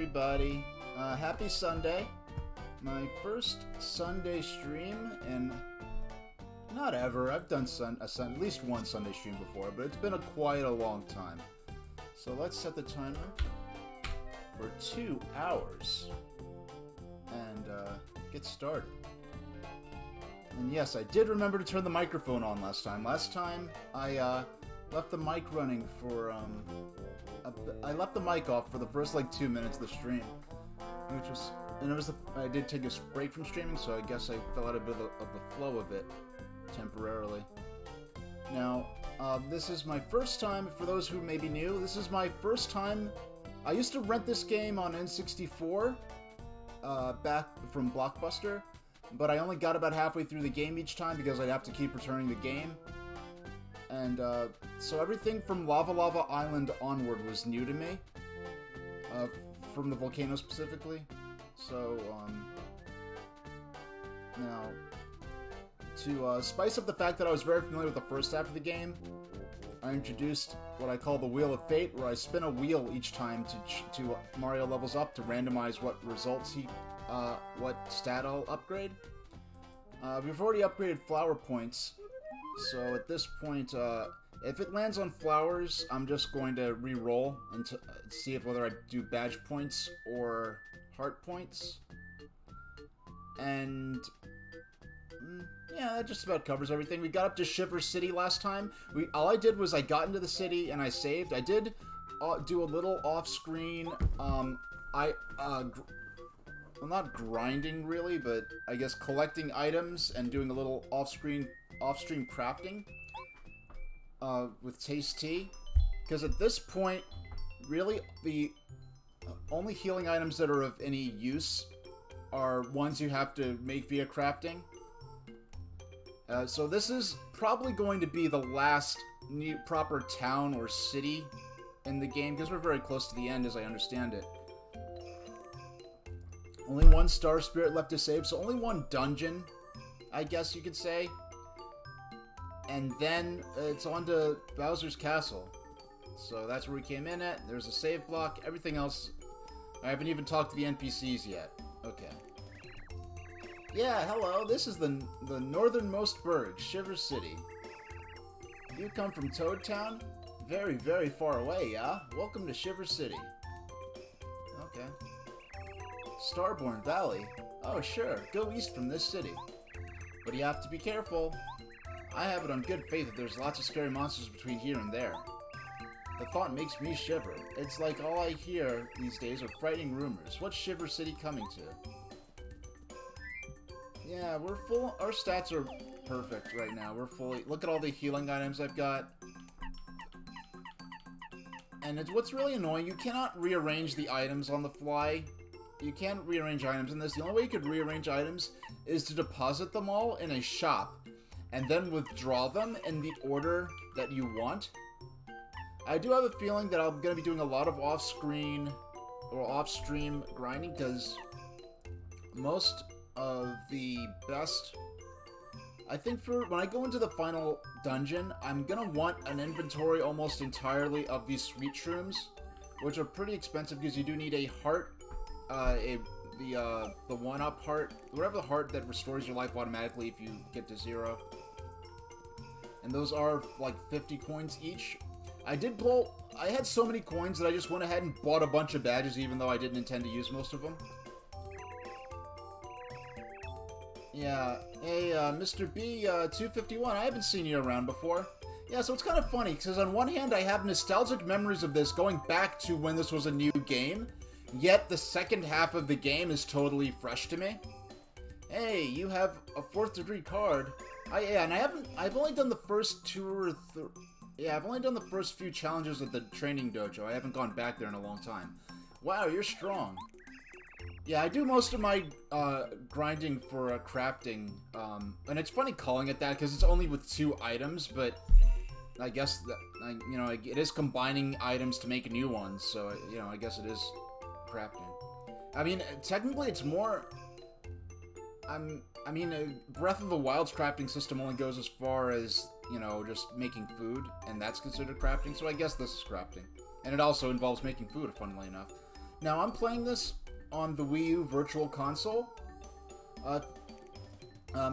everybody. Happy Sunday. My first Sunday stream in... not ever. I've done at least one Sunday stream before, but it's been quite a long time. So let's set the timer for 2 hours and get started. And yes, I did remember to turn the microphone on last time. Last time I left the mic running for I left the mic off for the first like 2 minutes of the stream, which was, and it was I did take a break from streaming, so I guess I fell out a bit of the flow of it temporarily. Now, this is my first time. For those who may be new, this is my first time. I used to rent this game on N64 back from Blockbuster, but I only got about halfway through the game each time because I'd have to keep returning the game. And so everything from Lava Lava Island onward was new to me, from the volcano specifically. So, now, to spice up the fact that I was very familiar with the first half of the game, I introduced what I call the Wheel of Fate, where I spin a wheel each time to Mario levels up to randomize what results what stat I'll upgrade. We've already upgraded flower points, so at this point, if it lands on flowers, I'm just going to re-roll and see whether I do badge points or heart points. And yeah, that just about covers everything. We got up to Shiver City last time. All I did was I got into the city and I saved. I did do a little off-screen, well, not grinding really, but I guess collecting items and doing a little off-stream crafting with Taste Tea. Because at this point, really, the only healing items that are of any use are ones you have to make via crafting. So this is probably going to be the last proper town or city in the game, because we're very close to the end, as I understand it. Only one Star Spirit left to save, so only one dungeon, I guess you could say. And then it's on to Bowser's Castle. So that's where we came in at. There's a save block. Everything else, I haven't even talked to the NPCs yet. Okay. Yeah, hello. This is the northernmost burg, Shiver City. You come from Toad Town? Very, very far away, yeah? Welcome to Shiver City. Okay. Starborn Valley? Oh, sure. Go east from this city. But you have to be careful. I have it on good faith that there's lots of scary monsters between here and there. The thought makes me shiver. It's like all I hear these days are frightening rumors. What's Shiver City coming to? Yeah, we're full. Our stats are perfect right now. We're fully... Look at all the healing items I've got. And it's what's really annoying, you cannot rearrange the items on the fly. You can't rearrange items in this. The only way you could rearrange items is to deposit them all in a shop and then withdraw them in the order that you want. I do have a feeling that I'm going to be doing a lot of off-screen or off-stream grinding, because most of the best... I think for when I go into the final dungeon, I'm going to want an inventory almost entirely of these sweet shrooms, which are pretty expensive because you do need a heart, the one-up heart, whatever the heart that restores your life automatically if you get to 0. And those are like 50 coins each. I had so many coins that I just went ahead and bought a bunch of badges even though I didn't intend to use most of them. Yeah, hey, Mr. B, 251, I haven't seen you around before. Yeah, so it's kind of funny, because on one hand I have nostalgic memories of this going back to when this was a new game, yet the second half of the game is totally fresh to me. Hey, you have a 4th degree card. Yeah, and I've only done the first I've only done the first few challenges at the training dojo. I haven't gone back there in a long time. Wow, you're strong. Yeah, I do most of my grinding for crafting, and it's funny calling it that because it's only with 2 items, but I guess that, you know, it is combining items to make new ones, so, you know, I guess it is crafting. I mean, technically it's more... I mean, Breath of the Wild's crafting system only goes as far as, you know, just making food, and that's considered crafting, so I guess this is crafting. And it also involves making food, funnily enough. Now, I'm playing this on the Wii U Virtual Console.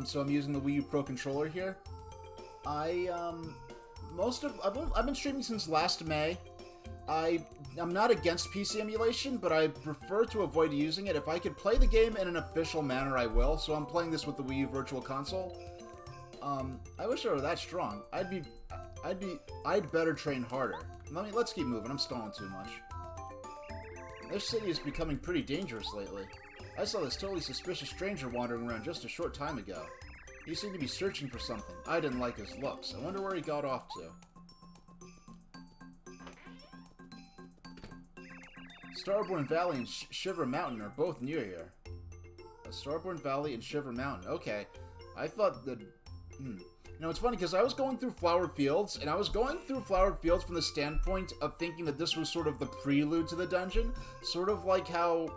So I'm using the Wii U Pro Controller here. I've been streaming since last May. I'm not against PC emulation, but I prefer to avoid using it. If I could play the game in an official manner, I will. So I'm playing this with the Wii U Virtual Console. I wish I were that strong. I'd better train harder. Let's keep moving. I'm stalling too much. This city is becoming pretty dangerous lately. I saw this totally suspicious stranger wandering around just a short time ago. He seemed to be searching for something. I didn't like his looks. I wonder where he got off to. Starborn Valley and Shiver Mountain are both near here. Starborn Valley and Shiver Mountain. Okay. I thought that... You know, it's funny because I was going through Flower Fields, and I was going through Flower Fields from the standpoint of thinking that this was sort of the prelude to the dungeon. Sort of like how,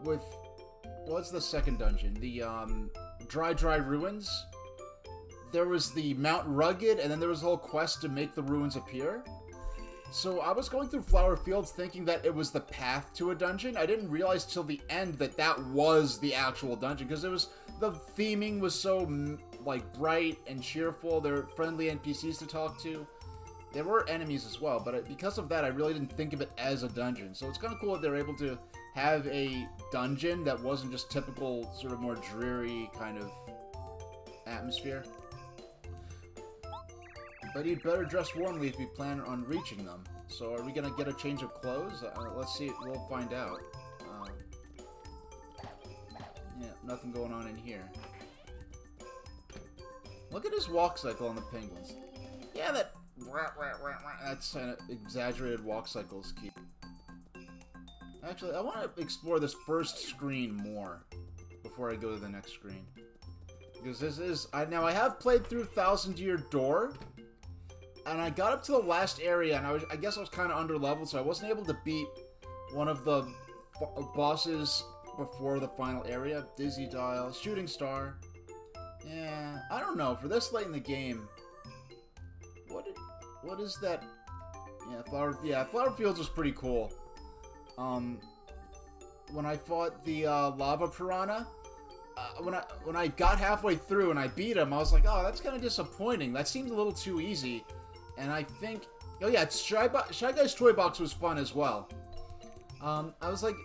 with... What's the second dungeon? The, Dry Ruins. There was the Mount Rugged, and then there was a whole quest to make the ruins appear. So I was going through Flower Fields thinking that it was the path to a dungeon. I didn't realize till the end that that was the actual dungeon, because it was... The theming was so, like, bright and cheerful. There were friendly NPCs to talk to. There were enemies as well, but because of that, I really didn't think of it as a dungeon. So it's kind of cool that they're able to have a dungeon that wasn't just typical, sort of more dreary kind of atmosphere. But you'd better dress warmly if you plan on reaching them. So are we going to get a change of clothes? Let's see. We'll find out. Yeah, nothing going on in here. Look at his walk cycle on the penguins. Yeah, that's an exaggerated walk cycles keep. Actually, I want to explore this first screen more before I go to the next screen. Because this is... Now, I have played through Thousand Year Door, and I got up to the last area, and I guess I was kind of under-leveled, so I wasn't able to beat one of the bosses before the final area. Dizzy Dial, Shooting Star. Yeah, I don't know. For this late in the game, what is that? Yeah, Flower Fields was pretty cool. When I fought the lava piranha, when I got halfway through and I beat him, I was like, oh, that's kind of disappointing. That seemed a little too easy. And I think, oh yeah, Shy Guy's Toy Box was fun as well. I was like,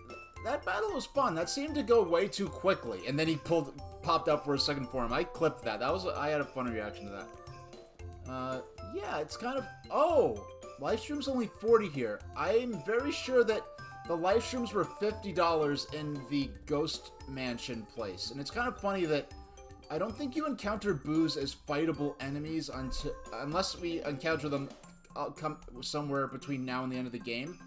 that battle was fun. That seemed to go way too quickly. And then he popped up for a second form. I clipped that. I had a fun reaction to that. Yeah, it's kind of... Oh! Live stream's only 40 here. I'm very sure that the live streams were $50 in the Ghost Mansion place. And it's kind of funny that I don't think you encounter boos as fightable enemies unless we encounter them somewhere between now and the end of the game.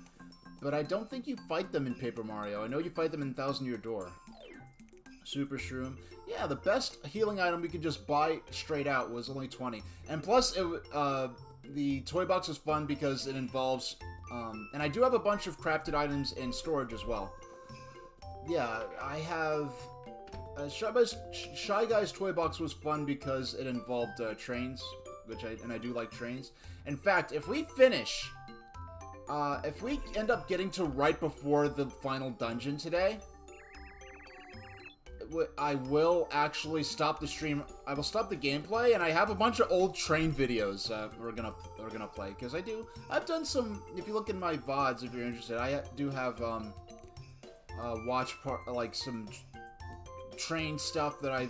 But I don't think you fight them in Paper Mario. I know you fight them in Thousand Year Door. Super Shroom. Yeah, the best healing item we could just buy straight out was only 20. And plus, the toy box was fun because it involves... and I do have a bunch of crafted items in storage as well. Yeah, I have... Shy Guy's Toy Box was fun because it involved trains, and I do like trains. In fact, if we finish... if we end up getting to right before the final dungeon today, I will actually stop the stream. I will stop the gameplay, and I have a bunch of old train videos we're gonna play, because I've done some. If you look in my VODs, if you're interested, I do have like some train stuff that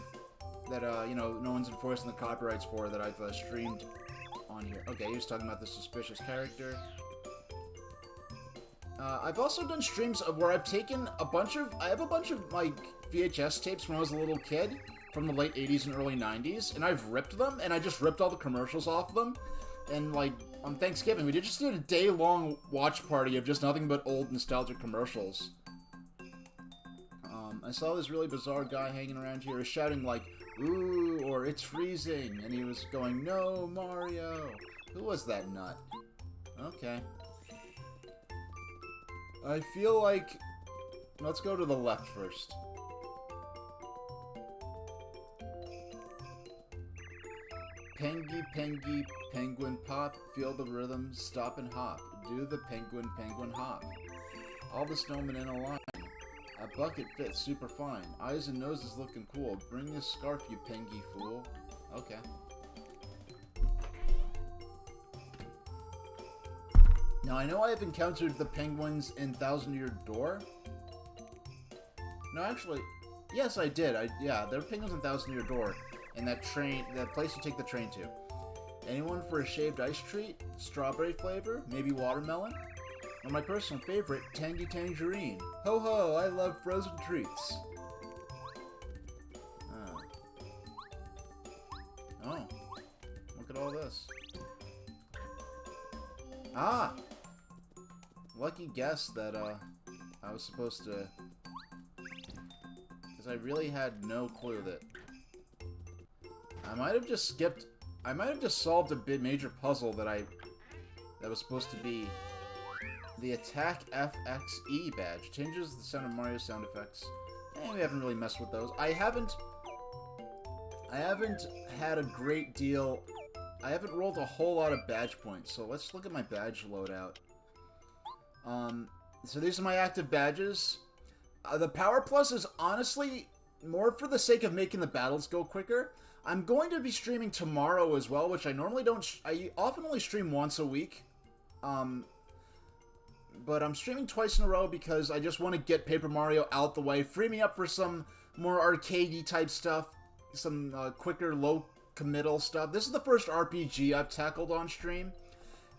you know, no one's enforcing the copyrights for, that I've streamed on here. Okay, he was talking about the suspicious character. I've also done streams where I've taken I have a bunch of my VHS tapes when I was a little kid, from the late 80s and early 90s, and I've ripped them, and I just ripped all the commercials off of them, and, like, on Thanksgiving, we just did a day-long watch party of just nothing but old nostalgic commercials. I saw this really bizarre guy hanging around here, shouting, like, ooh, or it's freezing, and he was going, no, Mario. Who was that nut? Okay. I feel like... Let's go to the left first. Pengy, penguin pop. Feel the rhythm, stop and hop. Do the penguin hop. All the snowmen in a line. A bucket fits super fine. Eyes and noses looking cool. Bring this scarf, you pengy fool. Okay. Now, I know I have encountered the penguins in Thousand Year Door. No, actually, yes, I did. Yeah, there are penguins in Thousand Year Door. In that place you take the train to. Anyone for a shaved ice treat? Strawberry flavor? Maybe watermelon? Or my personal favorite, tangy tangerine. Ho ho, I love frozen treats. Oh. Look at all this. Ah! Lucky guess that, I was supposed to... Because I really had no clue that... I might have just skipped... I might have just solved a major puzzle that was supposed to be... The Attack FXE badge. Changes the sound of Mario sound effects. We haven't really messed with those. I haven't had a great deal... I haven't rolled a whole lot of badge points, so let's look at my badge loadout. So these are my active badges. The Power Plus is honestly more for the sake of making the battles go quicker. I'm going to be streaming tomorrow as well, which I normally don't... I often only stream once a week. But I'm streaming twice in a row because I just want to get Paper Mario out the way. Free me up for some more arcadey type stuff. Some quicker, low committal stuff. This is the first RPG I've tackled on stream.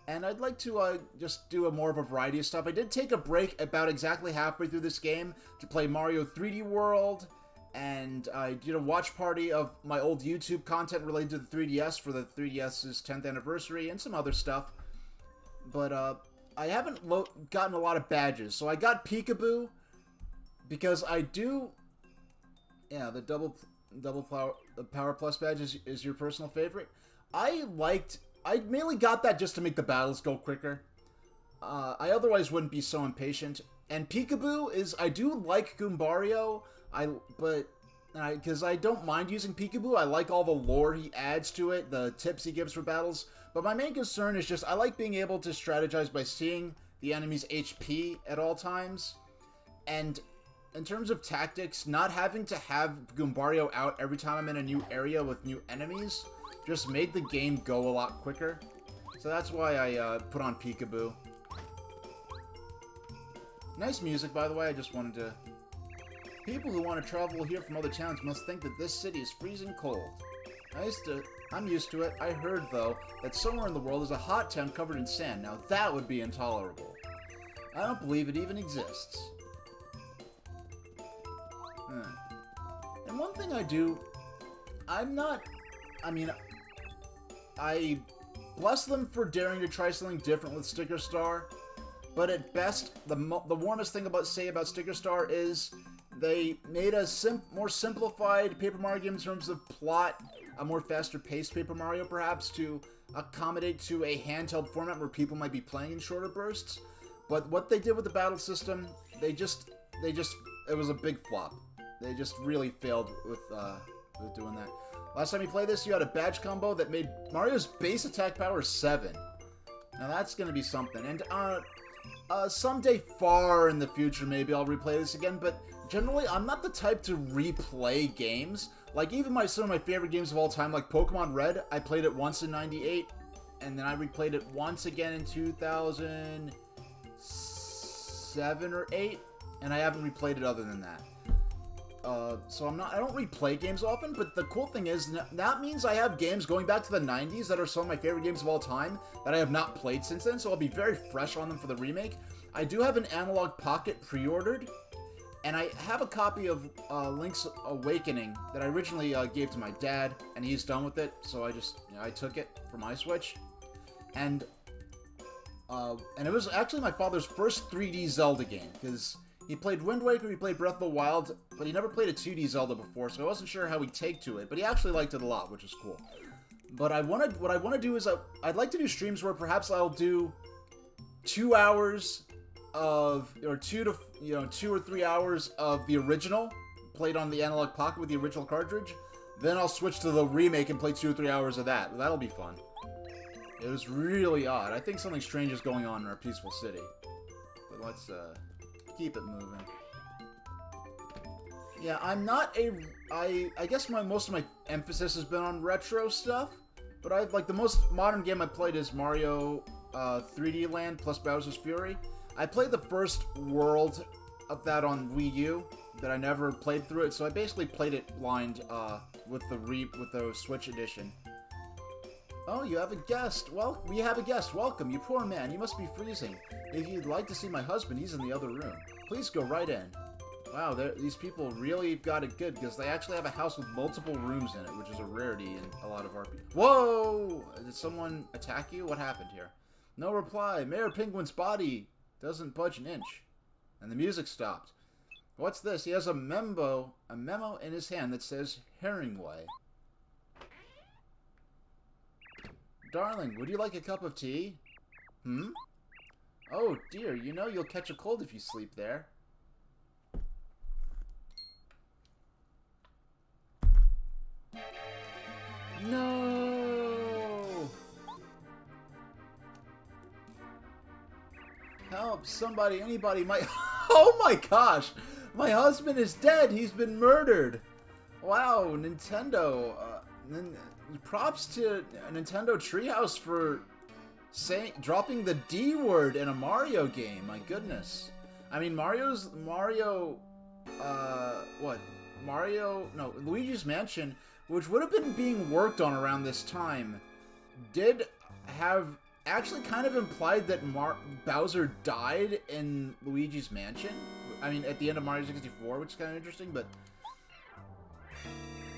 And I'd like to just do more of a variety of stuff. I did take a break about exactly halfway through this game to play Mario 3D World. And I did a watch party of my old YouTube content related to the 3DS for the 3DS's 10th anniversary and some other stuff. But I haven't gotten a lot of badges. So I got Peekaboo because I do... Yeah, the Power Plus badge is your personal favorite. I mainly got that just to make the battles go quicker. I otherwise wouldn't be so impatient. And Peekaboo is... I do like Goombario, because I don't mind using Peekaboo. I like all the lore he adds to it, the tips he gives for battles. But my main concern is just I like being able to strategize by seeing the enemy's HP at all times. And in terms of tactics, not having to have Goombario out every time I'm in a new area with new enemies just made the game go a lot quicker. So that's why I put on Peekaboo. Nice music, by the way. I just wanted to... People who want to travel here from other towns must think that this city is freezing cold. I'm used to it. I heard, though, that somewhere in the world is a hot town covered in sand. Now that would be intolerable. I don't believe it even exists. And one thing I do... I bless them for daring to try something different with Sticker Star, but at best, the warmest thing about Sticker Star is they made a more simplified Paper Mario game in terms of plot, a more faster-paced Paper Mario, perhaps, to accommodate to a handheld format where people might be playing in shorter bursts. But what they did with the battle system, it was a big flop. They just really failed with doing that. Last time you played this, you had a badge combo that made Mario's base attack power 7. Now that's going to be something. And someday far in the future, maybe I'll replay this again. But generally, I'm not the type to replay games. Like, even some of my favorite games of all time, like Pokemon Red, I played it once in '98. And then I replayed it once again in 2007 or 8. And I haven't replayed it other than that. So I don't replay games often, but the cool thing is, that means I have games going back to the 90s that are some of my favorite games of all time that I have not played since then, so I'll be very fresh on them for the remake. I do have an Analog Pocket pre-ordered, and I have a copy of Link's Awakening that I originally gave to my dad, and he's done with it, so I took it for my Switch. And it was actually my father's first 3D Zelda game, because... he played Wind Waker, he played Breath of the Wild, but he never played a 2D Zelda before, so I wasn't sure how he'd take to it, but he actually liked it a lot, which is cool. But what I want to do is, I'd like to do streams where perhaps I'll do 2 hours of, or 2 or 3 hours of the original, played on the Analog Pocket with the original cartridge, then I'll switch to the remake and play 2 or 3 hours of that. That'll be fun. It was really odd. I think something strange is going on in our peaceful city. But let's, Keep it moving. Yeah, I'm not a... I guess most of my emphasis has been on retro stuff. But like, the most modern game I played is Mario 3D Land plus Bowser's Fury. I played the first world of that on Wii U, that I never played through it, so I basically played it blind with the Switch edition. Oh, you have a guest. Well, we have a guest. Welcome, you poor man. You must be freezing. If you'd like to see my husband, he's in the other room. Please go right in. Wow, these people really got it good, because they actually have a house with multiple rooms in it, which is a rarity in a lot of RPGs. Whoa! Did someone attack you? What happened here? No reply. Mayor Penguin's body doesn't budge an inch. And the music stopped. What's this? He has a memo in his hand that says Herringway. Darling, would you like a cup of tea? Hmm? Oh dear, you know you'll catch a cold if you sleep there. No! Help, somebody, anybody, Oh my gosh! My husband is dead! He's been murdered! Wow, Nintendo, props to Nintendo Treehouse for dropping the D word in a Mario game. My goodness. I mean, Luigi's Mansion, which would have been being worked on around this time, did have actually kind of implied that Bowser died in Luigi's Mansion. I mean, at the end of Mario 64, which is kind of interesting, but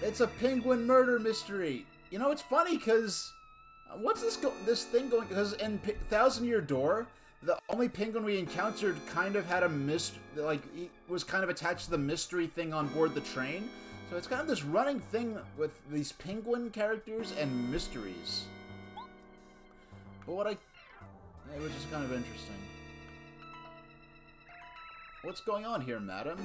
it's a penguin murder mystery. You know, it's funny because what's this thing going? Because in Thousand Year Door, the only penguin we encountered kind of had a he was kind of attached to the mystery thing on board the train. So it's kind of this running thing with these penguin characters and mysteries. But which is kind of interesting. What's going on here, madam?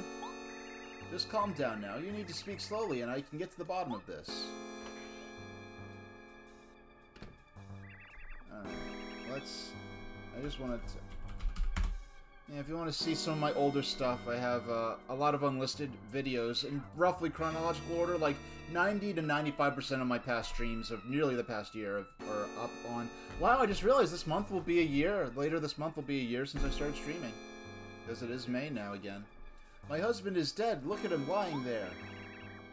Just calm down now. You need to speak slowly and I can get to the bottom of this. Alright, I just wanted to... Yeah, if you want to see some of my older stuff, I have a lot of unlisted videos in roughly chronological order, like 90 to 95% of my past streams of nearly the past year are up on... Wow, I just realized this month will be a year. Later this month will be a year since I started streaming. Because it is May now again. My husband is dead. Look at him lying there.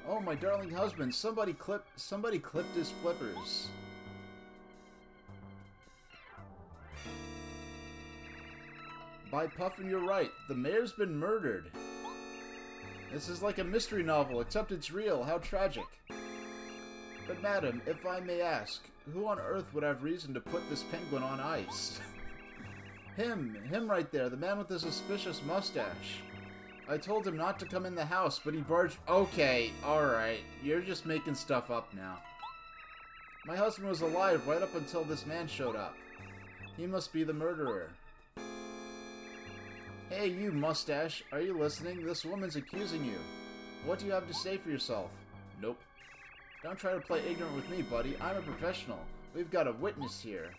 Oh, my darling husband. Somebody clipped his flippers. By Puffin, you're right. The mayor's been murdered. This is like a mystery novel, except it's real. How tragic. But madam, if I may ask, who on earth would have reason to put this penguin on ice? Him right there, the man with the suspicious mustache. I told him not to come in the house, but he barged... Okay, alright. You're just making stuff up now. My husband was alive right up until this man showed up. He must be the murderer. Hey, you mustache. Are you listening? This woman's accusing you. What do you have to say for yourself? Nope. Don't try to play ignorant with me, buddy. I'm a professional. We've got a witness here.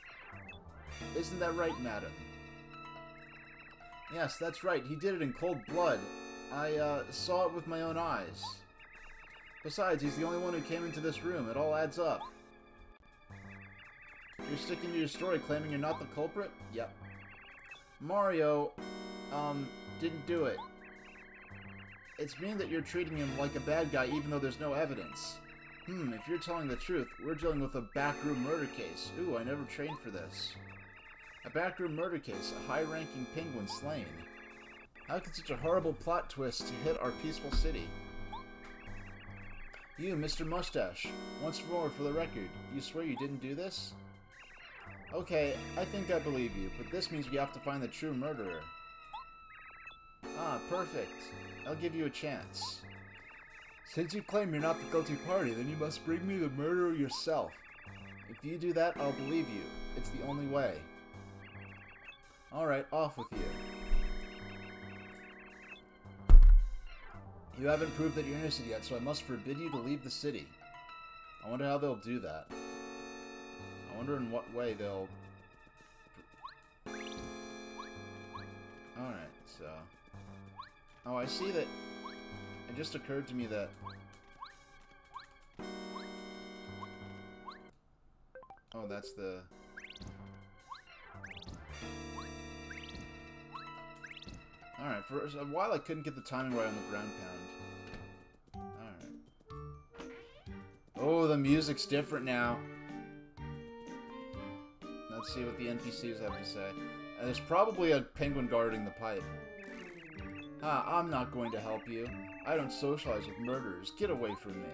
Isn't that right, madam? Yes, that's right. He did it in cold blood. I saw it with my own eyes. Besides, he's the only one who came into this room. It all adds up. You're sticking to your story claiming you're not the culprit? Yep. Mario, didn't do it. It's mean that you're treating him like a bad guy even though there's no evidence. If you're telling the truth, we're dealing with a backroom murder case. Ooh, I never trained for this. A backroom murder case, a high-ranking penguin slain. How could such a horrible plot twist hit our peaceful city? You, Mr. Mustache, once more for the record, you swear you didn't do this? Okay, I think I believe you, but this means we have to find the true murderer. Ah, perfect. I'll give you a chance. Since you claim you're not the guilty party, then you must bring me the murderer yourself. If you do that, I'll believe you. It's the only way. Alright, off with you. You haven't proved that you're innocent yet, so I must forbid you to leave the city. I wonder how they'll do that. I wonder in what way they'll... Alright, so... Oh, I see that. It just occurred to me that... Oh, that's the... Alright, for a while I couldn't get the timing right on the ground pound. Alright. Oh, the music's different now. Let's see what the NPCs have to say. There's probably a penguin guarding the pipe. I'm not going to help you. I don't socialize with murderers. Get away from me.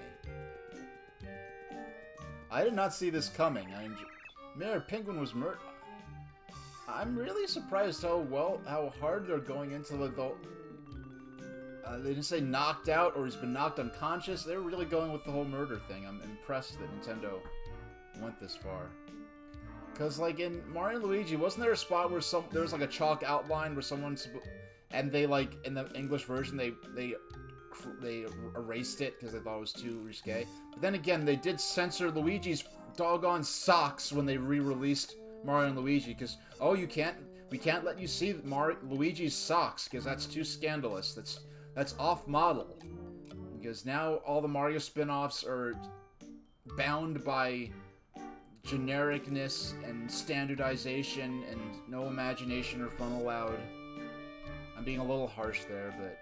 I did not see this coming. Mayor Penguin was murdered. I'm really surprised how hard they're going into the... they didn't say knocked out or he's been knocked unconscious. They're really going with the whole murder thing. I'm impressed that Nintendo went this far. Because, like, in Mario and Luigi, wasn't there a spot where there was, like, a chalk outline where someone's... And they, like, in the English version, they erased it because they thought it was too risque. But then again, they did censor Luigi's doggone socks when they re-released Mario and Luigi. Because, oh, we can't let you see Luigi's socks because that's too scandalous. That's off-model. Because now all the Mario spin-offs are bound by... genericness and standardization and no imagination or fun allowed. I'm being a little harsh there, but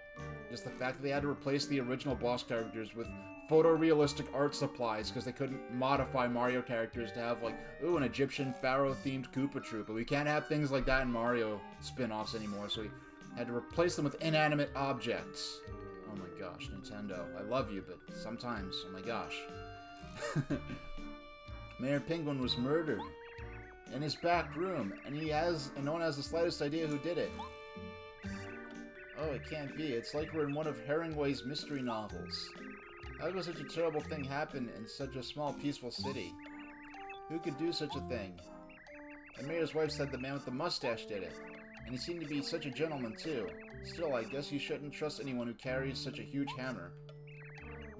just the fact that they had to replace the original boss characters with photorealistic art supplies because they couldn't modify Mario characters to have, like, ooh, an Egyptian pharaoh-themed Koopa Troop, but we can't have things like that in Mario spin-offs anymore, so we had to replace them with inanimate objects. Oh my gosh, Nintendo. I love you, but sometimes, oh my gosh. Mayor Penguin was murdered in his back room, and no one has the slightest idea who did it. Oh, it can't be. It's like we're in one of Herringway's mystery novels. How could such a terrible thing happen in such a small, peaceful city? Who could do such a thing? The mayor's wife said the man with the mustache did it, and he seemed to be such a gentleman, too. Still, I guess you shouldn't trust anyone who carries such a huge hammer.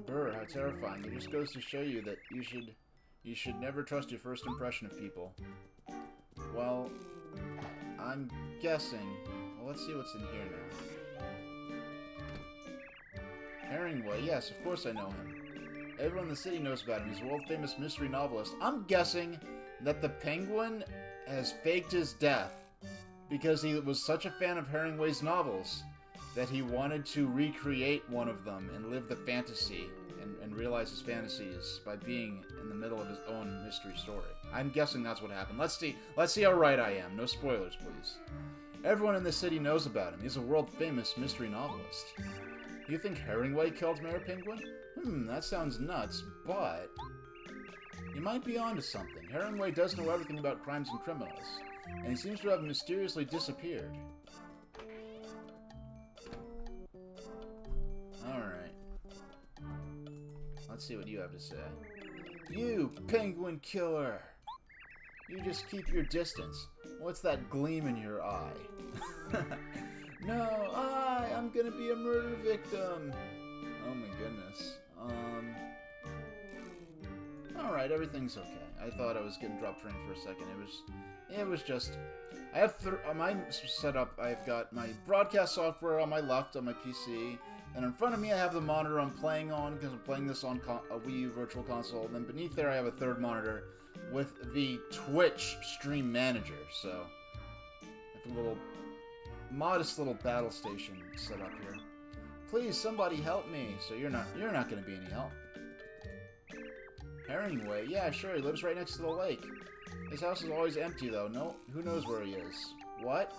Brr, how terrifying. It just goes to show you that you should never trust your first impression of people. Well, I'm guessing... Well, let's see what's in here now. Herringway, yes, of course I know him. Everyone in the city knows about him. He's a world-famous mystery novelist. I'm guessing that the penguin has faked his death because he was such a fan of Herringway's novels that he wanted to recreate one of them and live the fantasy and realize his fantasies by being in the middle of his own mystery story. I'm guessing that's what happened. Let's see how right I am. No spoilers, please. Everyone in the city knows about him. He's a world-famous mystery novelist. You think Herringway killed Mayor Penguin? That sounds nuts, but... You might be onto something. Herringway does know everything about crimes and criminals, and he seems to have mysteriously disappeared. Alright. Let's see what you have to say. You, penguin killer! You just keep your distance. What's that gleam in your eye? No, I'm gonna be a murder victim! Oh my goodness. Alright, everything's okay. I thought I was getting drop trained for a second. It was just... I have on my setup, I've got my broadcast software on my left on my PC, and in front of me I have the monitor I'm playing on, because I'm playing this on a Wii U Virtual Console, and then beneath there I have a third monitor with the Twitch Stream Manager, so... I have a little... modest little battle station set up here. Please, somebody help me. So you're not going to be any help. Herringway, yeah, sure. He lives right next to the lake. His house is always empty, though. No, who knows where he is? What?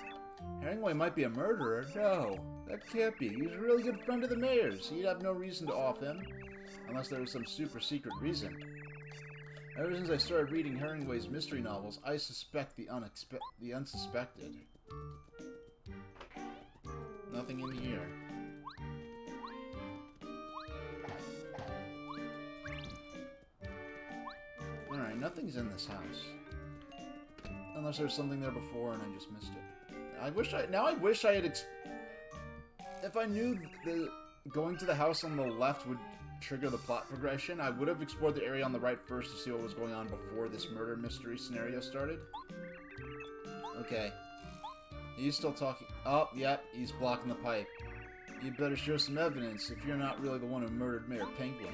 Herringway might be a murderer? No, that can't be. He's a really good friend of the mayor's. He'd have no reason to off him, unless there was some super secret reason. Ever since I started reading Herringway's mystery novels, I suspect the unsuspected. Nothing in here. Alright, nothing's in this house. Unless there's something there before and I just missed it. I wish I had if I knew going to the house on the left would trigger the plot progression, I would have explored the area on the right first to see what was going on before this murder mystery scenario started. Okay. He's still talking. Oh, yep, he's blocking the pipe. You better show some evidence if you're not really the one who murdered Mayor Penguin.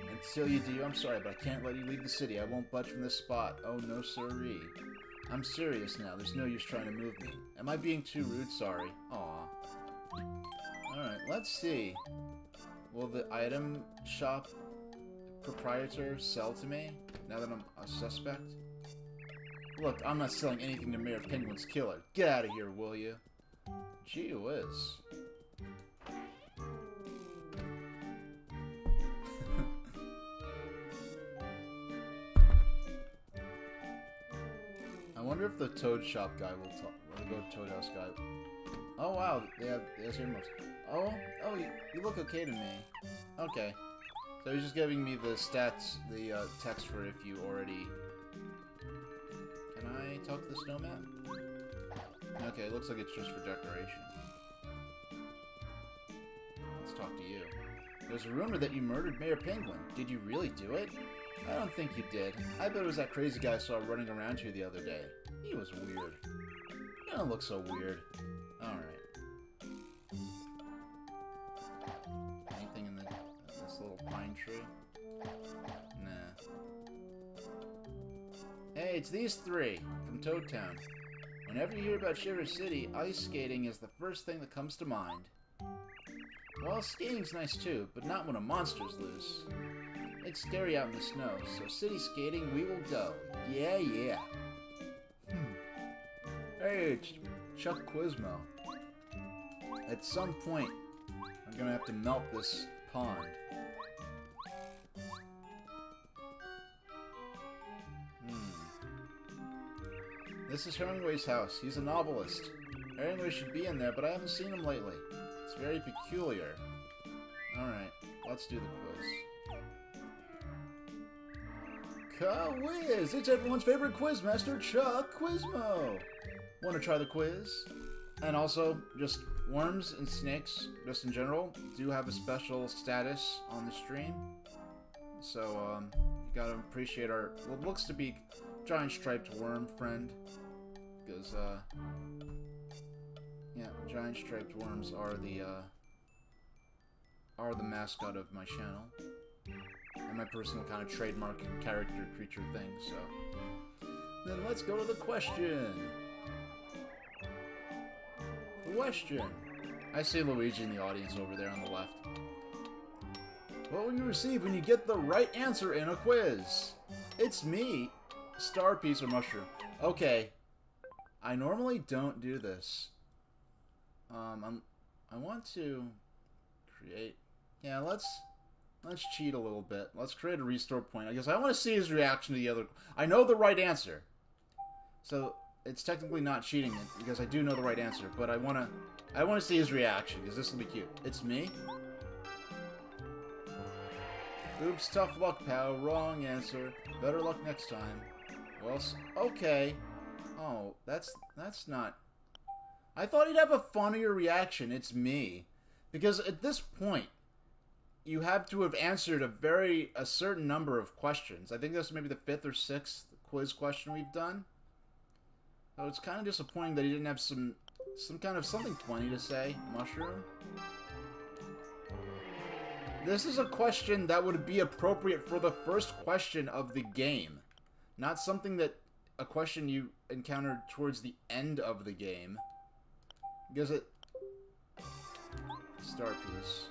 Until you do, I'm sorry, but I can't let you leave the city. I won't budge from this spot. Oh, no siree. I'm serious now. There's no use trying to move me. Am I being too rude? Sorry. Aw. Alright, let's see. Will the item shop proprietor sell to me now that I'm a suspect? Look, I'm not selling anything to Mayor Penguin's killer. Get out of here, will you? Gee whiz. I wonder if the Toad Shop guy will talk. Or the Toad House guy. Oh wow, they have earmuffs. Oh, you look okay to me. Okay. So he's just giving me the stats, the text for if you already... Can I talk to the snowman? Okay, it looks like it's just for decoration. Let's talk to you. There's a rumor that you murdered Mayor Penguin. Did you really do it? I don't think you did. I bet it was that crazy guy I saw running around here the other day. He was weird. You don't look so weird. Alright. Anything in this little pine tree? Nah. Hey, it's these three from Toad Town. Whenever you hear about Shiver City, ice skating is the first thing that comes to mind. Well, skating's nice too, but not when a monster's loose. It's scary out in the snow, so city skating we will go. Yeah, yeah. Hey, it's Chuck Quizmo. At some point, I'm gonna have to melt this pond. This is Hemingway's house. He's a novelist. Hemingway should be in there, but I haven't seen him lately. It's very peculiar. Alright, let's do the quiz. Quiz! It's everyone's favorite quizmaster, Chuck Quizmo! Want to try the quiz? And also, just worms and snakes, just in general, do have a special status on the stream. So, you gotta appreciate our, what looks to be giant striped worm friend. Because, yeah, giant striped worms are the mascot of my channel. And my personal kind of trademark character creature thing, so. Then let's go to the question. Question. I see Luigi in the audience over there on the left. What will you receive when you get the right answer in a quiz? It's me. Star piece or mushroom. Okay. I normally don't do this. I want to create. Yeah, let's cheat a little bit. Let's create a restore point. I guess I want to see his reaction to the other. I know the right answer, so it's technically not cheating it because I do know the right answer. But I want to see his reaction because this will be cute. It's me. Oops, tough luck, pal. Wrong answer. Better luck next time. Well, okay. Oh, that's not... I thought he'd have a funnier reaction. It's me. Because at this point, you have to have answered a certain number of questions. I think that's maybe the 5th or 6th quiz question we've done. So it's kind of disappointing that he didn't have some kind of something funny to say. Mushroom? This is a question that would be appropriate for the first question of the game. Not something that... a question you encountered towards the end of the game. Because it... Star piece.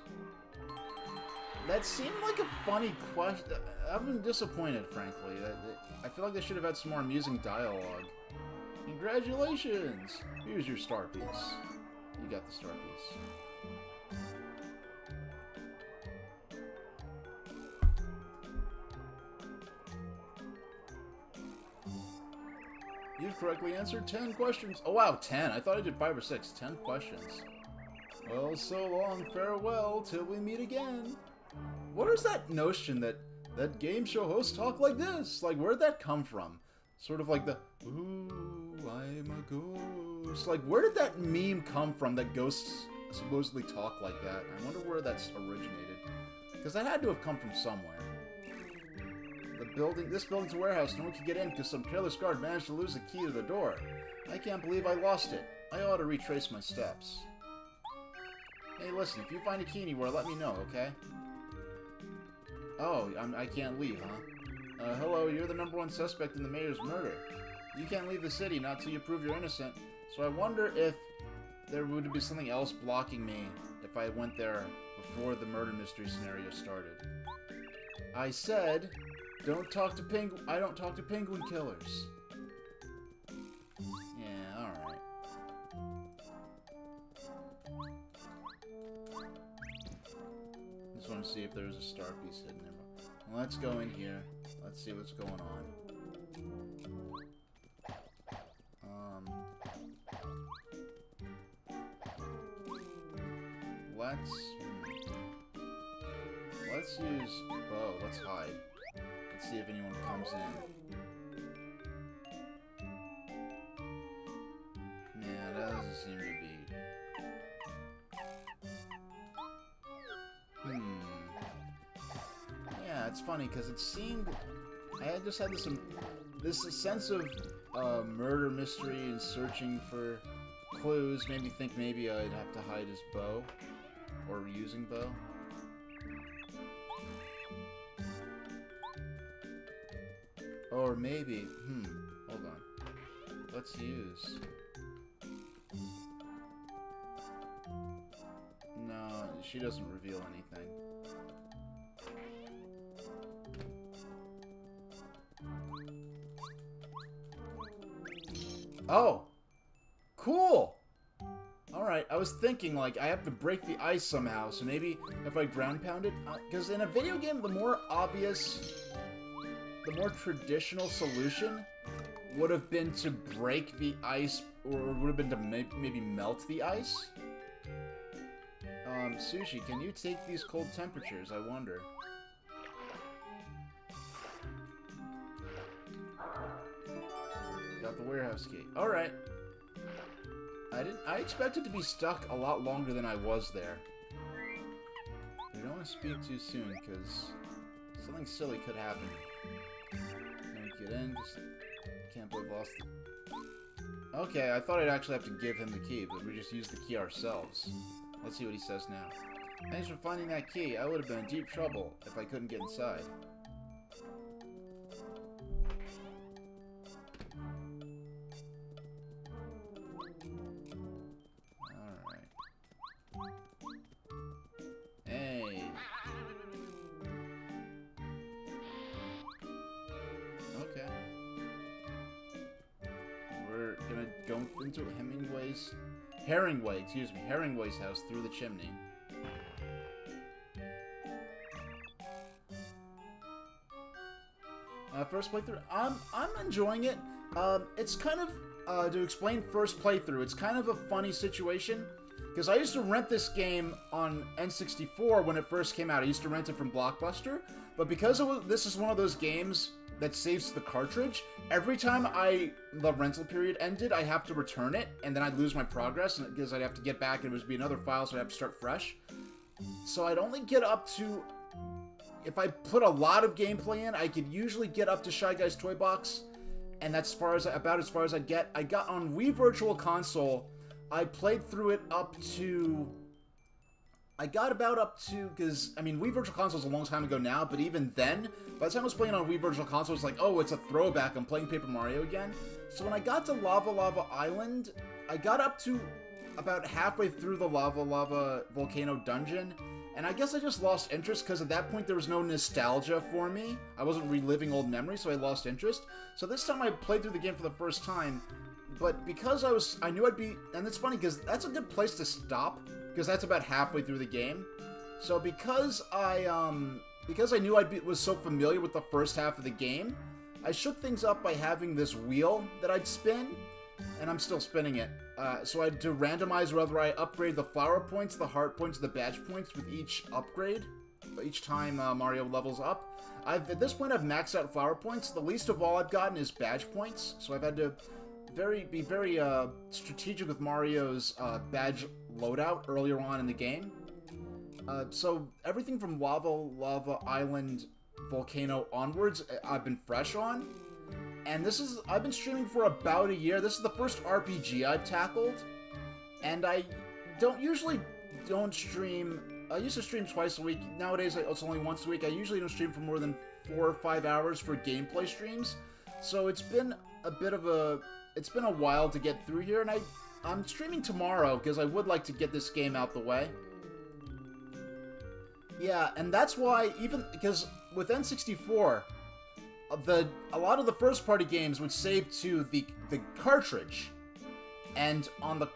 That seemed like a funny question. I'm disappointed, frankly. I feel like they should have had some more amusing dialogue. Congratulations! Here's your star piece. You got the star piece. You've correctly answered 10 questions. Oh wow, 10. I thought I did 5 or 6. 10 questions. Well, so long, farewell, till we meet again. What is that notion that game show hosts talk like this? Like, where'd that come from? Sort of like the, ooh, I'm a ghost. Like, where did that meme come from that ghosts supposedly talk like that? I wonder where that's originated. Because that had to have come from somewhere. This building's a warehouse. No one can get in because some careless guard managed to lose the key to the door. I can't believe I lost it. I ought to retrace my steps. Hey, listen, if you find a key anywhere, let me know, okay? Oh, I can't leave, huh? Hello, you're the #1 suspect in the mayor's murder. You can't leave the city, not till you prove you're innocent. So I wonder if there would be something else blocking me if I went there before the murder mystery scenario started. I said, I don't talk to penguin killers. Yeah, alright. Just want to see if there's a star piece hidden there. Well, let's go in here. Let's see what's going on. Let's use bow. Let's hide. Let's see if anyone comes in. Nah, that doesn't seem to be. Yeah, it's funny because it seemed I just had this sense of murder mystery and searching for clues. Made me think maybe I'd have to hide his bow or using bow. Or maybe, hold on. Let's use. No, she doesn't reveal anything. Oh! Cool! Alright, I was thinking, like, I have to break the ice somehow, so maybe if I ground pound it... Because in a video game, the more obvious... The more traditional solution would have been to break the ice, or would have been to maybe melt the ice. Sushi, can you take these cold temperatures? I wonder. Got the warehouse key. Alright. I expected to be stuck a lot longer than I was there. I don't want to speak too soon, because something silly could happen. Get in, just can't believe I lost the... Okay, I thought I'd actually have to give him the key, but we just used the key ourselves. Let's see what he says now. Thanks for finding that key. I would have been in deep trouble if I couldn't get inside. Alright. Hey. Okay. We're gonna go into Herringway's house through the chimney. First playthrough, I'm enjoying it. It's kind of, to explain first playthrough, it's kind of a funny situation. Because I used to rent this game on N64 when it first came out. I used to rent it from Blockbuster. But because this is one of those games that saves the cartridge, every time the rental period ended, I have to return it, and then I'd lose my progress, because I'd have to get back, and it would be another file, so I'd have to start fresh. So I'd only get up to... If I put a lot of gameplay in, I could usually get up to Shy Guy's Toy Box, and that's about as far as I'd get. I got on Wii Virtual Console, I played through it up to... I got about up to, because, I mean, Wii Virtual Console is a long time ago now, but even then, by the time I was playing on Wii Virtual Console, it was like, oh, it's a throwback, I'm playing Paper Mario again. So when I got to Lava Lava Island, I got up to about halfway through the Lava Lava Volcano Dungeon, and I guess I just lost interest, because at that point there was no nostalgia for me. I wasn't reliving old memories, so I lost interest. So this time I played through the game for the first time, but because I knew I'd be, and it's funny, because that's a good place to stop, because that's about halfway through the game. So because I knew was so familiar with the first half of the game, I shook things up by having this wheel that I'd spin, and I'm still spinning it. So I had to randomize whether I upgrade the flower points, the heart points, the badge points with each upgrade, each time Mario levels up. At this point, I've maxed out flower points. The least of all I've gotten is badge points, so I've had to be very strategic with Mario's badge loadout earlier on in the game. So everything from Lava Island, Volcano onwards, I've been fresh on. And I've been streaming for about a year. This is the first RPG I've tackled. And I don't usually don't stream... I used to stream twice a week. Nowadays, it's only once a week. I usually don't stream for more than 4 or 5 hours for gameplay streams. So it's been a bit of a... It's been a while to get through here, and I'm streaming tomorrow because I would like to get this game out the way. Yeah, and that's why, even... Because with N64... a lot of the first-party games would save to the cartridge, and on the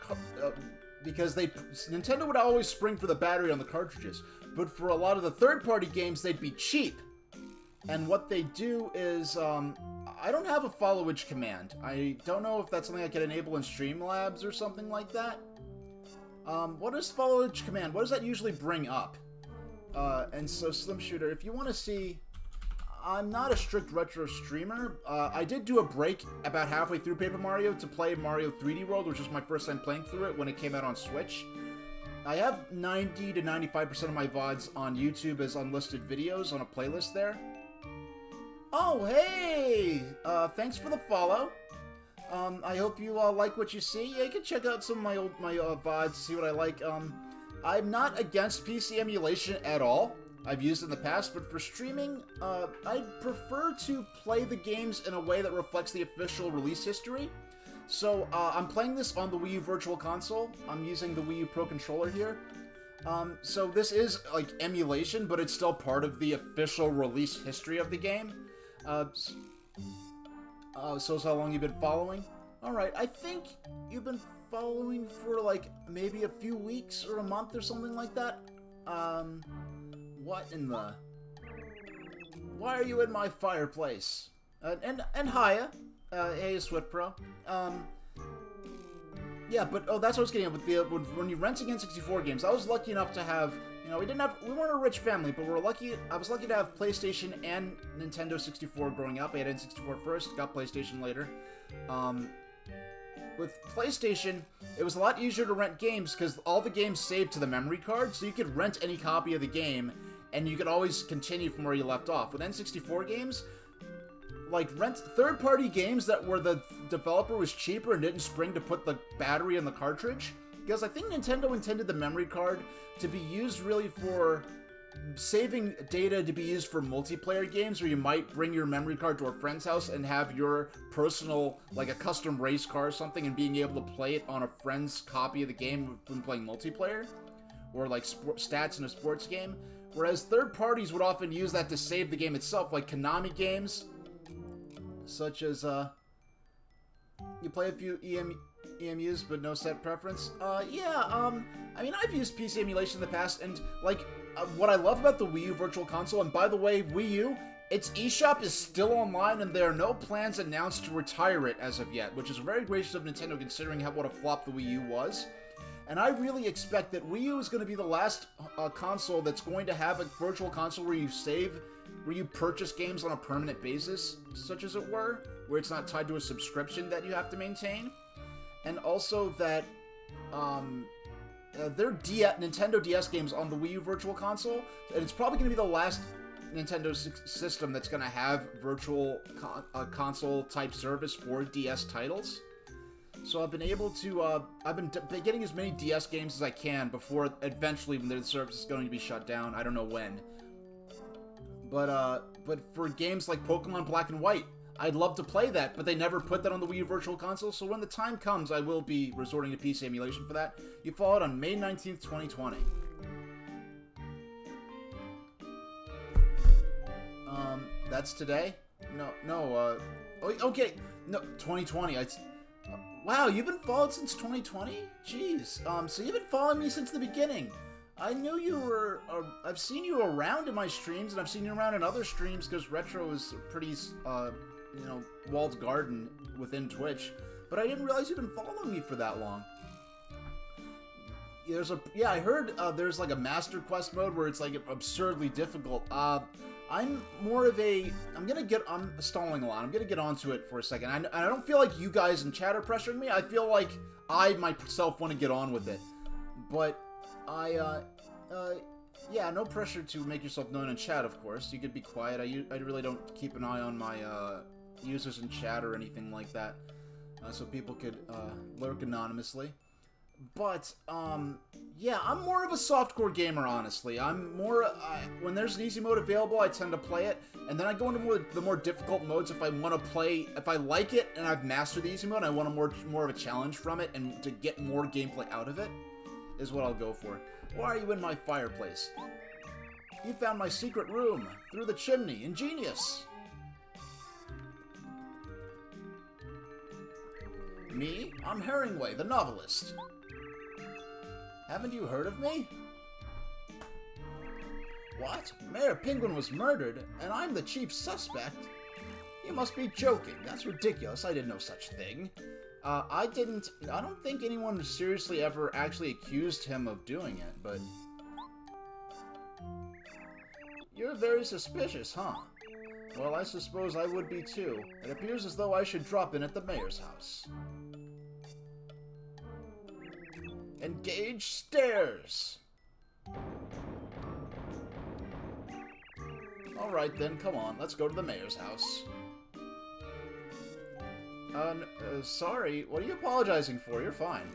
because Nintendo would always spring for the battery on the cartridges, but for a lot of the third-party games they'd be cheap, and what they do is I don't have a followage command. I don't know if that's something I could enable in Streamlabs or something like that. What is followage command? What does that usually bring up? And so Slim Shooter, if you want to see. I'm not a strict retro streamer. I did do a break about halfway through Paper Mario to play Mario 3D World, which was my first time playing through it when it came out on Switch. I have 90 to 95% of my VODs on YouTube as unlisted videos on a playlist there. Oh, hey! Thanks for the follow. I hope you like what you see. Yeah, you can check out some of my VODs, see what I like. I'm not against PC emulation at all. I've used it in the past, but for streaming, I prefer to play the games in a way that reflects the official release history. So, I'm playing this on the Wii U Virtual Console. I'm using the Wii U Pro Controller here. So this is, like, emulation, but it's still part of the official release history of the game. So how long you've been following? Alright, I think you've been following for, like, maybe a few weeks or a month or something like that. What in the... Why are you in my fireplace? And hiya. Hey, Swift Pro. Yeah, but, oh, that's what I was getting at with the... When you rent N64 games, I was lucky enough to have... You know, we weren't a rich family, but I was lucky to have PlayStation and Nintendo 64 growing up. I had N64 first, got PlayStation later. With PlayStation, it was a lot easier to rent games because all the games saved to the memory card, so you could rent any copy of the game, and you could always continue from where you left off. With N64 games, like, rent third-party games that where the developer was cheaper and didn't spring to put the battery in the cartridge, because I think Nintendo intended the memory card to be used really for saving data to be used for multiplayer games where you might bring your memory card to a friend's house and have your personal, like a custom race car or something, and being able to play it on a friend's copy of the game when playing multiplayer, or like stats in a sports game. Whereas third parties would often use that to save the game itself, like Konami games, such as, you play a few EMUs, but no set preference? I mean, I've used PC emulation in the past, and, like, what I love about the Wii U Virtual Console, and by the way, Wii U, its eShop is still online, and there are no plans announced to retire it as of yet, which is very gracious of Nintendo considering what a flop the Wii U was. And I really expect that Wii U is going to be the last console that's going to have a Virtual Console where you purchase games on a permanent basis, such as it were, where it's not tied to a subscription that you have to maintain. And also that Nintendo DS games on the Wii U Virtual Console, and it's probably going to be the last Nintendo system that's going to have Virtual Console type service for DS titles. So I've been able to, I've been getting as many DS games as I can before eventually when the service is going to be shut down. I don't know when. But for games like Pokemon Black and White, I'd love to play that, but they never put that on the Wii U Virtual Console, so when the time comes, I will be resorting to PC emulation for that. You followed on May 19th, 2020. That's today? No, okay, no, 2020, wow, you've been followed since 2020? Jeez, so you've been following me since the beginning. I knew you were, I've seen you around in my streams, and I've seen you around in other streams, because Retro is pretty, you know, walled garden within Twitch, but I didn't realize you've been following me for that long. I heard there's like a Master Quest mode where it's like absurdly difficult. I'm more of a, I'm stalling a lot. I'm gonna get onto it for a second. I don't feel like you guys in chat are pressuring me. I feel like I myself want to get on with it, but yeah, no pressure to make yourself known in chat, of course. You could be quiet. I really don't keep an eye on my users in chat or anything like that, so people could lurk anonymously. But, yeah, I'm more of a softcore gamer, honestly. I'm more, when there's an easy mode available, I tend to play it, and then I go into the more difficult modes if I want to play, if I like it and I've mastered the easy mode, and I want more of a challenge from it, and to get more gameplay out of it, is what I'll go for. Why are you in my fireplace? You found my secret room, through the chimney, ingenious! Me? I'm Herringway, the novelist. Haven't you heard of me? What? Mayor Penguin was murdered, and I'm the chief suspect? You must be joking. That's ridiculous. I did no such thing. I don't think anyone seriously ever actually accused him of doing it, but... You're very suspicious, huh? Well, I suppose I would be too. It appears as though I should drop in at the mayor's house. Engage stairs! Alright then, come on, let's go to the mayor's house. Sorry, what are you apologizing for? You're fine.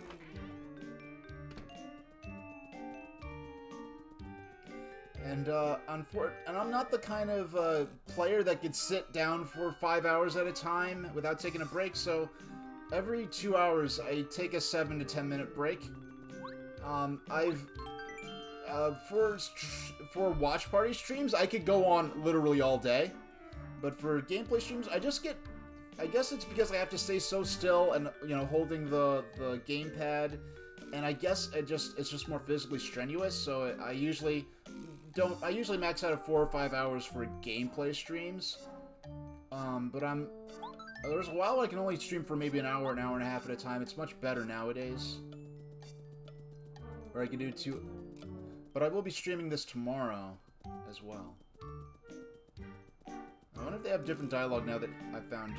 And, and I'm not the kind of, player that could sit down for 5 hours at a time without taking a break, so every 2 hours I take a 7 to 10 minute break. For watch party streams, I could go on literally all day. But for gameplay streams, I guess it's because I have to stay so still and, you know, holding the gamepad. And I guess it's just more physically strenuous, so I usually max out at 4 or 5 hours for gameplay streams. But there's a while I can only stream for maybe an hour and a half at a time. It's much better nowadays. Or I can do 2... But I will be streaming this tomorrow as well. I wonder if they have different dialogue now that I've found...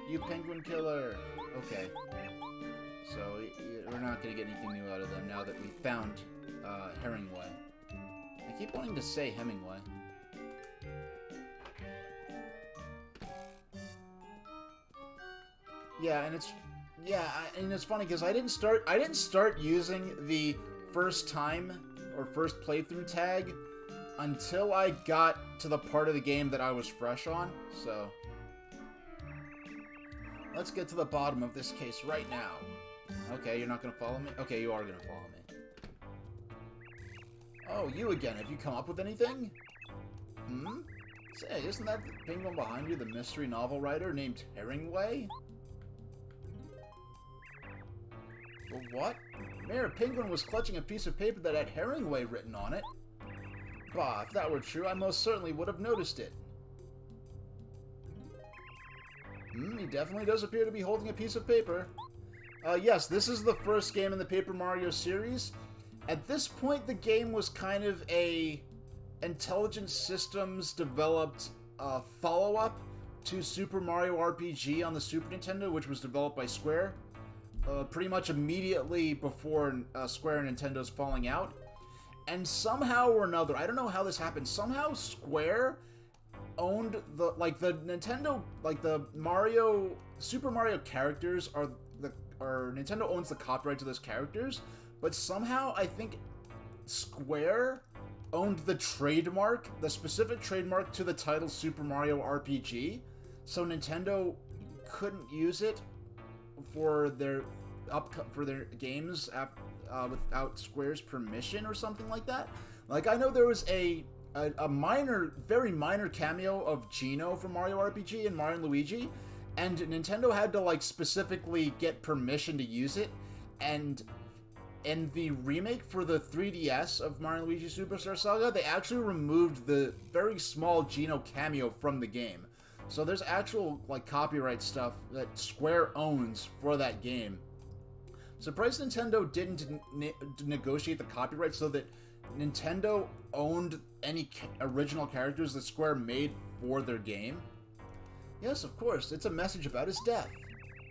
You penguin killer! Okay. So, we're not going to get anything new out of them now that we found Herringway. I keep wanting to say Hemingway. Yeah, and it's funny because I didn't start using the first time or first playthrough tag until I got to the part of the game that I was fresh on. So let's get to the bottom of this case right now. Okay, you're not gonna follow me? Okay, you are gonna follow me. Oh, you again. Have you come up with anything? Hmm? Say, isn't that the penguin behind you the mystery novel writer named Herringway? Well, what? Mayor Penguin was clutching a piece of paper that had Herringway written on it. Bah, if that were true, I most certainly would have noticed it. He definitely does appear to be holding a piece of paper. Yes, this is the first game in the Paper Mario series. At this point, the game was kind of a Intelligent Systems developed follow-up to Super Mario RPG on the Super Nintendo, which was developed by Square. Pretty much immediately before Square and Nintendo's falling out. And somehow or another, I don't know how this happened, somehow Square owned the Nintendo, the Super Mario characters Nintendo owns the copyright to those characters, but somehow I think Square owned the specific trademark to the title Super Mario RPG, so Nintendo couldn't use it for their games without Square's permission or something like that. Like, I know there was a very minor cameo of Geno from Mario RPG and Mario and Luigi, and Nintendo had to specifically get permission to use it, and in the remake for the 3DS of Mario and Luigi Superstar Saga, they actually removed the very small Geno cameo from the game. So there's actual copyright stuff that Square owns for that game. Surprised Nintendo didn't negotiate the copyright so that Nintendo owned any original characters that Square made for their game. Yes, of course, it's a message about his death.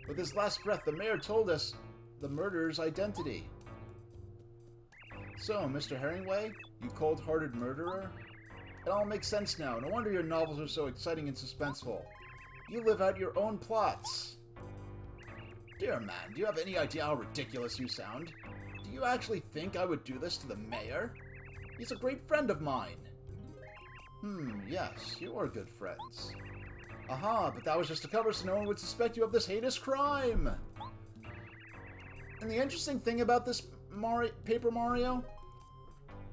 With his last breath, the mayor told us the murderer's identity. So, Mr. Herringway, you cold-hearted murderer? It all makes sense now. No wonder your novels are so exciting and suspenseful. You live out your own plots. Dear man, do you have any idea how ridiculous you sound? you actually think I would do this to the mayor? He's a great friend of mine. Yes, you are good friends. Aha, but that was just a cover so no one would suspect you of this heinous crime. And the interesting thing about this Paper Mario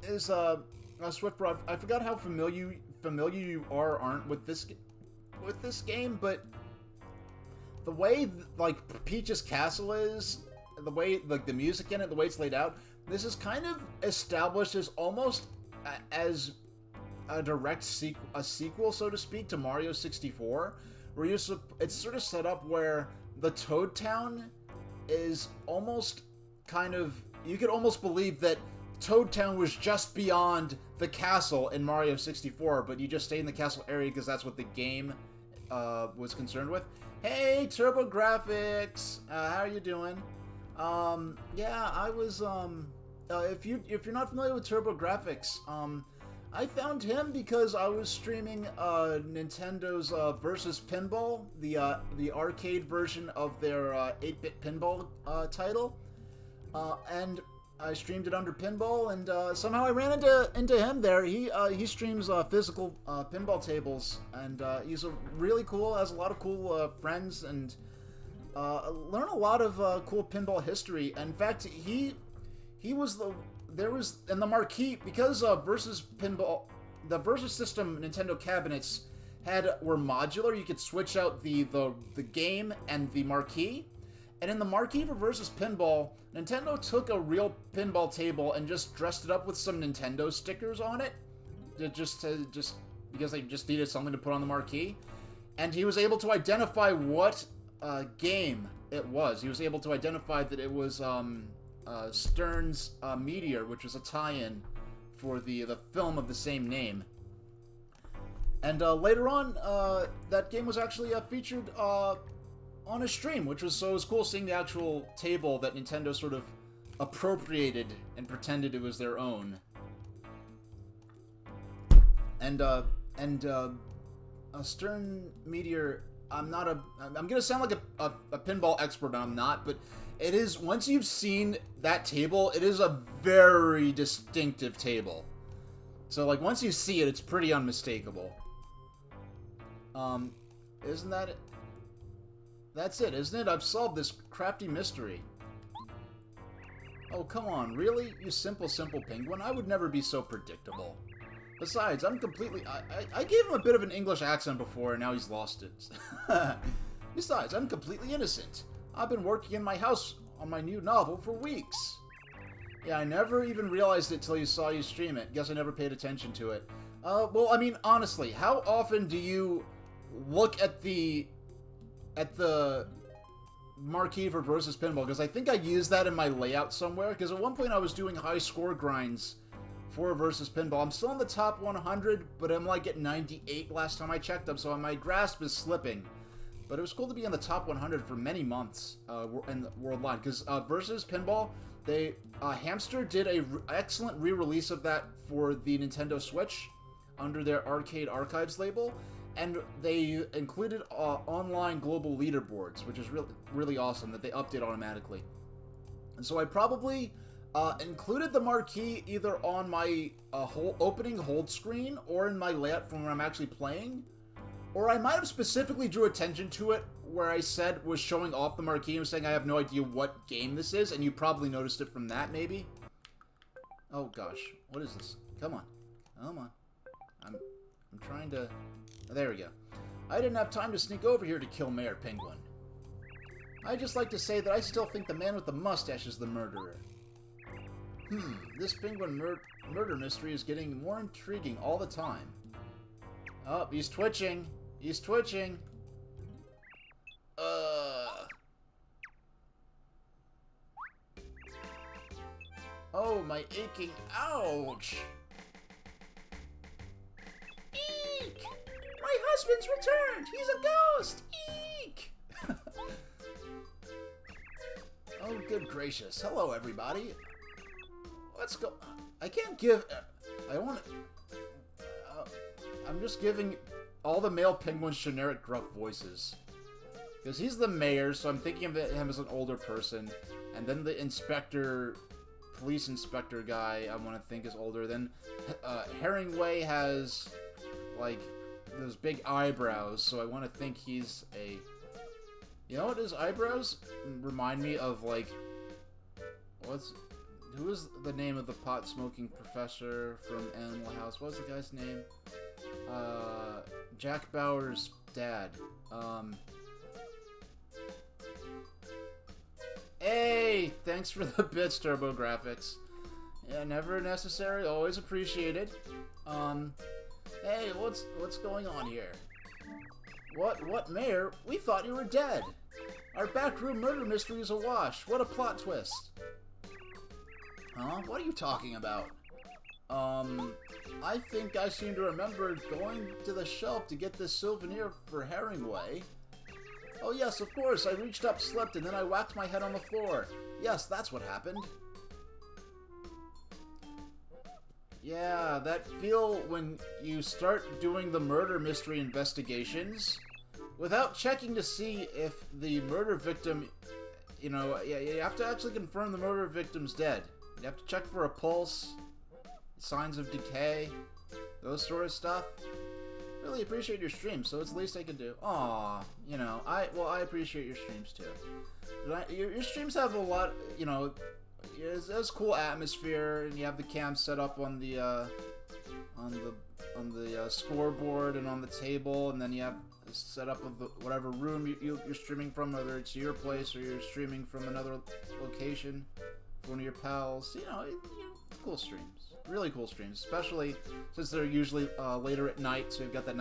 is, Swiftbro, I forgot how familiar you aren't with this game, but the way, like, Peach's Castle is, the way, like, the music in it, the way it's laid out, this is kind of established as almost as a direct sequel, so to speak, to Mario 64, where it's sort of set up where the Toad Town is almost kind of, you could almost believe that Toad Town was just beyond the castle in Mario 64, but you just stay in the castle area because that's what the game was concerned with. Hey, TurboGrafx! How are you doing? Yeah, I was, if you're not familiar with TurboGrafx, I found him because I was streaming Nintendo's Versus Pinball, the arcade version of their 8-bit pinball title, and I streamed it under Pinball, and somehow I ran into him there. He streams physical pinball tables, and he's really cool. Has a lot of cool friends, and learn a lot of cool pinball history. In fact, he was in the marquee, because Versus Pinball, the Versus system Nintendo cabinets were modular. You could switch out the game and the marquee. And in the marquee for Versus Pinball, Nintendo took a real pinball table and just dressed it up with some Nintendo stickers on it, just because they just needed something to put on the marquee. And he was able to identify what game it was. He was able to identify that it was Stern's Meteor, which was a tie-in for the film of the same name. And later on, that game was actually featured on a stream, which was cool seeing the actual table that Nintendo sort of appropriated and pretended it was their own. And a Stern Meteor, I'm gonna sound like a pinball expert, I'm not, but it is, once you've seen that table, it is a very distinctive table. So, like, once you see it, it's pretty unmistakable. Isn't that it? That's it, isn't it? I've solved this crafty mystery. Oh, come on, really? You simple penguin? I would never be so predictable. Besides, I'm completely... I gave him a bit of an English accent before, and now he's lost it. Besides, I'm completely innocent. I've been working in my house on my new novel for weeks. Yeah, I never even realized it till you saw you stream it. Guess I never paid attention to it. Well, I mean, honestly, how often do you look at the marquee for Versus Pinball? Because I think I used that in my layout somewhere, because at one point I was doing high score grinds for Versus Pinball. I'm still in the top 100, but I'm like at 98 last time I checked them, so my grasp is slipping. But it was cool to be in the top 100 for many months in worldwide, because Versus Pinball, Hamster did a excellent re-release of that for the Nintendo Switch under their Arcade Archives label. And they included online global leaderboards, which is really awesome that they update automatically. And so I probably included the marquee either on my opening hold screen or in my layout from when I'm actually playing. Or I might have specifically drew attention to it where I said was showing off the marquee and was saying I have no idea what game this is, and you probably noticed it from that, maybe? Oh gosh, what is this? Come on. Come on. I'm trying to... There we go. I didn't have time to sneak over here to kill Mayor Penguin. I'd just like to say that I still think the man with the mustache is the murderer. This penguin murder mystery is getting more intriguing all the time. Oh, he's twitching. He's twitching. Oh, my aching... Ouch! Eek! My husband's returned! He's a ghost! Eek! Oh, good gracious. Hello, everybody. Let's go... I can't give... I want to... I'm just giving all the male penguins generic gruff voices. Because he's the mayor, so I'm thinking of him as an older person. And then the inspector police inspector guy I want to think is older. Then Herringway has, like, those big eyebrows, so I want to think he's a... You know what, his eyebrows remind me of, like... Who is the name of the pot-smoking professor from Animal House? What was the guy's name? Jack Bauer's dad. Hey! Thanks for the bits, TurboGrafx. Yeah, never necessary, always appreciated. Hey, what's going on here? What, Mayor? We thought you were dead! Our backroom murder mystery is a wash. What a plot twist. Huh? What are you talking about? I think I seem to remember going to the shelf to get this souvenir for Herringway. Oh yes, of course. I reached up, slept, and then I whacked my head on the floor. Yes, that's what happened. Yeah, that feel when you start doing the murder mystery investigations without checking to see if the murder victim, you know, you have to actually confirm the murder victim's dead. You have to check for a pulse, signs of decay, those sort of stuff. Really appreciate your stream, so it's the least I can do. Aw, you know, I appreciate your streams too. Your streams have a lot, you know, there's cool atmosphere, and you have the cam set up on the scoreboard and on the table, and then you have set up of whatever room you're streaming from, whether it's your place or you're streaming from another location, one of your pals. You know, cool streams, really cool streams, especially since they're usually later at night, so you've got that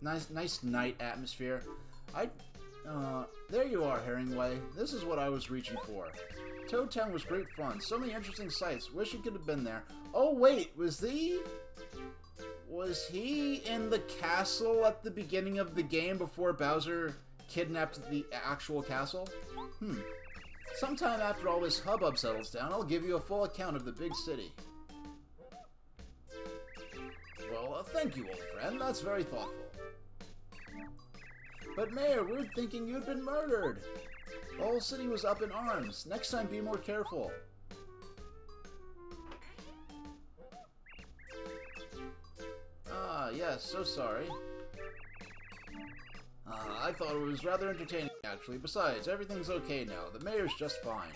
nice night atmosphere. There you are, Herringway. This is what I was reaching for. Toad Town was great fun. So many interesting sights. Wish you could have been there. Oh wait, was he in the castle at the beginning of the game before Bowser kidnapped the actual castle? Sometime after all this hubbub settles down, I'll give you a full account of the big city. Well, thank you, old friend. That's very thoughtful. But Mayor, we're thinking you'd been murdered. The whole city was up in arms. Next time, be more careful. Ah, yes, so sorry. I thought it was rather entertaining, actually. Besides, everything's okay now. The mayor's just fine.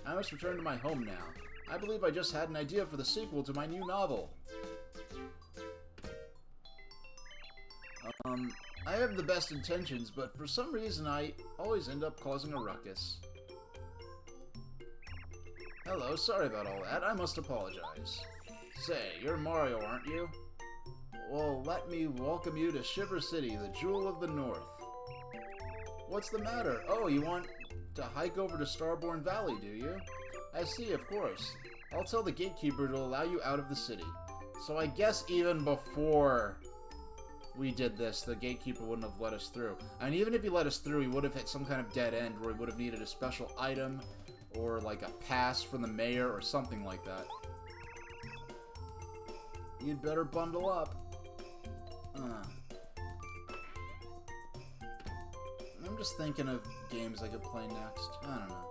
I must return to my home now. I believe I just had an idea for the sequel to my new novel. I have the best intentions, but for some reason I always end up causing a ruckus. Hello, sorry about all that. I must apologize. Say, you're Mario, aren't you? Well, let me welcome you to Shiver City, the jewel of the north. What's the matter? Oh, you want to hike over to Starborn Valley, do you? I see, of course. I'll tell the gatekeeper to allow you out of the city. So I guess even before we did this, the gatekeeper wouldn't have let us through. And even if he let us through, he would have hit some kind of dead end where he would have needed a special item or like a pass from the mayor or something like that. You'd better bundle up. I'm just thinking of games I could play next. I don't know.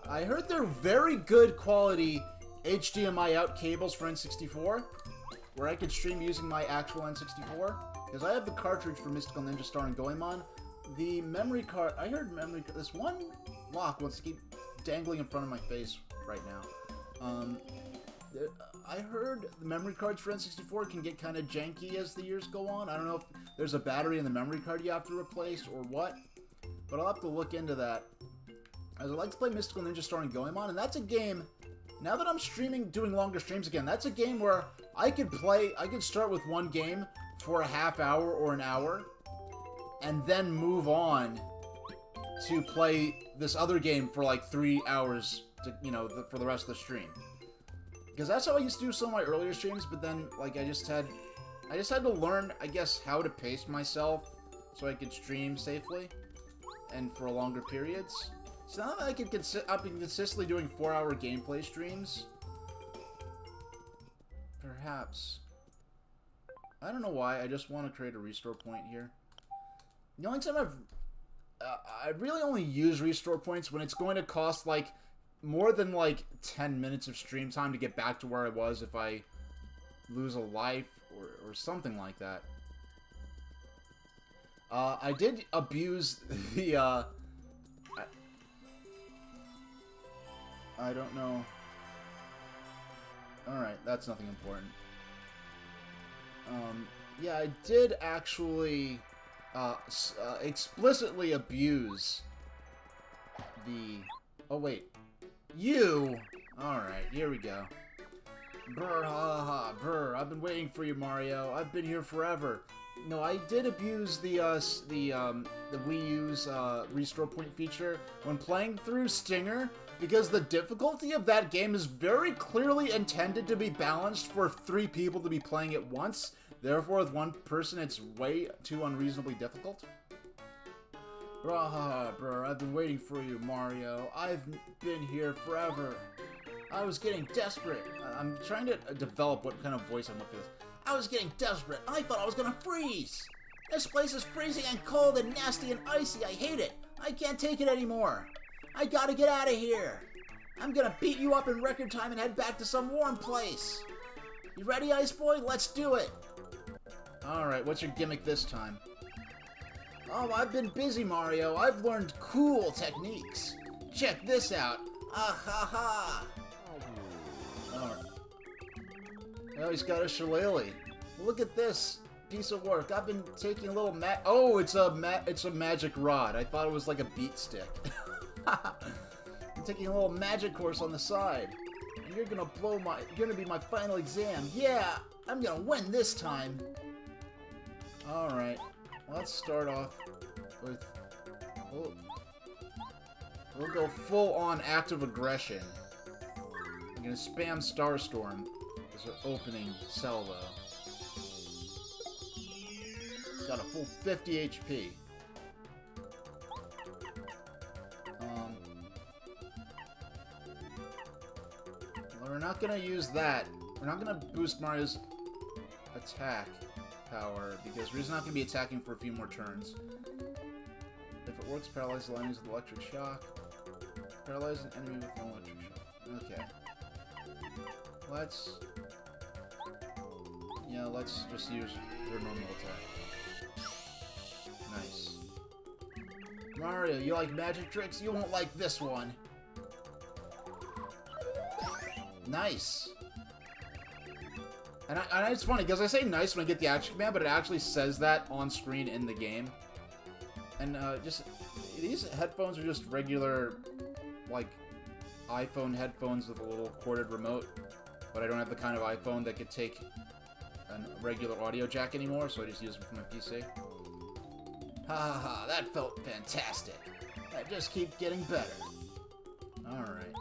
I heard they're very good quality HDMI out cables for N64, where I could stream using my actual N64, because I have the cartridge for Mystical Ninja Star and Goemon. The memory card, I heard this one lock wants to keep dangling in front of my face right now. I heard the memory cards for N64 can get kind of janky as the years go on. I don't know if there's a battery in the memory card you have to replace or what, but I'll have to look into that. As I like to play Mystical Ninja Star and Goemon, and that's a game, now that I'm streaming, doing longer streams again, that's a game where I could start with one game for a half hour or an hour, and then move on to play this other game for like 3 hours to, you know, for the rest of the stream. Because that's how I used to do some of my earlier streams, but then, like, I just had to learn, I guess, how to pace myself so I could stream safely and for longer periods. So now that I've been consistently doing 4-hour gameplay streams, perhaps, I don't know why, I just want to create a restore point here. The only time I really only use restore points when it's going to cost, like, more than like 10 minutes of stream time to get back to where I was if I lose a life or something like that. I did abuse the, I don't know. Alright, that's nothing important. Yeah, I did actually, explicitly abuse the... Oh, wait. You! Alright, here we go. Brr, ha, ha, brr. I've been waiting for you, Mario. I've been here forever. No, I did abuse the Wii U's, restore point feature when playing through Stinger, because the difficulty of that game is very clearly intended to be balanced for 3 people to be playing at once. Therefore, with 1 person, it's way too unreasonably difficult. Braha, brr, I've been waiting for you, Mario. I've been here forever. I was getting desperate. I'm trying to develop what kind of voice I'm with this. I was getting desperate. I thought I was gonna freeze. This place is freezing and cold and nasty and icy. I hate it. I can't take it anymore. I gotta get out of here. I'm gonna beat you up in record time and head back to some warm place. You ready, Ice Boy? Let's do it. Alright, what's your gimmick this time? Oh, I've been busy, Mario. I've learned cool techniques. Check this out. Ah ha ha. Alright. Oh, he's got a shillelagh. Look at this piece of work. I've been taking a little oh, it's a magic rod. I thought it was like a beat stick. I'm taking a little magic course on the side. And you're gonna be my final exam. Yeah, I'm gonna win this time. Alright, let's start off with... We'll go full-on active aggression. I'm gonna spam Starstorm as our opening salvo. It's got a full 50 HP. We're not gonna use that. We're not gonna boost Mario's attack power, because we're just not gonna be attacking for a few more turns. If it works, paralyze the enemies with electric shock. Paralyze an enemy with an electric shock. Okay. Let's just use their normal attack. Nice. Mario, you like magic tricks? You won't like this one. Nice. And it's funny, because I say nice when I get the action command, but it actually says that on screen in the game. And, these headphones are just regular, like, iPhone headphones with a little corded remote. But I don't have the kind of iPhone that could take a regular audio jack anymore, so I just use them for my PC. Ha ha ha, that felt fantastic. I just keep getting better. Alright.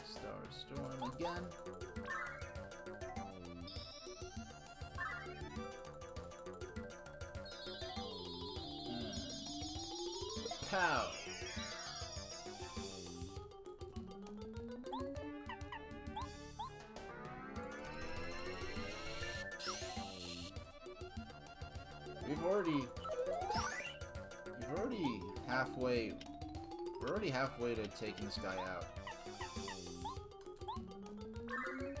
Starstorm again. Pow! We're already halfway to taking this guy out.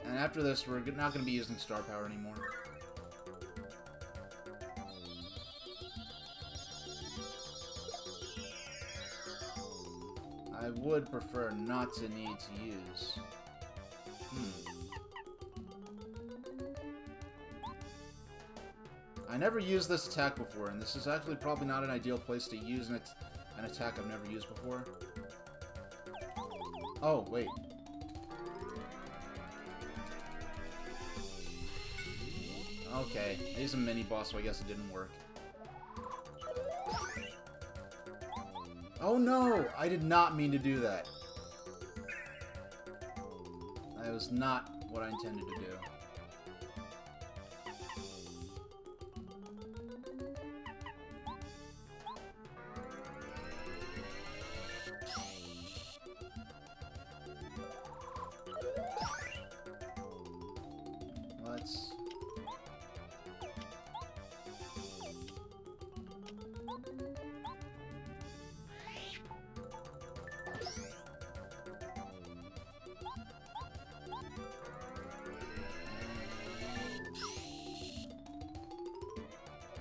And after this, we're not going to be using star power anymore. I would prefer not to need to use. I never used this attack before, and this is actually probably not an ideal place to use an attack I've never used before. Oh, wait. Okay, he's a mini-boss, so I guess it didn't work. Oh no! I did not mean to do that. That was not what I intended to do.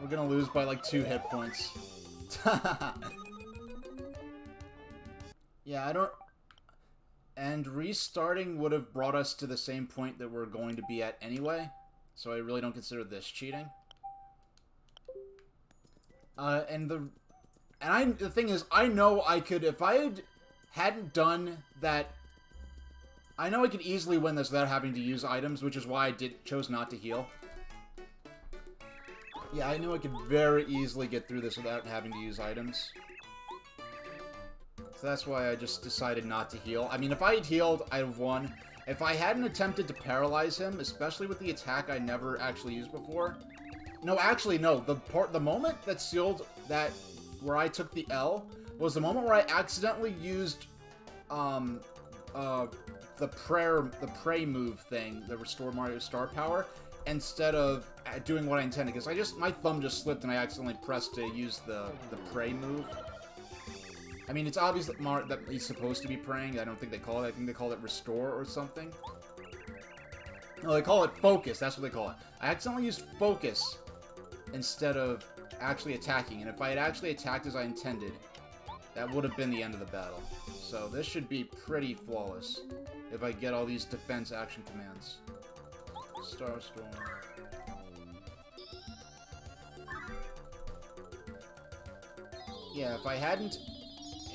We're gonna lose by like 2 hit points. Yeah, I don't... And restarting would have brought us to the same point that we're going to be at anyway. So I really don't consider this cheating. The thing is, I know I could, if I hadn't done that, I know I could easily win this without having to use items, which is why I chose not to heal. Yeah, I knew I could very easily get through this without having to use items. So that's why I just decided not to heal. I mean, if I had healed, I'd have won. If I hadn't attempted to paralyze him, especially with the attack I never actually used before... No, actually, no. The moment that sealed that... where I took the L was the moment where I accidentally used the pray move thing, the restore Mario star power, instead of doing what I intended, because my thumb just slipped and I accidentally pressed to use the pray move. I mean, it's obvious that he's supposed to be praying. I don't think they call it. I think they call it restore or something. No, they call it focus. That's what they call it. I accidentally used focus instead of actually attacking, and if I had actually attacked as I intended, that would have been the end of the battle. So this should be pretty flawless if I get all these defense action commands. Starstorm. Yeah,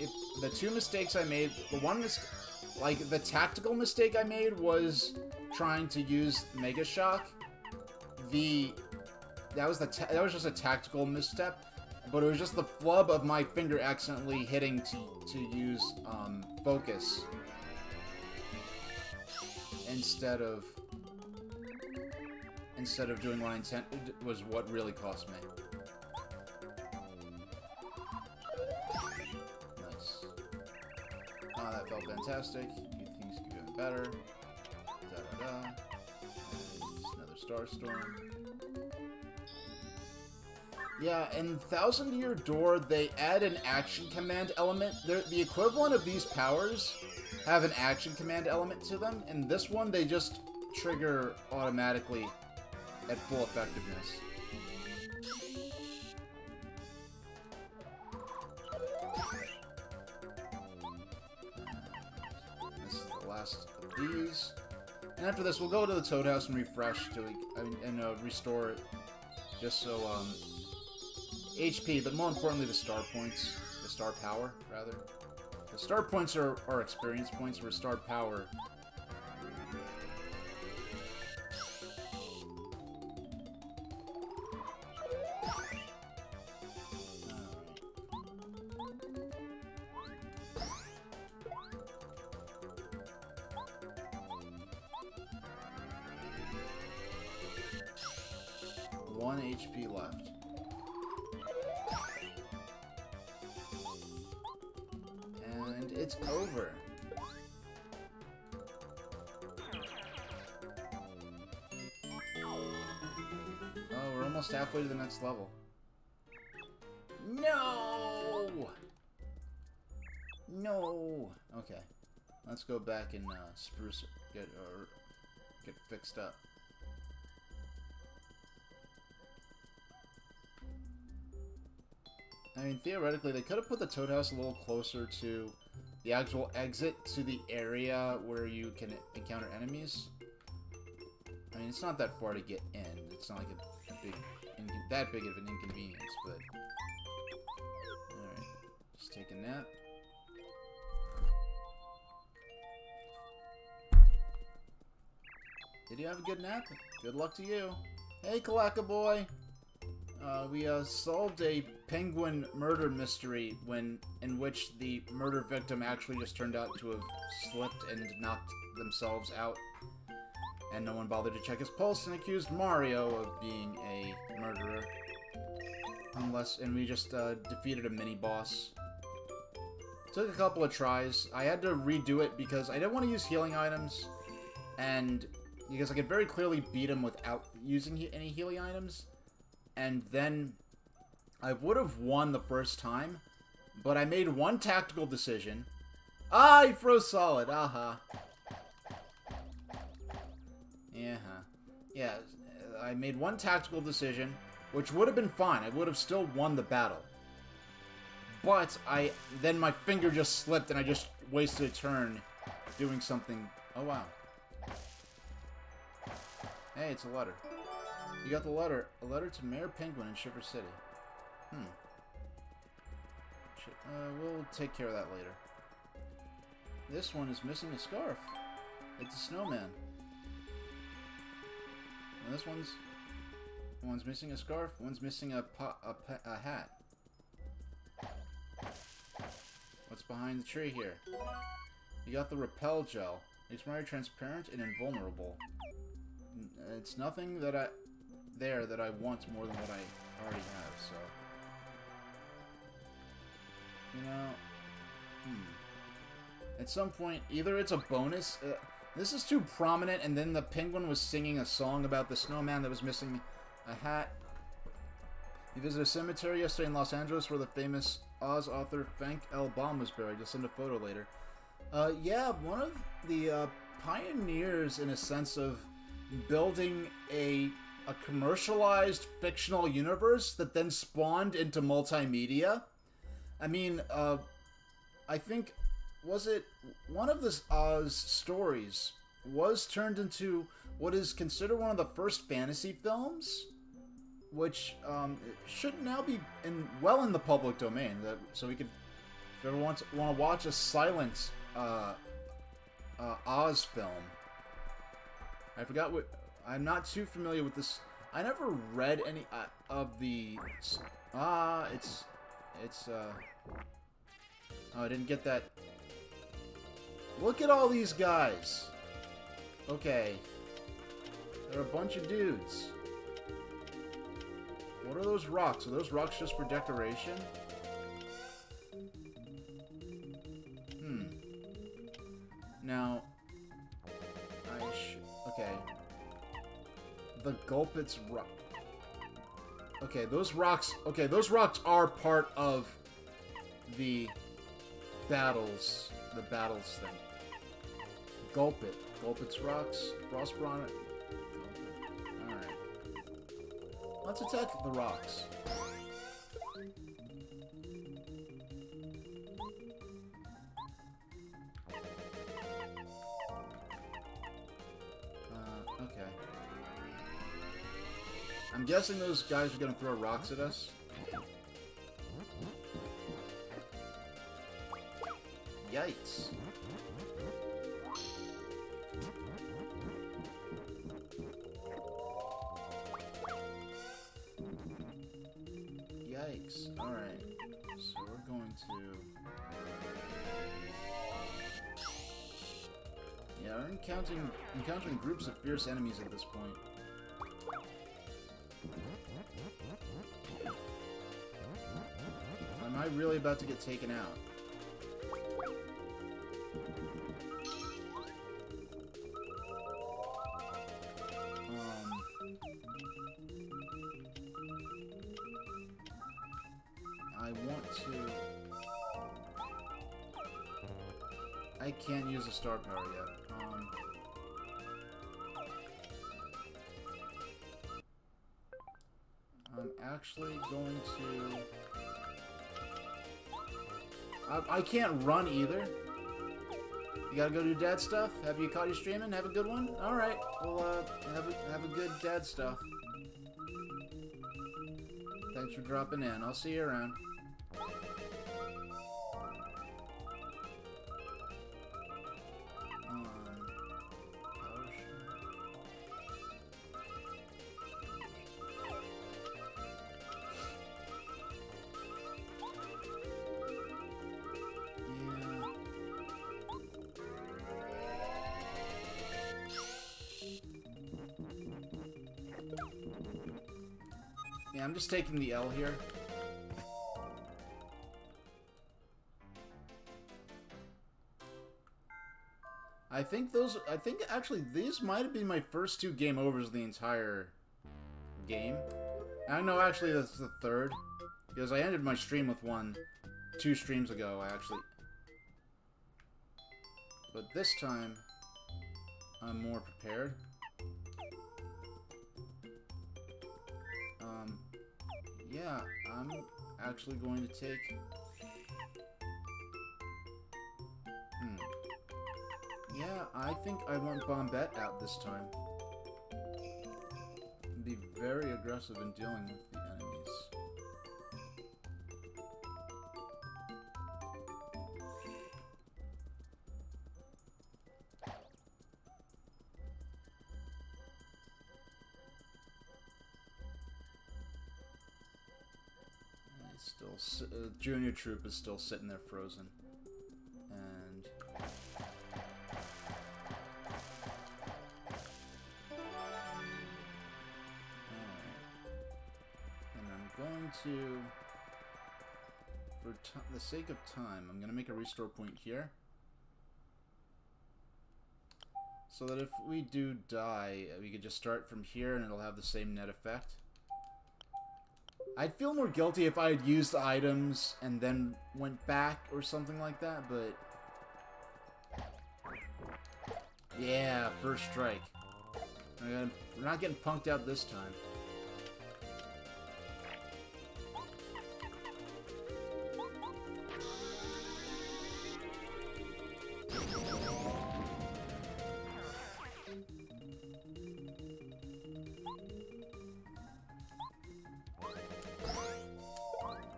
if the 2 mistakes I made, the tactical mistake I made was trying to use Mega Shock. That was just a tactical misstep, but it was just the flub of my finger accidentally hitting to use focus instead of doing what I intended was what really cost me. Nice. Oh, that felt fantastic. Things keep getting better. Da-da-da. And another Starstorm. Yeah, in Thousand Year Door, they add an action command element. The equivalent of these powers have an action command element to them. In this one, they just trigger automatically at full effectiveness. This is the last of these. And after this, we'll go to the Toad House and refresh and restore it. Just so, HP, but more importantly, the star points. The star power, rather. The star points are experience points, where star power... One HP left. And it's over. Oh, we're almost halfway to the next level. No! No! Okay. Let's go back and spruce get fixed up. I mean, theoretically, they could have put the Toad House a little closer to the actual exit to the area where you can encounter enemies. I mean, it's not that far to get in. It's not like that big of an inconvenience, but... Alright, just take a nap. Did you have a good nap? Good luck to you. Hey, Kalaka boy! We solved a penguin murder mystery in which the murder victim actually just turned out to have slipped and knocked themselves out. And no one bothered to check his pulse and accused Mario of being a murderer. And we just defeated a mini-boss. Took a couple of tries. I had to redo it because I didn't want to use healing items. And because I could very clearly beat him without using any healing items. And then I would have won the first time, but I made one tactical decision. Ah, he froze solid. Aha. Yeah. I made one tactical decision, which would have been fine. I would have still won the battle. But then my finger just slipped and I just wasted a turn doing something. Oh, wow. Hey, it's a letter. You got the letter. A letter to Mayor Penguin in Shiver City. We'll take care of that later. This one is missing a scarf. It's a snowman. And this one's missing a scarf. One's missing a hat. What's behind the tree here? You got the repel gel. It's very transparent and invulnerable. It's nothing that I want more than what I already have, so. You know, at some point, either it's a bonus. This is too prominent, and then the penguin was singing a song about the snowman that was missing a hat. You visited a cemetery yesterday in Los Angeles where the famous Oz author Frank L. Baum was buried. You'll send a photo later. Yeah, one of the pioneers, in a sense, of building a commercialized fictional universe that then spawned into multimedia. I mean, I think, was it one of the Oz stories was turned into what is considered one of the first fantasy films, which should now be well in the public domain. So we could, if you ever want to watch a silent Oz film. I forgot what. I'm not too familiar with this. I never read any of the. Oh, I didn't get that. Look at all these guys. Okay. They're a bunch of dudes. What are those rocks? Are those rocks just for decoration? Now, okay. The Gulpits rock. Okay, those rocks. Okay, those rocks are part of the battles. The battles thing. Gulpits rocks. Frostbron. Alright. Let's attack the rocks. Okay. I'm guessing those guys are gonna throw rocks at us. Yikes. Yikes. Alright. So we're going to... Yeah, we're encountering groups of fierce enemies at this point. Am I really about to get taken out? I want to... I can't use a star power yet. I'm actually going to... I can't run either. You gotta go do dad stuff? Have you caught you streaming? Have a good one? Alright, well, have a good dad stuff. Thanks for dropping in. I'll see you around. Yeah, I'm just taking the L here. I think actually these might have been my first 2 game overs of the entire game. I know actually that's the 3rd. Because I ended my stream with 2 streams ago, But this time, I'm more prepared. Yeah, I'm actually going to take... Yeah, I think I want Bombette out this time. Be very aggressive in dealing with the enemies. Junior Troop is still sitting there frozen. And... going to, for the sake of time, I'm going to make a restore point here. So that if we do die, we could just start from here and it'll have the same net effect. I'd feel more guilty if I had used the items and then went back or something like that, but... Yeah, first strike. We're not getting punked out this time.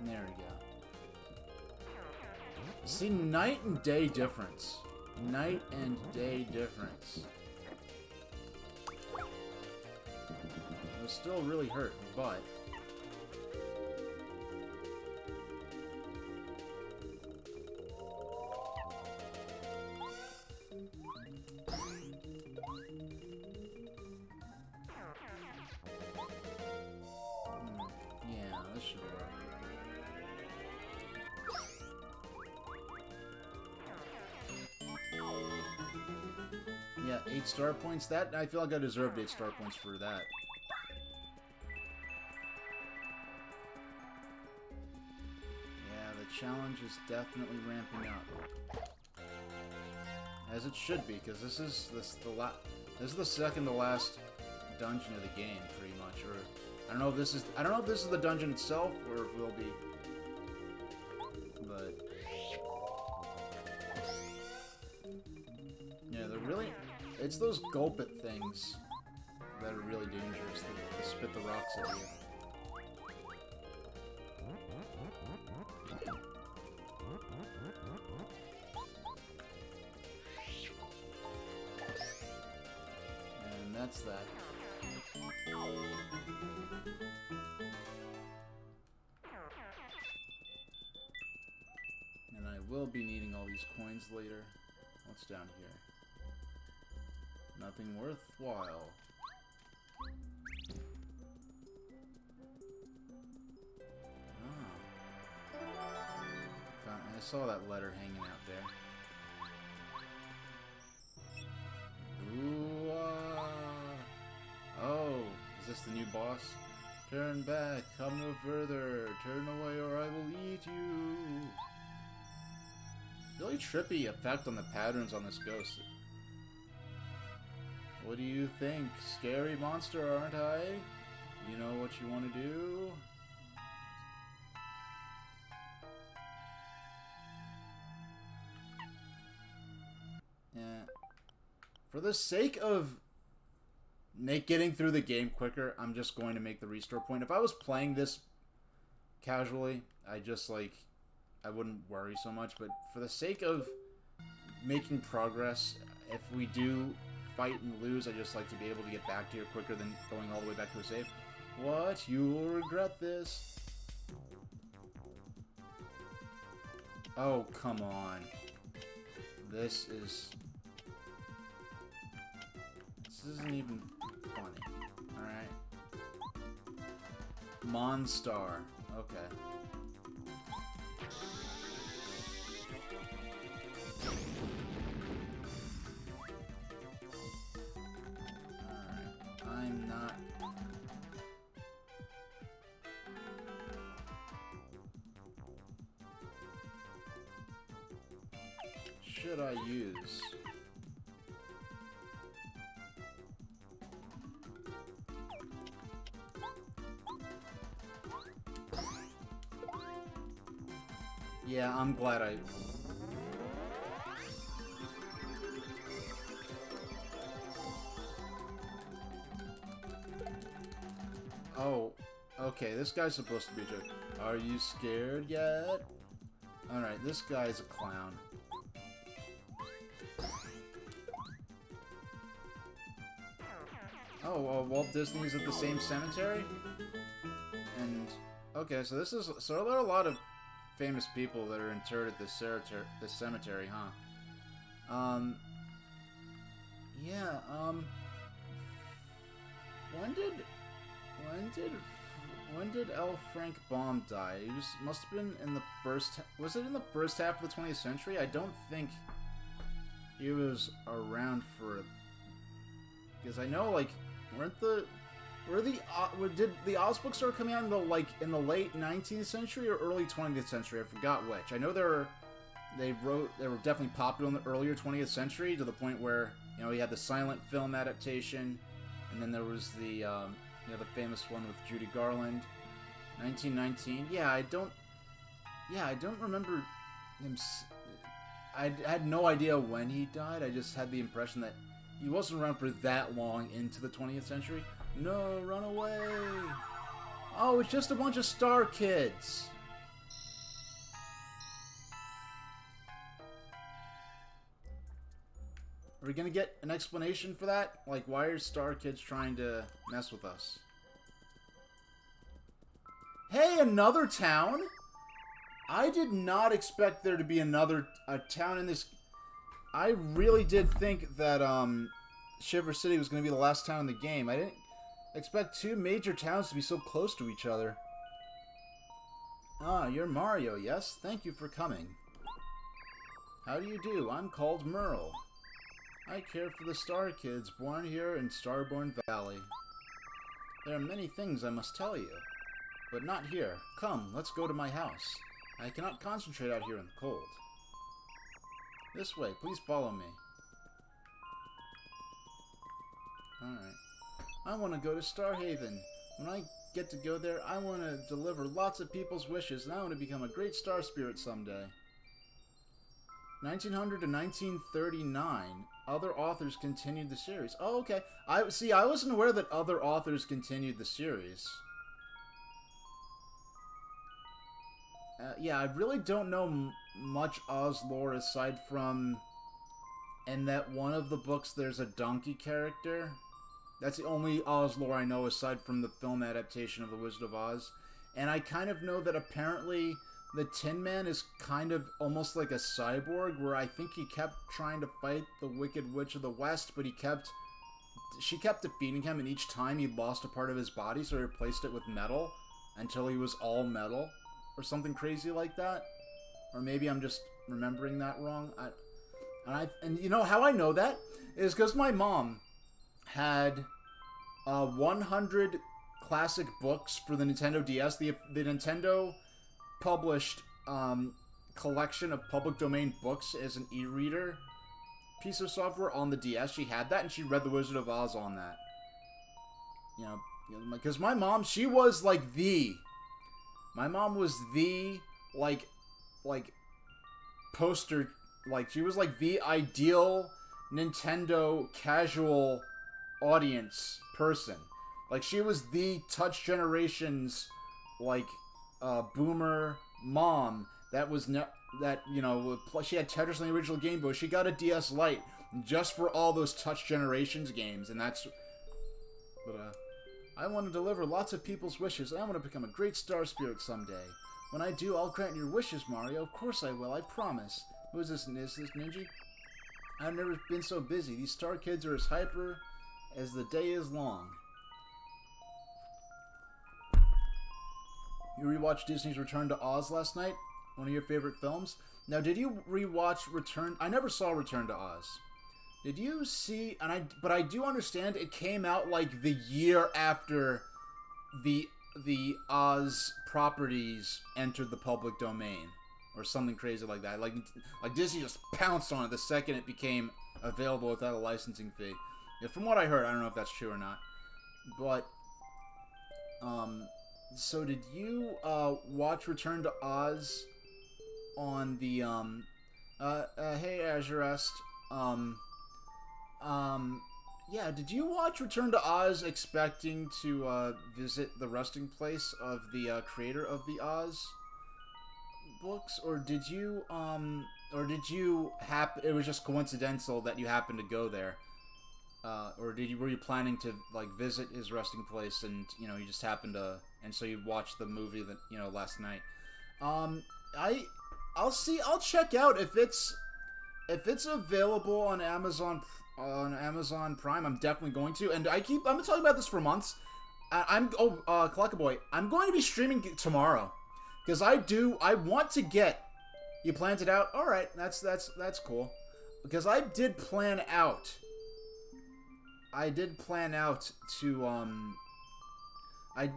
There we go. See, night and day difference. Night and day difference. It was still really hurt, but... Yeah, this should work. Yeah, 8 star points. That, I feel like I deserved 8 star points for that. Yeah, the challenge is definitely ramping up. As it should be, because this is the second to last dungeon of the game, pretty much. Or I don't know if this is the dungeon itself or if it will be. But yeah, they're really, it's those gulp it things that are really dangerous. They spit the rocks at you. And that's that. And I will be needing all these coins later. What's down here? Nothing worthwhile. I saw that letter hanging out there. Ooh, oh, is this the new boss? Turn back, come no further, turn away or I will eat you. Really trippy effect on the patterns on this ghost. What do you think? Scary monster, aren't I? You know what you want to do? Yeah. For the sake of getting through the game quicker, I'm just going to make the restore point. If I was playing this casually, I wouldn't worry so much, but for the sake of making progress, if we do fight and lose, I just like to be able to get back to here quicker than going all the way back to a save. What? You will regret this. Oh, come on. This isn't even funny. Alright. Monstar. Okay. I'm not... Should I use... Yeah, I'm glad I... Oh, okay, this guy's supposed to be a joke. Are you scared yet? Alright, this guy's a clown. Oh, Walt Disney's at the same cemetery? And, okay, so this is... So there are a lot of famous people that are interred at this cemetery, huh? Yeah, when did L. Frank Baum die? He just must have been in the first... Was it in the first half of the 20th century? I don't think he was around for... Because I know, like, did the Oz books start coming out in the late 19th century or early 20th century? I forgot which. I know they were definitely popular in the earlier 20th century to the point where, you know, he had the silent film adaptation, and then there was the the famous one with Judy Garland, 1919. I don't remember him. I had no idea when he died. I just had the impression that he wasn't around for that long into the 20th century. No, run away! Oh, it's just a bunch of star kids! Are we gonna get an explanation for that? Like, why are star kids trying to mess with us? Hey, another town? I did not expect there to be a town in this... I really did think that, Shiver City was going to be the last town in the game. I didn't expect two major towns to be so close to each other. Ah, you're Mario, yes? Thank you for coming. How do you do? I'm called Merle. I care for the Star Kids born here in Starborn Valley. There are many things I must tell you, but not here. Come, let's go to my house. I cannot concentrate out here in the cold. This way, please follow me. Alright. I want to go to Starhaven. When I get to go there, I want to deliver lots of people's wishes, and I want to become a great star spirit someday. 1900 to 1939. Other authors continued the series. Oh, okay. I wasn't aware that other authors continued the series. Yeah, I really don't know much Oz lore aside from in that one of the books there's a donkey character. That's the only Oz lore I know aside from the film adaptation of The Wizard of Oz. And I kind of know that apparently the Tin Man is kind of almost like a cyborg, where I think he kept trying to fight the Wicked Witch of the West, but she kept defeating him, and each time he lost a part of his body, so he replaced it with metal until he was all metal. Or something crazy like that. Or maybe I'm just remembering that wrong. And you know how I know that is because my mom had 100 classic books for the Nintendo DS. The Nintendo published collection of public domain books as an e-reader piece of software on the DS. She had that, and she read The Wizard of Oz on that. You know, because my mom, she was like the... My mom was the, like, poster, like, she was, like, the ideal Nintendo casual audience person. Like, she was the Touch Generation's, like, boomer mom that was, she had Tetris on the original Game Boy. She got a DS Lite just for all those Touch Generations games, and that's, but, I want to deliver lots of people's wishes. I want to become a great star spirit someday. When I do, I'll grant your wishes, Mario. Of course I will, I promise. Who is this? Is this Ninja? I've never been so busy. These star kids are as hyper as the day is long. You rewatched Disney's Return to Oz last night? One of your favorite films? Now, did you rewatch Return... I never saw Return to Oz. Did you see... But I do understand it came out, like, the year after the Oz properties entered the public domain. Or something crazy like that. Like Disney just pounced on it the second it became available without a licensing fee. Yeah, from what I heard, I don't know if that's true or not. But, so did you watch Return to Oz on the hey Azurest, yeah, did you watch Return to Oz expecting to visit the resting place of the creator of the Oz books, or did you it was just coincidental that you happened to go there? Or were you planning to like visit his resting place, and you know you just happened to, and so you watched the movie that last night? I'll check out if it's available on Amazon Prime. I'm definitely going to, and I've been talking about this for months. Collectaboy, I'm going to be streaming tomorrow because I want to get. You planned it out? All right, that's cool, because I did plan out. To I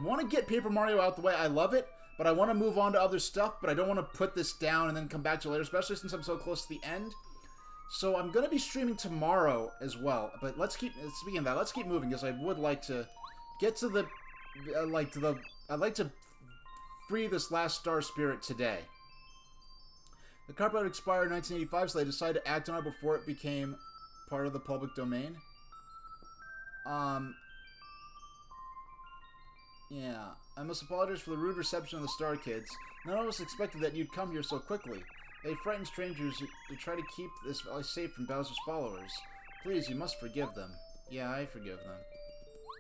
want to get Paper Mario out the way. I love it, but I want to move on to other stuff, but I don't want to put this down and then come back to it later, especially since I'm so close to the end. So I'm going to be streaming tomorrow as well. But speaking of that, let's keep moving, because I would like to get to the I'd like to free this last Star Spirit today. The copyright expired in 1985, so they decided to act on it before it became part of the public domain. Yeah. I must apologize for the rude reception of the Star Kids. None of us expected that you'd come here so quickly. They frighten strangers who try to keep this valley safe from Bowser's followers. Please, you must forgive them. Yeah, I forgive them.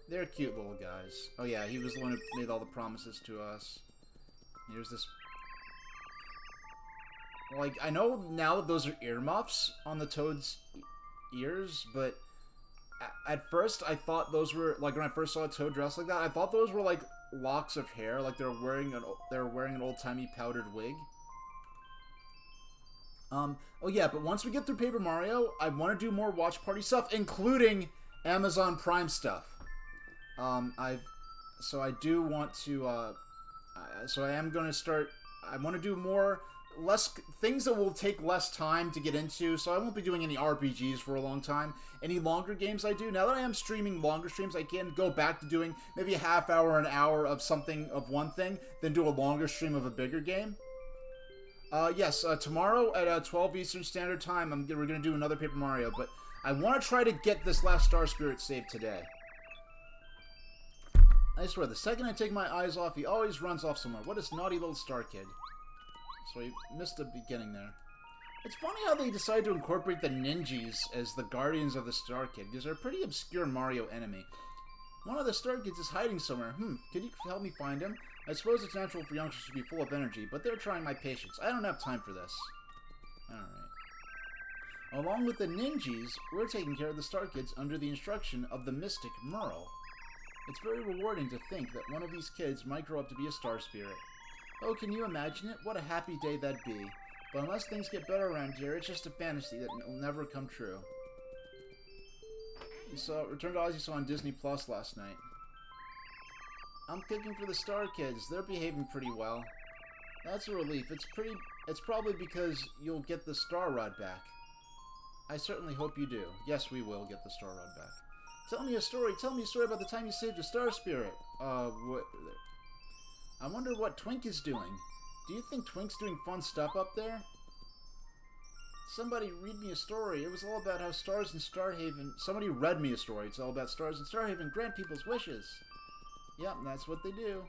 They're cute little guys. Oh yeah, he was the one who made all the promises to us. Here's this... Like, I know now that those are earmuffs on the Toad's ears, but... At first, I thought those were, like, when I first saw a Toad dressed like that, I thought those were, like, locks of hair, like they were wearing an old-timey powdered wig. Oh yeah, but once we get through Paper Mario, I want to do more watch party stuff, including Amazon Prime stuff. So I do want to, so I am going to start, I want to do less things that will take less time to get into, so I won't be doing any RPGs for a long time. Any longer games I do, now that I am streaming longer streams, I can go back to doing maybe a half hour, an hour of something, of one thing, then do a longer stream of a bigger game. Yes, tomorrow at 12 Eastern Standard Time, we're going to do another Paper Mario, but I want to try to get this last Star Spirit saved today. I swear, the second I take my eyes off, he always runs off somewhere. What a naughty little Star Kid. So he missed the beginning there. It's funny how they decided to incorporate the ninjas as the guardians of the Star Kid, because they're a pretty obscure Mario enemy. One of the Star Kids is hiding somewhere. Could you help me find him? I suppose it's natural for youngsters to be full of energy, but they're trying my patience. I don't have time for this. Alright. Along with the ninjas, we're taking care of the Star Kids under the instruction of the mystic Merle. It's very rewarding to think that one of these kids might grow up to be a Star Spirit. Oh, can you imagine it? What a happy day that'd be. But unless things get better around here, it's just a fantasy that will never come true. You saw Return to Oz you saw on Disney Plus last night. I'm kicking for the Star Kids. They're behaving pretty well. That's a relief. It's probably because you'll get the Star Rod back. I certainly hope you do. Yes, we will get the Star Rod back. Tell me a story. Tell me a story about the time you saved a Star Spirit. What... I wonder what Twink is doing. Do you think Twink's doing fun stuff up there? Somebody read me a story. It was all about how stars in Starhaven... Somebody read me a story. It's all about stars in Starhaven grant people's wishes. Yep, that's what they do.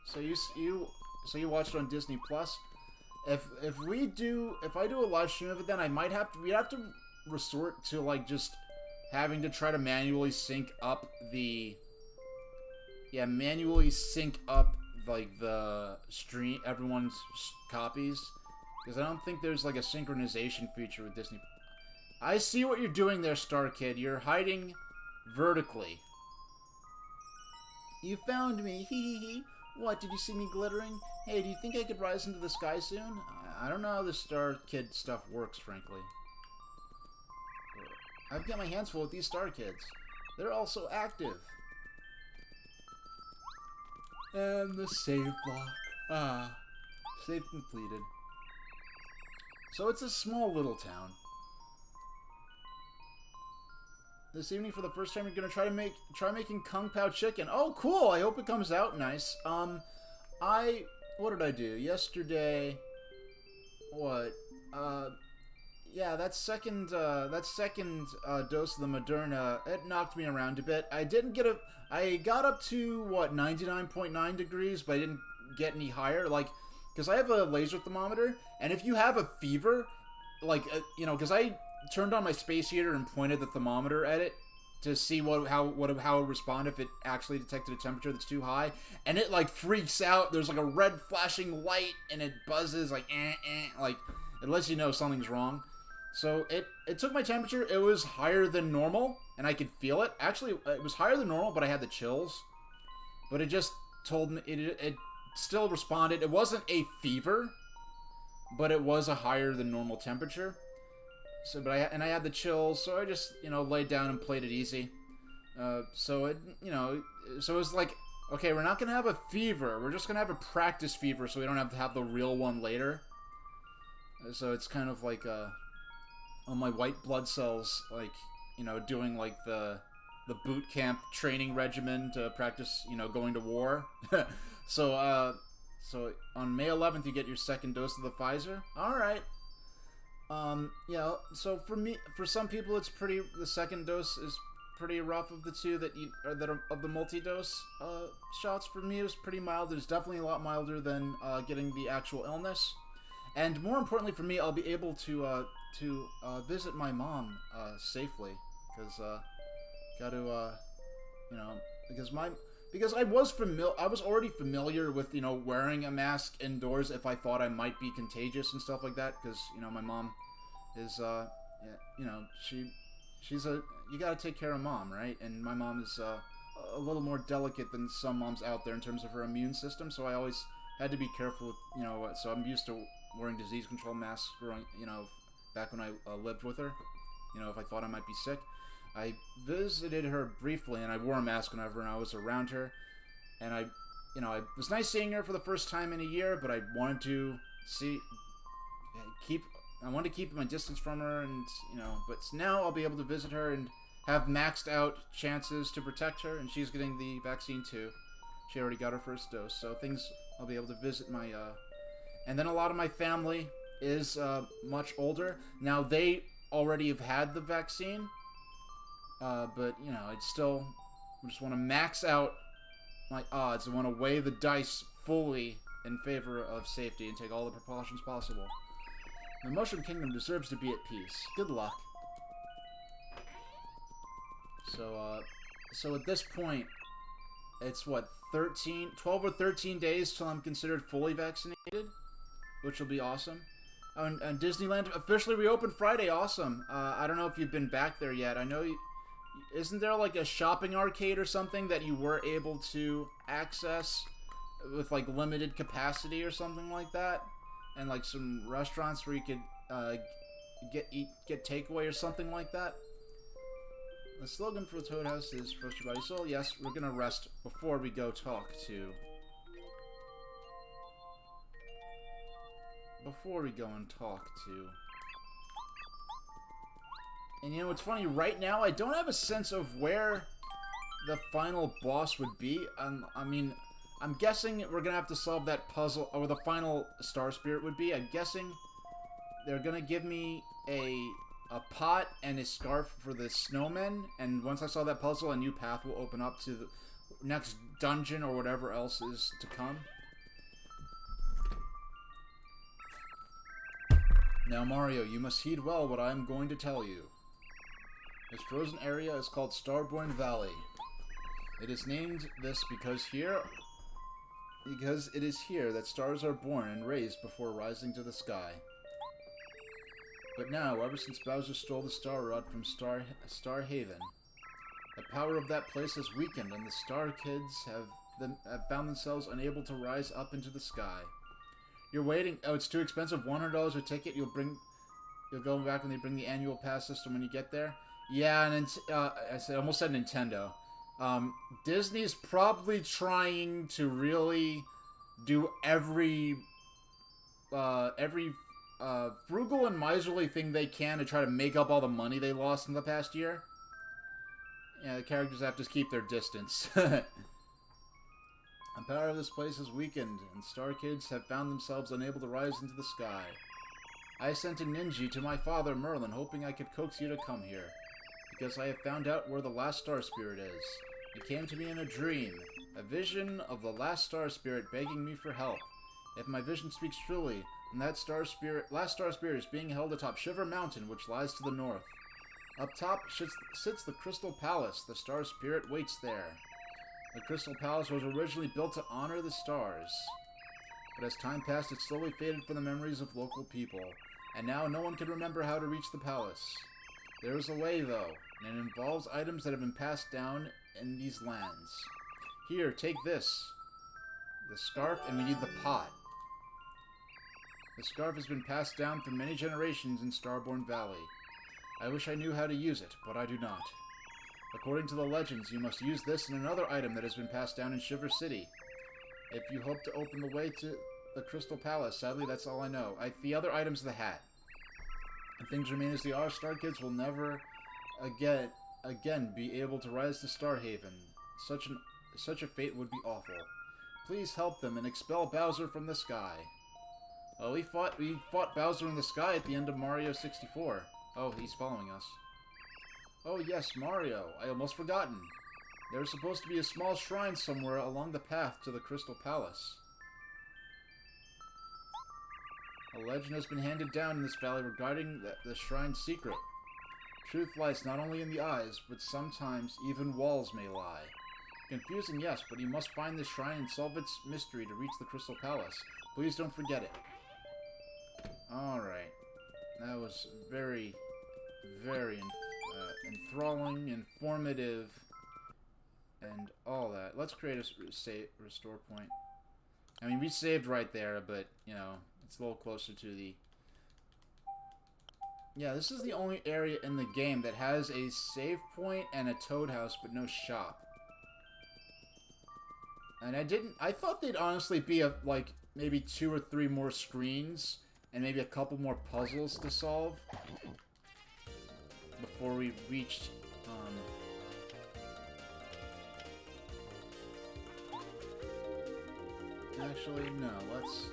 So you watched it on Disney Plus. If I do a live stream of it, then we'd have to resort to like just having to try to manually sync up like the stream, everyone's copies, because I don't think there's like a synchronization feature with Disney. I see what you're doing there, Star Kid. You're hiding vertically. You found me, hee hee hee. What, did you see me glittering? Hey, do you think I could rise into the sky soon? I don't know how this Star Kid stuff works, frankly. I've got my hands full with these Star Kids. They're all so active. And the save block. Save completed. So it's a small little town. This evening, for the first time, you're gonna try making Kung Pao chicken. Oh, cool! I hope it comes out nice. I what did I do? Yesterday, what? Yeah, that second dose of the Moderna, it knocked me around a bit. I got up to, what, 99.9 degrees, but I didn't get any higher. Like, because I have a laser thermometer, and if you have a fever, like, because I turned on my space heater and pointed the thermometer at it to see how it would respond if it actually detected a temperature that's too high, and it, like, freaks out. There's, like, a red flashing light, and it buzzes, like, like, it lets you know something's wrong. So it took my temperature. It was higher than normal, and I could feel it. Actually, it was higher than normal, but I had the chills. But it just told me, it still responded. It wasn't a fever, but it was a higher than normal temperature. So, I had the chills, so I just, laid down and played it easy. So it was like, okay, we're not gonna have a fever. We're just gonna have a practice fever, so we don't have to have the real one later. So it's kind of like, on my white blood cells, like, doing, like, the boot camp training regimen to practice, going to war. So on May 11th, you get your second dose of the Pfizer. All right. Yeah, so for some people, the second dose is pretty rough of the two that are of the multi-dose shots. For me, it was pretty mild. It's definitely a lot milder than getting the actual illness. And more importantly for me, I'll be able to visit my mom safely, because because I was already familiar with wearing a mask indoors if I thought I might be contagious and stuff like that, because my mom is she's you gotta take care of mom, right? And my mom is a little more delicate than some moms out there in terms of her immune system, so I always had to be careful with, so I'm used to wearing disease control masks growing, back when I lived with her, if I thought I might be sick. I visited her briefly, and I wore a mask whenever I was around her, and it was nice seeing her for the first time in a year, but I wanted to keep my distance from her, and, but now I'll be able to visit her and have maxed out chances to protect her, and she's getting the vaccine too. She already got her first dose, so I'll be able to visit my, and then a lot of my family is much older. Now, they already have had the vaccine, but, I just want to max out my odds. I want to weigh the dice fully in favor of safety and take all the precautions possible. The Mushroom Kingdom deserves to be at peace. Good luck. So at this point, it's what, 12 or 13 days till I'm considered fully vaccinated, which will be awesome. And Disneyland officially reopened Friday. Awesome. I don't know if you've been back there yet. I know isn't there like a shopping arcade or something that you were able to access with like limited capacity or something like that, and like some restaurants where you could get takeaway or something like that. The slogan for the Toad House is "Roast Your Body Soul." Yes, we're gonna rest before we go talk to. Before we go and talk to. And it's funny, right now I don't have a sense of where the final boss would be. I mean, I'm guessing we're gonna have to solve that puzzle, or the final Star Spirit would be. I'm guessing they're gonna give me a pot and a scarf for the snowmen, and once I solve that puzzle, a new path will open up to the next dungeon or whatever else is to come. Now, Mario, you must heed well what I am going to tell you. This frozen area is called Starborn Valley. It is named this because it is here that stars are born and raised before rising to the sky. But now, ever since Bowser stole the Star Rod from Star Haven, the power of that place has weakened, and the Star Kids have found themselves unable to rise up into the sky. You're waiting. Oh, it's too expensive. $100 a ticket. You'll go back when they bring the annual pass system when you get there. Yeah, and I almost said Nintendo. Disney's probably trying to really do every frugal and miserly thing they can to try to make up all the money they lost in the past year. Yeah, the characters have to keep their distance. The power of this place is weakened, and Star Kids have found themselves unable to rise into the sky. I sent a ninja to my father, Merlin, hoping I could coax you to come here, because I have found out where the last star spirit is. It came to me in a dream, a vision of the last star spirit begging me for help. If my vision speaks truly, then that last star spirit is being held atop Shiver Mountain, which lies to the north. Up top sits the Crystal Palace. The star spirit waits there. The Crystal Palace was originally built to honor the stars, but as time passed, it slowly faded from the memories of local people, and now no one can remember how to reach the palace. There is a way, though, and it involves items that have been passed down in these lands. Here, take this. The scarf, and we need the pot. The scarf has been passed down through many generations in Starborn Valley. I wish I knew how to use it, but I do not. According to the legends, you must use this and another item that has been passed down in Shiver City, if you hope to open the way to the Crystal Palace. Sadly, that's all I know. The other item's the hat. And things remain as they are. Star Kids will never again be able to rise to Starhaven. Such a fate would be awful. Please help them and expel Bowser from the sky. Oh, we fought Bowser in the sky at the end of Mario 64. Oh, he's following us. Oh yes, Mario. I almost forgotten. There's supposed to be a small shrine somewhere along the path to the Crystal Palace. A legend has been handed down in this valley regarding the shrine's secret. Truth lies not only in the eyes, but sometimes even walls may lie. Confusing, yes, but you must find this shrine and solve its mystery to reach the Crystal Palace. Please don't forget it. Alright. That was very, very enthralling, informative, and all that. Let's create a restore point. I mean, we saved right there, but, you know, it's a little closer to the... Yeah, this is the only area in the game that has a save point and a Toad House, but no shop. And I thought they'd honestly be, like, maybe 2 or 3 more screens, and maybe a couple more puzzles to solve before we reached, Actually, no, let's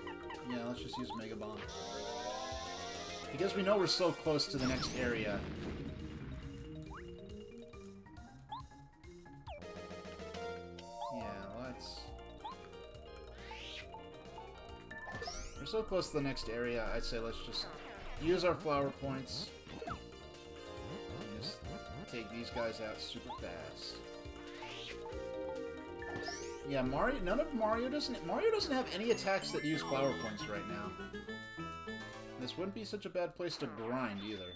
just use Mega Bomb. Because we know we're so close to the next area. Yeah, we're so close to the next area, I'd say let's just use our flower points. And just take these guys out super fast. Yeah, Mario doesn't have any attacks that use flower points right now. This wouldn't be such a bad place to grind either.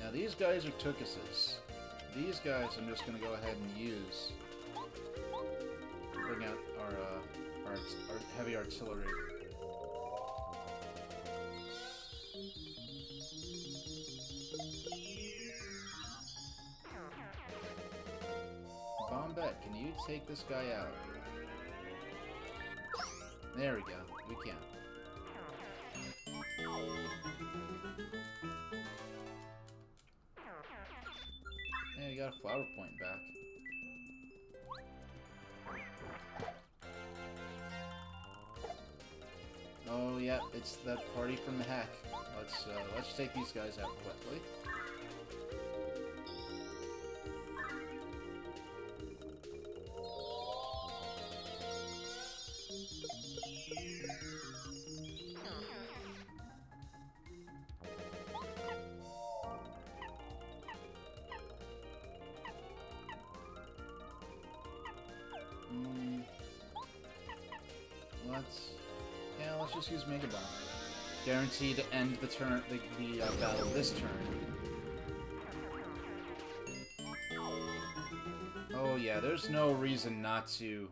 Now these guys are Tookuses. These guys I'm just gonna go ahead and use. Bring out our heavy artillery. Bombette, can you take this guy out? There we go. We can. Yeah, we got a flower point back. Oh yeah, it's that party from the hack. Let's take these guys out quickly. Let's just use Mega Bomb. Guaranteed to end the turn, the battle this turn. Oh yeah, there's no reason not to.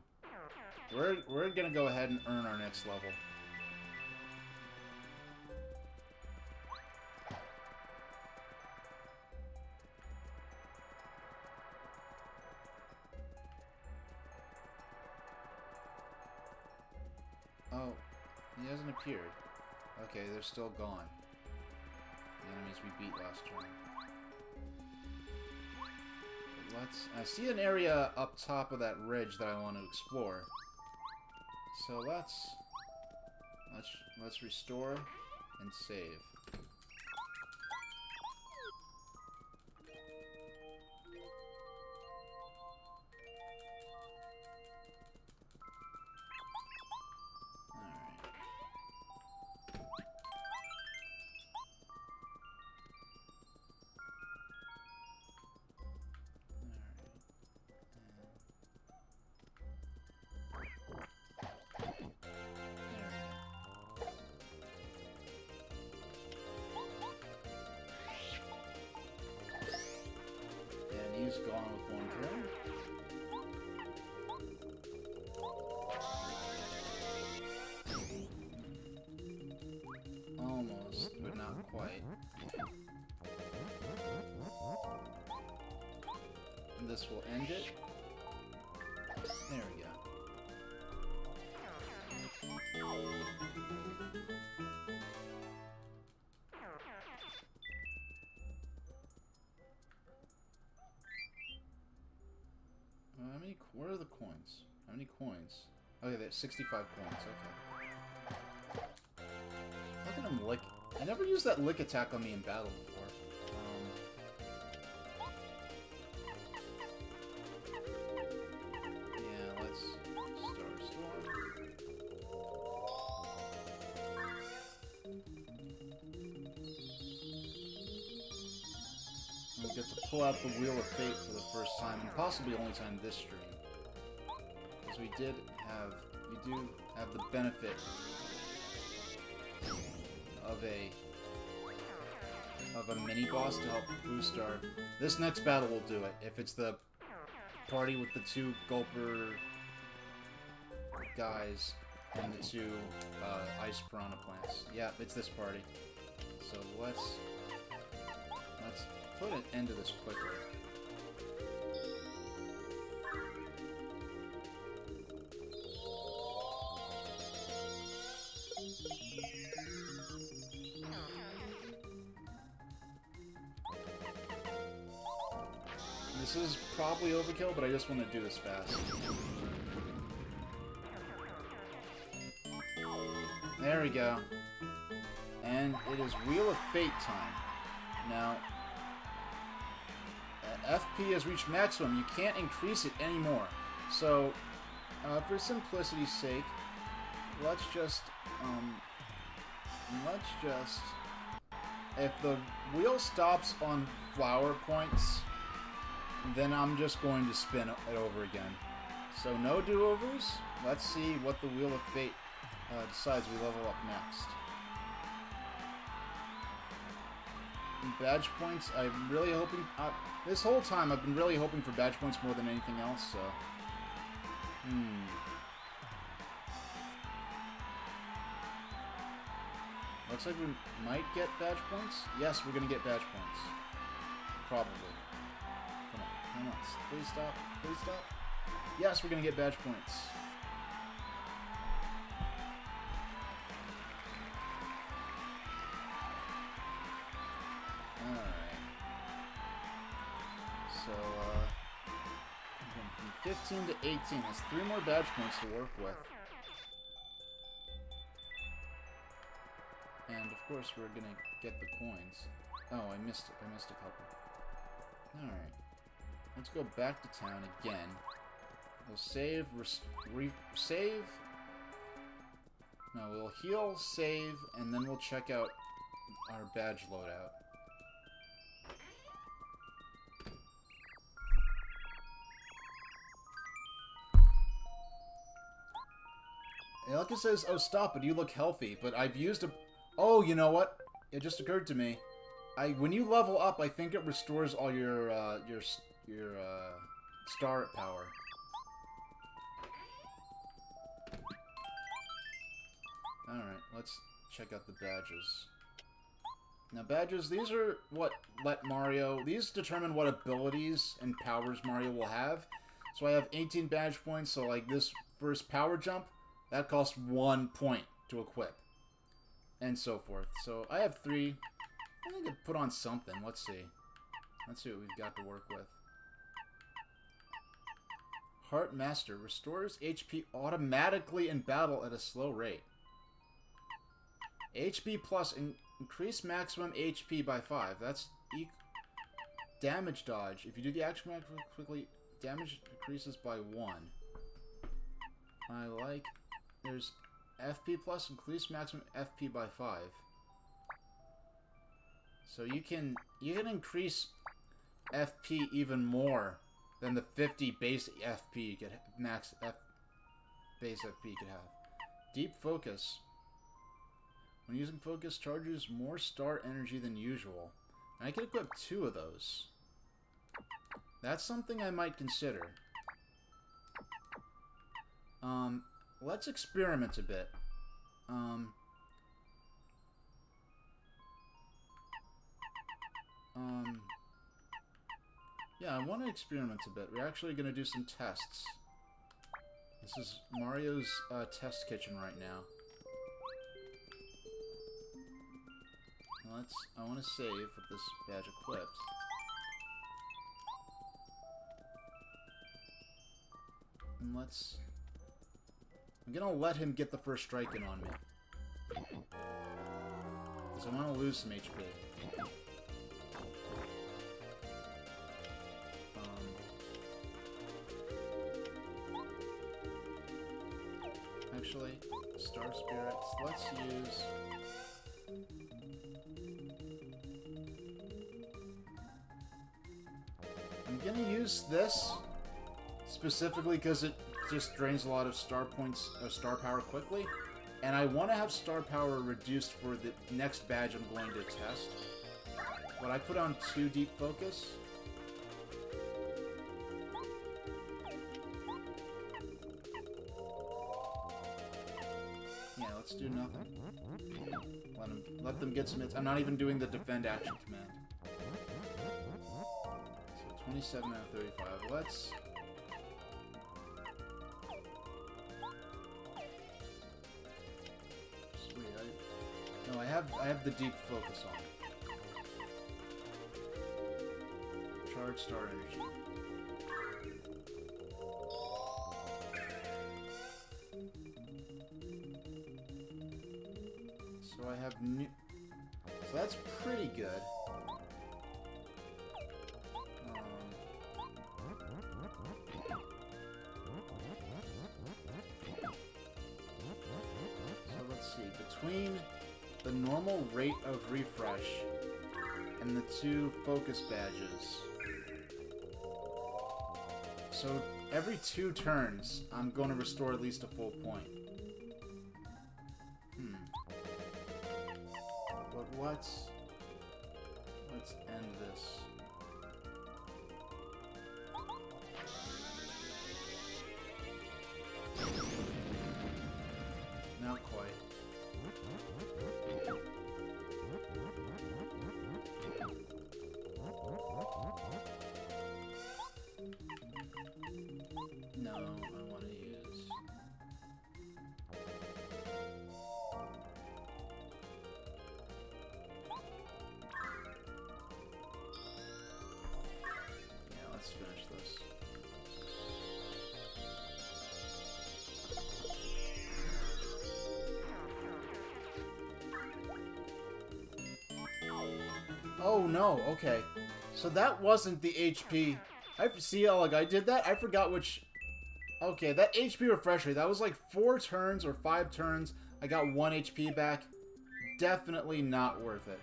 We're gonna go ahead and earn our next level. Oh, he hasn't appeared. Okay, they're still gone. The enemies we beat last turn. I see an area up top of that ridge that I want to explore. So let's restore and save. He's gone with one turn. Almost, but not quite. And this will end it. There we go. Where are the coins? How many coins? Okay, there's 65 coins, okay. Look at him lick. I never used that lick attack on me in battle before. Yeah, let's start storm. We'll get to pull out the Wheel of Fate for the first time, and possibly only time this stream. We do have the benefit of a mini boss to help boost our. This next battle will do it. If it's the party with the 2 Gulper guys and the 2 ice piranha plants. Yeah, it's this party. So let's put an end to this quickly. This is probably overkill, but I just want to do this fast. There we go. And it is Wheel of Fate time. Now, FP has reached maximum. You can't increase it anymore. So, for simplicity's sake, let's just, if the wheel stops on flower points, then I'm just going to spin it over again. So no do-overs. Let's see what the Wheel of Fate decides we level up next. Badge points, I'm really hoping... this whole time I've been really hoping for badge points more than anything else, so... Looks like we might get badge points. Yes, we're gonna get badge points. Probably. Come on, please stop, please stop. Yes, we're gonna get badge points. Alright. So, from 15 to 18, that's 3 more badge points to work with. And of course we're gonna get the coins. Oh, I missed a couple. Alright. Let's go back to town again. We'll save, save. No, we'll heal, save, and then we'll check out our badge loadout. Elka says, "Oh, stop it! You look healthy." But I've used a. Oh, you know what? It just occurred to me. When you level up, I think it restores all your star power. Alright, let's check out the badges. Now badges, these are what let Mario... These determine what abilities and powers Mario will have. So I have 18 badge points, so like this first power jump, that costs 1 point to equip. And so forth. So I have 3. I think I could put on something. Let's see. Let's see what we've got to work with. Heart Master. Restores HP automatically in battle at a slow rate. HP plus. Increase maximum HP by 5. That's damage dodge. If you do the action quickly, damage decreases by 1. I like... There's FP plus. Increase maximum FP by 5. So you can increase FP even more than the 50 base FP you could max base FP you could have. Deep focus. When using focus, charges more star energy than usual. And I could equip 2 of those. That's something I might consider. Let's experiment a bit. Yeah, I want to experiment a bit. We're actually going to do some tests. This is Mario's test kitchen right now. I want to save with this badge equipped. And I'm gonna let him get the first strike in on me. Because I want to lose some HP. Actually, Star Spirits, let's use... I'm gonna use this specifically because it just drains a lot of star points, star power quickly, and I want to have star power reduced for the next badge I'm going to test. But I put on 2 deep focus. Yeah, let's do nothing. Let them get some hits. I'm not even doing the defend action command. 27 out of 35. Let's... Sweet. No, I have the deep focus on. Charge star energy. So I have new... So that's pretty good. Between the normal rate of refresh and the 2 focus badges. So every 2 turns, I'm going to restore at least a full point. But let's end this. Not quite. No, I want to use... Yeah, let's finish this. Oh no, okay. So that wasn't the HP. I see how like I did that? I forgot which... Okay, that HP refresher, that was like 4 turns or 5 turns. I got 1 HP back. Definitely not worth it.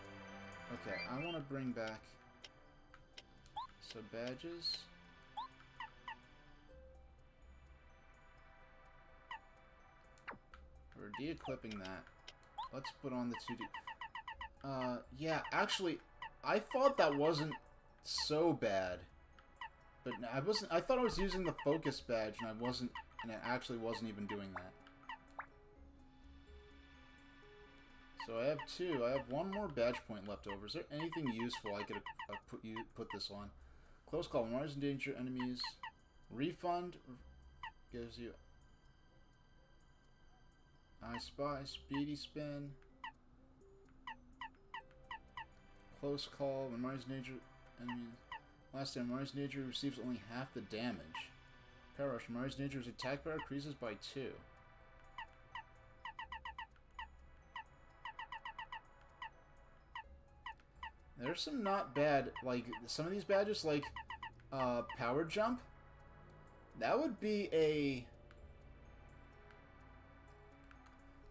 Okay, I want to bring back... So badges... We're de-equipping that. Let's put on the 2D... yeah, actually... I thought that wasn't so bad, but I thought I was using the focus badge, and it actually wasn't even doing that. So I have 2. I have 1 more badge point left over. Is there anything useful I could put this on? Close call. Mars in danger. Enemies. Refund gives you. I Spy. Speedy spin. Close call. When Mars Nature enemies. Last time Mars Nature receives only half the damage. Power Rush. Mario's Nature's attack power increases by 2. There's some not bad, like, some of these badges, like, Power Jump. That would be a...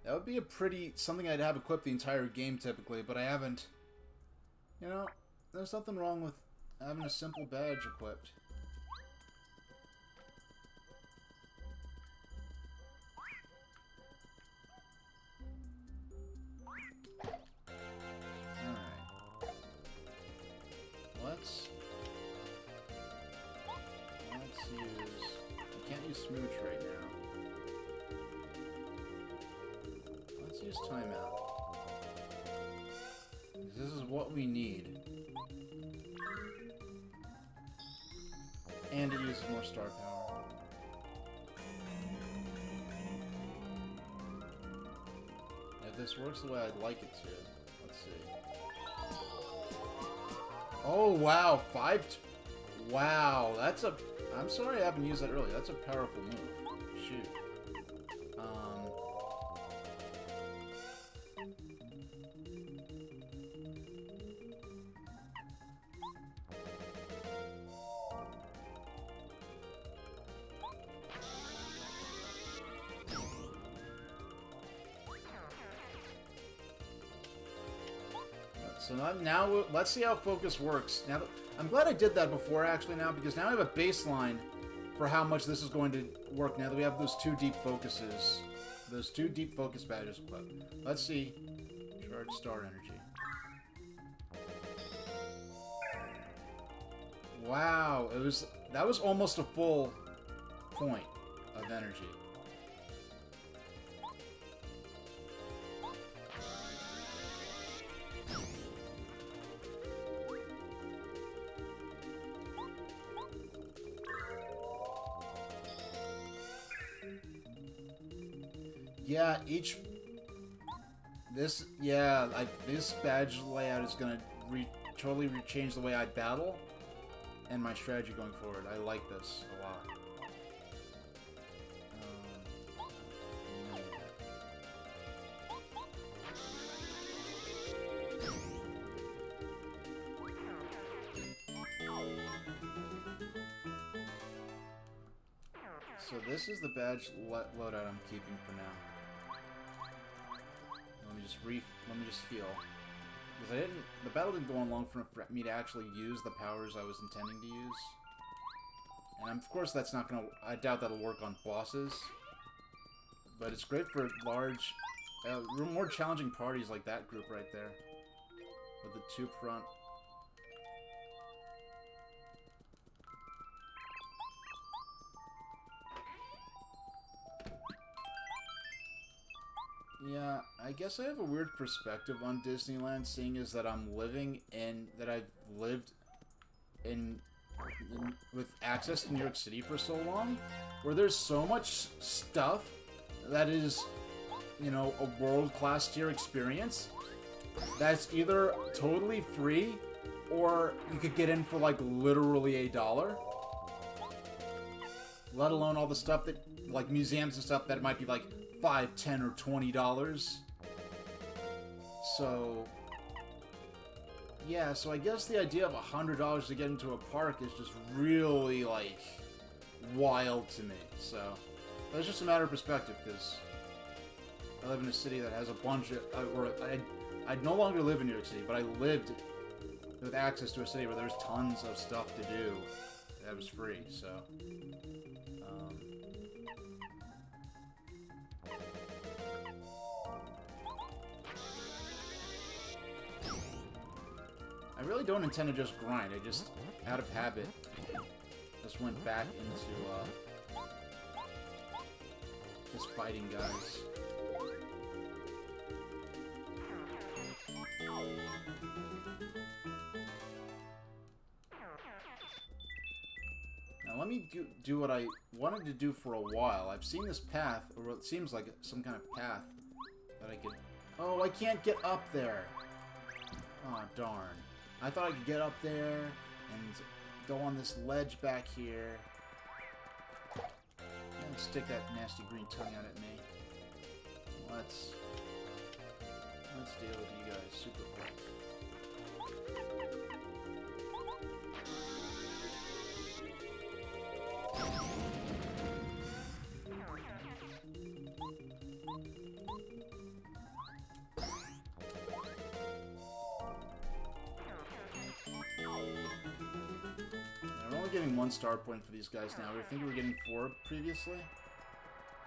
That would be a pretty... something I'd have equipped the entire game, typically, but I haven't. You know, there's nothing wrong with having a simple badge equipped. Let's use... I can't use Smooch right now. Let's use Timeout. This is what we need. And it uses more star power. If this works the way I'd like it to, let's see. Oh, wow. Wow, that's a... I'm sorry I haven't used that earlier. That's a powerful move. Shoot. So now let's see how focus works. Now, I'm glad I did that before, actually, now, because now I have a baseline for how much this is going to work now that we have those 2 deep focuses. Those 2 deep focus badges equipped. Let's see. Charge star energy. Wow, that was almost a full point of energy. Yeah, this badge layout is gonna totally change the way I battle and my strategy going forward. I like this a lot. So this is the badge loadout I'm keeping for now. Let me just heal. Because the battle didn't go on long for me to actually use the powers I was intending to use. And of course that's not gonna, I doubt that'll work on bosses. But it's great for large, more challenging parties like that group right there. With the 2 front. Yeah, I guess I have a weird perspective on Disneyland, seeing as that I've lived with access to New York City for so long, where there's so much stuff that is, you know, a world-class tier experience that's either totally free or you could get in for like literally $1. Let alone all the stuff that, like museums and stuff that might be like $5, $10, or $20. So, yeah, so I guess the idea of $100 to get into a park is just really, like, wild to me. So, that's just a matter of perspective, because I live in a city that has a bunch of, I no longer live in New York City, but I lived with access to a city where there's tons of stuff to do that was free, so... I really don't intend to just grind. I just, out of habit, just went back into, just fighting guys. Now let me do what I wanted to do for a while. I've seen this path, or what seems like some kind of path that I could... Oh, I can't get up there! Oh, darn. I thought I could get up there and go on this ledge back here. Don't stick that nasty green tongue out at me. Let's deal with you guys super quick. We're only getting 1 star point for these guys now. I think we were getting 4 previously.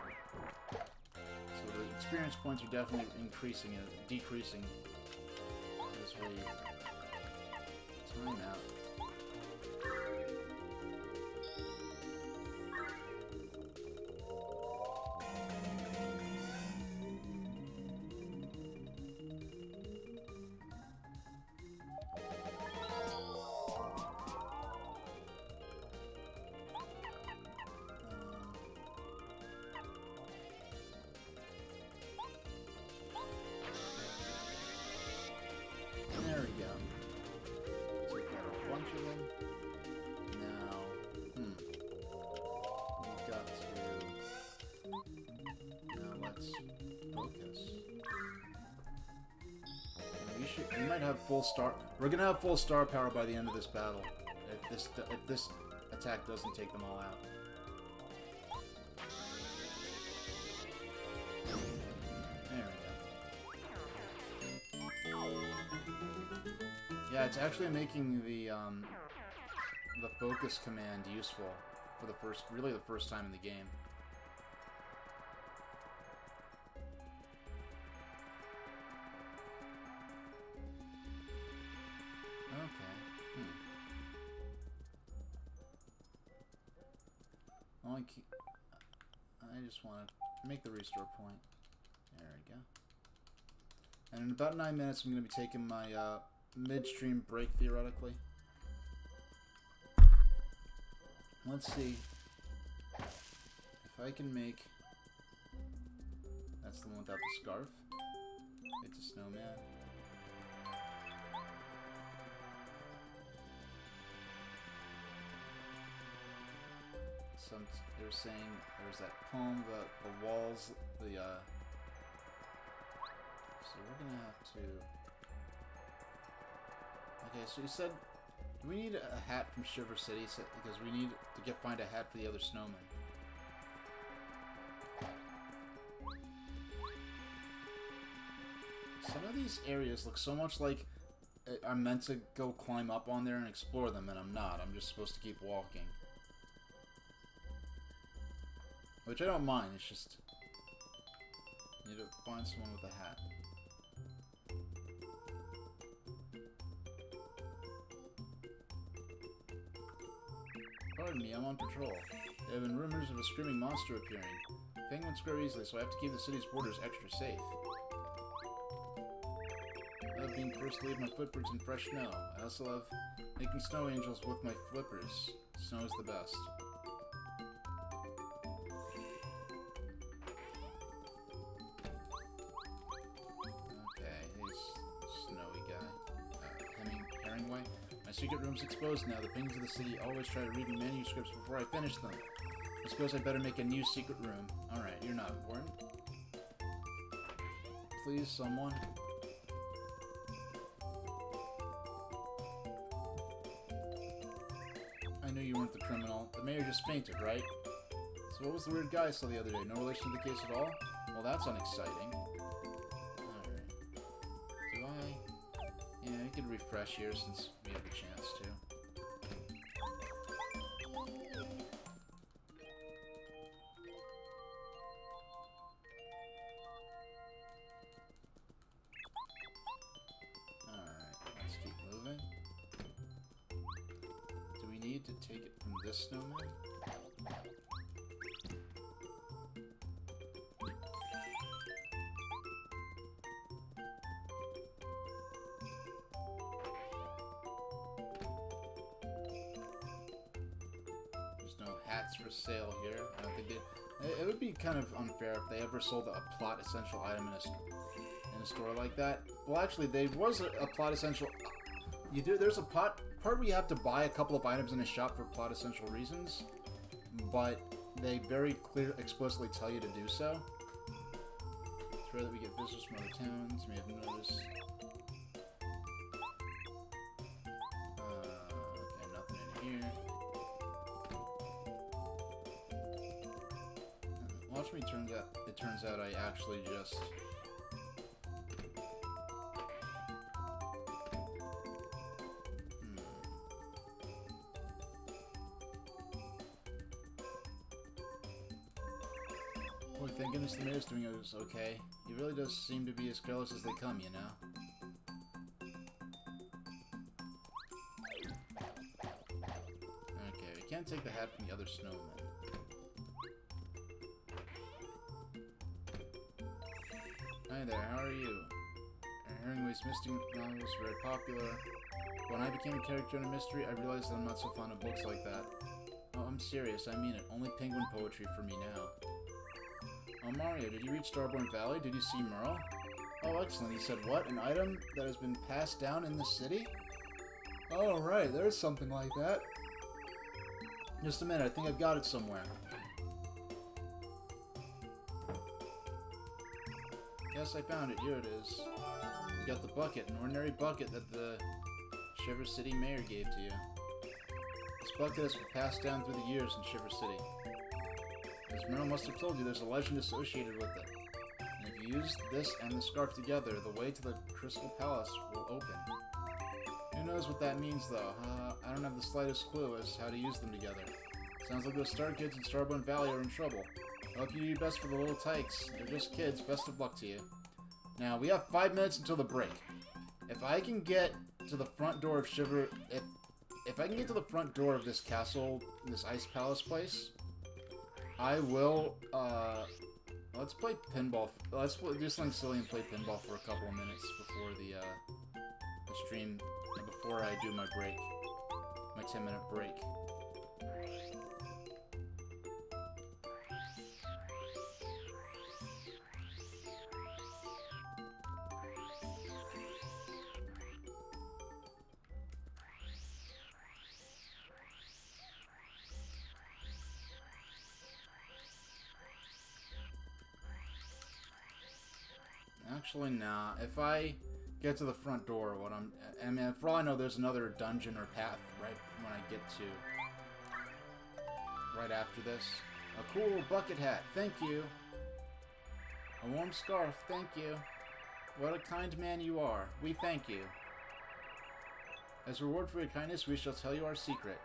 So the experience points are definitely increasing and decreasing as we time out. There we go. Take out a bunch of them. Now, we've got to... Now let's focus. We might have full star... We're gonna have full star power by the end of this battle. If this attack doesn't take them all out. Yeah, it's actually making the focus command useful for the first time in the game. Okay. I just want to make the restore point. There we go. And in about 9 minutes, I'm going to be taking my midstream break, theoretically. Let's see if I can make... That's the one without the scarf. It's a snowman. They were saying there's that poem, the walls, so we're gonna have to... Okay, so you said, do we need a hat from Shiver City? Because we need to find a hat for the other snowman. Some of these areas look so much like I'm meant to go climb up on there and explore them, and I'm not. I'm just supposed to keep walking. Which I don't mind, it's just... I need to find someone with a hat. Pardon me, I'm on patrol. There have been rumors of a screaming monster appearing. Penguins grow easily, so I have to keep the city's borders extra safe. I love being first to leave my footprints in fresh snow. I also love making snow angels with my flippers. Snow is the best. Secret room's exposed now. The penguins of the city always try to read the manuscripts before I finish them. I suppose I better make a new secret room. Alright, you're not important. Please, someone. I knew you weren't the criminal. The mayor just fainted, right? So what was the weird guy I saw the other day? No relation to the case at all? Well, that's unexciting. Alright. Do I... Yeah, I could refresh here since we have the chance to. Alright, let's keep moving. Do we need to take it from this snowman? For sale here. I don't think it would be kind of unfair if they ever sold a plot essential item in a store like that. Well, actually, there was a plot essential. There's a part where you have to buy a couple of items in a shop for plot essential reasons, but they very explicitly tell you to do so. It's rare that we get visitors from other towns. You may have noticed. Okay, nothing in here. Watch me. It turns out I actually just. Boy, thank goodness the mayor's doing it okay. He really does seem to be as careless as they come, you know? Okay, we can't take the hat from the other snowmen. Hi there, how are you? Hemingway's Mystic novel was very popular. When I became a character in a mystery, I realized that I'm not so fond of books like that. Oh, I'm serious, I mean it. Only penguin poetry for me now. Oh, Mario, did you reach Starborn Valley? Did you see Merle? Oh, excellent. He said, what? An item that has been passed down in the city? Oh, right. There's something like that. Just a minute. I think I've got it somewhere. Yes, I found it. Here it is. You got the bucket. An ordinary bucket that the Shiver City mayor gave to you. This bucket has been passed down through the years in Shiver City. As Merle must have told you, there's a legend associated with it. And if you use this and the scarf together, the way to the Crystal Palace will open. Who knows what that means, though? I don't have the slightest clue as to how to use them together. Sounds like those Star Kids in Starborn Valley are in trouble. I hope you do your best for the little tykes. They're just kids. Best of luck to you. Now, we have 5 minutes until the break. If I can get to the front door of Shiver... If I can get to the front door of this castle, this Ice Palace place... I will, let's play pinball. Let's do something silly and play pinball for a couple of minutes before the stream, before I do my break, my 10-minute break. Actually, nah. If I get to the front door, I mean, for all I know, there's another dungeon or path right when I get to, right after this. A cool bucket hat, thank you. A warm scarf, thank you. What a kind man you are. We thank you. As a reward for your kindness, we shall tell you our secret.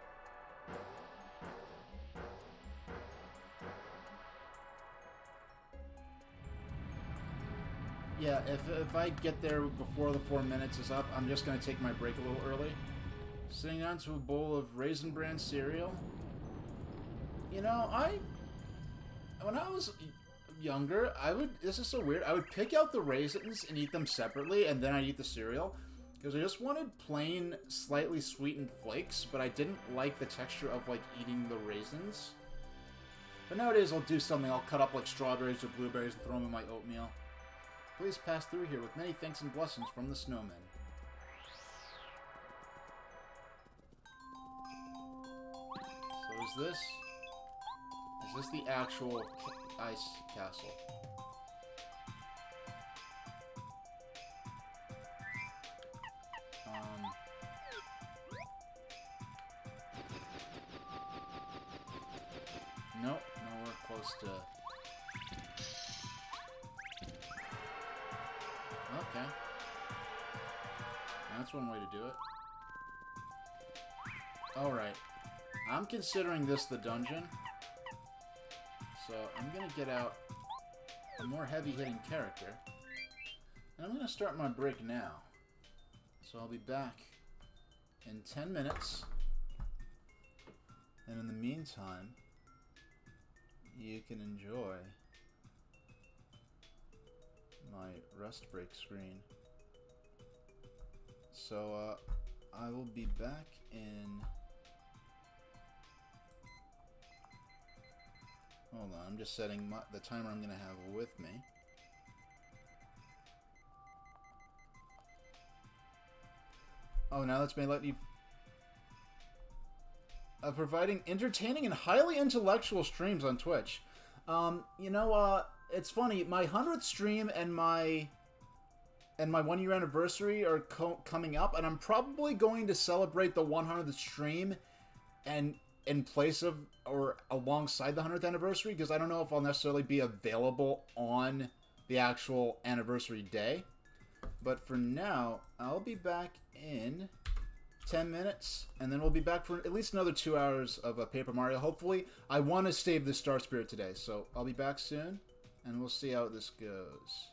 Yeah, if I get there before the 4 minutes is up, I'm just going to take my break a little early. Sitting down to a bowl of Raisin Bran cereal. You know, when I was younger, this is so weird, I would pick out the raisins and eat them separately, and then I'd eat the cereal. Because I just wanted plain, slightly sweetened flakes, but I didn't like the texture of, like, eating the raisins. But nowadays I'll do something, I'll cut up, like, strawberries or blueberries and throw them in my oatmeal. Please pass through here with many thanks and blessings from the snowmen. So is this the actual ice castle? Nope, nowhere close to... Okay. That's one way to do it. Alright. I'm considering this the dungeon. So I'm going to get out a more heavy-hitting character. And I'm going to start my break now. So I'll be back in 10 minutes. And in the meantime, you can enjoy my rest break screen. So, I will be back in... Hold on, I'm just setting the timer I'm going to have with me. Oh, now that's may let you... providing entertaining and highly intellectual streams on Twitch. It's funny. My 100th stream and my 1 year anniversary are coming up, and I'm probably going to celebrate the 100th stream and in place of or alongside the 100th anniversary, because I don't know if I'll necessarily be available on the actual anniversary day. But for now, I'll be back in 10 minutes, and then we'll be back for at least another 2 hours of Paper Mario. Hopefully, I want to save the Star Spirit today, so I'll be back soon, and we'll see how this goes.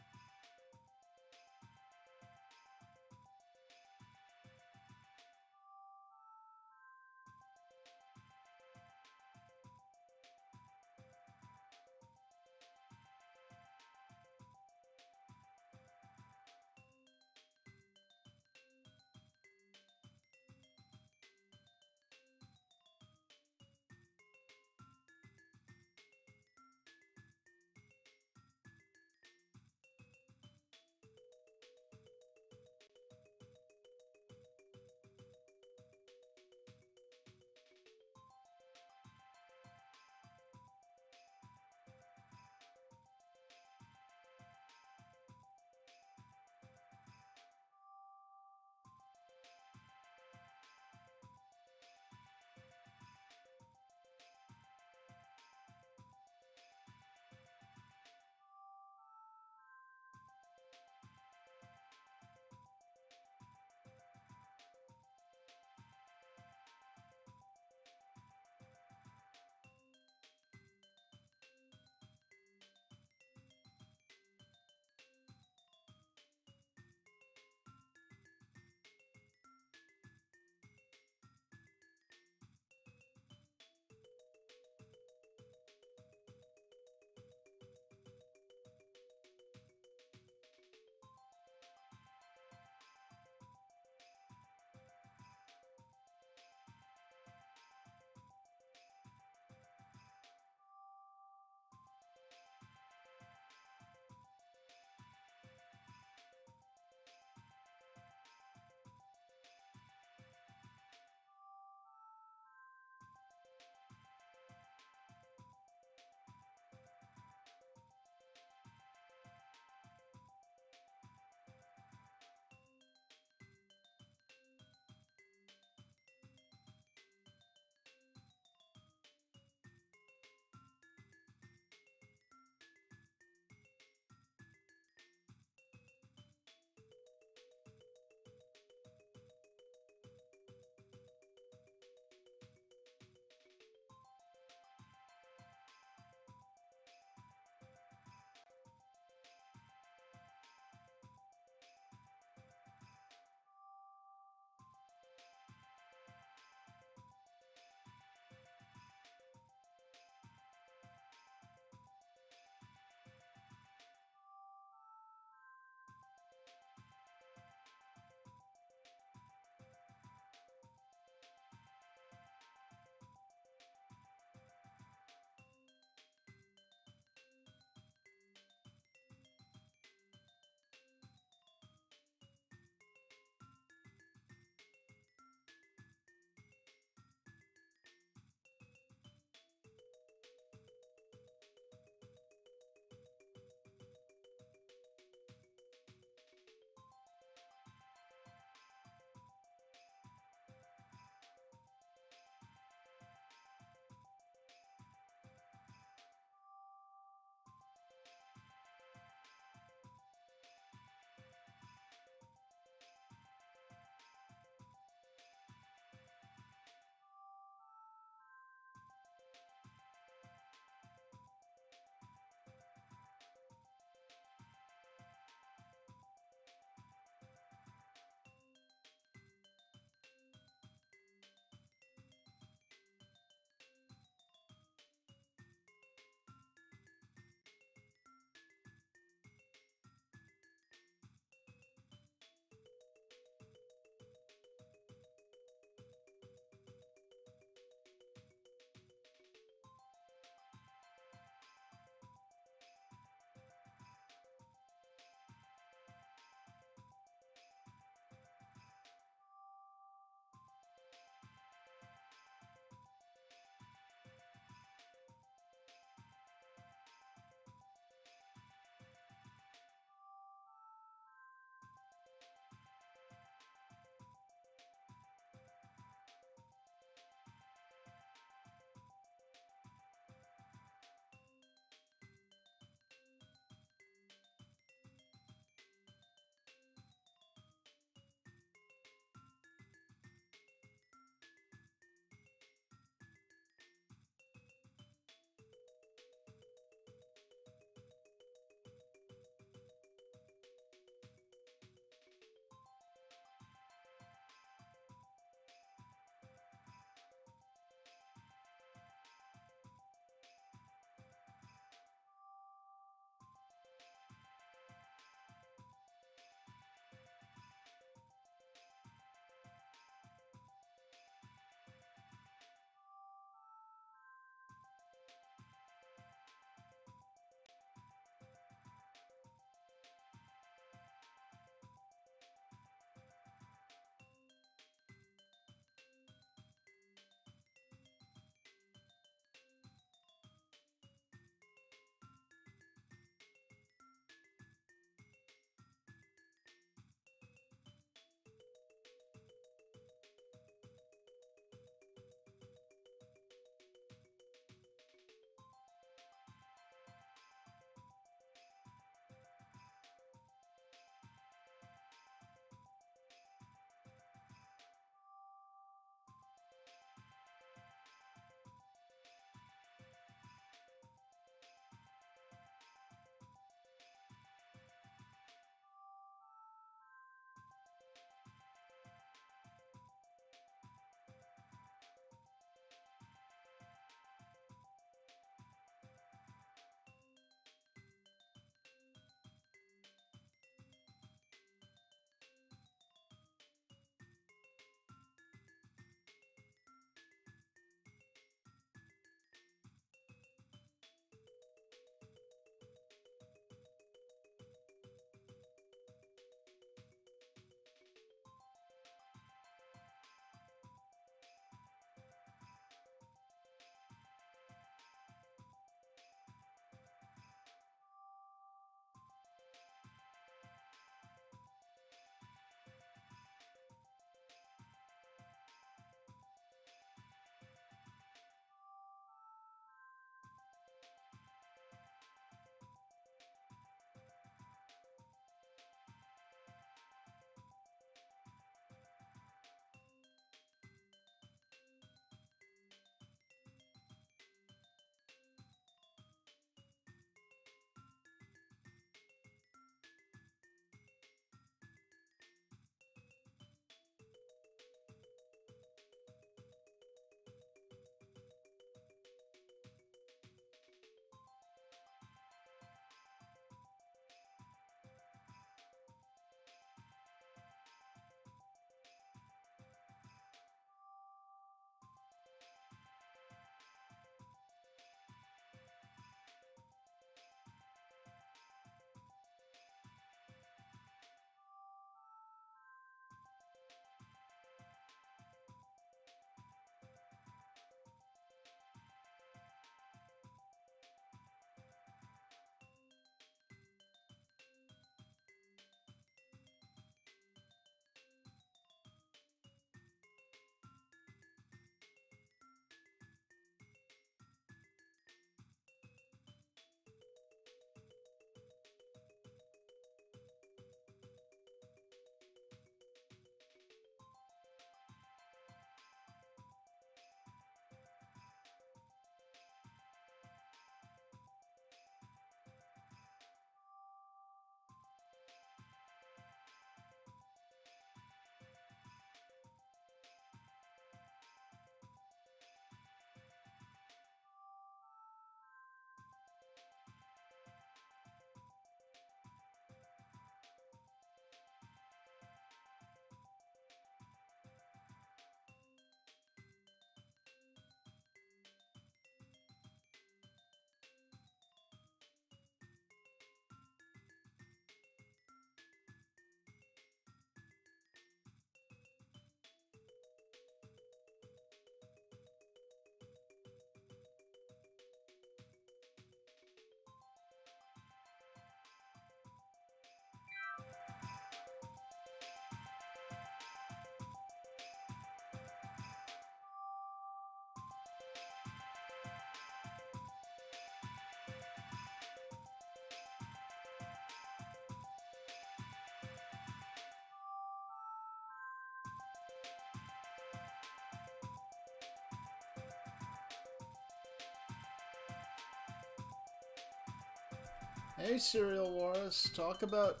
Hey, Serial Wars. Talk about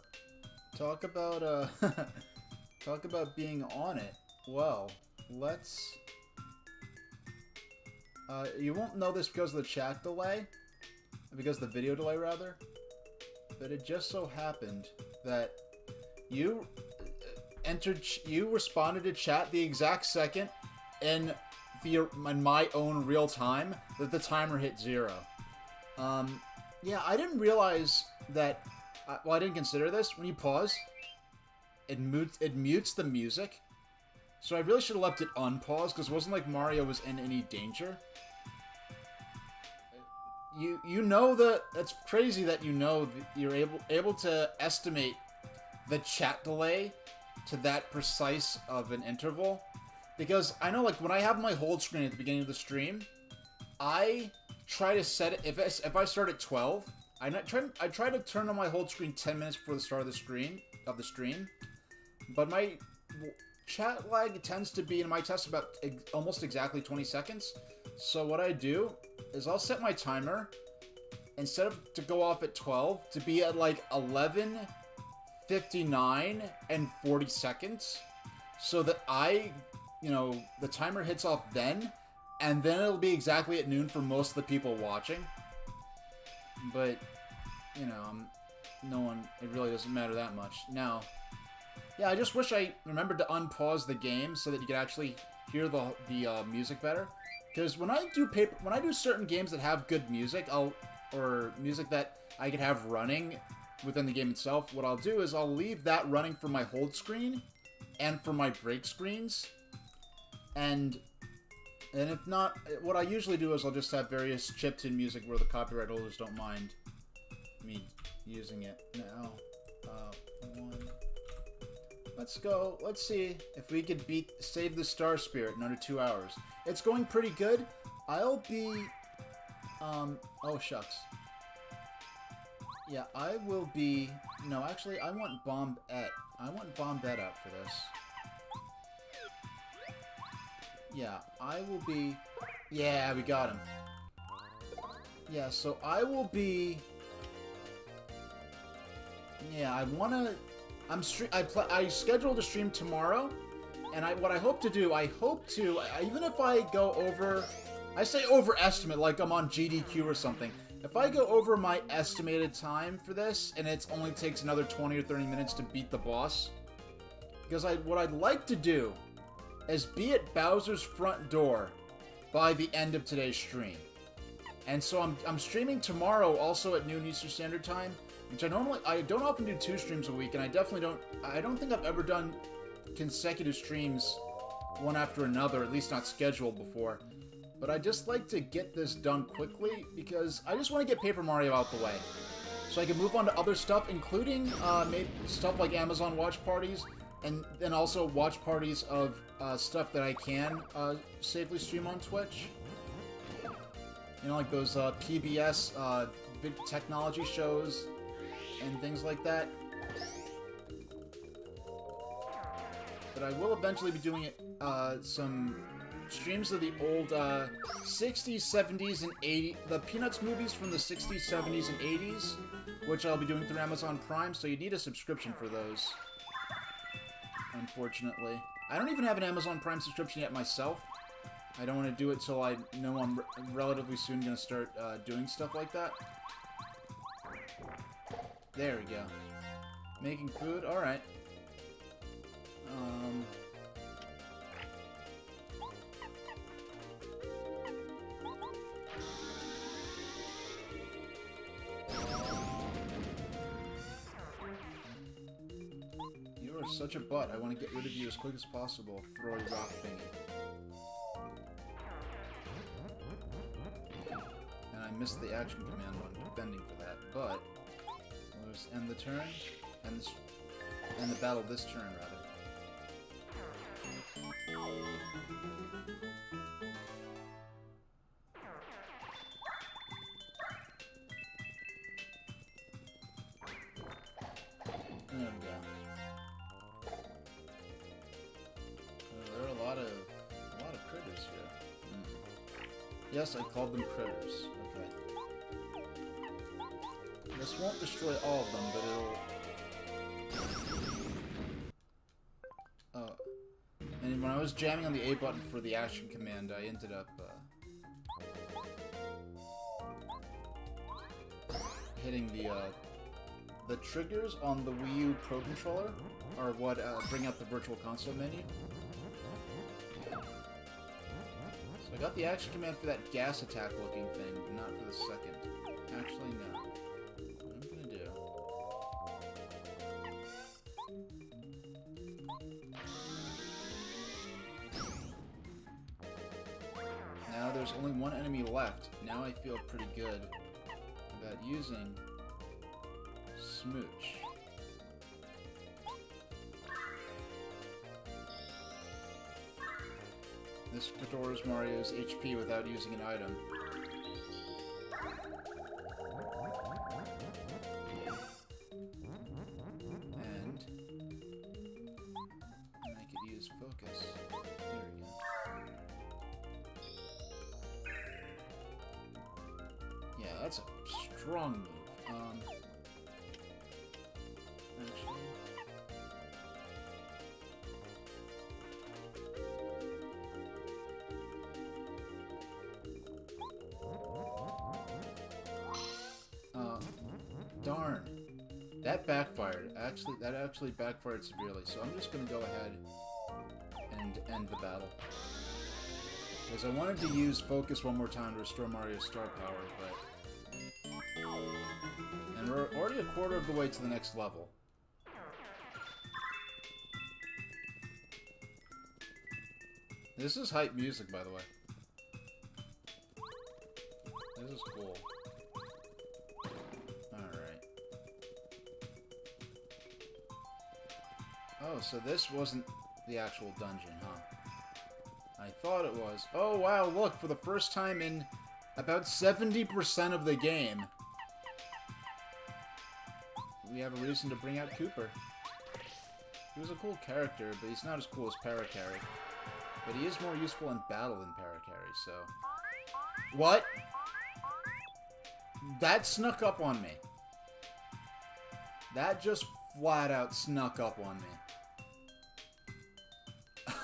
talk about being on it. Well, let's. You won't know this because of the chat delay, because the video delay rather. But it just so happened that you you responded to chat the exact second in my own real time that the timer hit 0. Yeah, I didn't realize that. Well, I didn't consider this. When you pause, it mutes the music. So I really should have left it unpaused because it wasn't like Mario was in any danger. You know that's crazy that you know you're able to estimate the chat delay to that precise of an interval, because I know, like, when I have my hold screen at the beginning of the stream, I try to set it if I start at 12, I try to turn on my hold screen 10 minutes before the start of the stream, but my chat lag tends to be in my test about almost exactly 20 seconds. So what I do is I'll set my timer, instead of to go off at 12, to be at like 11:59 and 40 seconds, so that the timer hits off then, and then it'll be exactly at noon for most of the people watching. But, no one, it really doesn't matter that much. Now, yeah, I just wish I remembered to unpause the game so that you could actually hear the music better. Because when I do certain games that have good music, or music that I could have running within the game itself, what I'll do is I'll leave that running for my hold screen and for my break screens. And if not, what I usually do is I'll just have various chipped-in music where the copyright holders don't mind me using it. Now, let's go. Let's see if we could save the Star Spirit in under 2 hours. It's going pretty good. I'll be, oh shucks. Yeah, I will be, no, actually, I want Bombette. I want Bombette out for this. Yeah, I will be, yeah, we got him. Yeah, so I will be, yeah, I scheduled a stream tomorrow, and what I hope to do, even if I go over, I say overestimate, like I'm on GDQ or something. If I go over my estimated time for this, and it only takes another 20 or 30 minutes to beat the boss, because what I'd like to do is be at Bowser's front door by the end of today's stream. And so I'm streaming tomorrow also at noon Eastern Standard Time, which I don't often do 2 streams a week, and I don't think I've ever done consecutive streams one after another, at least not scheduled before. But I just like to get this done quickly, because I just want to get Paper Mario out the way, so I can move on to other stuff, including maybe stuff like Amazon watch parties, and then also watch parties of stuff that I can safely stream on Twitch. You know, like those PBS technology shows and things like that. But I will eventually be doing some streams of the old 60s, 70s, and 80s, the Peanuts movies from the 60s, 70s, and 80s, which I'll be doing through Amazon Prime, so you need a subscription for those, unfortunately. I don't even have an Amazon Prime subscription yet myself. I don't want to do it till I know I'm relatively soon going to start doing stuff like that. There we go. Making food? Alright. You are such a butt. I want to get rid of you as quick as possible. Throw a rock thingy. And I missed the action command when defending for that, but we'll just end the turn, and the battle this turn, rather. There we go. There are a lot of critters here. Yes, I called them critters. Okay. This won't destroy all of them, but it'll... and when I was jamming on the A button for the action command, I ended up hitting the triggers on the Wii U Pro Controller are what bring up the Virtual Console menu. So I got the action command for that gas attack looking thing, but not for the second. Actually, no. What I'm gonna do... Now there's only one enemy left. Now I feel pretty good about using Smooch. This restores Mario's HP without using an item. And I could use focus. There we go. Yeah, that's a strong move. Actually... darn. That backfired. That actually backfired severely, so I'm just gonna go ahead and end the battle. Because I wanted to use focus one more time to restore Mario's star power, but... And we're already a quarter of the way to the next level. This is hype music, by the way. This is cool. Alright. Oh, so this wasn't the actual dungeon, huh? I thought it was. Oh, wow, look, for the first time in about 70% of the game, we have a reason to bring out Cooper. He was a cool character, but he's not as cool as Paracarry. But he is more useful in battle than Paracarry, so... What? That snuck up on me. That just flat out snuck up on me.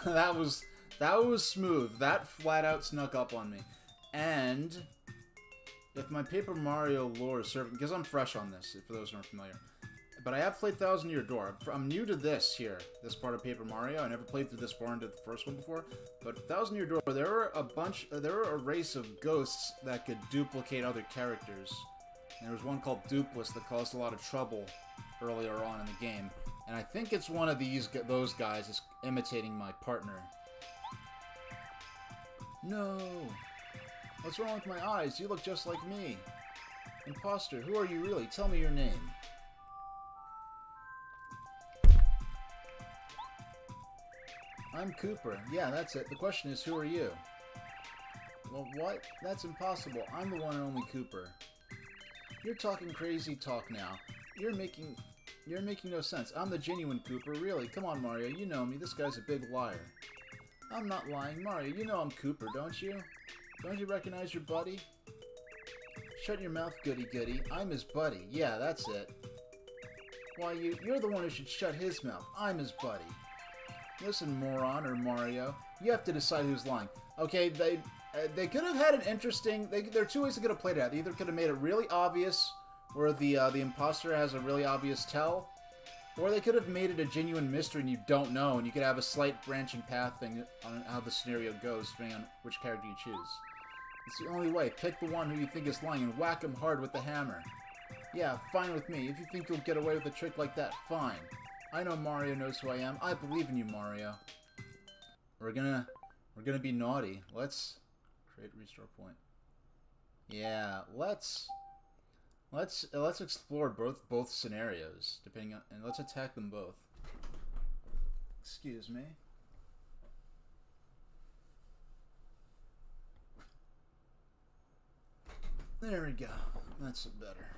That was smooth. That flat out snuck up on me. And if my Paper Mario lore is serving, because I'm fresh on this, for those who aren't familiar. But I have played Thousand Year Door. I'm new to this here, this part of Paper Mario. I never played through this far into the first one before. But Thousand Year Door, there were a race of ghosts that could duplicate other characters. And there was one called Dupless that caused a lot of trouble earlier on in the game. And I think it's one of those guys is imitating my partner. No! What's wrong with my eyes? You look just like me. Imposter, who are you really? Tell me your name. I'm Cooper. Yeah, that's it. The question is, who are you? Well, what? That's impossible. I'm the one and only Cooper. You're talking crazy talk now. You're making no sense. I'm the genuine Cooper, really. Come on, Mario. You know me. This guy's a big liar. I'm not lying. Mario, you know I'm Cooper, don't you? Don't you recognize your buddy? Shut your mouth, goody-goody. I'm his buddy. Yeah, that's it. Why, you're the one who should shut his mouth. I'm his buddy. Listen, moron, or Mario. You have to decide who's lying. Okay, they could have had an interesting... There are two ways they could have played it out. They either could have made it really obvious, where the imposter has a really obvious tell, or they could have made it a genuine mystery and you don't know, and you could have a slight branching path thing on how the scenario goes, depending on which character you choose. It's the only way. Pick the one who you think is lying and whack him hard with the hammer. Yeah, fine with me. If you think you'll get away with a trick like that, fine. I know Mario knows who I am. I believe in you, Mario. We're gonna be naughty. Let's create restore point. Yeah, let's explore both scenarios, depending on, and let's attack them both. Excuse me. There we go. That's better.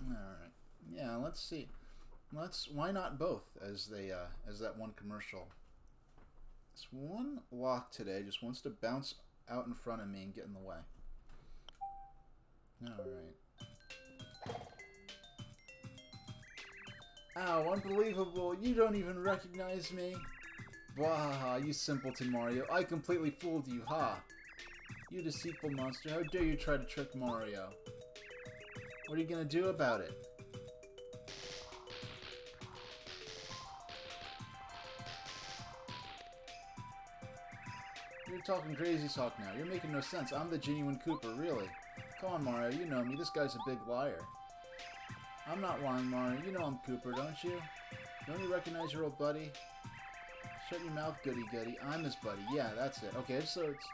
All right. Yeah. Let's see. Why not both? As that one commercial. This one lock today just wants to bounce out in front of me and get in the way. All right. Ow, unbelievable. You don't even recognize me. Wahaha, you simpleton, Mario. I completely fooled you, ha. You deceitful monster. How dare you try to trick Mario? What are you gonna do about it? You're talking crazy talk now. You're making no sense. I'm the genuine Koopa, really. Come on, Mario. You know me. This guy's a big liar. I'm not lying, Mario. You know I'm Cooper, don't you? Don't you recognize your old buddy? Shut your mouth, goody-goody. I'm his buddy. Yeah, that's it. Okay, so it's...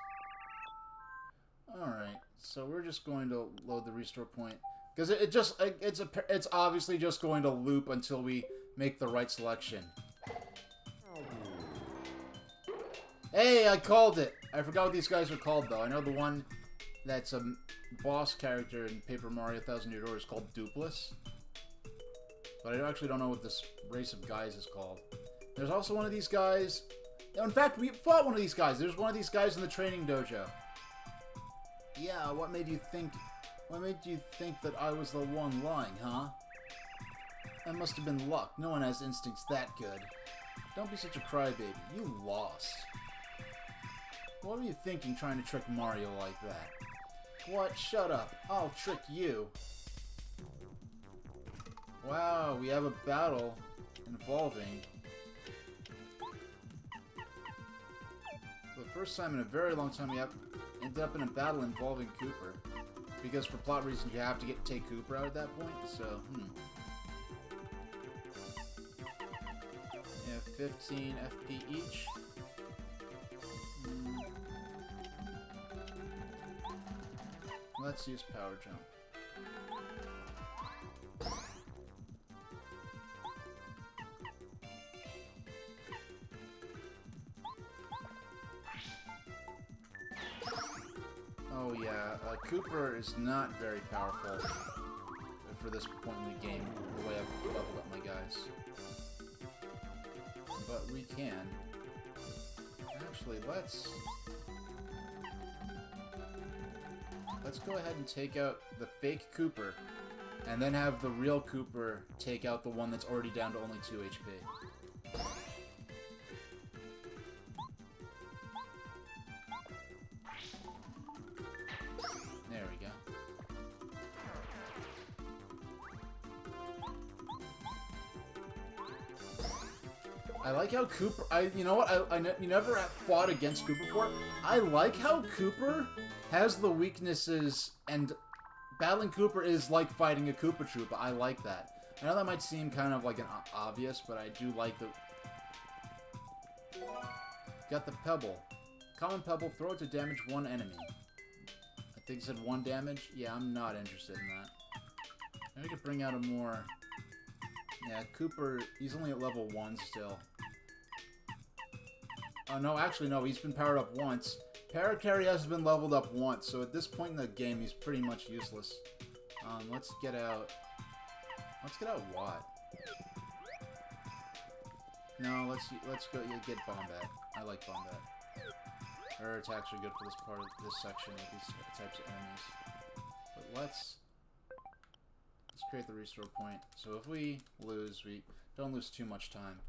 Alright, so we're just going to load the restore point. Because it's obviously just going to loop until we make the right selection. Hey, I called it! I forgot what these guys are called, though. I know the one that's a boss character in Paper Mario 1000 Year Door is called Dupless. But I actually don't know what this race of guys is called. There's also one of these guys... In fact, we fought one of these guys. There's one of these guys in the training dojo. Yeah, what made you think that I was the one lying, huh? That must have been luck. No one has instincts that good. Don't be such a crybaby. You lost. What were you thinking trying to trick Mario like that? What? Shut up. I'll trick you. Wow, we have a battle involving... For the first time in a very long time, we have ended up in a battle involving Cooper. Because for plot reasons, you have to take Cooper out at that point, so, Yeah, 15 FP each. Let's use Power Jump. Oh yeah, Cooper is not very powerful for this point in the game, the way I've leveled up my guys. But we can. Actually, let's go ahead and take out the fake Cooper, and then have the real Cooper take out the one that's already down to only 2 HP. There we go. I like how Cooper... you know what? You never fought against Cooper before. I like how Cooper has the weaknesses, and battling Cooper is like fighting a Koopa Troopa. I like that. I know that might seem kind of like an obvious, but I do like the... Got the Pebble. Common Pebble, throw it to damage one enemy. I think it said 1 damage. Yeah, I'm not interested in that. Maybe we could bring out a more... Yeah, Cooper, he's only at level 1 still. Oh, no, actually, no, he's been powered up once. Paracarry has been leveled up once, so at this point in the game, he's pretty much useless. Let's get out... Let's get out Watt. No, let's go get Bombat. I like Bombat. Her attacks are good for this part of this section with these types of enemies. But let's create the restore point. So if we lose, we don't lose too much time.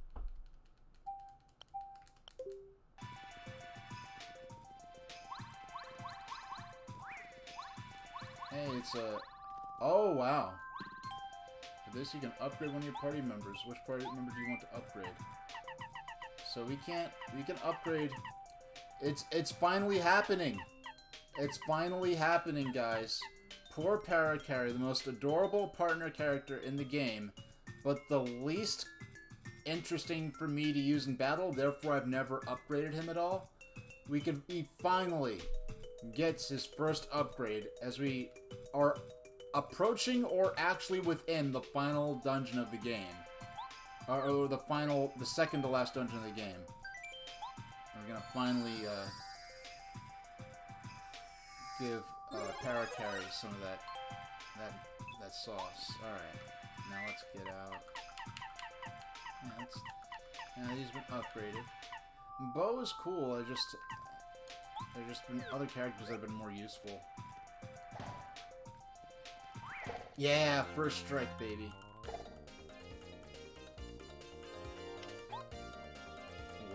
Hey, it's a... Oh, wow. For this, you can upgrade one of your party members. Which party member do you want to upgrade? So we can upgrade... It's finally happening! It's finally happening, guys. Poor Paracarry, the most adorable partner character in the game, but the least interesting for me to use in battle, therefore I've never upgraded him at all. He finally gets his first upgrade as we are approaching or actually within the final dungeon of the game. Or the second to last dungeon of the game. We're gonna finally give Paracarry some of that sauce. Alright, now let's get out. Yeah, he's been upgraded. Bo is cool, there's just been other characters that have been more useful. Yeah, first strike, baby.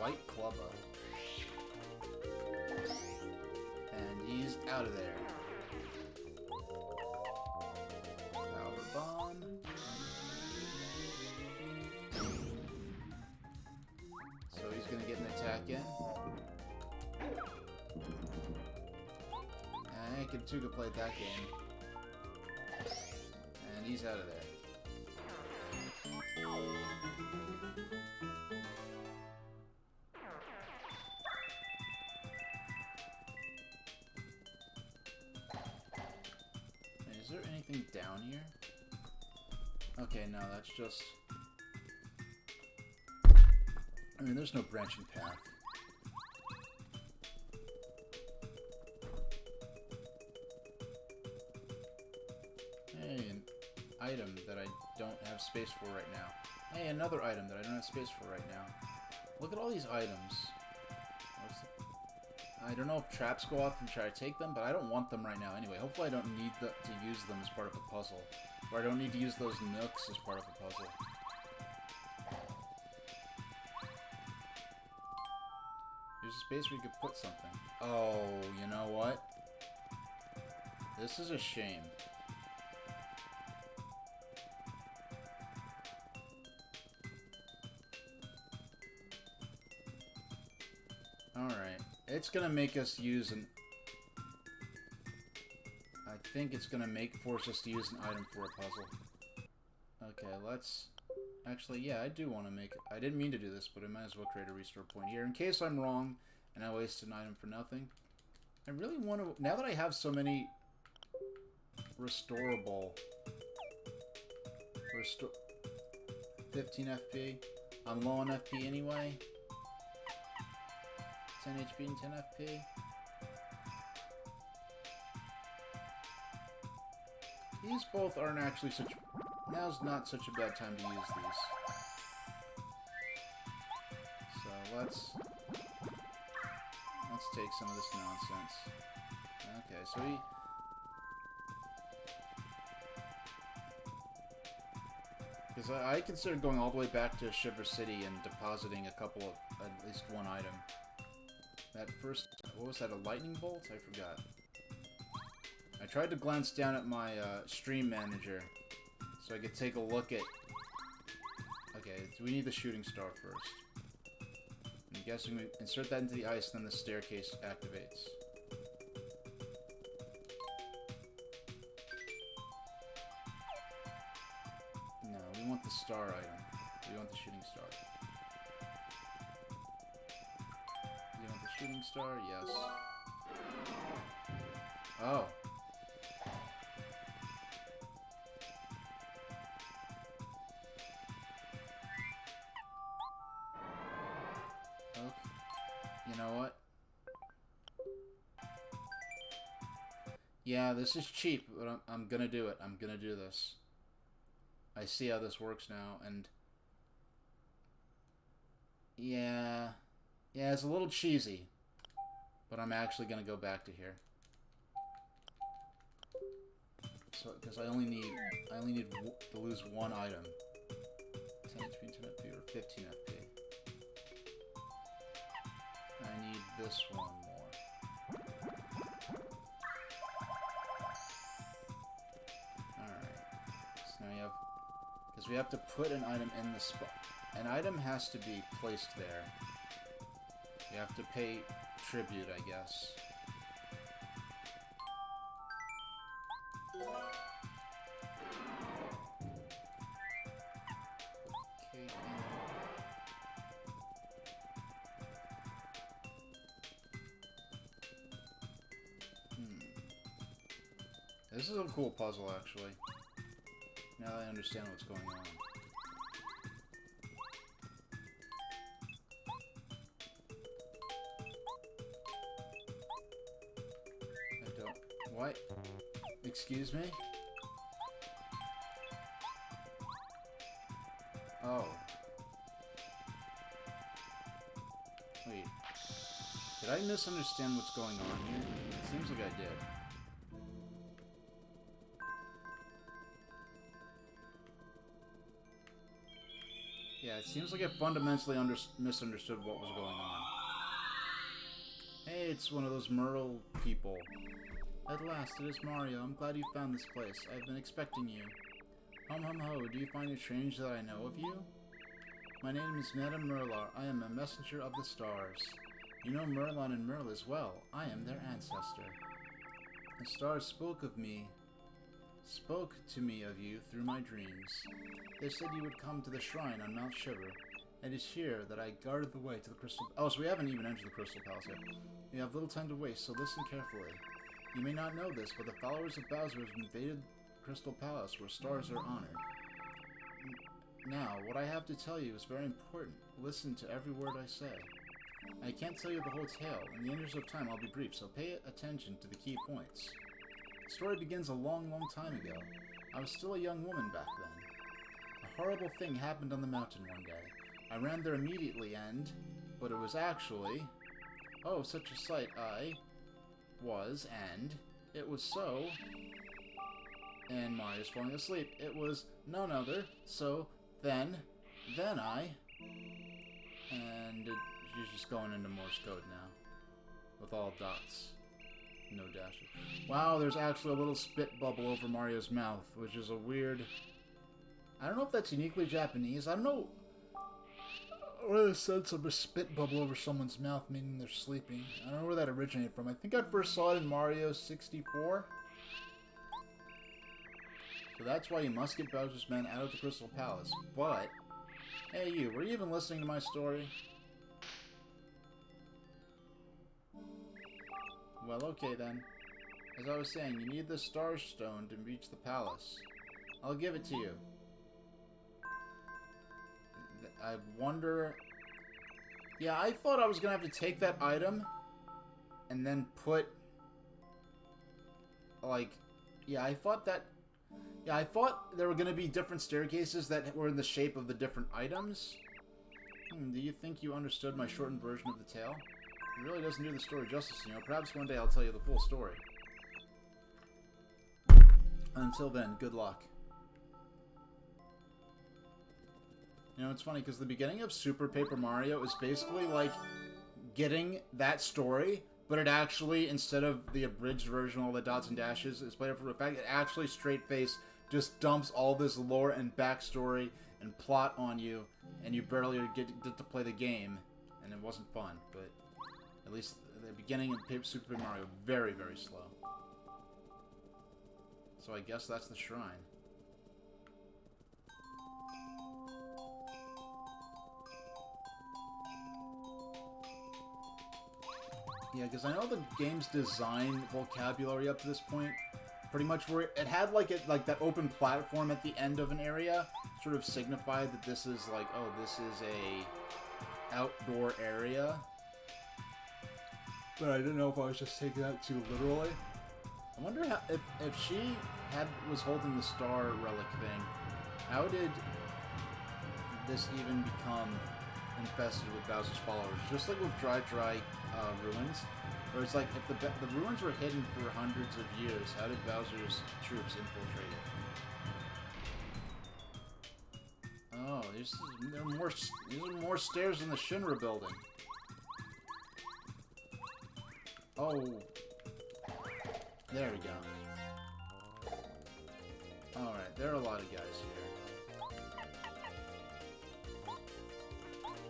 White Clubber. And he's out of there. Power Bomb. So he's gonna get an attack in. And Kentuga played that game. And he's out of there. Is there anything down here? Okay, no, that's just... I mean, there's no branching path. Hey, an item that I don't have space for right now. Hey, another item that I don't have space for right now. Look at all these items. I don't know if traps go off and try to take them, but I don't want them right now anyway. Hopefully I don't need to use them as part of a puzzle. Or I don't need to use those nooks as part of a puzzle. There's a space where you could put something. Oh, you know what? This is a shame. Alright. It's gonna make us use an... I think it's gonna force us to use an item for a puzzle. Okay, let's... Actually, yeah, I do want to make... I didn't mean to do this, but I might as well create a restore point here. In case I'm wrong, and I waste an item for nothing. I really want to... Now that I have so many... Restorable... 15 FP. I'm low on FP anyway. 10 HP and 10 FP. These both aren't actually such... Now's not such a bad time to use these. So let's take some of this nonsense. Okay, so because I considered going all the way back to Shiver City and depositing a couple of, at least one item. That first, what was that, a lightning bolt? I forgot. I tried to glance down at my stream manager so I could take a look at... Okay, we need the shooting star first. I'm guessing we insert that into the ice, then the staircase activates. No, we want the star item. We want the shooting star. You want the shooting star? Yes. Oh. You know what? Yeah, this is cheap, but I'm gonna do it. I'm gonna do this. I see how this works now, and... Yeah... Yeah, it's a little cheesy. But I'm actually gonna go back to here. So, because I only need to lose one item. 10 HP, 10 FP, or 15 FP. I need this one more. Alright. So now you have... Because we have to put an item in the spot. An item has to be placed there. You have to pay tribute, I guess. Okay, This is a cool puzzle, actually. Now that I understand what's going on. I don't... What? Excuse me? Oh. Wait. Did I misunderstand what's going on here? It seems like I did. Yeah, it seems like I fundamentally misunderstood what was going on. Hey, it's one of those Merle people. At last, it is Mario. I'm glad you found this place. I've been expecting you. Hum hum ho, do you find it strange that I know of you? My name is Madame Merlar. I am a messenger of the stars. You know Merlon and Merle as well. I am their ancestor. The stars spoke to me of you through my dreams. They said you would come to the shrine on Mount Shiver. It is here that I guarded the way to the Crystal... Oh, so we haven't even entered the Crystal Palace yet. We have little time to waste, so listen carefully. You may not know this, but the followers of Bowser have invaded Crystal Palace, where stars are honored. Now, what I have to tell you is very important. Listen to every word I say. I can't tell you the whole tale. In the interest of time, I'll be brief, so pay attention to the key points. The story begins a long, long time ago. I was still a young woman back then. A horrible thing happened on the mountain one day. I ran there immediately but it was actually... Oh, such a sight it was so... And Mario's falling asleep. It was none other, so then I... And she's just going into Morse code now. With all dots. No dashes. Wow, there's actually a little spit bubble over Mario's mouth, which is a weird... I don't know if that's uniquely Japanese. I don't know what the sense of a spit bubble over someone's mouth, meaning they're sleeping. I don't know where that originated from. I think I first saw it in Mario 64. So that's why you must get Bowser's men out of the Crystal Palace. But, hey you, were you even listening to my story? Well, okay then. As I was saying, you need the Star Stone to reach the palace. I'll give it to you. I wonder... Yeah, I thought I was going to have to take that item and then put... Like... Yeah, I thought there were going to be different staircases that were in the shape of the different items. Do you think you understood my shortened version of the tale? It really doesn't do the story justice, you know. Perhaps one day I'll tell you the full story. Until then, good luck. You know, it's funny, because the beginning of Super Paper Mario is basically like getting that story, but it actually, instead of the abridged version, all the dots and dashes, is played for the fact it actually straight-face just dumps all this lore and backstory and plot on you, and you barely get to play the game, and it wasn't fun, but at least the beginning of Super Paper Mario, very, very slow. So I guess that's the shrine. Yeah, because I know the game's design vocabulary up to this point, pretty much where it had like that open platform at the end of an area, sort of signified that this is like, oh, this is a outdoor area. But I didn't know if I was just taking that too literally. I wonder how, if she was holding the star relic thing, how did this even become infested with Bowser's followers? Just like with Dry ruins, where it's like if the ruins were hidden for hundreds of years, how did Bowser's troops infiltrate it? Oh, there are more stairs in the Shinra building. Oh, there we go. Alright, there are a lot of guys here.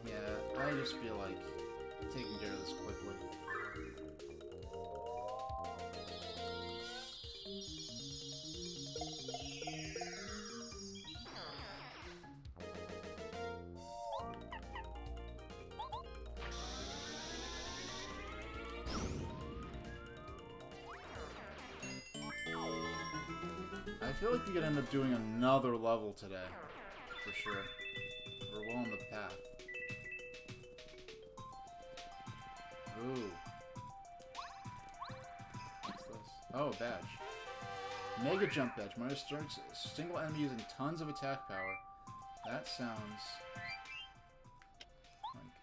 Yeah, I just feel like taking care of this quickly. I feel like we could end up doing another level today, for sure. We're well on the path. Ooh. What's this? Oh, a badge. Mega Jump Badge. Mario starts a single enemy using tons of attack power. That sounds like...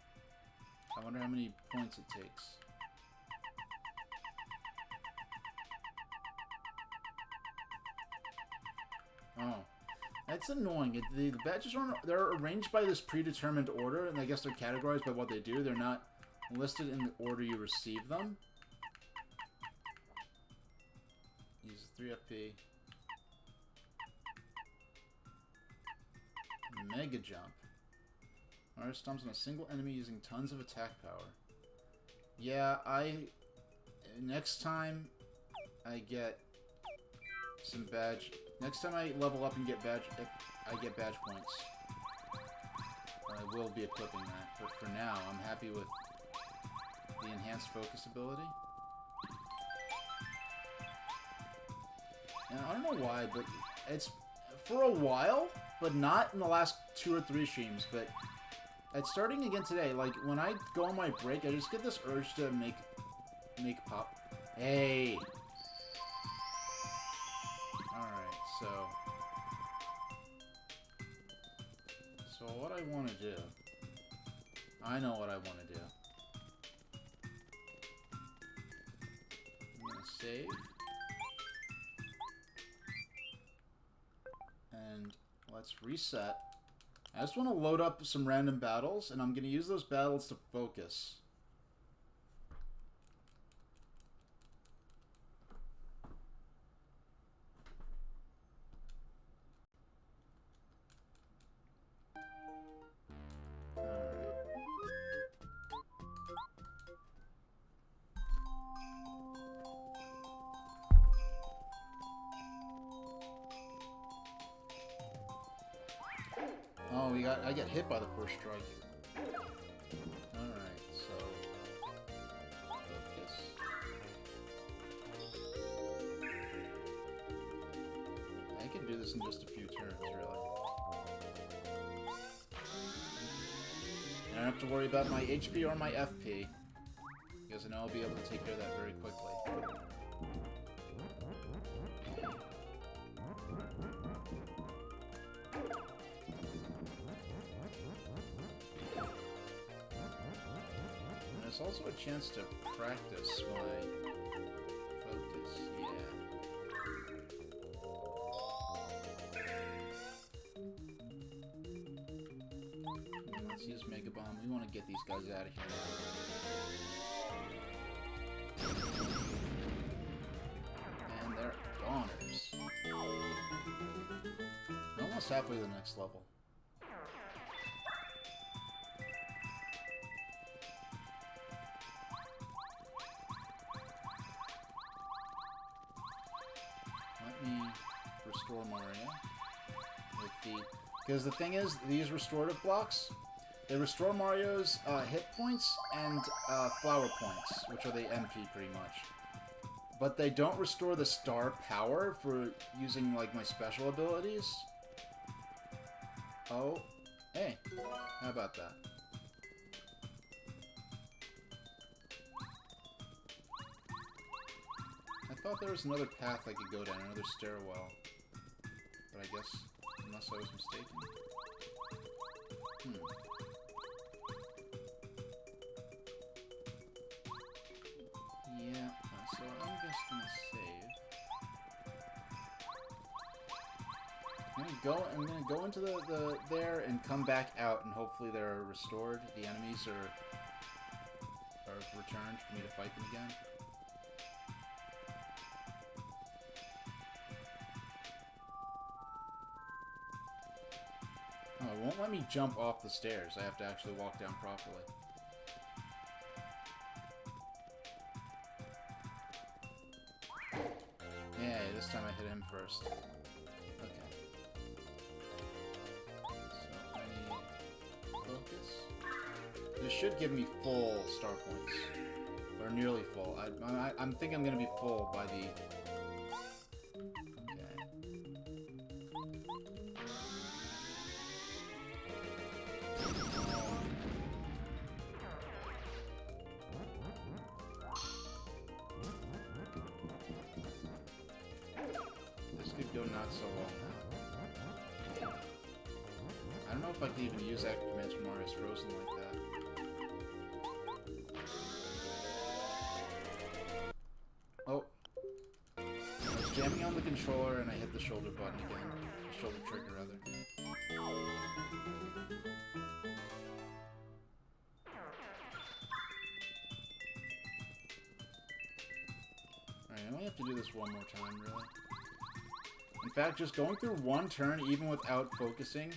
I wonder how many points it takes. Oh. That's annoying. The badges they're arranged by this predetermined order, and I guess they're categorized by what they do. They're not listed in the order you receive them. Use 3FP. Mega Jump. Artist stomps on a single enemy using tons of attack power. Yeah, next time I get some badge... Next time I level up and get badge... If I get badge points, I will be equipping that. But for now, I'm happy with the enhanced focus ability. And I don't know why, but it's... For a while, but not in the last 2 or 3 streams, but... It's starting again today. Like, when I go on my break, I just get this urge to make pop. Hey! Alright, so what I want to do... I know what I want to do. I'm going to save. And let's reset. I just want to load up some random battles, and I'm going to use those battles to focus. Oh, I get hit by the first strike. Alright, so... Focus. I can do this in just a few turns, really. I don't have to worry about my HP or my FP, because I know I'll be able to take care of that very quickly. There's also a chance to practice my focus, yeah. Let's use Mega Bomb. We want to get these guys out of here. And they're goners. We're almost halfway to the next level. Restore Mario with because the thing is, these restorative blocks, they restore Mario's hit points and flower points, which are the MP pretty much, but they don't restore the star power for using like my special abilities. Oh, hey, how about that? I thought there was another path I could go down, another stairwell. But I guess, unless I was mistaken. Yeah, so I'm just gonna save. I'm gonna go into the there and come back out, and hopefully they're restored. The enemies are returned for me to fight them again. Oh, it won't let me jump off the stairs. I have to actually walk down properly. Yeah, this time I hit him first. Okay. So I need focus. This should give me full star points. Or nearly full. I'm thinking I'm going to be full by the... Go not so long. I don't know if I can even use that commands from Mario's Frozen like that. Oh. I was jamming on the controller and I hit the shoulder button again. shoulder trigger, rather. Alright, I only have to do this one more time, really. In fact, just going through one turn, even without focusing,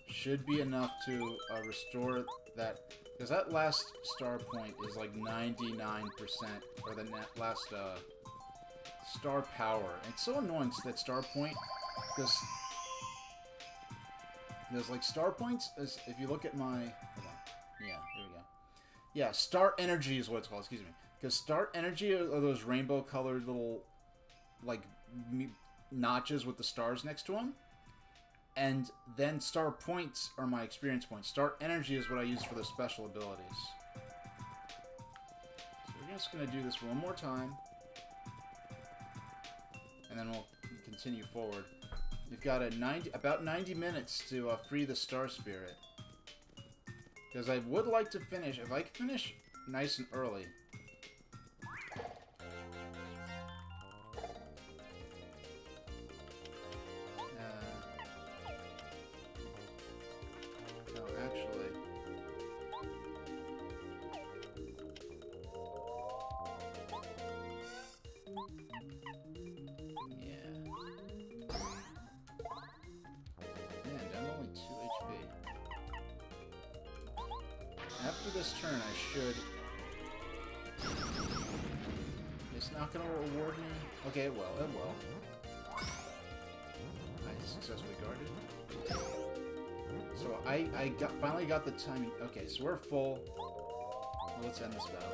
should be enough to restore that. Because that last star point is like 99%, or the last star power. And it's so annoying, that star point, because there's like star points, if you look at my... Hold on. Yeah, here we go. Yeah, star energy is what it's called, excuse me. Because star energy are those rainbow-colored little, like, notches with the stars next to them. And then star points are my experience points. Star energy is what I use for the special abilities. So we're just going to do this one more time. And then we'll continue forward. You've got about 90 minutes to free the Star Spirit. Because I would like to finish, if I can finish nice and early. After this turn, I should... It's not going to reward me? Okay, it will. It will. I successfully guarded. So I finally got the timing. Okay, so we're full. Well, let's end this battle.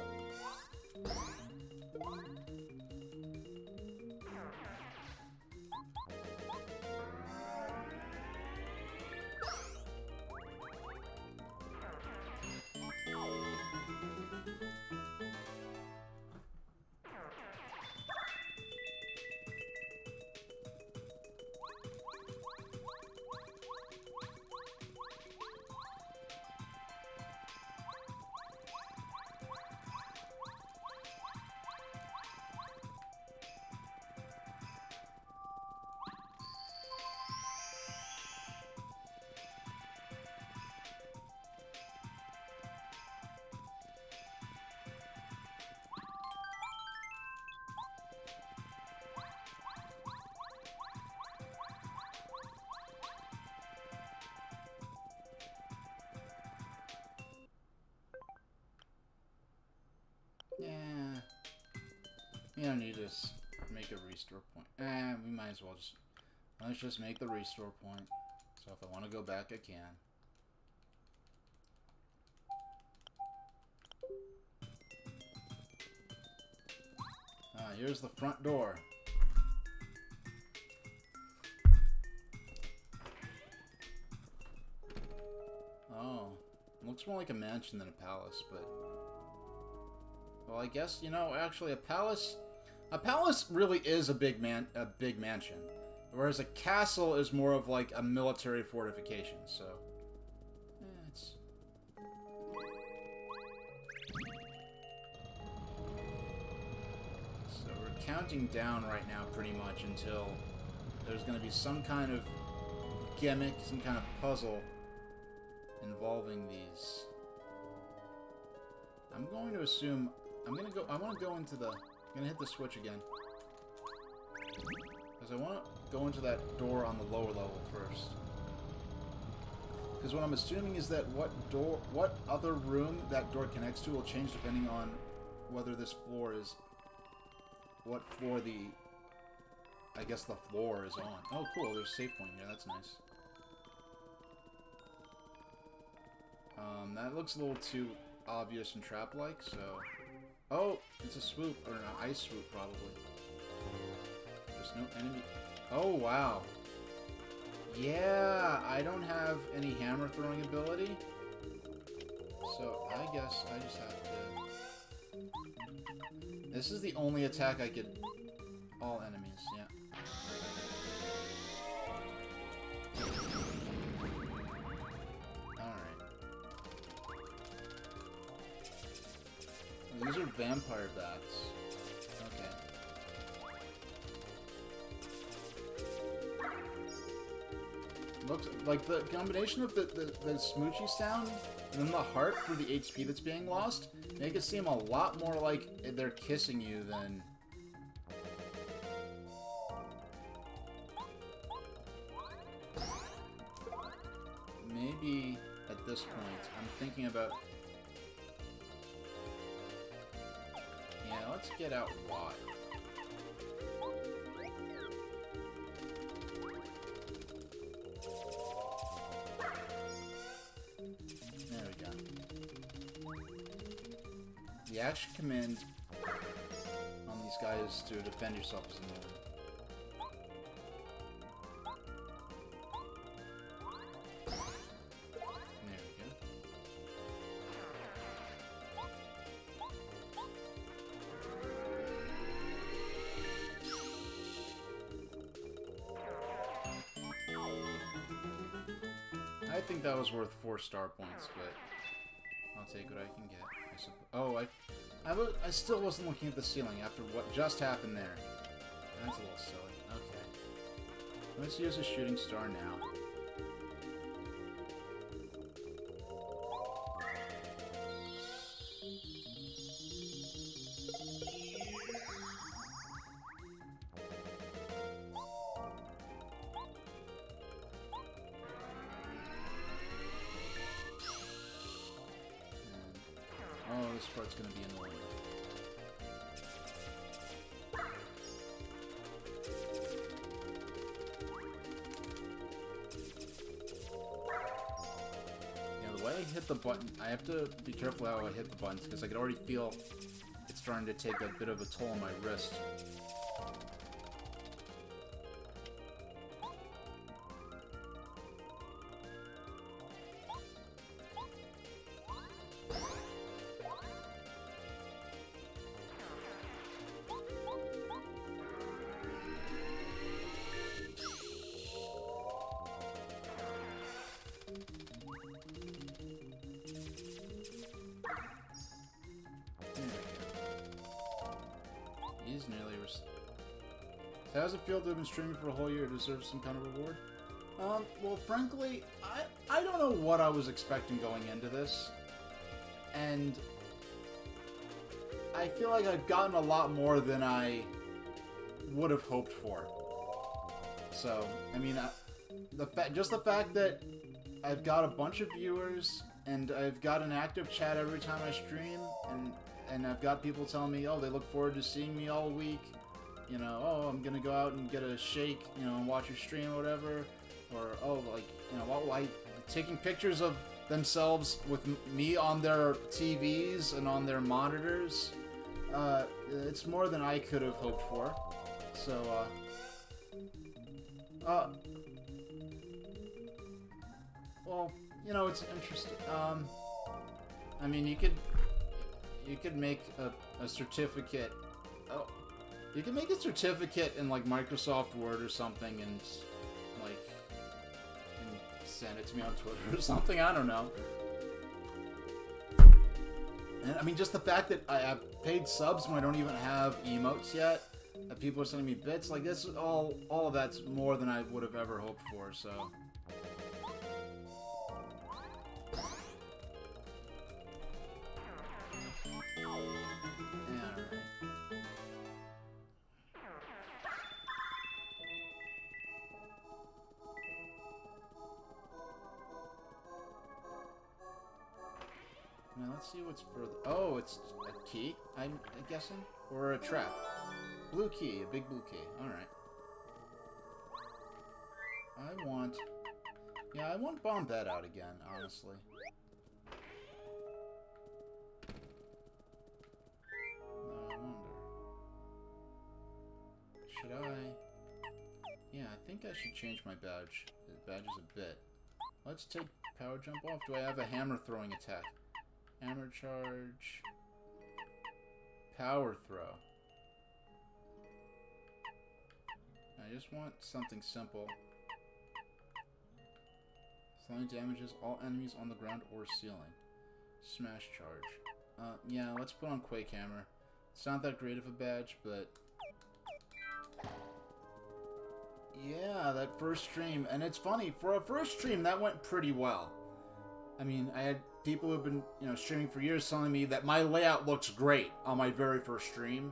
Yeah. We don't need to make a restore point. We might as well just... Let's just make the restore point. So if I want to go back, I can. Here's the front door. Oh. Looks more like a mansion than a palace, but... Well, I guess, you know, actually a palace really is a big mansion. Whereas a castle is more of like a military fortification, so... it's... So we're counting down right now pretty much until there's going to be some kind of gimmick, some kind of puzzle involving these. I'm going to assume... I want to go into the... I'm going to hit the switch again. Because I want to go into that door on the lower level first. Because what I'm assuming is that what other room that door connects to will change depending on whether this floor is... What floor the... I guess the floor is on. Oh, cool. There's a save point here. That's nice. That looks a little too obvious and trap-like, so... Oh, it's a swoop, or an ice swoop, probably. There's no enemy... Oh, wow. Yeah, I don't have any hammer throwing ability. So, I guess I just have to... This is the only attack I could... All enemies, yeah. These are vampire bats. Okay. looks like the combination of the smoochy sound and then the heart for the HP that's being lost make it seem a lot more like they're kissing you than... Maybe at this point, I'm thinking about... Yeah, let's get out Y. There we go. The action command on these guys to defend yourself is annoying. I think that was worth 4 star points, but I'll take what I can get. I still wasn't looking at the ceiling after what just happened there. That's a little silly. Okay. Let's use a shooting star now. Oh, this part's gonna be annoying. Yeah, the way I hit the button, I have to be careful how I hit the buttons, because I can already feel it's starting to take a bit of a toll on my wrist. He's nearly so how's it feel to have been streaming for a whole year? Deserve some kind of reward? Well, frankly, I don't know what I was expecting going into this, and I feel like I've gotten a lot more than I would have hoped for. So, I mean, just the fact that I've got a bunch of viewers, and I've got an active chat every time I stream, and I've got people telling me, oh, they look forward to seeing me all week. You know, oh, I'm gonna go out and get a shake, you know, and watch your stream or whatever. Or, oh, like, you know, taking pictures of themselves with me on their TVs and on their monitors. It's more than I could have hoped for. So, well, you know, it's interesting. I mean, you could make a certificate. Oh, you can make a certificate in like Microsoft Word or something, and send it to me on Twitter or something. I don't know. And I mean, just the fact that I have paid subs when I don't even have emotes yet, that people are sending me bits, like this, all of that's more than I would have ever hoped for. So. Now let's see what's further. Oh, it's a key, I'm guessing? Or a trap. Blue key, a big blue key. Alright. I want Bomb Bed out again, honestly. Now I wonder. Should I? Yeah, I think I should change my badge. The badge is a bit. Let's take power jump off. Do I have a hammer throwing attack? Hammer charge. Power throw. I just want something simple. Slowing damages all enemies on the ground or ceiling. Smash charge. Yeah, let's put on Quake Hammer. It's not that great of a badge, but... Yeah, that first stream, and it's funny, for a first stream, that went pretty well. I mean, I had people who've been, you know, streaming for years telling me that my layout looks great on my very first stream.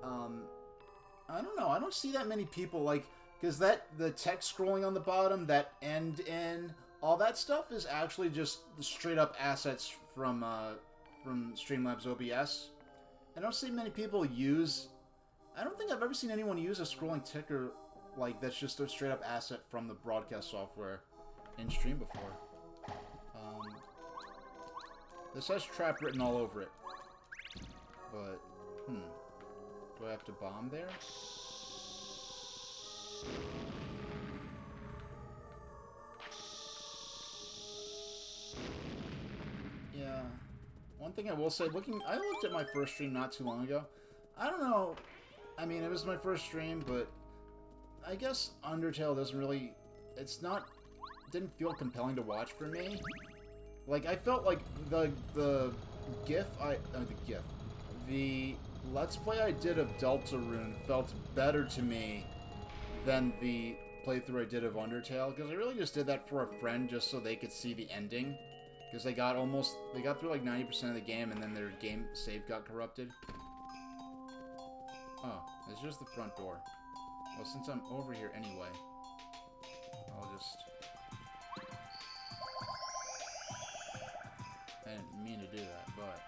I don't know, I don't see that many people, like, because the text scrolling on the bottom, that end in, all that stuff is actually just the straight up assets from Streamlabs OBS. I don't see many people use... I don't think I've ever seen anyone use a scrolling ticker like that's just a straight up asset from the broadcast software in stream before. This has trap written all over it. But, do I have to bomb there? Yeah. One thing I will say, I looked at my first stream not too long ago. I don't know. I mean, it was my first stream, but I guess Undertale doesn't really... didn't feel compelling to watch for me. Like, I felt like the Let's Play I did of Deltarune felt better to me than the playthrough I did of Undertale, because I really just did that for a friend just so they could see the ending. Because they got through like 90% of the game, and then their game save got corrupted. Oh, it's just the front door. Well, since I'm over here anyway, I'll just... I didn't mean to do that, but...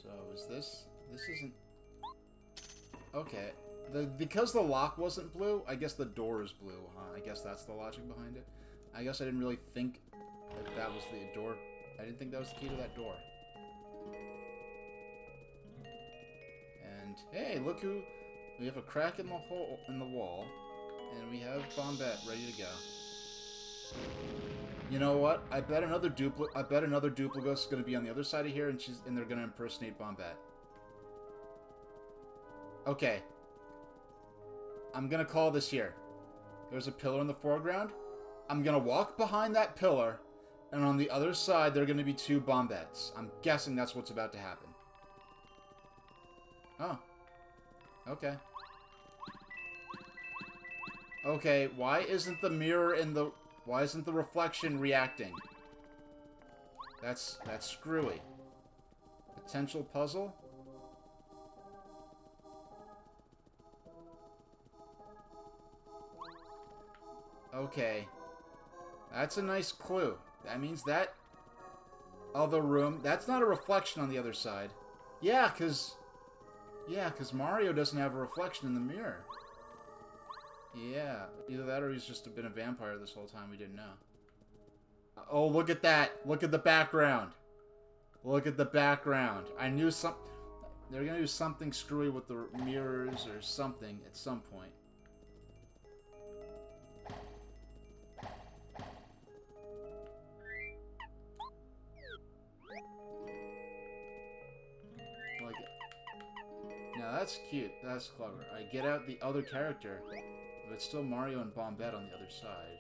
So, this isn't... Okay. Because the lock wasn't blue, I guess the door is blue, huh? I guess that's the logic behind it. I guess I didn't really think that was the door. I didn't think that was the key to that door. And, hey, look who... We have a crack in the hole in the wall, and we have Bombette ready to go. You know what? I bet another Dupligos is going to be on the other side of here, and they're going to impersonate Bombette. Okay. I'm going to call this here. There's a pillar in the foreground. I'm going to walk behind that pillar, and on the other side, there are going to be two Bombettes. I'm guessing that's what's about to happen. Oh. Okay. Okay, why isn't the mirror in the... Why isn't the reflection reacting? That's screwy. Potential puzzle? Okay. That's a nice clue. That means that other room... That's not a reflection on the other side. Yeah, because Mario doesn't have a reflection in the mirror. Yeah, either that or he's just been a vampire this whole time, we didn't know. Oh, look at that! Look at the background! Look at the background! I knew they're gonna do something screwy with the mirrors or something at some point. Like, now that's cute, that's clever. I get out the other character. But it's still Mario and Bombette on the other side.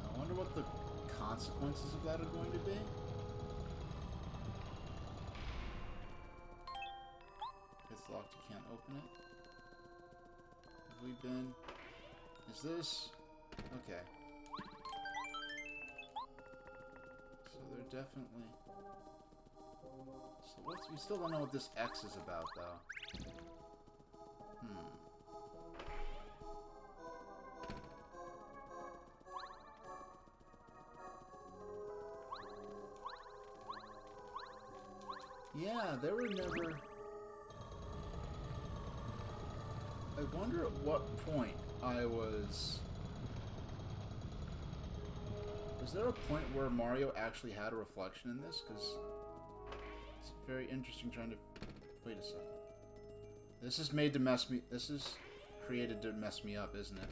I wonder what the consequences of that are going to be. It's locked, you can't open it. Have we been... Is this... Okay. So they're definitely... So we still don't know what this X is about, though. Yeah, there were never... I wonder at what point I was... Was there a point where Mario actually had a reflection in this? Because it's very interesting trying to... Wait a second. This is made to mess me... This is... created to mess me up, isn't it?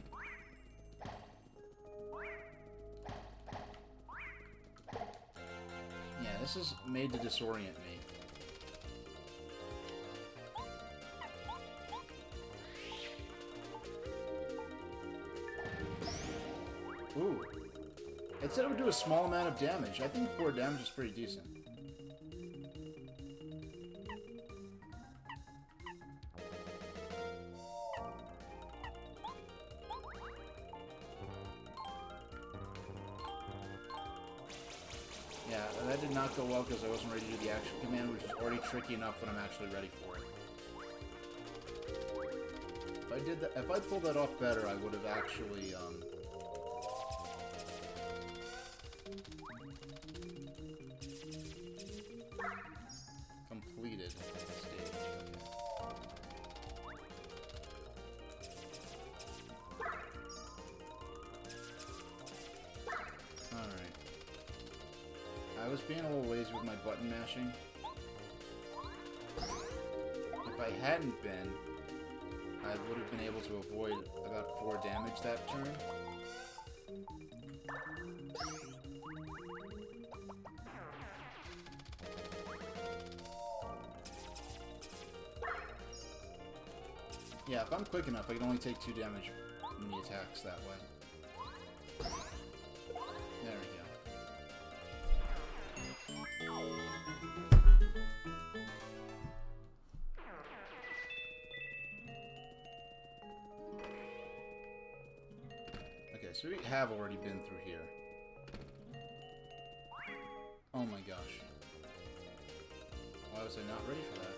Yeah, this is made to disorient me. Ooh. It said it would do a small amount of damage. I think 4 damage is pretty decent. Yeah, that did not go well because I wasn't ready to do the action command, which is already tricky enough when I'm actually ready for it. If I pulled that off better, I would have actually, completed the stage. Okay. Alright. I was being a little lazy with my button mashing. If I hadn't been, I would have been able to avoid about 4 damage that turn. Yeah, if I'm quick enough, I can only take 2 damage when he attacks that way. There we go. Okay, so we have already been through here. Oh my gosh. Why was I not ready for that?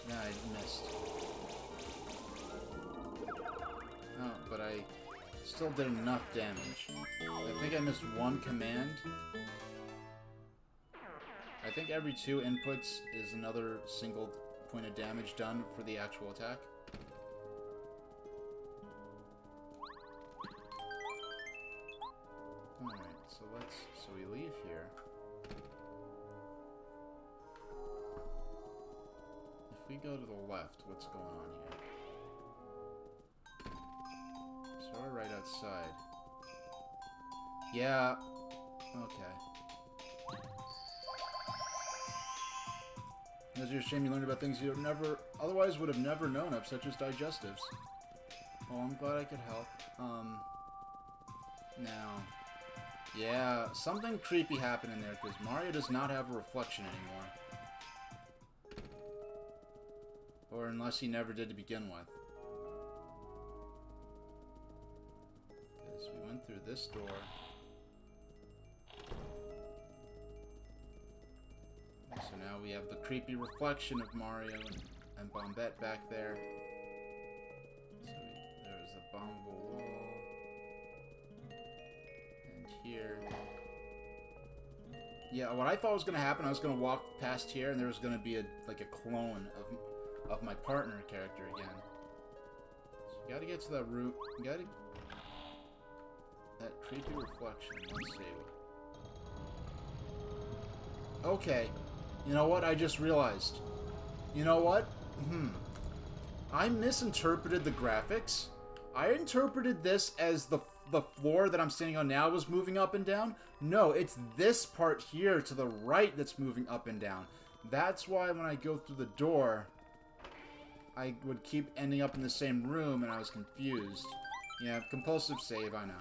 Yeah, I missed. Oh, but I still did enough damage. I think I missed 1 command. I think every 2 inputs is another single point of damage done for the actual attack. Alright, so we leave here. If we go to the left, what's going on here? So we're right outside. Yeah. Okay. It's a shame you learned about things you otherwise would have never known of, such as digestives. Well, I'm glad I could help. Now. Yeah, something creepy happened in there, because Mario does not have a reflection anymore. Or unless he never did to begin with. Okay, so we went through this door. So now we have the creepy reflection of Mario and Bombette back there. So there's a bombable wall. And here. Yeah, what I thought was going to happen, I was going to walk past here and there was going to be like a clone of my partner character again. So you gotta get to that root. You gotta... That creepy reflection. Let's see. Okay. You know what? I just realized. You know what? I misinterpreted the graphics. I interpreted this as the floor that I'm standing on now was moving up and down. No, it's this part here to the right that's moving up and down. That's why when I go through the door, I would keep ending up in the same room and I was confused. Yeah, compulsive save, I know.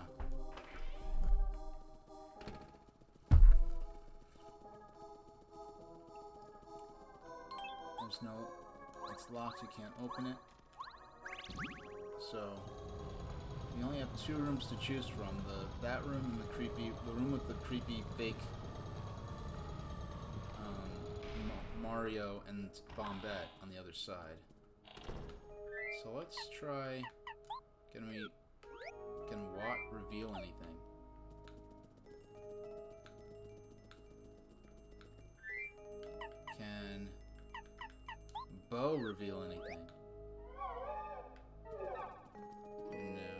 There's no... It's locked, you can't open it. So... You only have 2 rooms to choose from. That room and the room with the creepy fake... Mario and Bombette on the other side. So let's try... Can Watt reveal anything? Can bow reveal anything? No.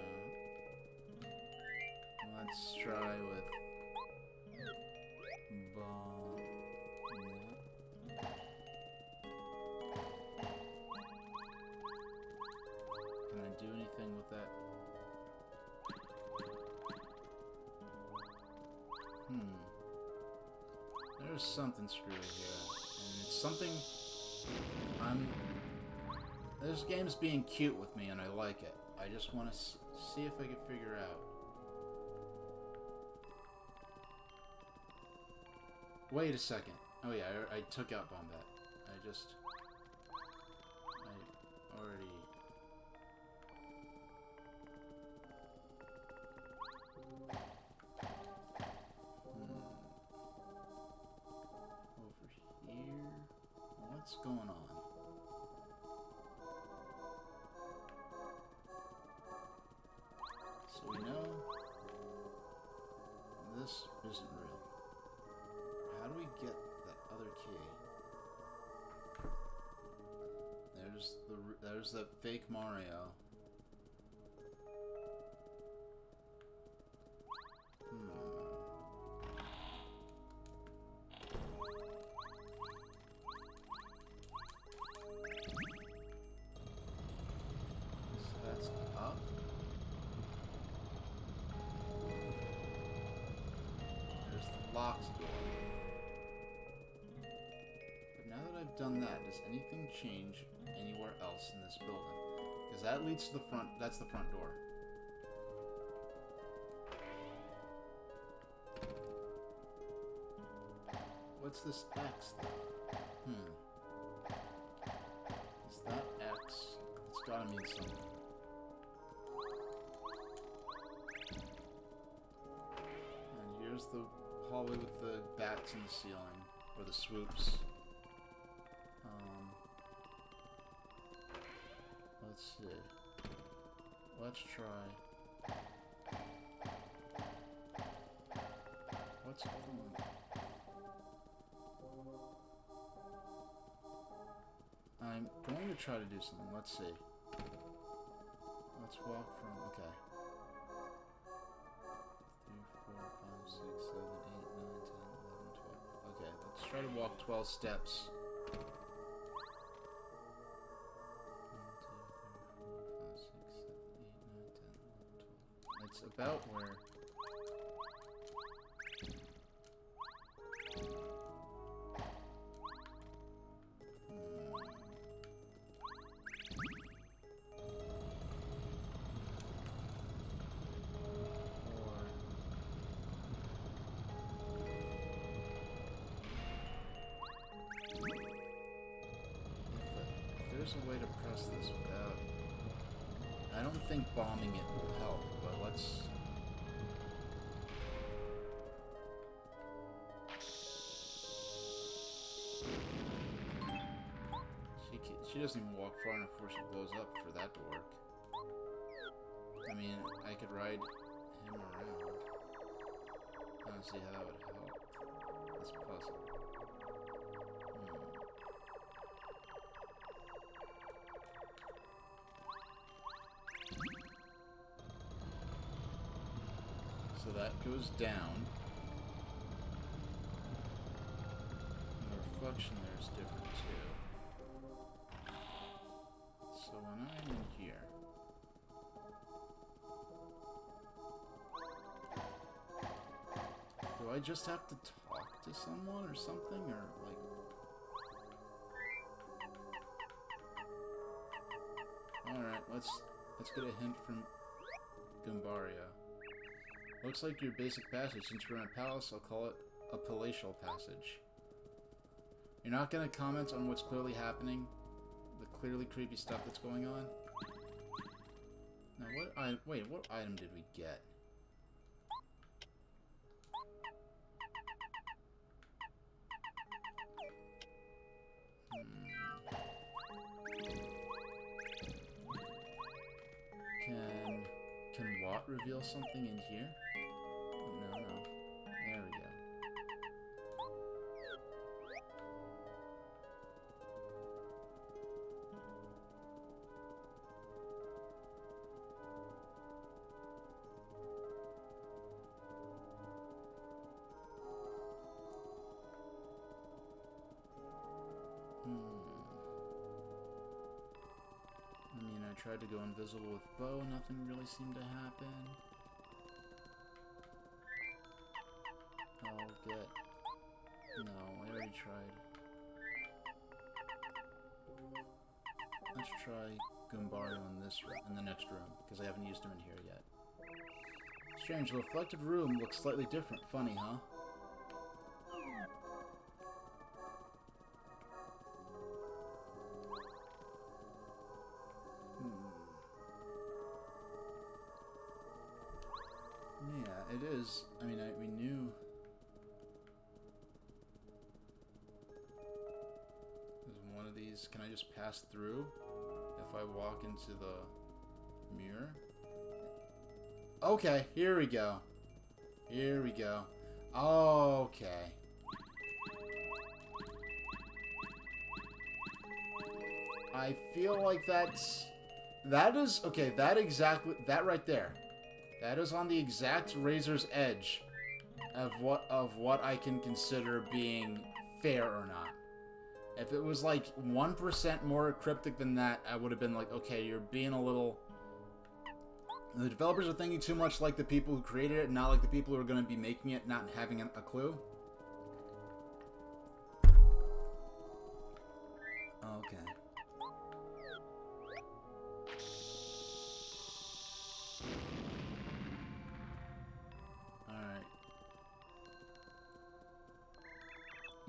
Let's try with bomb. No. Can I do anything with that? There's something screwy here. And it's something this game's being cute with me and I like it. I just want to see if I can figure out. Wait a second. Oh yeah, I took out Bombette. I already... Over here... What's going on? So we know this isn't real. How do we get that other key? There's that fake Mario. So that's up. There's the locked door. But now that I've done that, does anything change anywhere else in this building? Because that leads to the front. That's the front door. What's this X though? Is that X? It's gotta mean something. And here's the hallway with the bats in the ceiling, or the swoops. Let's see. Let's try. What's going on? I'm going to try to do something. Let's see. Let's walk from... Okay. 3, 4, 5, 6, 7, 8, 9, 10, 11, 12. Okay, let's try to walk 12 steps. 1, 2, 3, 4, 5, 6, 7, 8, 9, 10, 11, 12. It's about where... There's a way to press this without... I don't think bombing it will help, but let's... She doesn't even walk far enough before she blows up for that to work. I mean, I could ride him around. I don't see how that would help this puzzle. So that goes down. And the reflection there is different too. So when I'm in here... Do I just have to talk to someone or something? Or like... Alright, let's get a hint from Gumbaria. Looks like your basic passage. Since we're in a palace, I'll call it a palatial passage. You're not gonna comment on what's clearly happening? The clearly creepy stuff that's going on? Now wait, what item did we get? Can Watt reveal something in here? No. There we go. I tried to go invisible with bow, nothing really seemed to happen. I'll get... No, I already tried. Let's try Goombario in this room, in the next room, because I haven't used him in here yet. Strange, the reflected room looks slightly different. Funny, huh? Yeah, it is. I mean, we knew... There's one of these. Can I just pass through if I walk into the mirror? Okay, here we go. Here we go. Okay. I feel like that is okay, that right there. That is on the exact razor's edge of what I can consider being fair or not. If it was like 1% more cryptic than that, I would have been like, okay, you're being a little... The developers are thinking too much like the people who created it, not like the people who are going to be making it, not having a clue. Okay. Alright.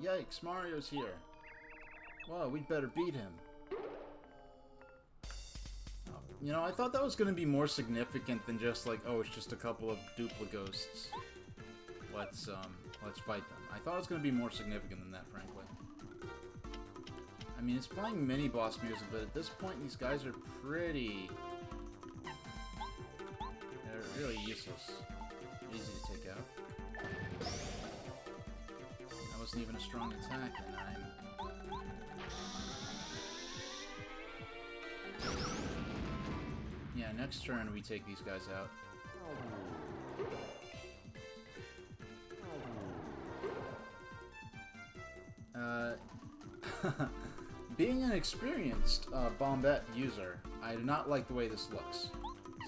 Yikes, Mario's here. Well, we'd better beat him. You know, I thought that was going to be more significant than just like, oh, it's just a couple of Duplighosts. Let's fight them. I thought it was going to be more significant than that, frankly. I mean, it's playing mini-boss music, but at this point, these guys are pretty... They're really useless. Easy to take out. That wasn't even a strong attack, and I'm... Yeah, next turn we take these guys out. Being an experienced Bombette user, I do not like the way this looks.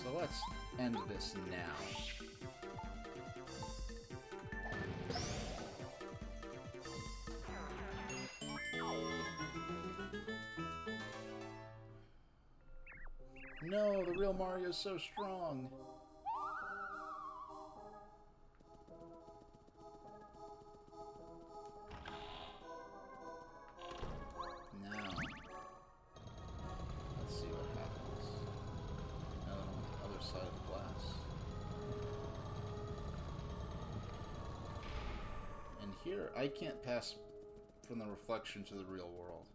So let's end this now. No, the real Mario's so strong. Now, let's see what happens. Now that I'm on the other side of the glass. And here, I can't pass from the reflection to the real world.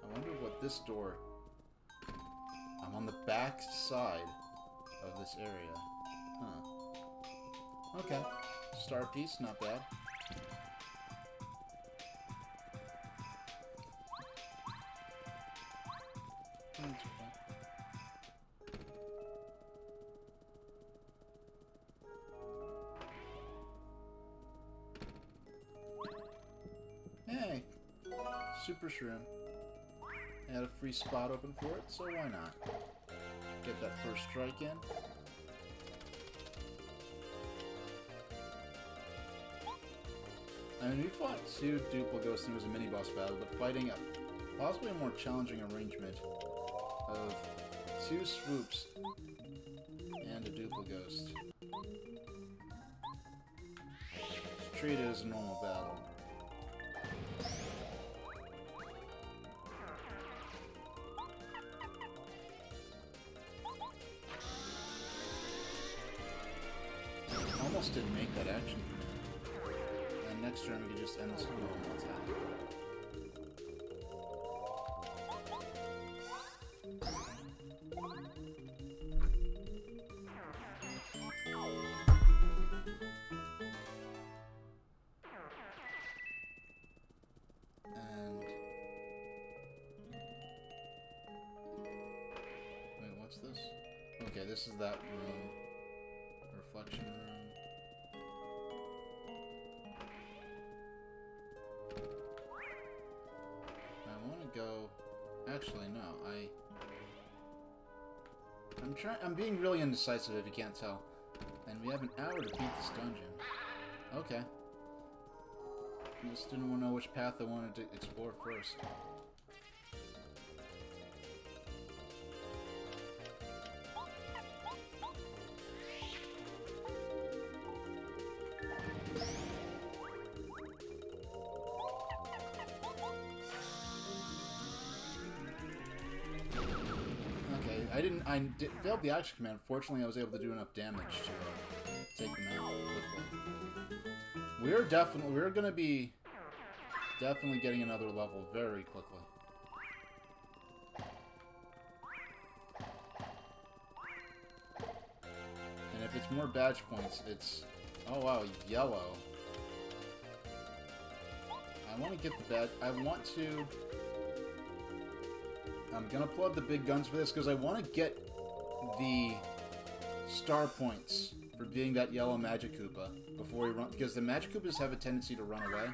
I wonder what this door... I'm on the back side of this area. Huh. Okay. Star piece, not bad. Hey! Super Shroom. I had a free spot open for it, so why not? Get that first strike in. I mean, we fought two Duplighosts and it was a mini-boss battle, but fighting a possibly a more challenging arrangement of two swoops and a Duplighost. Just treat it as a normal battle. Almost didn't make that action. And next turn we could just end this with normal attack. And... wait, what's this? Okay, this is that room. Reflection room. actually, no. I'm being really indecisive if you can't tell. And we have an hour to beat this dungeon. Okay. I just didn't know which path I wanted to explore first. I failed the action command. Fortunately, I was able to do enough damage to take them out quickly. We're gonna be definitely getting another level very quickly. And if it's more badge points, it's... Oh wow, yellow. I want to get the badge... I'm gonna plug the big guns for this because I want to get the star points for being that yellow Magic Koopa before we run, because the Magic Koopas have a tendency to run away.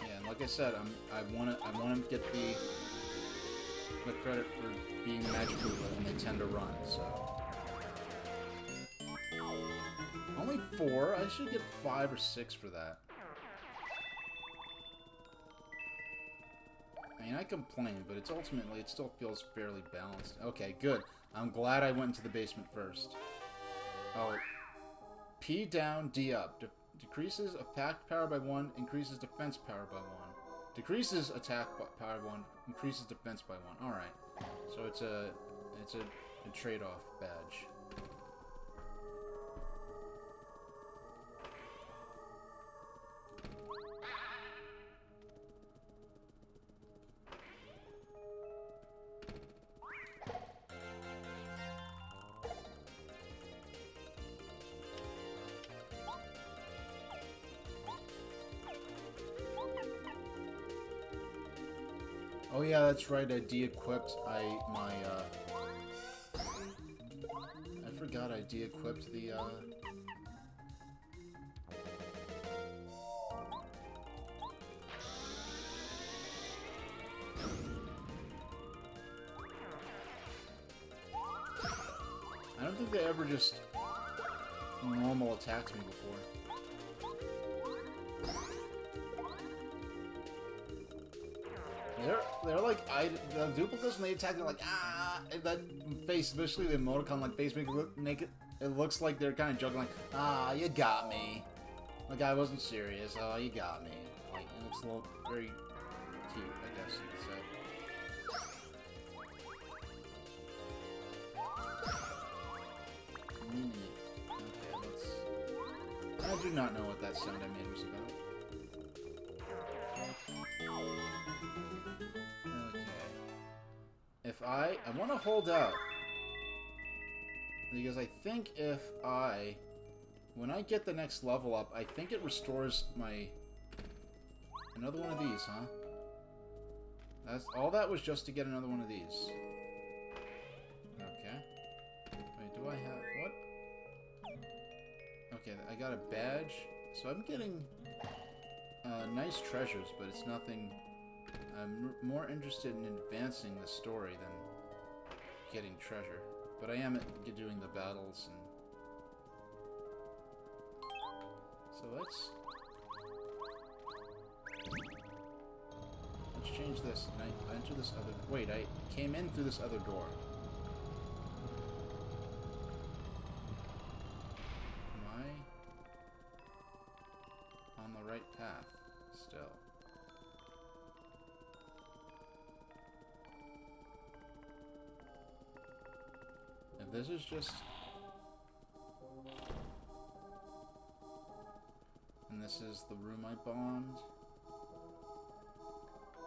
Yeah, and like I said, I want to get the credit for being the Magic Koopa, and they tend to run, so... Only 4? I should get 5 or 6 for that. I mean, I complain, but ultimately, it still feels fairly balanced. Okay, good. I'm glad I went into the basement first. Oh. P down, D up. Decreases attack power by 1, increases defense power by 1. Decreases attack power by 1, increases defense by 1. Alright. So it's a trade-off badge. Oh yeah, that's right, I de-equipped I forgot I de-equipped the, I don't think they ever just normal attacked me before. They're like, the duplicates when they attack, they're like, ah, and that face, especially the emoticon, like, face make it looks like they're kind of joking, like, ah, you got me. Like, I wasn't serious, oh, you got me. Like, and it's a little, very cute, I guess you could say. Okay, I do not know what that sound I made was about. I want to hold out, because I think when I get the next level up, I think it restores my... Another one of these, huh? All that was just to get another one of these. Okay. Wait, do I have... What? Okay, I got a badge. So I'm getting nice treasures, but it's nothing... I'm more interested in advancing the story than getting treasure. But I am doing the battles, and... So let's change this. And I enter this other... Wait, I came in through this other door. Am I on the right path still? This is just... And this is the room I bombed.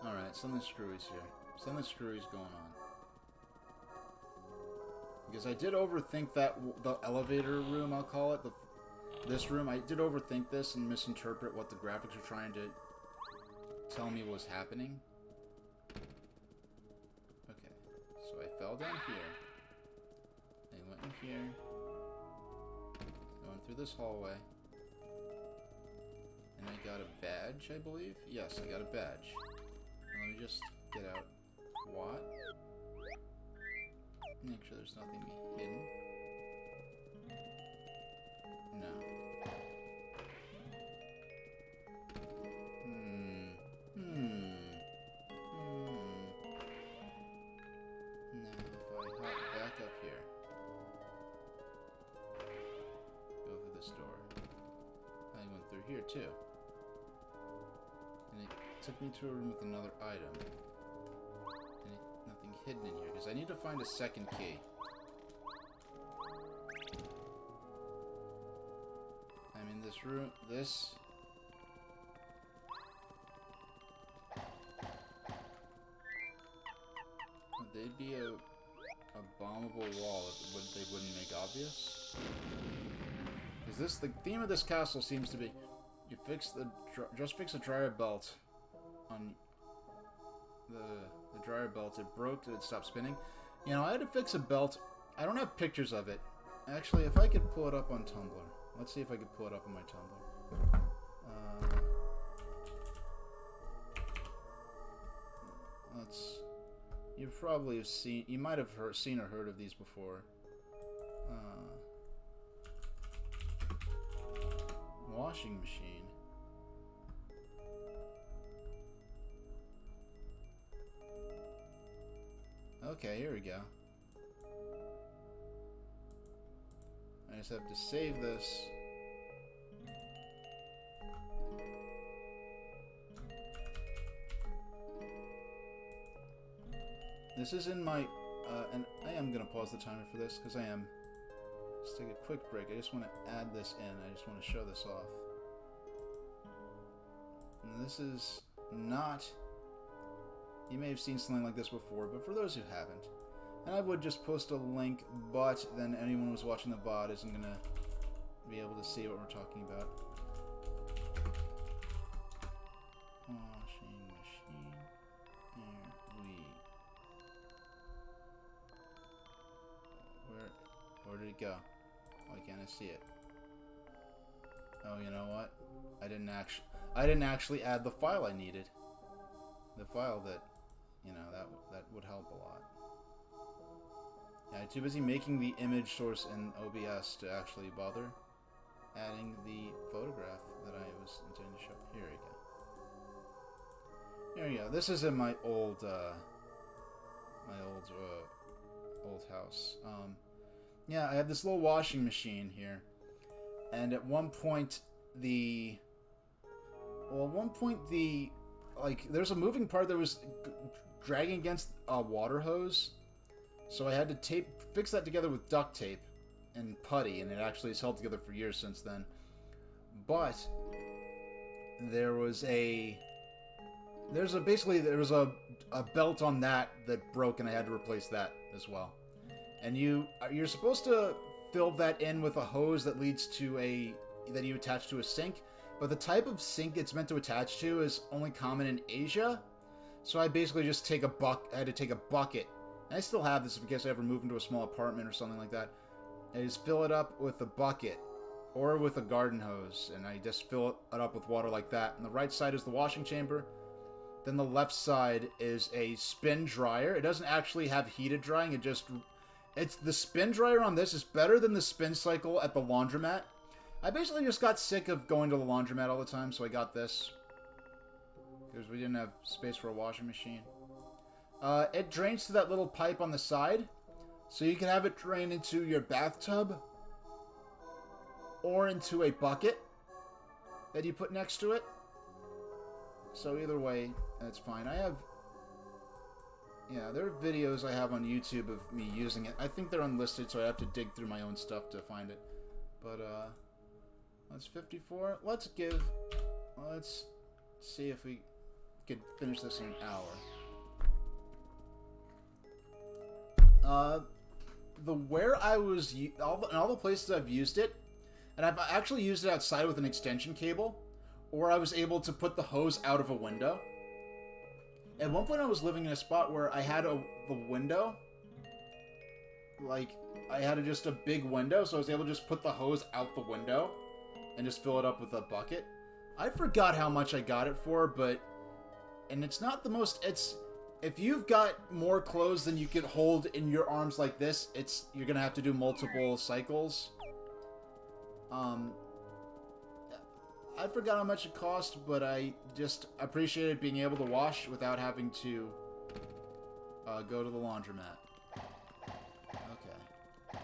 Alright, something screwy's here. Something screwy's going on. Because I did overthink the elevator room, I'll call it. This room, I did overthink this and misinterpret what the graphics were trying to tell me was happening. Okay, so I fell down here. here. Going through this hallway. And I got a badge, I believe? Yes, I got a badge. Now let me just get out. What? Make sure there's nothing hidden. No. Now, if I hop back up here, go through this door. I went through here too. And it took me to a room with another item. And nothing hidden in here, because I need to find a second key. I'm in this room. They'd be a bombable wall that they wouldn't make obvious. Is this the theme of this castle? Seems to be you just fix a dryer belt on the dryer belt. It broke. It stopped spinning. You know, I had to fix a belt. I don't have pictures of it. Actually, if I could pull it up on Tumblr. Let's see if I could pull it up on my Tumblr. You probably have seen. You might have seen or heard of these before. Washing machine. Okay, here we go. I just have to save this. This is in my, and I am going to pause the timer for this, because I am. Let's take a quick break. I just want to add this in. I just want to show this off. And this is not, you may have seen something like this before, but for those who haven't, and I would just post a link, but then anyone who's watching the VOD isn't going to be able to see what we're talking about. Washing machine. Where did it go? Why can't I see it? Oh, you know what? I didn't actually add the file I needed. The file that, you know, that would help a lot. Yeah, I'm too busy making the image source in OBS to actually bother adding the photograph that I was intending to show. Here we go. Here we go. This is in my old house. Yeah, I have this little washing machine here, and at one point like there's a moving part that was dragging against a water hose, so I had to fix that together with duct tape and putty, and it actually has held together for years since then. But there was a belt on that broke, and I had to replace that as well. And you're supposed to fill that in with a hose that leads to that you attach to a sink, but the type of sink it's meant to attach to is only common in Asia. So I basically just I had to take a bucket, and I still have this in case I ever move into a small apartment or something like that. I just fill it up with a bucket or with a garden hose, and I just fill it up with water like that. And the right side is the washing chamber. Then the left side is a spin dryer. It doesn't actually have heated drying. It's the spin dryer on this is better than the spin cycle at the laundromat. I basically just got sick of going to the laundromat all the time, so I got this. Because we didn't have space for a washing machine. It drains to that little pipe on the side. So you can have it drain into your bathtub. Or into a bucket that you put next to it. So either way, that's fine. Yeah, there are videos I have on YouTube of me using it. I think they're unlisted, so I have to dig through my own stuff to find it. But, that's 54. Let's see if we could finish this in an hour. Where I was, in all the places I've used it, and I've actually used it outside with an extension cable, or I was able to put the hose out of a window. At one point I was living in a spot where I had the window like, I had just a big window, so I was able to just put the hose out the window and just fill it up with a bucket. I forgot how much I got it for, but... And it's not the most... It's... If you've got more clothes than you can hold in your arms like this, you're gonna have to do multiple cycles. I forgot how much it cost, but I just appreciated being able to wash without having to go to the laundromat. Okay.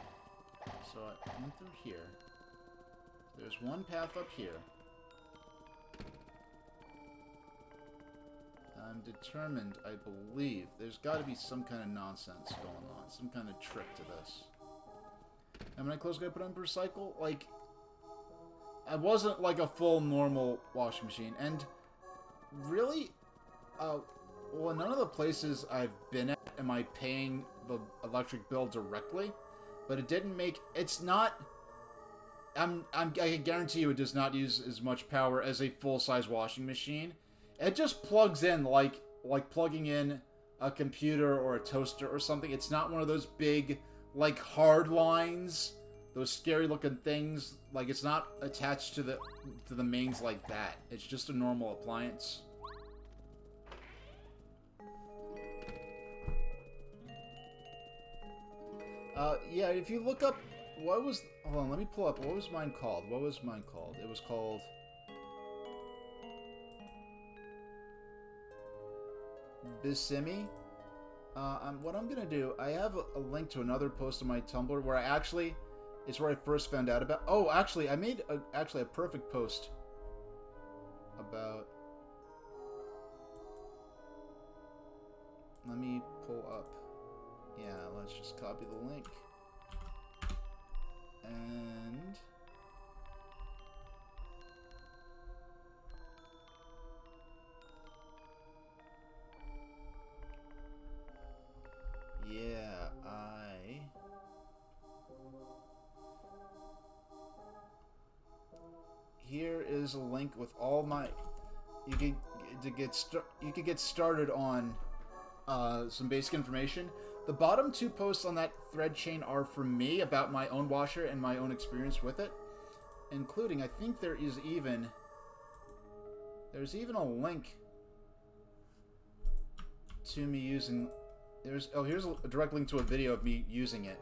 So I went through here. There's one path up here. I'm determined, I believe. There's got to be some kind of nonsense going on. Some kind of trick to this. How many clothes can I put on per cycle? Like, I wasn't like a full normal washing machine. And really, well, none of the places I've been at am I paying the electric bill directly. But it didn't make... It's not... I can guarantee you it does not use as much power as a full-size washing machine. It just plugs in like plugging in a computer or a toaster or something. It's not one of those big, like, hard lines, those scary-looking things. Like, it's not attached to the mains like that. It's just a normal appliance. Yeah, if you look up, what was... Hold on, let me pull up. What was mine called? What was mine called? It was called... Bissimi. What I'm gonna do, I have a link to another post on my Tumblr where it's where I first found out about... Oh, actually, I made a perfect post about... Let me pull up. Yeah, let's just copy the link. And... Yeah, Here is a link with all my... You can get started on some basic information. The bottom two posts on that thread chain are from me about my own washer and my own experience with it, including, I think there's even a link to me using... here's a direct link to a video of me using it.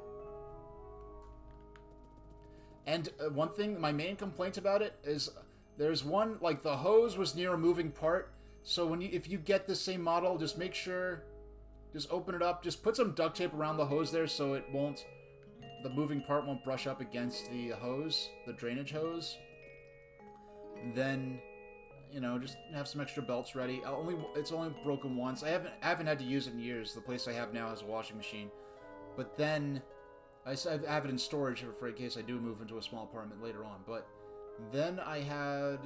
And one thing, my main complaint about it is there's one, like, the hose was near a moving part, so if you get the same model, just make sure, just open it up, just put some duct tape around the hose there so the moving part won't brush up against the hose, the drainage hose. And then, you know, just have some extra belts ready. It's only broken once. I haven't had to use it in years. The place I have now has a washing machine. But then I have it in storage for in case I do move into a small apartment later on. But then I had...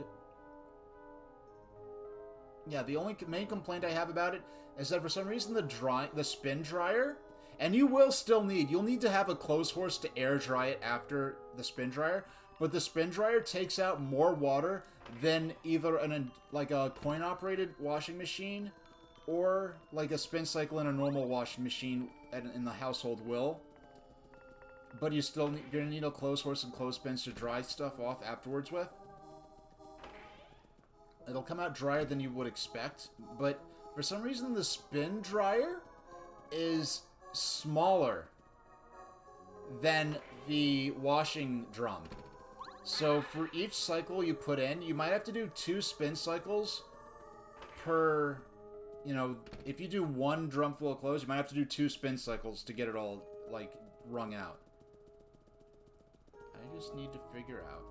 Yeah, the only main complaint I have about it is that for some reason the spin dryer, and you'll need to have a clothes horse to air dry it after the spin dryer, but the spin dryer takes out more water than either a coin-operated washing machine or like a spin cycle in a normal washing machine in the household will. But you're gonna need a clothes horse and clothespins to dry stuff off afterwards with. It'll come out drier than you would expect, but for some reason the spin dryer is smaller than the washing drum. So for each cycle you put in, you might have to do 2 spin cycles per, you know, if you do 1 drum full of clothes, you might have to do 2 spin cycles to get it all, like, wrung out. I just need to figure out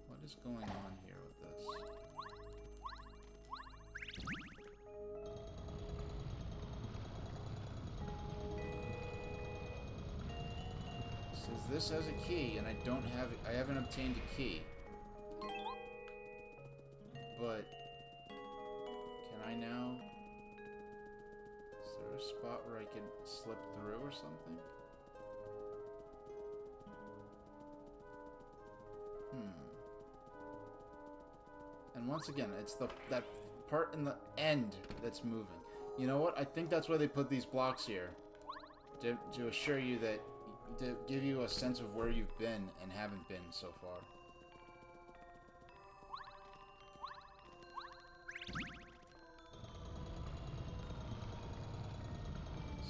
what is going on here with this. Says this has a key, and I haven't obtained a key. But can I now? Is there a spot where I can slip through or something? And once again, it's that part in the end that's moving. You know what? I think that's why they put these blocks here. To assure you that... To give you a sense of where you've been and haven't been so far.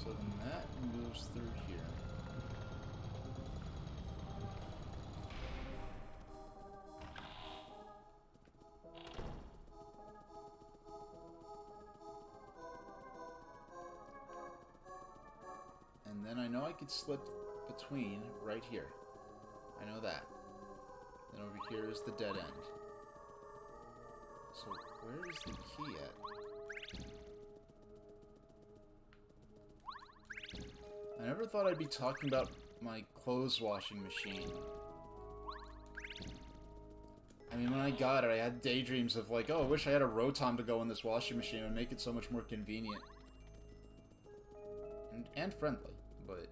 So then that moves through here. And then I know I could slip between right here. I know that. Then over here is the dead end. So where is the key at? I never thought I'd be talking about my clothes washing machine. I mean, when I got it, I had daydreams of like, oh, I wish I had a Rotom to go in this washing machine. It would make it so much more convenient. And friendly, but...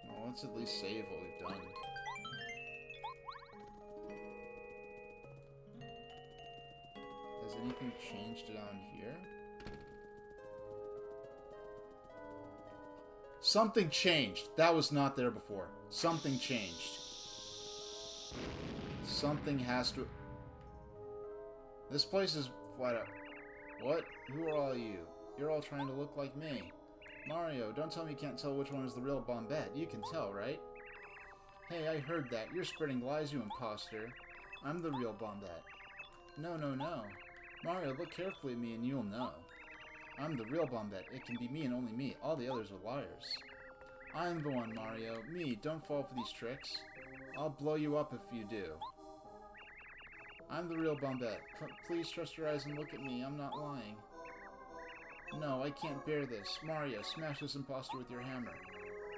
Well, let's at least save what we've done. Has anything changed down here? Something changed. That was not there before. Something changed. Something has to... This place is flat out... What? Who are all you? You're all trying to look like me. Mario, don't tell me you can't tell which one is the real Bombette. You can tell, right? Hey, I heard that. You're spreading lies, you imposter. I'm the real Bombette. No, no, no. Mario, look carefully at me and you'll know. I'm the real Bombette. It can be me and only me. All the others are liars. I'm the one, Mario. Me, don't fall for these tricks. I'll blow you up if you do. I'm the real Bombette. Please trust your eyes and look at me. I'm not lying. No, I can't bear this. Mario, smash this imposter with your hammer.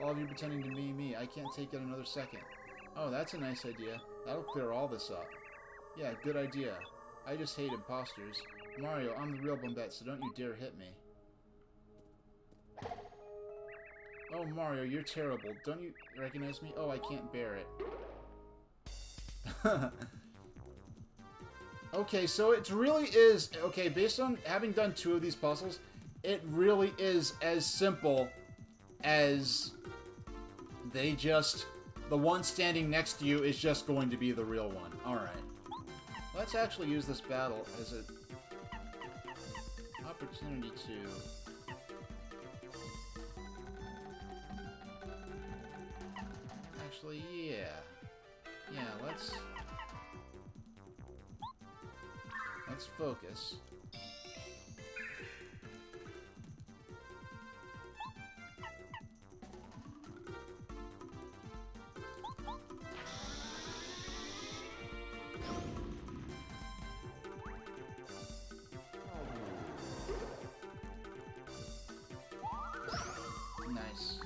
All of you pretending to be me. I can't take it another second. Oh, that's a nice idea. That'll clear all this up. Yeah, good idea. I just hate imposters. Mario, I'm the real Bombette, so don't you dare hit me. Oh, Mario, you're terrible. Don't you recognize me? Oh, I can't bear it. Okay, so it really is... Okay, based on having done 2 of these puzzles, it really is as simple as they just... The one standing next to you is just going to be the real one. Alright. Let's actually use this battle as an opportunity to... Actually, yeah. Yeah, let's focus. Nice.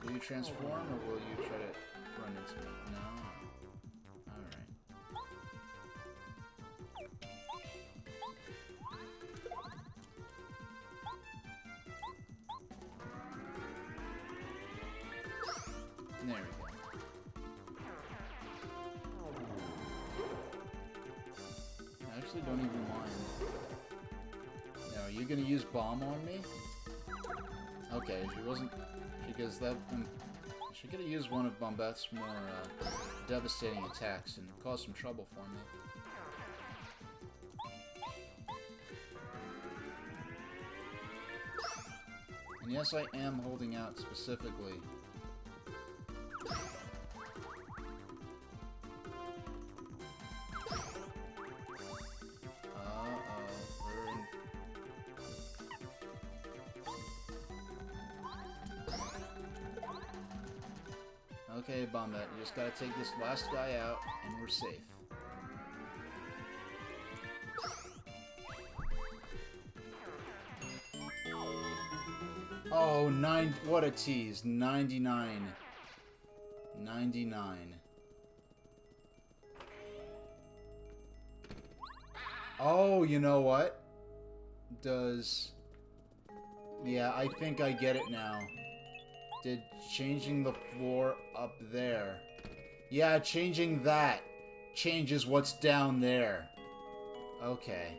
Will you transform, or will you try to run into me? No? Alright. There we go. I actually don't even mind. Now, are you gonna use bomb on me? Okay, she wasn't... Because that... she could have used one of Bombette's more devastating attacks and caused some trouble for me. And yes, I am holding out specifically. Okay, Bombette, you just gotta take this last guy out, and we're safe. Oh, what a tease. 99. 99. Oh, you know what? Yeah, I think I get it now. Did changing the floor up there. Yeah, changing that changes what's down there. Okay.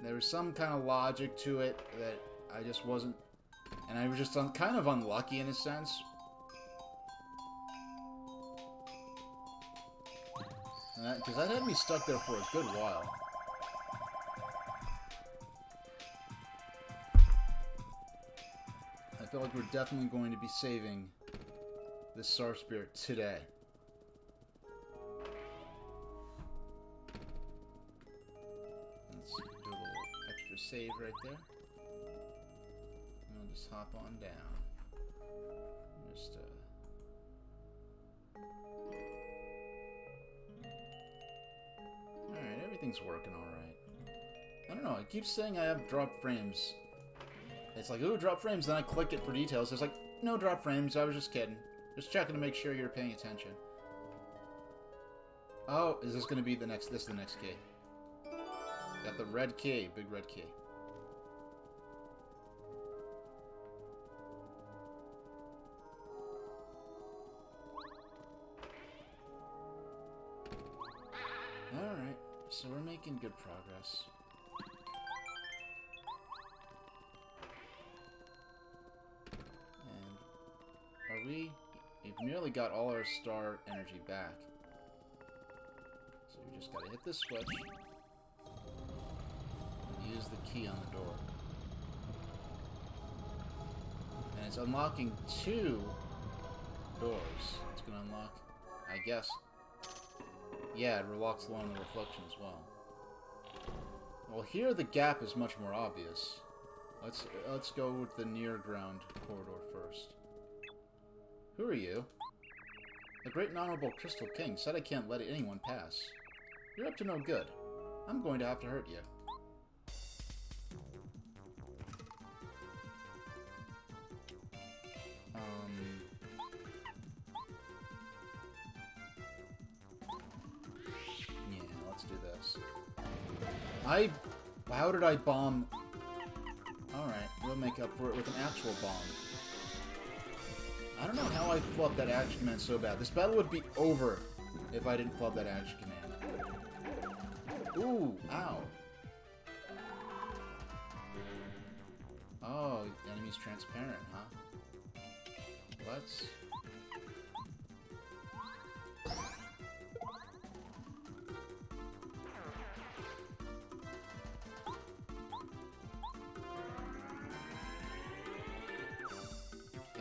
There was some kind of logic to it that I just wasn't... And I was just kind of unlucky in a sense. Because that had me stuck there for a good while. I feel like we're definitely going to be saving this Star Spirit today. Let's do a little extra save right there. And we'll just hop on down. Just, Alright, everything's working alright. I don't know, it keeps saying I have dropped frames. It's like, ooh, drop frames, then I click it for details. It's like, no drop frames, I was just kidding. Just checking to make sure you're paying attention. Oh, is this going to be the next, this is the next key. Got the red key, big red key. Alright, so we're making good progress. And are we... We've nearly got all our star energy back. So we just gotta hit this switch. Use the key on the door. And it's unlocking 2 doors. It's gonna unlock, I guess. Yeah, it unlocks along the reflection as well. Well, here the gap is much more obvious. Let's go with the near ground corridor first. Who are you? The Great and Honorable Crystal King said I can't let anyone pass. You're up to no good. I'm going to have to hurt you. Yeah, let's do this. How did I bomb? Alright, we'll make up for it with an actual bomb. I don't know how I flubbed that action command so bad. This battle would be over if I didn't flub that action command. Ooh, ow. Oh, the enemy's transparent, huh? Let's...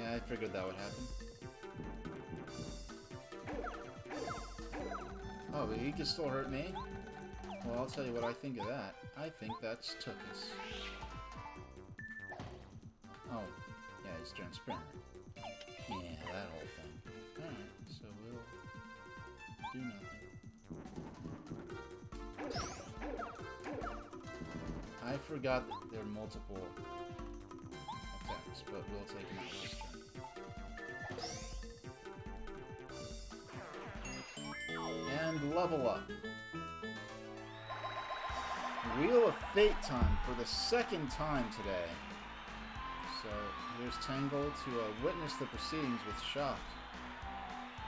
Yeah, I figured that would happen. Oh, but he can still hurt me? Well, I'll tell you what I think of that. I think that's Tookus. Oh, yeah, he's transparent. Yeah, that whole thing. Alright, so we'll do nothing. I forgot that there are multiple attacks, but we'll take him out this turn. And level up. Wheel of Fate time for the second time today. So here's Tangle to witness the proceedings with shock,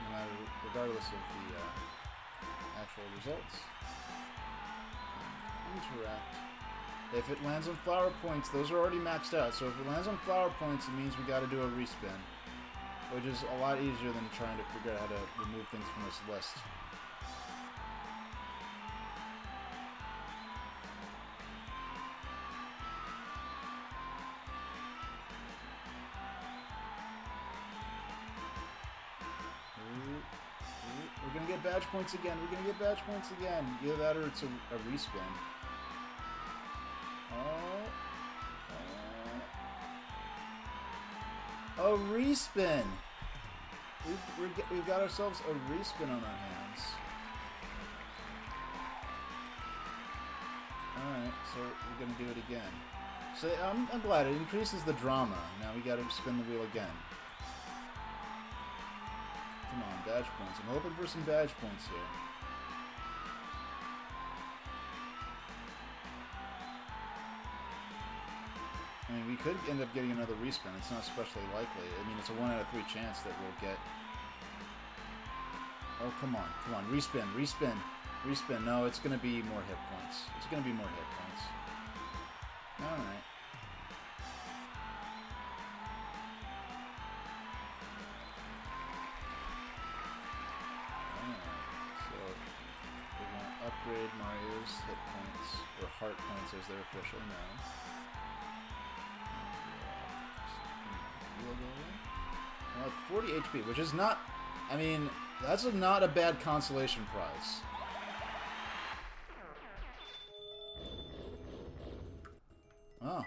no matter, regardless of the actual results. Interact. If it lands on flower points, those are already maxed out. So if it lands on flower points, it means we got to do a respin, which is a lot easier than trying to figure out how to remove things from this list. We're gonna get badge points again. We're gonna get badge points again. Either that or it's a respin. A respin! We've got ourselves a respin on our hands. Alright, so we're gonna do it again. So I'm glad it increases the drama. Now we gotta spin the wheel again. Come on, badge points. I'm hoping for some badge points here. I mean, we could end up getting another respin. It's not especially likely. I mean, it's a 1 out of 3 chance that we'll get Oh, come on. Come on. Respin. Respin. Respin. No, it's going to be more hit points. It's going to be more hit points. Alright. So, we're going to upgrade Mario's hit points, or heart points as they're officially known. 40 HP, which is not... I mean, that's not a bad consolation prize. Oh.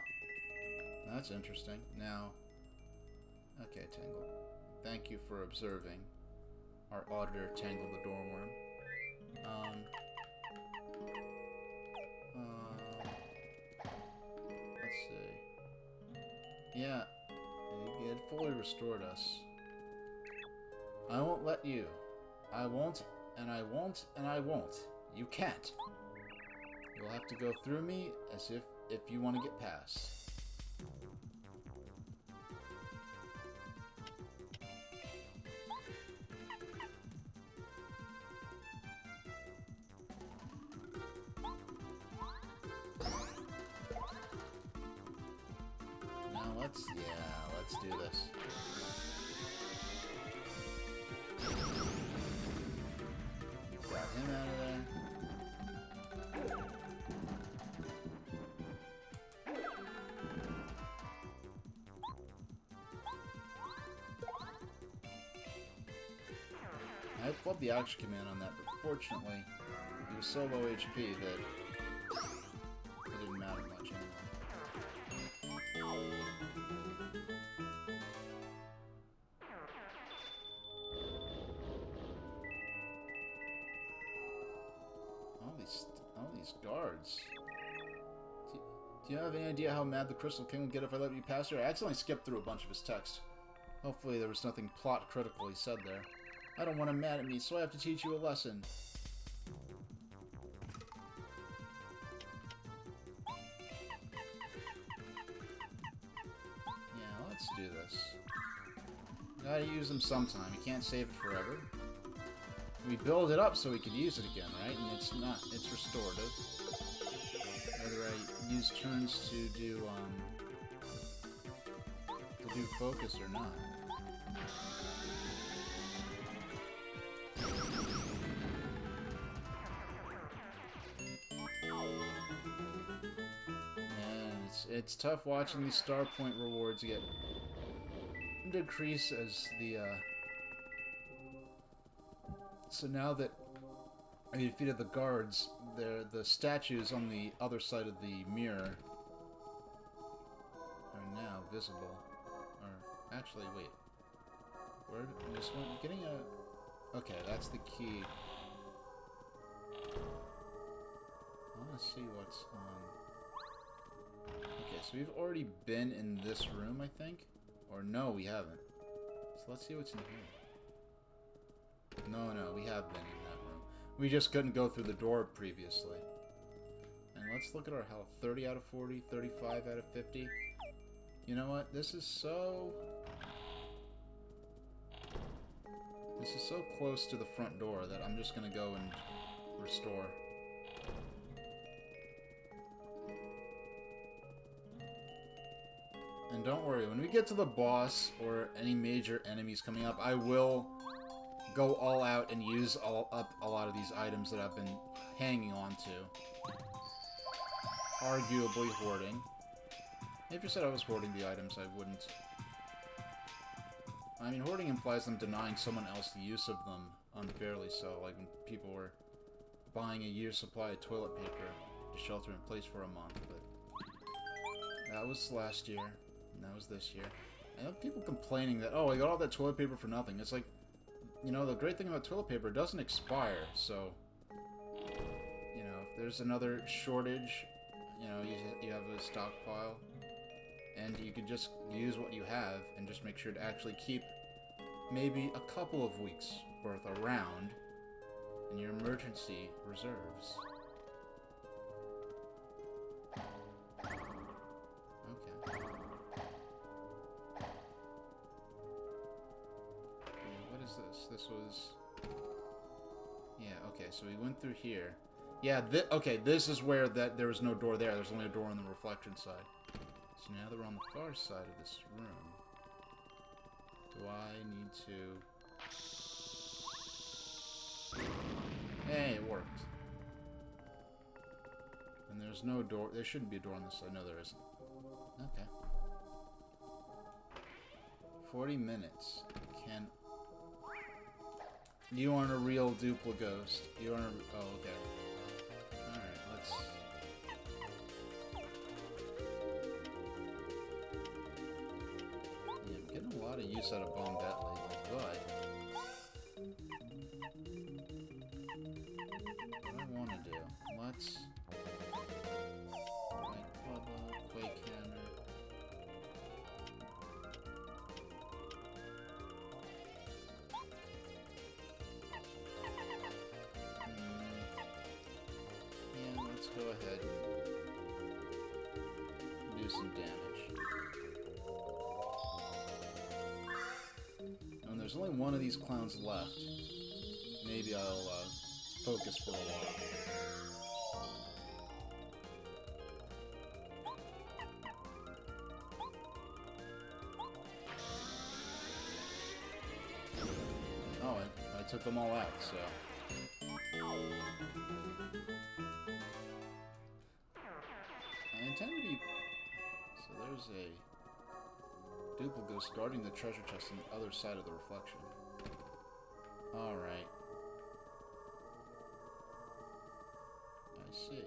That's interesting. Now... Okay, Tangle. Thank you for observing our auditor, Tangle the Doorworm. Let's see. Yeah, it had fully restored us. I won't let you. I won't, and I won't, and I won't. You can't. You'll have to go through me as if you want to get past. Let's do this. You've got him out of there. I flipped the action command on that, but fortunately, he was so low HP that it didn't matter much anyway. All these guards. Do you have any idea how mad the Crystal King would get if I let you pass her? I accidentally skipped through a bunch of his text. Hopefully there was nothing plot critical he said there. I don't want him mad at me, so I have to teach you a lesson. Yeah, let's do this. Gotta use them sometime. You can't save it forever. We build it up so we can use it again, right? And it's restorative. Whether I use turns to do focus or not. And it's tough watching these star point rewards get decrease as the So now that I defeated the guards, the statues on the other side of the mirror are now visible. Or actually, wait, where this one? Getting a okay, that's the key. I want to see what's on. Okay, so we've already been in this room, I think, or no, we haven't. So let's see what's in here. No, we have been in that room. We just couldn't go through the door previously. And let's look at our health. 30 out of 40, 35 out of 50. You know what? This is so close to the front door that I'm just gonna go and restore. And don't worry, when we get to the boss or any major enemies coming up, I will go all out and use up a lot of these items that I've been hanging on to. Arguably hoarding. If you said I was hoarding the items, I wouldn't. I mean, hoarding implies them denying someone else the use of them unfairly, so like when people were buying a year's supply of toilet paper to shelter in place for a month, but that was last year, and that was this year. And people complaining that, oh, I got all that toilet paper for nothing. It's like, you know, the great thing about toilet paper, it doesn't expire, so, you know, if there's another shortage, you know, you have a stockpile, and you can just use what you have, and just make sure to actually keep maybe a couple of weeks worth around in your emergency reserves. This was Yeah, okay, so we went through here. Yeah, okay, this is where there was no door there. There's only a door on the reflection side. So now that we're on the far side of this room, do I need to... Hey, it worked. And there's no door. There shouldn't be a door on this side. No, there isn't. Okay. 40 minutes. Can... You aren't a real Duplighost. You aren't a... Oh, okay. Alright, let's... Yeah, I'm getting a lot of use out of Bombette lately, but... What I want to do... Let's... Quake Hammer... Go ahead and do some damage. And there's only one of these clowns left. Maybe I'll focus for a while. Oh, I took them all out, so... I intend to be... So there's a Duplighost guarding the treasure chest on the other side of the reflection. Alright. I see.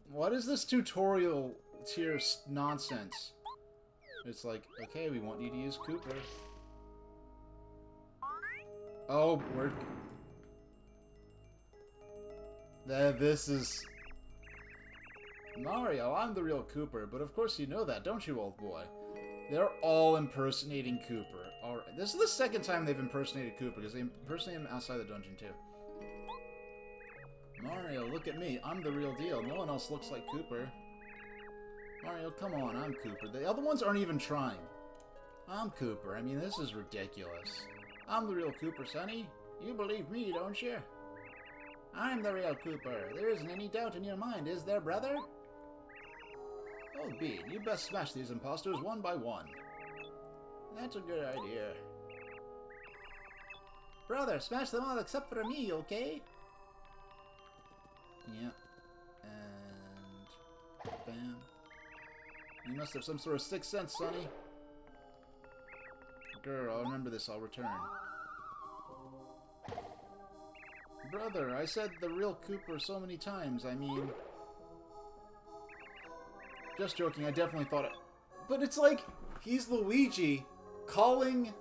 What is this tutorial tier nonsense? It's like, okay, we want you to use Cooper. Oh, we're... This is... Mario, I'm the real Cooper, but of course you know that, don't you, old boy? They're all impersonating Cooper. Alright, this is the second time they've impersonated Cooper, because they impersonated him outside the dungeon, too. Mario, look at me. I'm the real deal. No one else looks like Cooper. Mario, come on, I'm Cooper. The other ones aren't even trying. I'm Cooper. I mean, this is ridiculous. I'm the real Cooper, Sonny. You believe me, don't you? I'm the real Cooper. There isn't any doubt in your mind, is there, brother? Oh, Bean, you best smash these imposters one by one. That's a good idea. Brother, smash them all except for me, okay? Yeah. And... bam. You must have some sort of sixth sense, Sonny. Girl, I'll remember this, I'll return. Brother, I said the real Cooper so many times, I mean... Just joking, I definitely thought it... But it's like, he's Luigi calling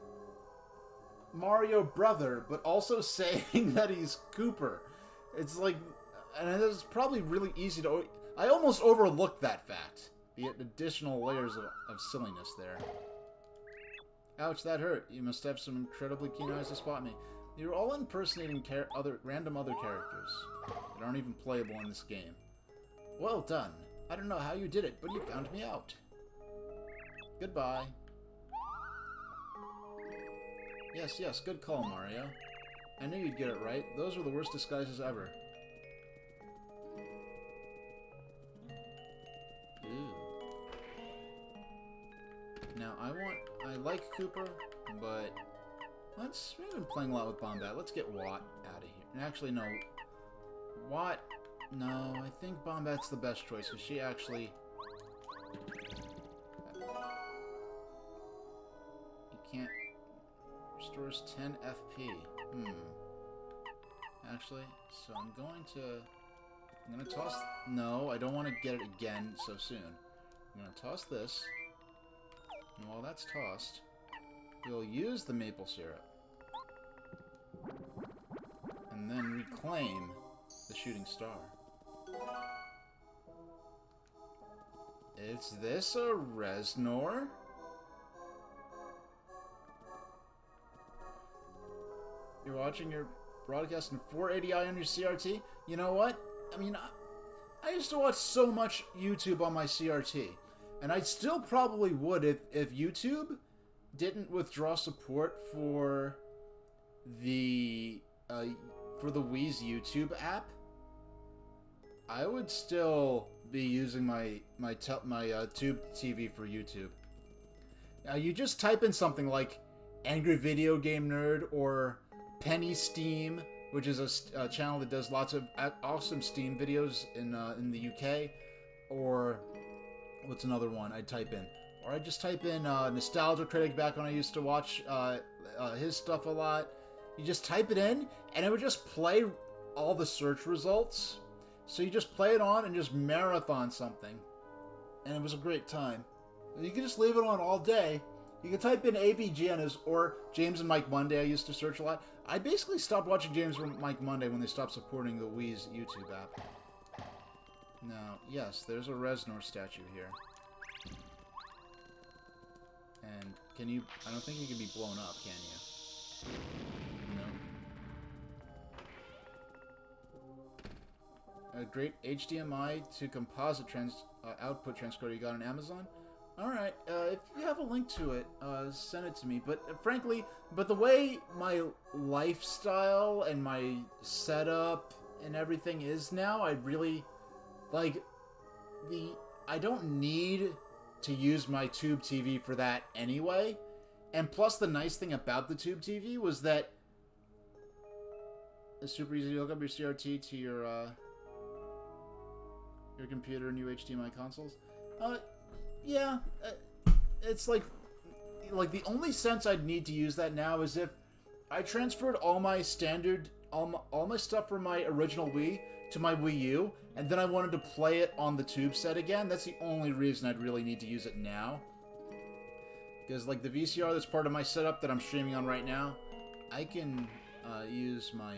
Mario brother, but also saying that he's Cooper. It's like... And it's probably really easy to... I almost overlooked that fact. The additional layers of silliness there. Ouch, that hurt. You must have some incredibly keen eyes to spot me. You're all impersonating random other characters that aren't even playable in this game. Well done. I don't know how you did it, but you found me out. Goodbye. Yes, yes, good call, Mario. I knew you'd get it right. Those were the worst disguises ever. Ooh. Now, I like Cooper, but we've been playing a lot with Bombette. Let's get Watt out of here. Actually, no. Watt, no, I think Bombette's the best choice, because she actually... You can't... Restores 10 FP. Actually, so I'm gonna toss... No, I don't want to get it again so soon. I'm gonna toss this. And while that's tossed, we'll use the maple syrup. And then reclaim the shooting star. Is this a Reznor? You're watching your broadcast in 480i on your CRT? You know what? I mean, I used to watch so much YouTube on my CRT. And I still probably would if YouTube didn't withdraw support for the for the Wii's YouTube app, I would still be using my Tube TV for YouTube. Now you just type in something like Angry Video Game Nerd or Penny Steam, which is a channel that does lots of awesome Steam videos in the UK, or what's another one I'd type in? Or I'd just type in Nostalgia Critic back when I used to watch his stuff a lot. You just type it in, and it would just play all the search results. So you just play it on and just marathon something. And it was a great time. And you can just leave it on all day. You can type in AVGN or James and Mike Monday. I used to search a lot. I basically stopped watching James and Mike Monday when they stopped supporting the Wii's YouTube app. Now, yes, there's a Reznor statue here. And can you... I don't think you can be blown up, can you? No. A great HDMI to composite output transcoder you got on Amazon? Alright, if you have a link to it, send it to me. But frankly, the way my lifestyle and my setup and everything is now, I really... Like, I don't need to use my Tube TV for that anyway. And plus, the nice thing about the Tube TV was that it's super easy to hook up your CRT to your computer and new HDMI consoles. Yeah, it's like the only sense I'd need to use that now is if I transferred all my stuff from my original Wii to my Wii U, and then I wanted to play it on the Tube set again. That's the only reason I'd really need to use it now. Because, like, the VCR that's part of my setup that I'm streaming on right now, I can use my...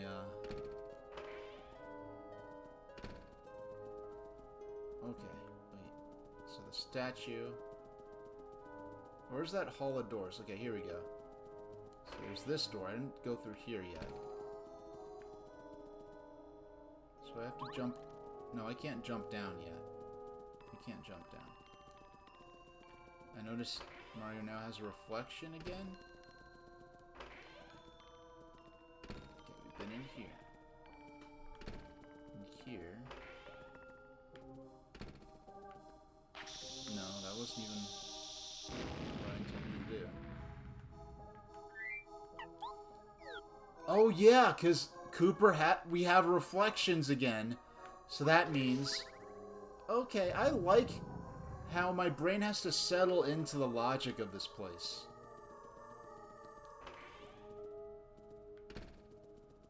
Okay, wait. So the statue... Where's that hall of doors? Okay, here we go. So there's this door. I didn't go through here yet. So I have to jump... No, I can't jump down yet. I can't jump down. I notice Mario now has a reflection again. Okay, we've been in here. In here. No, that wasn't even what I intended to do. Oh yeah, because we have reflections again. So that means... Okay, I like how my brain has to settle into the logic of this place.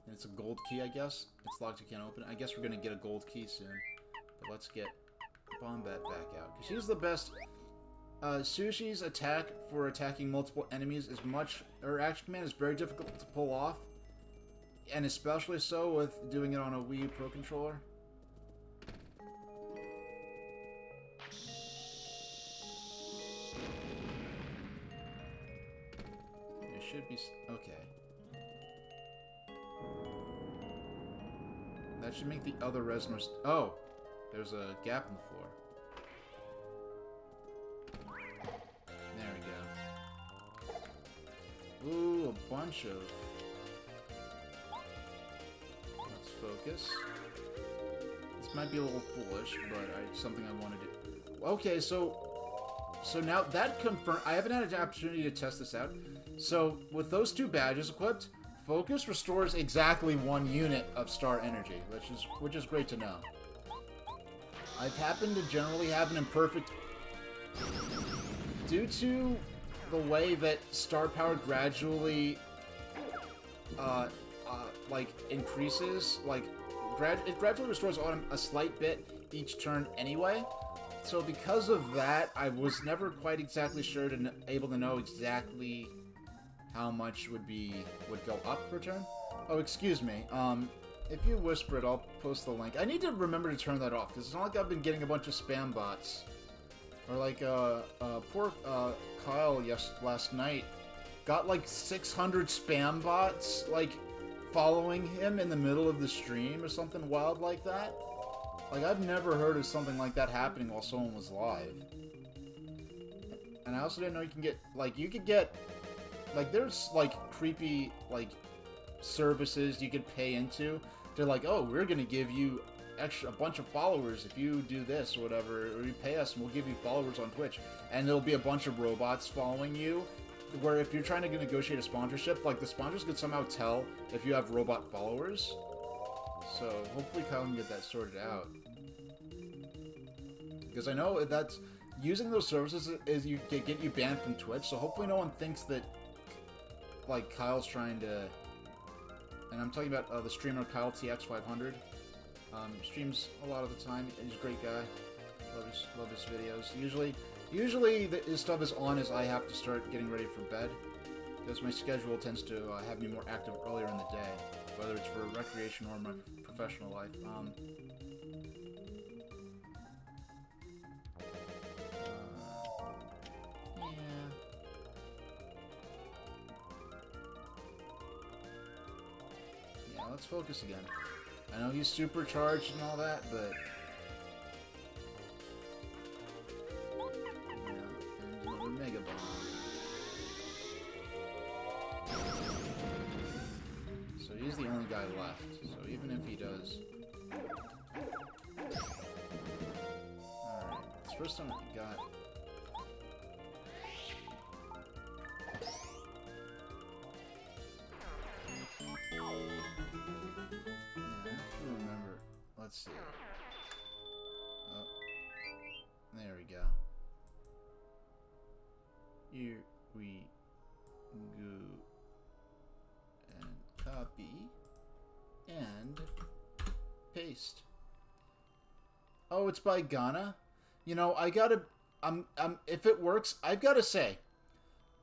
And it's a gold key, I guess. It's locked, you can't open it. I guess we're going to get a gold key soon. But let's get Bombat back out. Because she's the best. Sushi's attack for attacking multiple enemies is her action command is very difficult to pull off. And especially so with doing it on a Wii Pro Controller. Should be... Okay. That should make the other Reznor... Oh! There's a gap in the floor. There we go. Ooh, a bunch of... Let's focus. This might be a little foolish, but something I want to do. Okay, so now that confirmed... I haven't had an opportunity to test this out. So, with those two badges equipped, Focus restores exactly 1 unit of star energy, which is great to know. I've happened to generally have an imperfect... Due to the way that star power gradually, increases, it gradually restores a slight bit each turn anyway. So because of that, I was never quite exactly sure able to know exactly how much would go up per turn. Oh, excuse me. If you whisper it, I'll post the link. I need to remember to turn that off, because it's not like I've been getting a bunch of spam bots. Or like, poor Kyle last night got like 600 spam bots, like, following him in the middle of the stream or something wild like that. Like, I've never heard of something like that happening while someone was live. And I also didn't know you can get, like, there's, like, creepy, like, services you could pay into. They're like, oh, we're gonna give you a bunch of followers if you do this or whatever, or you pay us and we'll give you followers on Twitch. And there'll be a bunch of robots following you, where if you're trying to negotiate a sponsorship, like, the sponsors could somehow tell if you have robot followers. So hopefully Kyle can get that sorted out. Because I know that's using those services is you get you banned from Twitch, so hopefully no one thinks that, like, Kyle's trying to. And I'm talking about the streamer Kyle TX500. Streams a lot of the time. He's a great guy. Love his videos. Usually his stuff is on as I have to start getting ready for bed, because my schedule tends to have me more active earlier in the day, whether it's for recreation or my professional life. Yeah, let's focus again. I know he's supercharged and all that, but yeah, and another Mega Bomb. So he's the only guy left. So even if he does, alright, it's the first time I got. Let's see. Oh, there we go. Here we go. And copy. And paste. Oh, it's by Ghana? You know, I gotta... if it works, I've gotta say,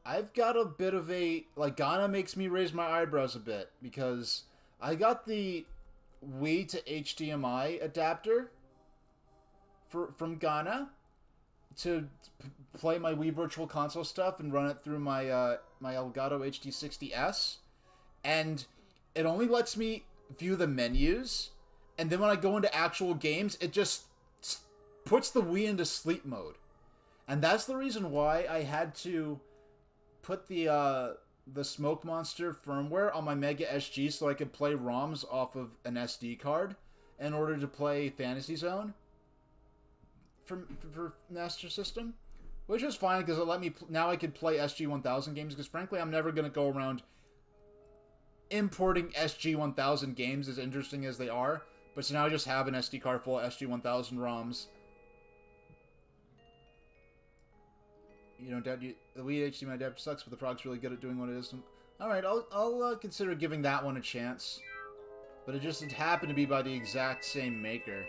I've got a bit of a... Like, Ghana makes me raise my eyebrows a bit, because I got the Wii to HDMI adapter from Ghana to play my Wii Virtual Console stuff and run it through my my Elgato HD60S, and it only lets me view the menus, and then when I go into actual games, it just puts the Wii into sleep mode, and that's the reason why I had to put the Smoke Monster firmware on my Mega SG so I could play ROMs off of an SD card in order to play Fantasy Zone for Master System, which is fine because it let me now I could play SG-1000 games, because frankly I'm never going to go around importing SG-1000 games, as interesting as they are, but so now I just have an SD card full of SG-1000 ROMs. You know, Dad, the Wii HDMI adapter sucks, but the product's really good at doing what it is. Alright, I'll consider giving that one a chance. But it just happened to be by the exact same maker.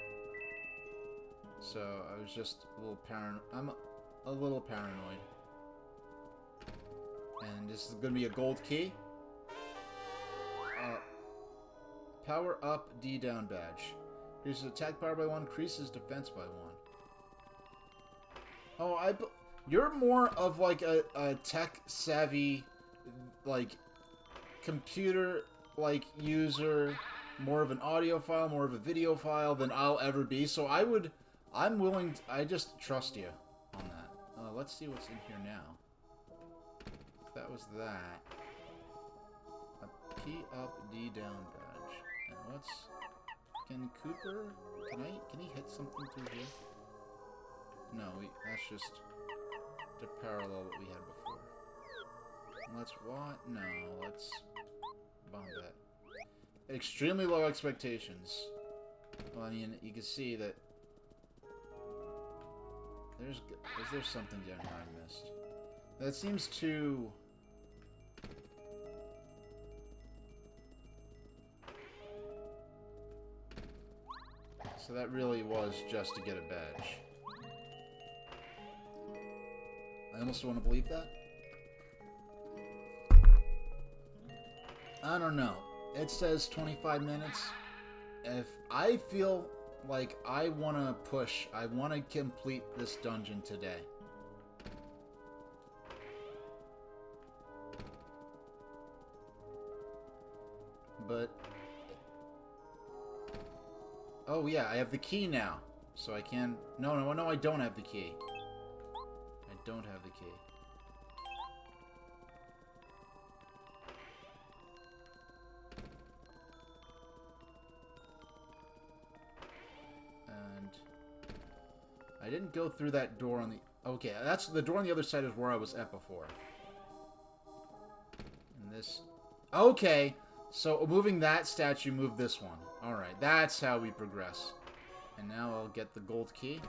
So, I was just a little I'm a little paranoid. And this is going to be a gold key. Power up, D down badge. Increases attack power by 1, increases defense by 1. Oh, you're more of like a tech-savvy, like, computer, like, user, more of an audio file, more of a video file than I'll ever be, so I'm willing to, I just trust you on that. Let's see what's in here now. That was that. A P up, D down badge. And what's... Can Cooper... Can he hit something through here? No, that's just to parallel what we had before. Let's what? No, let's bomb that. Extremely low expectations. Well, I mean, you can see that is there something down here I missed? That seems too... So that really was just to get a badge. I almost want to believe that. I don't know. It says 25 minutes. If I feel like I want to push, I want to complete this dungeon today. But... Oh yeah, I have the key now. So I can... No, I don't have the key. I don't have the key. didn't go through that door on the... Okay, that's the door on the other side is where I was at before. And this... Okay, so moving that statue, move this one. Alright, that's how we progress. And now I'll get the gold key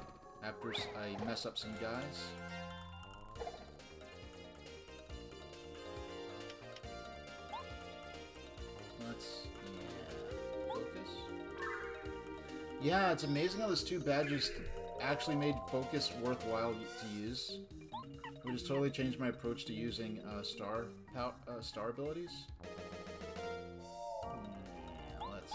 after I mess up some guys. Let's... Yeah, focus. Yeah, it's amazing how those two badges actually made focus worthwhile to use. Which has totally changed my approach to using star abilities. Yeah, let's...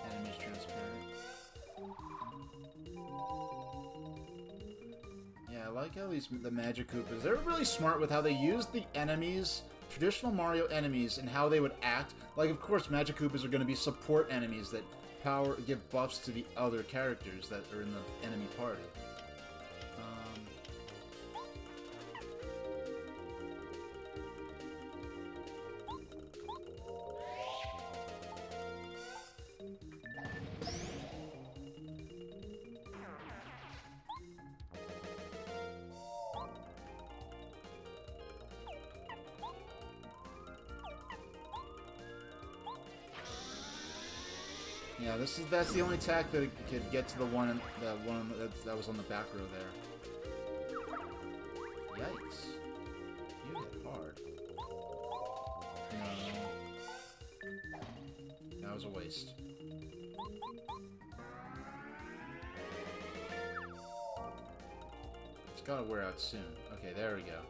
Enemies transparent. Yeah, I like how the Magic Koopas, they're really smart with how they use the enemies, traditional Mario enemies, and how they would act. Like, of course, Magic Koopas are going to be support enemies that give buffs to the other characters that are in the enemy party. Yeah, that's the only attack that it could get to the one that was on the back row there. Yikes! You hit hard. No, that was a waste. It's gotta wear out soon. Okay, there we go.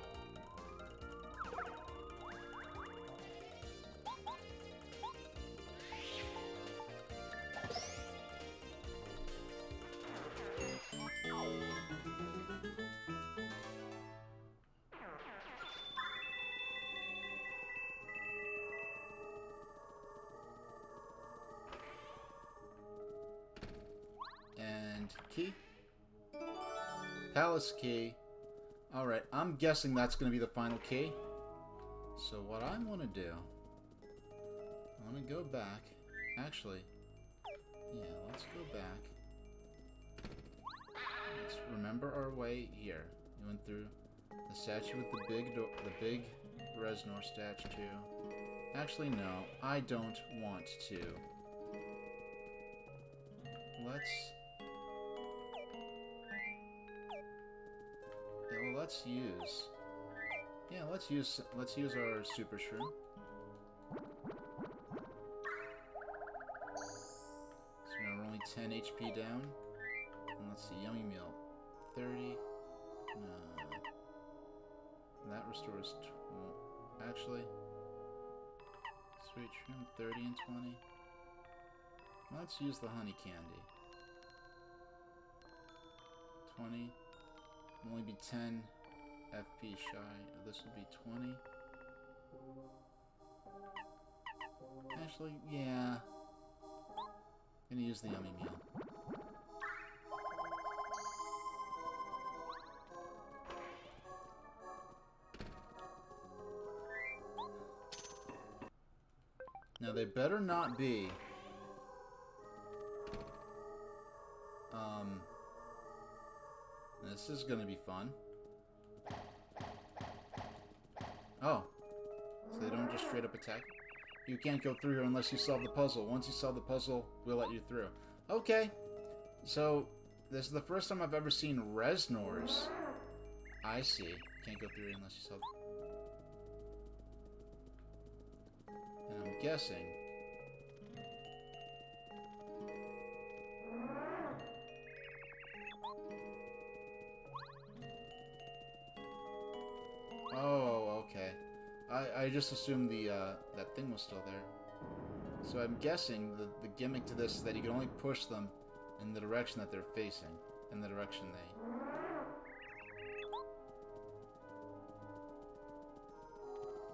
Key? Palace key. Alright, I'm guessing that's going to be the final key. So what I'm going to do... I'm going to go back. Actually, yeah, let's go back. Let's remember our way here. We went through the statue with the big Reznor statue. Actually, no. I don't want to. Let's... Yeah, well, let's use... Yeah, let's use our Super Shroom. So now we're only 10 HP down. And let's see, Yummy Meal. 30. That restores... Actually... Sweet Shroom, 30 and 20. Let's use the Honey Candy. 20. Only be 10 FP shy. This will be 20. Actually, yeah. I'm gonna use the Yummy Meal. Now they better not be... This is gonna be fun. Oh. So they don't just straight up attack? You can't go through here unless you solve the puzzle. Once you solve the puzzle, we'll let you through. Okay. So, this is the first time I've ever seen Reznors. I see. Can't go through unless you solve... And I'm guessing... Oh, okay. I just assumed that thing was still there. So I'm guessing the gimmick to this is that you can only push them in the direction that they're facing. In the direction they...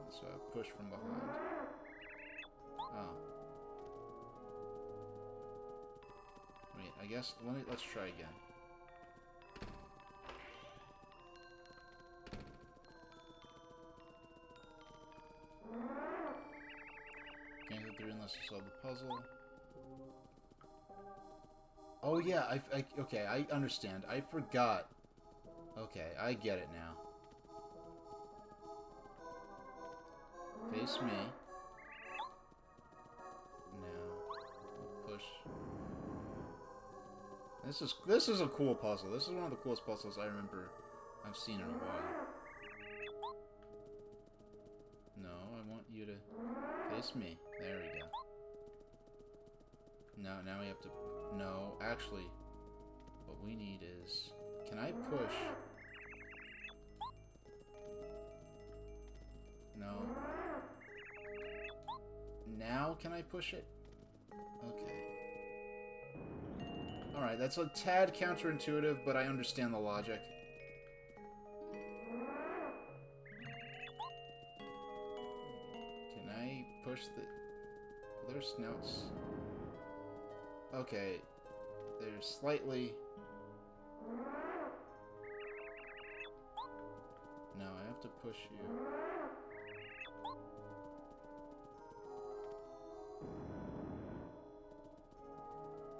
So I push from behind. Oh. Wait, Wait, I guess let's try again. Can't get through unless you solve the puzzle. Oh yeah, okay, I understand. I forgot. Okay, I get it now. Face me. Now, push. This is a cool puzzle. This is one of the coolest puzzles I remember I've seen in a while. No, I want you to face me. There we go. No, now we have to... No, actually, what we need is... Can I push? No. Now can I push it? Okay. Alright, that's a tad counterintuitive, but I understand the logic. Can I push the... Their snouts... Okay. They're slightly... No, I have to push you.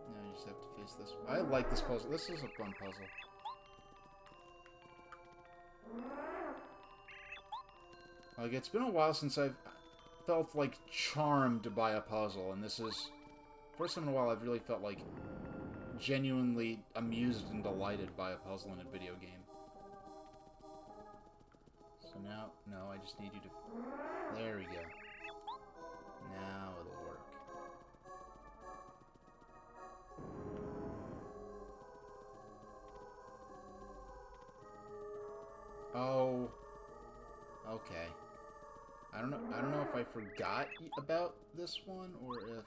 No, you just have to face this one. I like this puzzle. This is a fun puzzle. Like, it's been a while since I've felt, like, charmed by a puzzle, and this is... First time in a while I've really felt, like, genuinely amused and delighted by a puzzle in a video game. So now, no, I just need you to... There we go. Now it'll work. Oh. Okay. I don't know if I forgot about this one or if...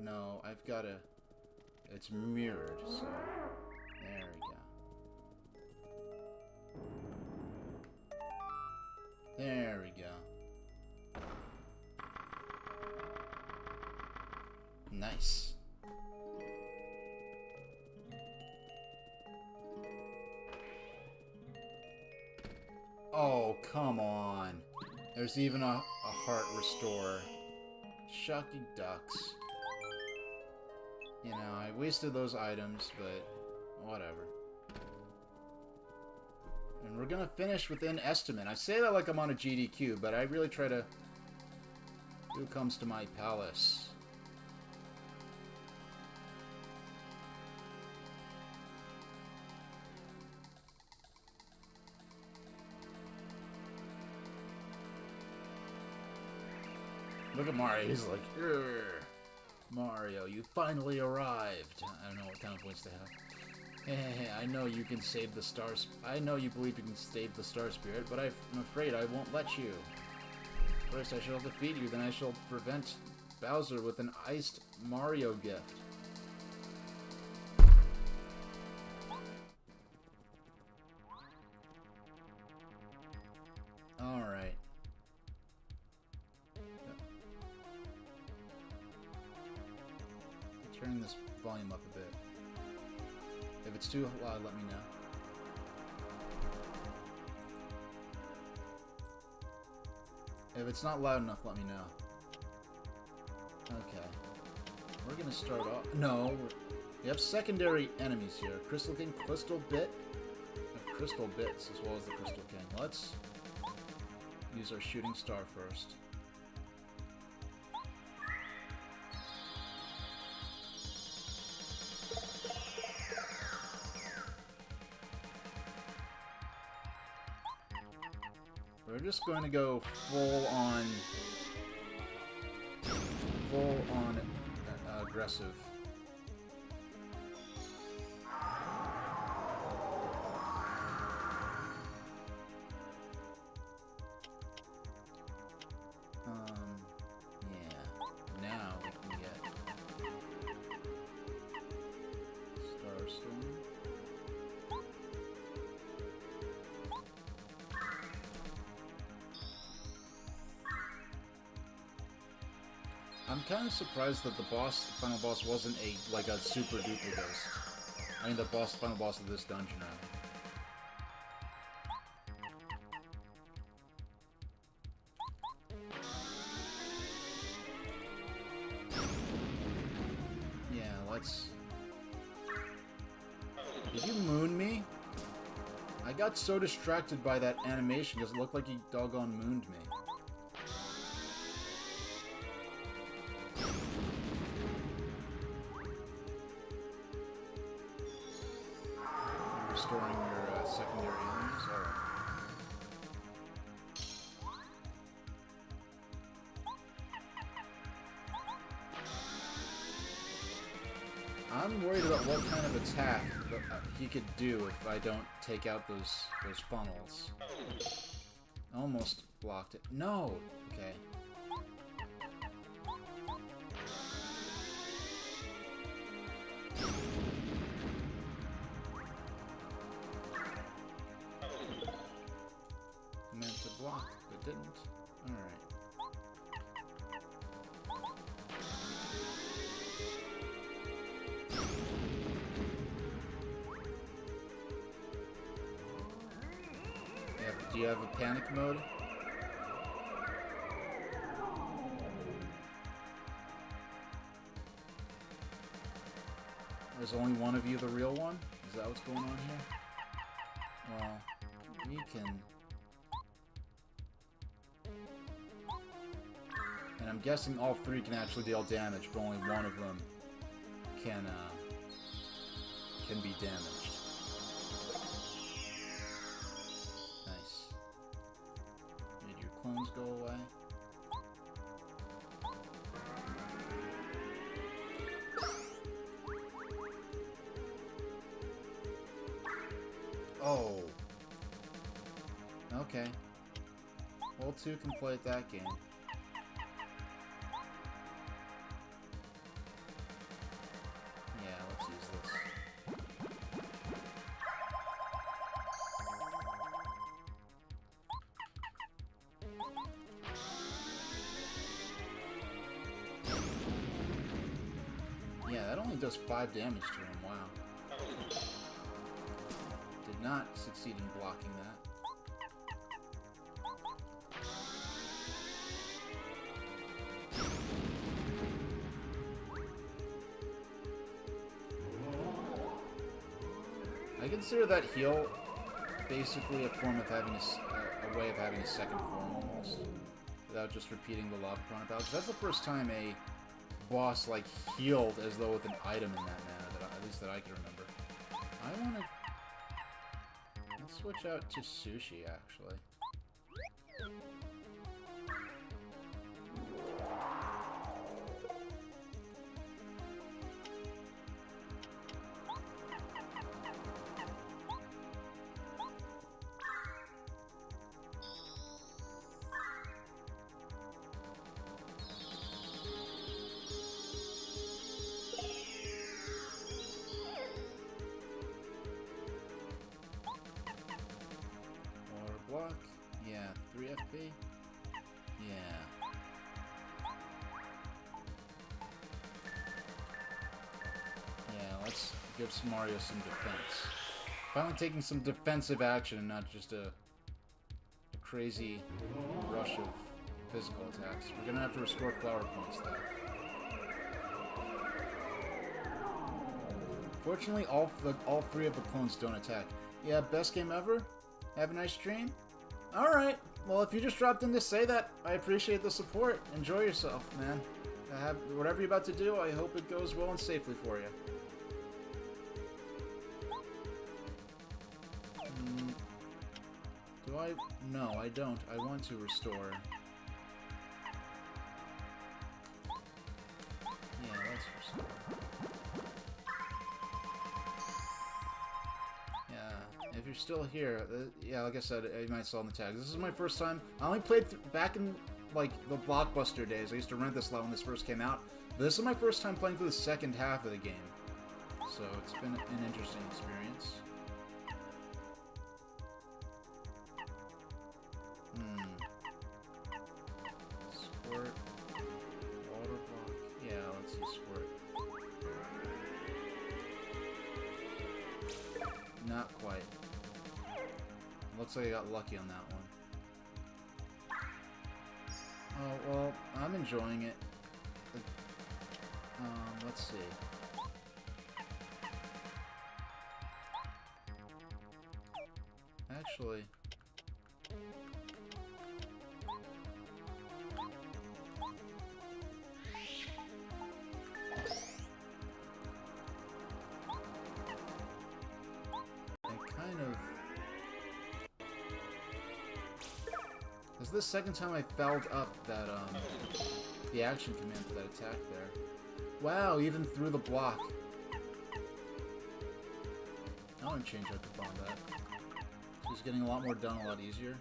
No, I've got to... It's mirrored, so... There we go. There we go. Nice. Oh, come on. There's even a heart restore. Shucky ducks. You know, I wasted those items, but whatever. And we're gonna finish within estimate. I say that like I'm on a GDQ, but I really try to... Who comes to my palace? Look at Mario, he's like, "Urgh. Mario, you finally arrived." I don't know what kind of voice they have. Hey, I know you can save the stars. I know you believe you can save the Star Spirit, but I'm afraid I won't let you. First I shall defeat you, then I shall prevent Bowser with an iced Mario gift. Alright. Turn this volume up a bit. If it's too loud, let me know. If it's not loud enough, let me know. Okay. We're gonna start off... No, we have secondary enemies here. Crystal King, Crystal Bit. We have Crystal Bits as well as the Crystal King. Let's use our shooting star first. We're just going to go full on aggressive. Yeah. Now we can get Starstorm. I'm kind of surprised that the final boss wasn't like a super duper ghost. I mean, the final boss of this dungeon, rather. Yeah, let's... Did you moon me? I got so distracted by that animation because it looked like he doggone mooned me. Restoring your secondary enemies? Alright. I'm worried about what kind of attack he could do if I don't take out those funnels. Almost blocked it. No! Okay. Meant to block, but didn't. Alright. Do you have a panic mode? There's only one of you the real one? Is that what's going on here? Well, we can... And I'm guessing all three can actually deal damage, but only one of them can be damaged. Nice. Did your clones go away? Oh. Okay. Hold 2 can play at that game. Yeah, let's use this. Yeah, that only does 5 damage to him, wow. Did not succeed in blocking that. I consider that heal basically a form of having a way of having a second form almost, without just repeating the lava piranha battle. Because that's the first time a boss like healed as though with an item in that manner, at least that I can remember. I want to... Let's switch out to sushi, actually. Block. Yeah, 3 FP. Yeah. Yeah, let's give Mario some defense. Finally taking some defensive action and not just a crazy rush of physical attacks. We're gonna have to restore flower points though. Fortunately, all 3 of the clones don't attack. Yeah, best game ever? Have a nice stream? Alright, well if you just dropped in to say that, I appreciate the support. Enjoy yourself, man. Whatever you're about to do, I hope it goes well and safely for you. Do I? No, I don't. I want to restore. Yeah, let's restore. If you're still here, yeah, like I said, you might saw in the tags. This is my first time. I only played back in, like, the Blockbuster days. I used to rent this a lot when this first came out. But this is my first time playing through the second half of the game. So it's been an interesting experience. Squirt. Water block. not quite. Looks like I got lucky on that one. Oh, well, I'm enjoying it. Let's see. Actually... This is the second time I fouled up that, the action command for that attack there. Wow, even through the block. I want to change out to Bombat. She's getting a lot more done a lot easier.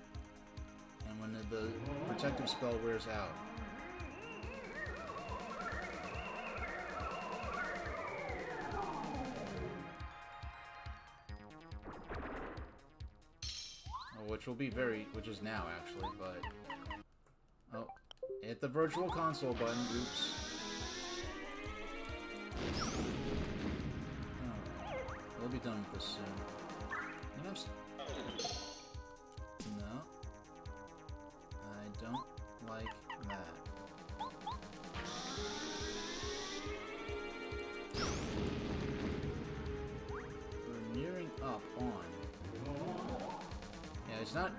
And when the protective spell wears out. Which is now, actually, but... Oh, hit the virtual console button, oops. Alright, we'll be done with this soon. No. I don't like that. We're nearing up on... It's not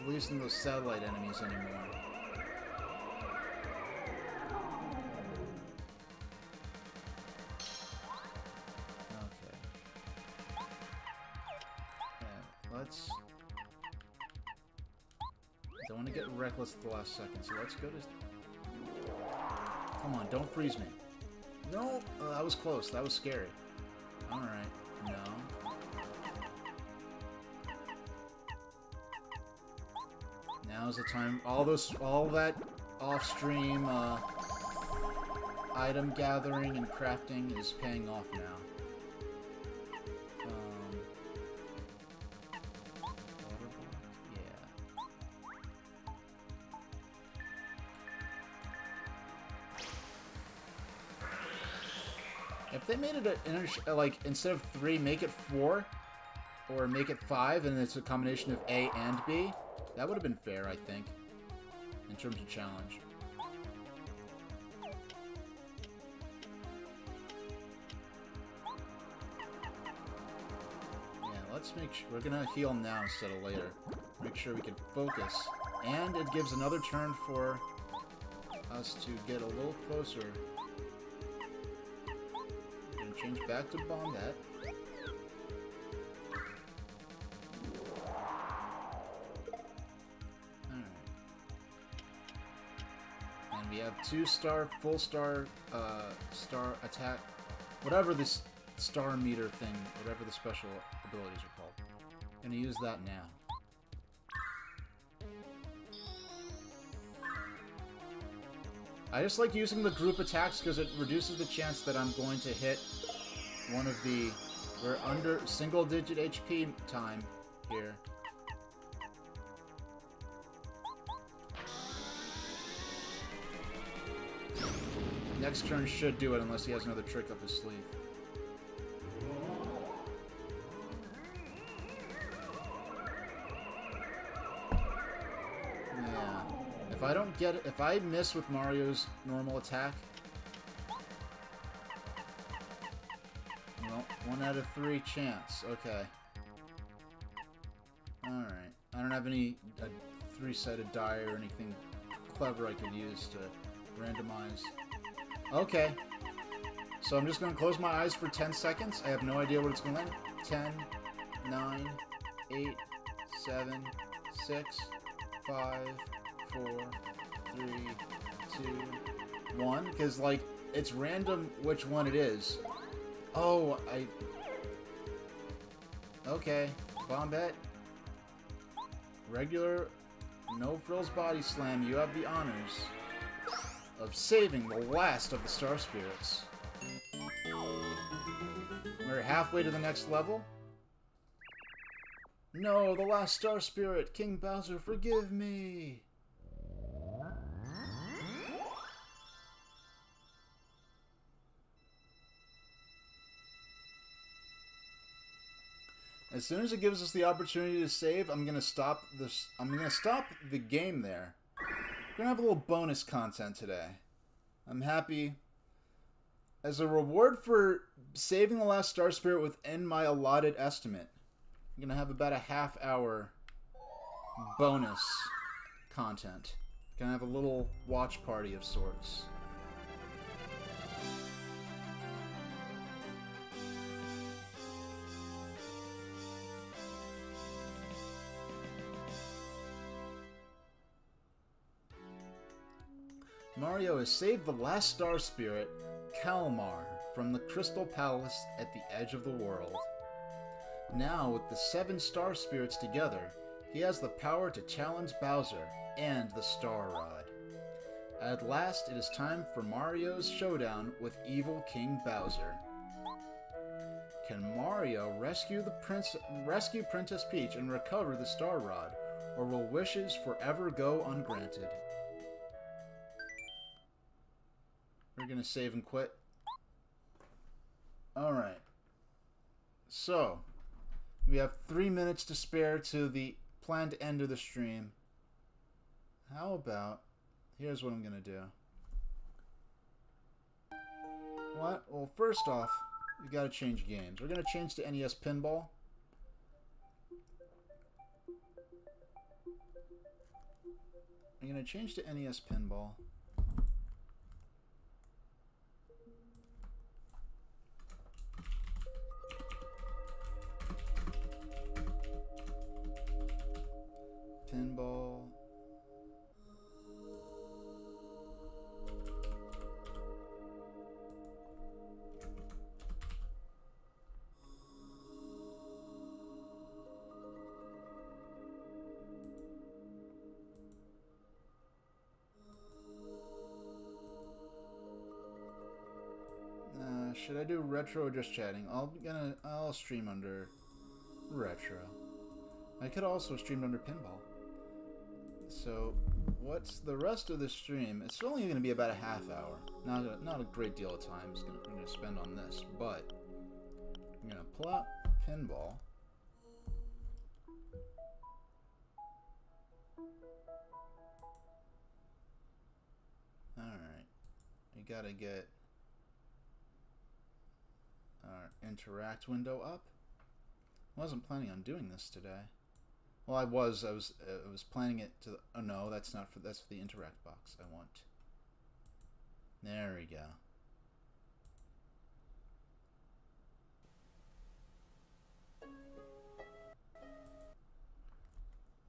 releasing those satellite enemies anymore. Okay. Yeah, let's... Don't want to get reckless at the last second, so let's go to... Come on, don't freeze me. No! Oh, that was close. That was scary. Alright. No. Now's the time. All that off-stream item gathering and crafting is paying off now. Yeah. If they made it like instead of 3, make it 4, or make it 5, and it's a combination of A and B. That would have been fair, I think, in terms of challenge. Yeah, let's make sure... We're gonna heal now instead of later. Make sure we can focus. And it gives another turn for us to get a little closer. We're gonna change back to Bombat. We have 2-star, full-star, star attack, whatever this star meter thing, whatever the special abilities are called. I'm gonna use that now. I just like using the group attacks because it reduces the chance that I'm going to hit one of the... We're under single-digit HP time here. Next turn should do it unless he has another trick up his sleeve. Yeah. If I don't get it, if I miss with Mario's normal attack, well, 1 out of 3 chance. Okay. Alright. I don't have any 3-sided die or anything clever I could use to randomize. Okay. So I'm just going to close my eyes for 10 seconds. I have no idea what it's going to land. 10, 9, 8, 7, 6, 5, 4, 3, 2, 1. Because, like, it's random which one it is. Oh, Okay. Bombat. Regular, no frills body slam. You have the honors of saving the last of the Star Spirits. We're halfway to the next level. No, the last Star Spirit! King Bowser, forgive me! As soon as it gives us the opportunity to save, I'm gonna stop this. I'm gonna stop the game there. We're gonna have a little bonus content today. I'm happy. As a reward for saving the last Star Spirit within my allotted estimate, I'm gonna have about a half-hour bonus content. Gonna have a little watch party of sorts. Mario has saved the last Star Spirit, Kalmar, from the Crystal Palace at the edge of the world. Now, with the 7 Star Spirits together, he has the power to challenge Bowser and the Star Rod. At last, it is time for Mario's showdown with evil King Bowser. Can Mario rescue Princess Peach and recover the Star Rod, or will wishes forever go ungranted? We're gonna save and quit. Alright. So, we have 3 minutes to spare to the planned end of the stream. How about... Here's what I'm gonna do. What? Well, first off, we gotta change games. We're gonna change to NES Pinball. I'm gonna change to NES Pinball. Pinball. Should I do retro or just chatting? I'll stream under retro. I could also stream under pinball. So, what's the rest of the stream? It's only going to be about a half hour. Not a great deal of time I'm going to spend on this, but I'm going to pull out pinball. Alright. You got to get our interact window up. I wasn't planning on doing this today. Well, I was planning it to... Oh, no, that's for the interact box I want. There we go.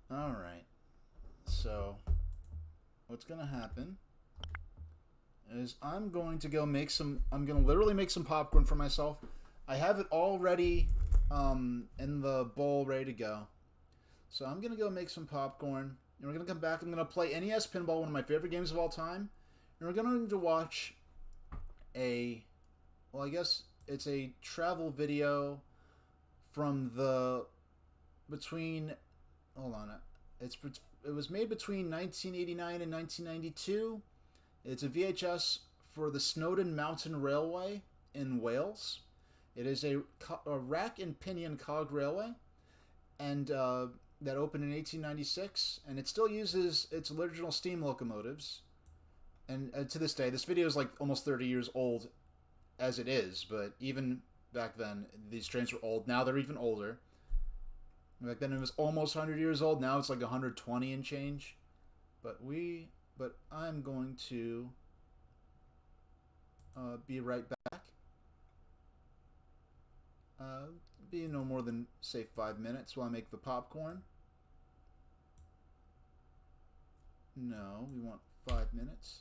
Alright. So, what's going to happen is I'm going to literally make some popcorn for myself. I have it already in the bowl ready to go. So I'm going to go make some popcorn, and we're going to come back. I'm going to play NES Pinball, one of my favorite games of all time, and we're going to watch I guess it's a travel video from it was made between 1989 and 1992. It's a VHS for the Snowdon Mountain Railway in Wales. It is a rack and pinion cog railway, and that opened in 1896, and it still uses its original steam locomotives. And to this day, this video is like almost 30 years old as it is, but even back then, these trains were old. Now they're even older. Back then it was almost 100 years old. Now it's like 120 and change. But I'm going to be right back. Be no more than, say, 5 minutes while I make the popcorn. No, we want 5 minutes.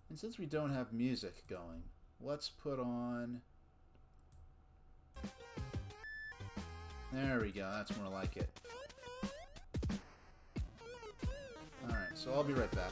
And since we don't have music going, let's put on... There we go, that's more like it. Alright, so I'll be right back.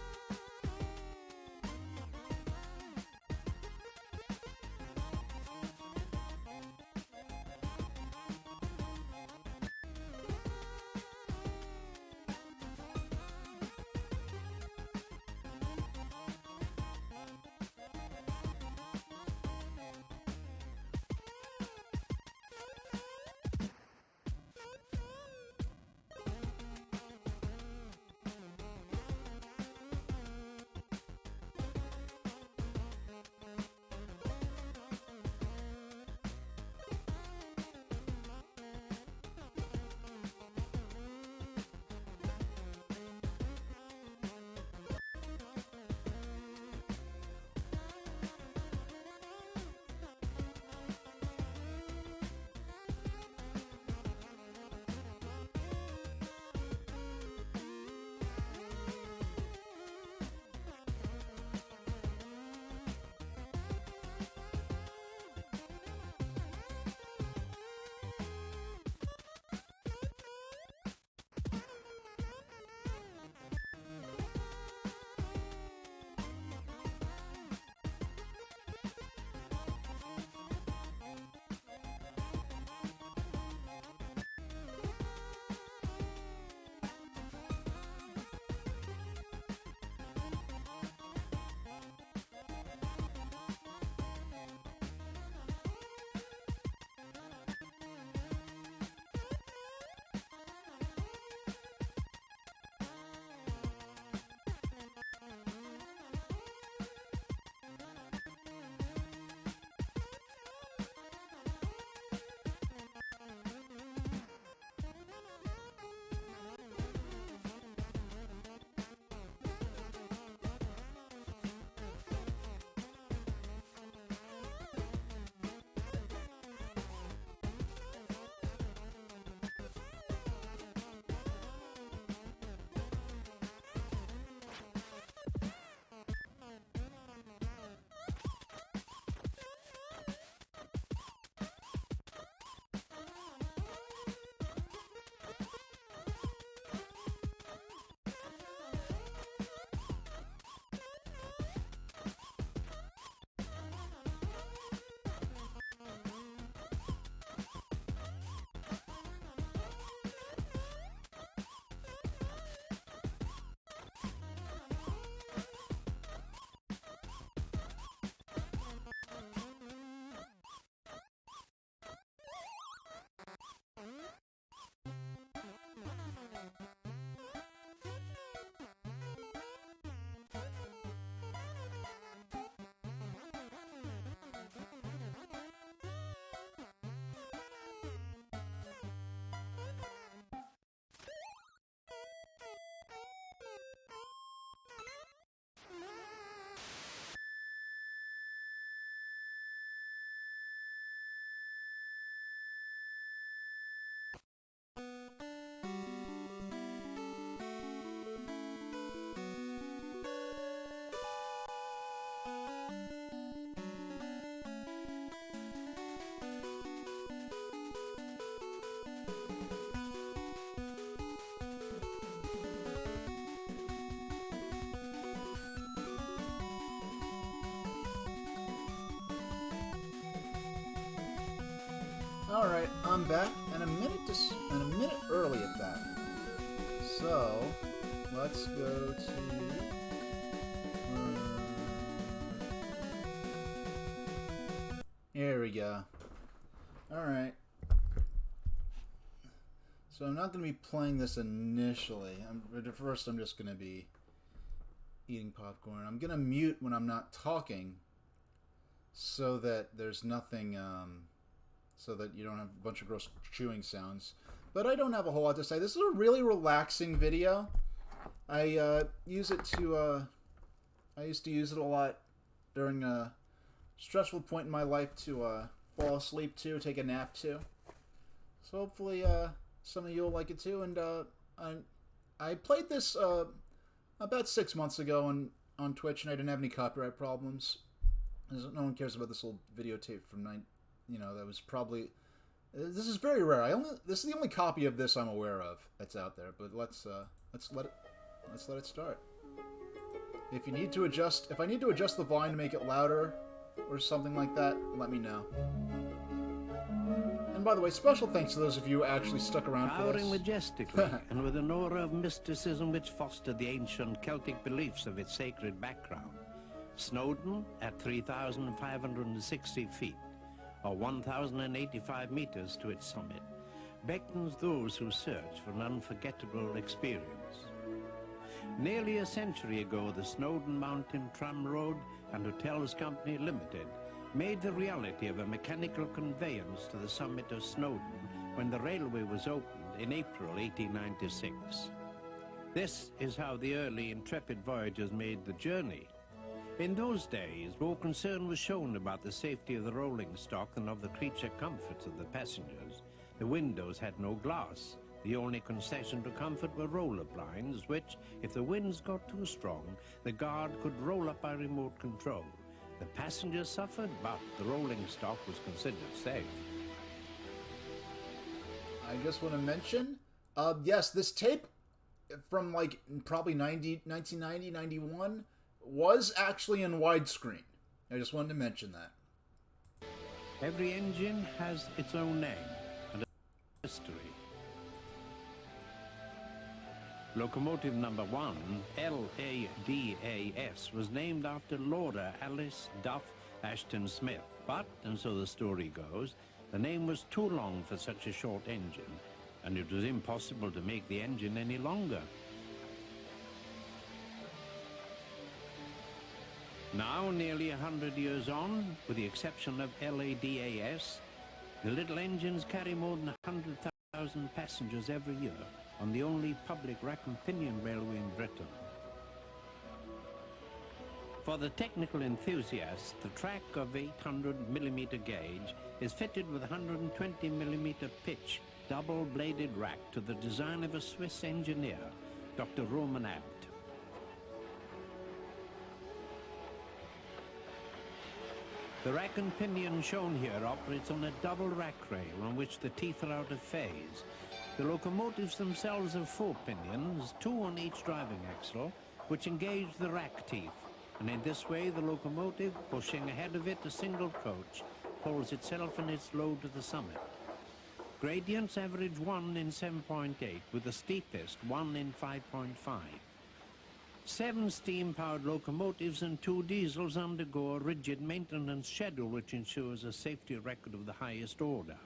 Alright, I'm back, and a minute early at that. So, let's go to... here we go. Alright. So I'm not going to be playing this initially. First, I'm just going to be eating popcorn. I'm going to mute when I'm not talking so that there's nothing, so that you don't have a bunch of gross chewing sounds. But I don't have a whole lot to say. This is a really relaxing video. I use it to, I used to use it a lot during a stressful point in my life to fall asleep to, take a nap to. So hopefully some of you will like it too. And I played this about 6 months ago on Twitch, and I didn't have any copyright problems. No one cares about this old videotape from that was probably... This is very rare. This is the only copy of this I'm aware of that's out there. But let's let it start. If I need to adjust the volume to make it louder or something like that, let me know. And by the way, special thanks to those of you who actually stuck around for this. Towering majestically and with an aura of mysticism which fostered the ancient Celtic beliefs of its sacred background, Snowdon, at 3,560 feet, or 1,085 meters to its summit, beckons those who search for an unforgettable experience. Nearly a century ago, the Snowdon Mountain Tram Road and Hotels Company Limited made the reality of a mechanical conveyance to the summit of Snowdon when the railway was opened in April 1896. This is how the early intrepid voyagers made the journey. In those days, more concern was shown about the safety of the rolling stock than of the creature comforts of the passengers. The windows had no glass. The only concession to comfort were roller blinds, which, if the winds got too strong, the guard could roll up by remote control. The passengers suffered, but the rolling stock was considered safe. I just want to mention, yes, this tape from like probably 1990, 91 was actually in widescreen. I just wanted to mention that. Every engine has its own name and a history. Locomotive number 1, LADAS, was named after Laura Alice Duff Ashton Smith, but, and so the story goes, the name was too long for such a short engine, and it was impossible to make the engine any longer. Now, nearly 100 years on, with the exception of LADAS, the little engines carry more than 100,000 passengers every year on the only public rack and pinion railway in Britain. For the technical enthusiast, the track of 800mm gauge is fitted with 120mm pitch double-bladed rack to the design of a Swiss engineer, Dr. Roman Abt. The rack and pinion shown here operates on a double rack rail on which the teeth are out of phase. The locomotives themselves have 4 pinions, 2 on each driving axle, which engage the rack teeth, and in this way the locomotive, pushing ahead of it a single coach, pulls itself and its load to the summit. Gradients average 1 in 7.8, with the steepest 1 in 5.5. 7 steam-powered locomotives and 2 diesels undergo a rigid maintenance schedule which ensures a safety record of the highest order.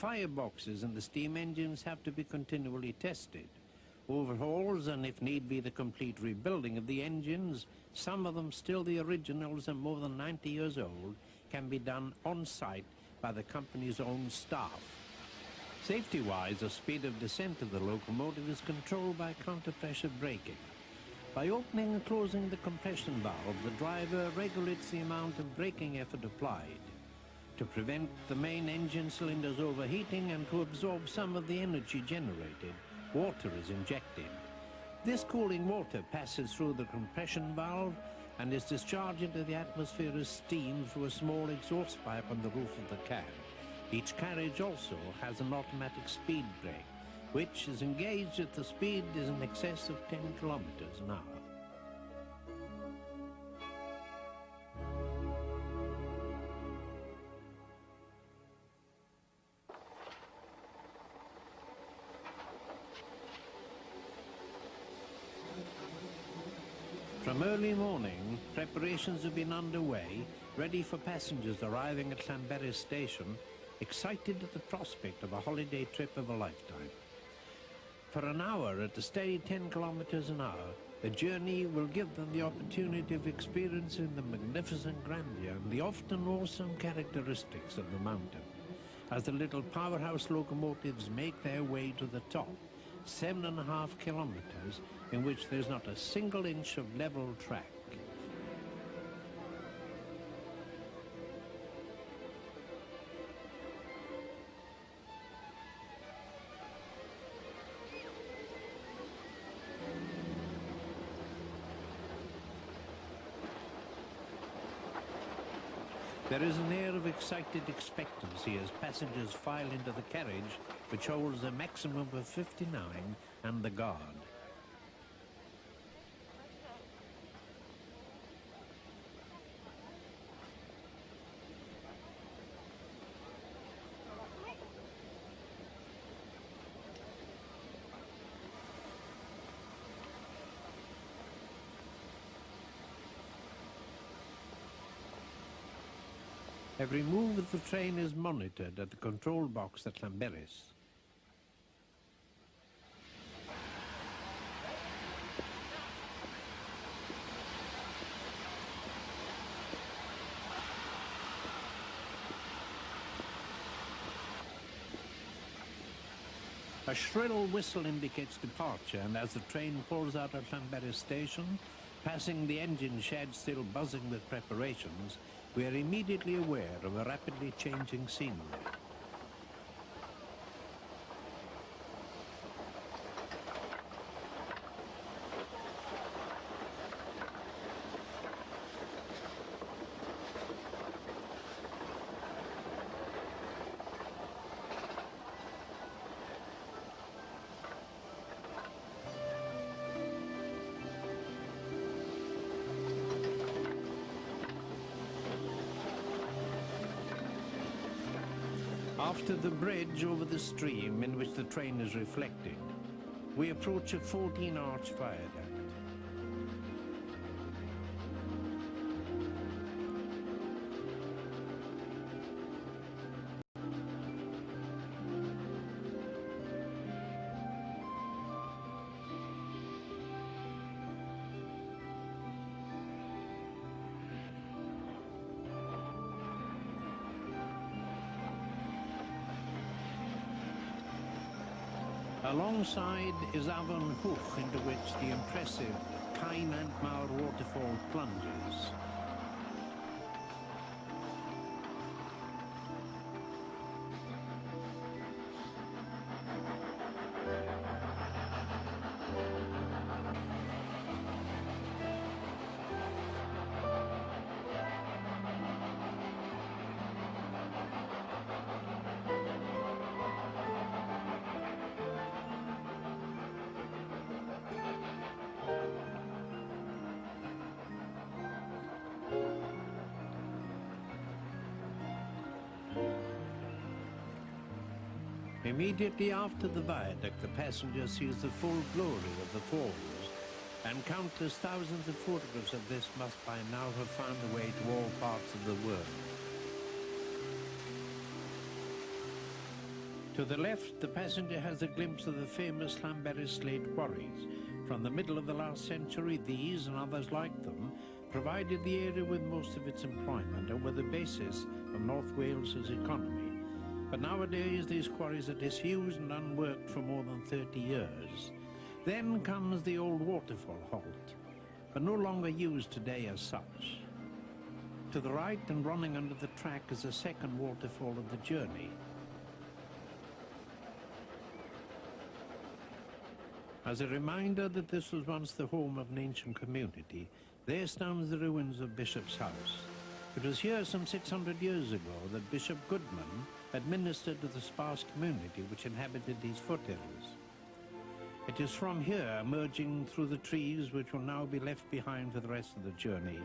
Fireboxes in the steam engines have to be continually tested. Overhauls and, if need be, the complete rebuilding of the engines, some of them still the originals and more than 90 years old, can be done on-site by the company's own staff. Safety-wise, the speed of descent of the locomotive is controlled by counter-pressure braking. By opening and closing the compression valve, the driver regulates the amount of braking effort applied. To prevent the main engine cylinders overheating and to absorb some of the energy generated, water is injected. This cooling water passes through the compression valve and is discharged into the atmosphere as steam through a small exhaust pipe on the roof of the cab. Each carriage also has an automatic speed brake, which is engaged if the speed is in excess of 10 kilometers an hour. From early morning, preparations have been underway, ready for passengers arriving at Llanberis station, excited at the prospect of a holiday trip of a lifetime. For an hour at a steady 10 kilometers an hour, the journey will give them the opportunity of experiencing the magnificent grandeur and the often awesome characteristics of the mountain, as the little powerhouse locomotives make their way to the top, 7.5 kilometers, in which there's not a single inch of level track. There is an air of excited expectancy as passengers file into the carriage, which holds a maximum of 59, and the guard. Every move of the train is monitored at the control box at Llanberis. A shrill whistle indicates departure, and as the train pulls out at Llanberis station, passing the engine shed still buzzing with preparations, we are immediately aware of a rapidly changing scenery. After the bridge over the stream in which the train is reflecting, we approach a 14-arch viaduct. Alongside is Avon Hook, into which the impressive Cain and Mawr waterfall plunges. Immediately after the viaduct, the passenger sees the full glory of the falls, and countless thousands of photographs of this must by now have found a way to all parts of the world. To the left, the passenger has a glimpse of the famous Llanberis slate quarries. From the middle of the last century, these and others like them provided the area with most of its employment and were the basis of North Wales's economy. But nowadays these quarries are disused and unworked for more than 30 years. Then comes the old waterfall halt, but no longer used today as such. To the right and running under the track is a second waterfall of the journey. As a reminder that this was once the home of an ancient community, there stands the ruins of Bishop's house. It was here some 600 years ago that Bishop Goodman administered to the sparse community which inhabited these foothills. It is from here, emerging through the trees which will now be left behind for the rest of the journey,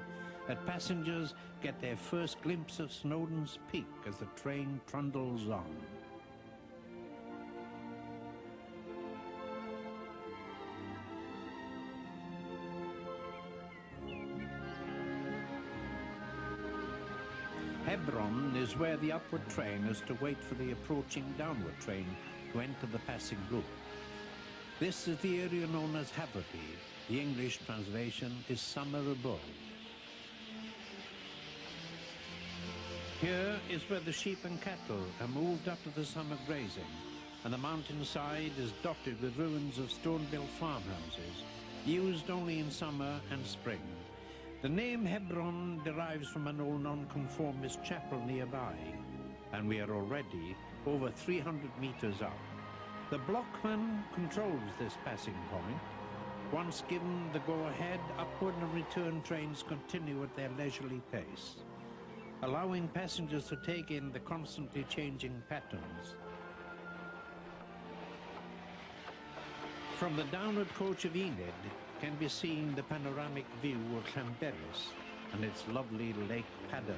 that passengers get their first glimpse of Snowdon's Peak as the train trundles on. Hebron is where the upward train is to wait for the approaching downward train to enter the passing loop. This is the area known as Haverby. The English translation is summer abode. Here is where the sheep and cattle are moved up to the summer grazing, and the mountainside is dotted with ruins of stone-built farmhouses, used only in summer and spring. The name Hebron derives from an old nonconformist chapel nearby, and we are already over 300 meters up. The blockman controls this passing point. Once given the go-ahead, upward and return trains continue at their leisurely pace, allowing passengers to take in the constantly changing patterns. From the downward coach of Enid can be seen the panoramic view of Llanberis and its lovely Lake Padan.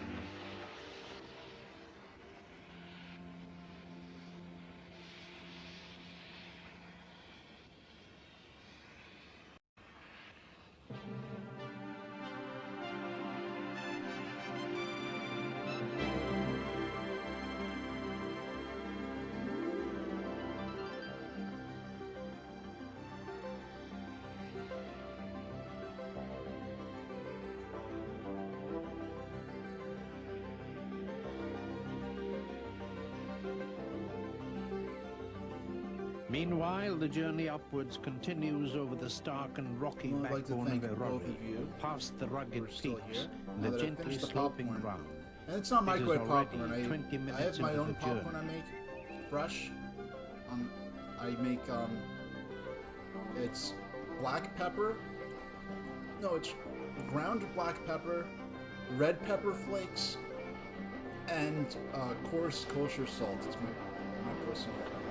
Meanwhile, the journey upwards continues over the stark and rocky backbone of Eroddi, past the rugged peaks and the gently sloping ground. And it's not microwave popcorn. 20 I minutes have my into own the popcorn journey. I make fresh. I make it's black pepper. No, it's ground black pepper, red pepper flakes, and coarse kosher salt. It's my personal popcorn blend.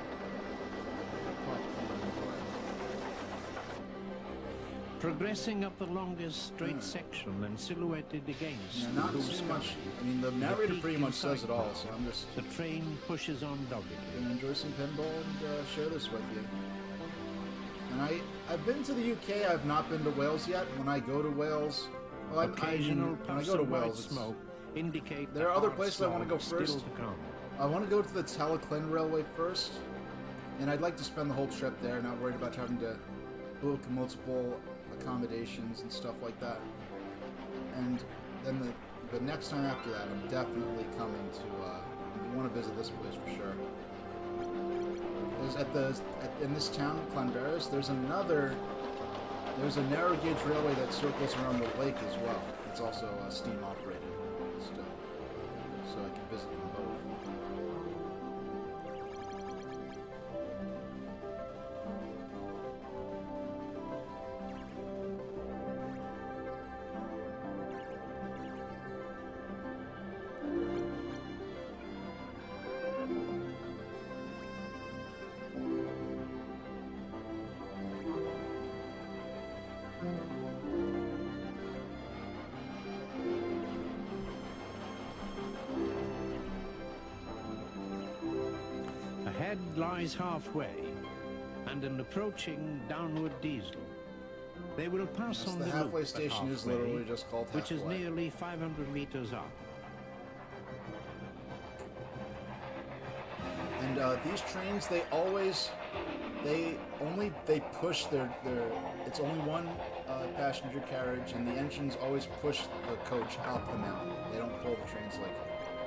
Progressing up the longest straight section and silhouetted against Yeah, the not blue too sky, much. I mean, the narrator pretty much says it all, so I'm just the train pushes on doggedly. gonna enjoy some pinball and share this with you. And I've been to the UK. I've not been to Wales yet. When I go to Wales, well, Occasional when I puffs go to of white Wales, smoke indicate there are the other hard places I wanna slog go still first. to come. I want to go to the Talyllyn Railway first, and I'd like to spend the whole trip there, not worried about having to book multiple accommodations and stuff like that. And then the next time after that, I'm definitely coming to. I want to visit this place for sure. There's in this town, Llanberis, there's a narrow gauge railway that circles around the lake as well. It's also steam operated still, so I can visit them both. Ahead lies halfway, and an approaching downward diesel. They will pass Yes, on the the halfway loop at station is halfway, literally just called which is halfway. nearly 500 meters up. And these trains, they push their it's only one passenger carriage, and the engines always push the coach up the mountain. They don't pull the trains like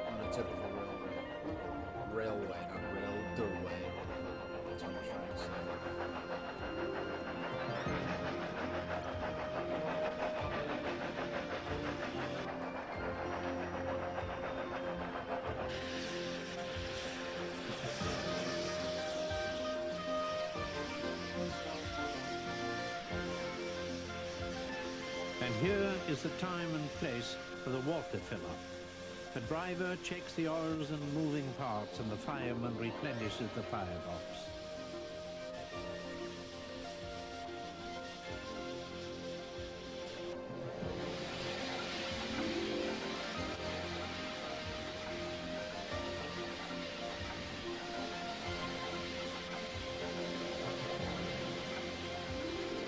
on a typical railway, not railway, or whatever. That's what I'm trying to say. And here is the time and place for the water fill-up. The driver checks the oils and moving parts, and the fireman replenishes the firebox.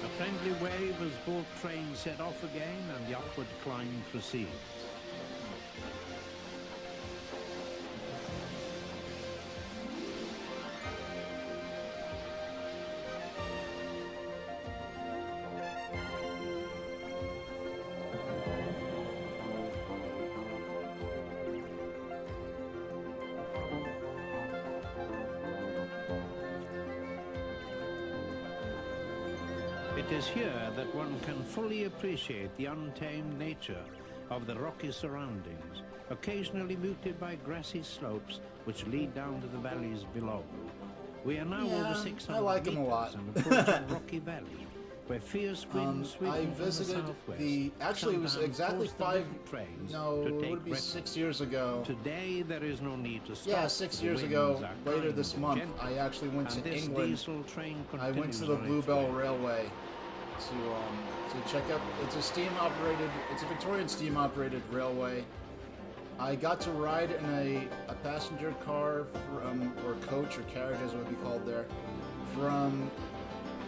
A friendly wave as both trains set off again, and the upward climb proceeds. It is here that one can fully appreciate the untamed nature of the rocky surroundings, occasionally muted by grassy slopes which lead down to the valleys below. We are now over 600 I like him a lot. meters and approaching Rocky Valley, where fierce winds sweep I from the visited southwest. the. Actually, it was Sometimes exactly force the 5. little trains No, to it take would be breakfast. 6 years ago. Today there is no need to stop. Yeah, 6 The years winds ago, are later kind this and month, gentle, I actually went and to this England. diesel train I went to continues the on Blue its Bell way. Railway to check out. It's a steam-operated. It's a Victorian steam-operated railway. I got to ride in a passenger car from, or coach or carriage as it would be called there, from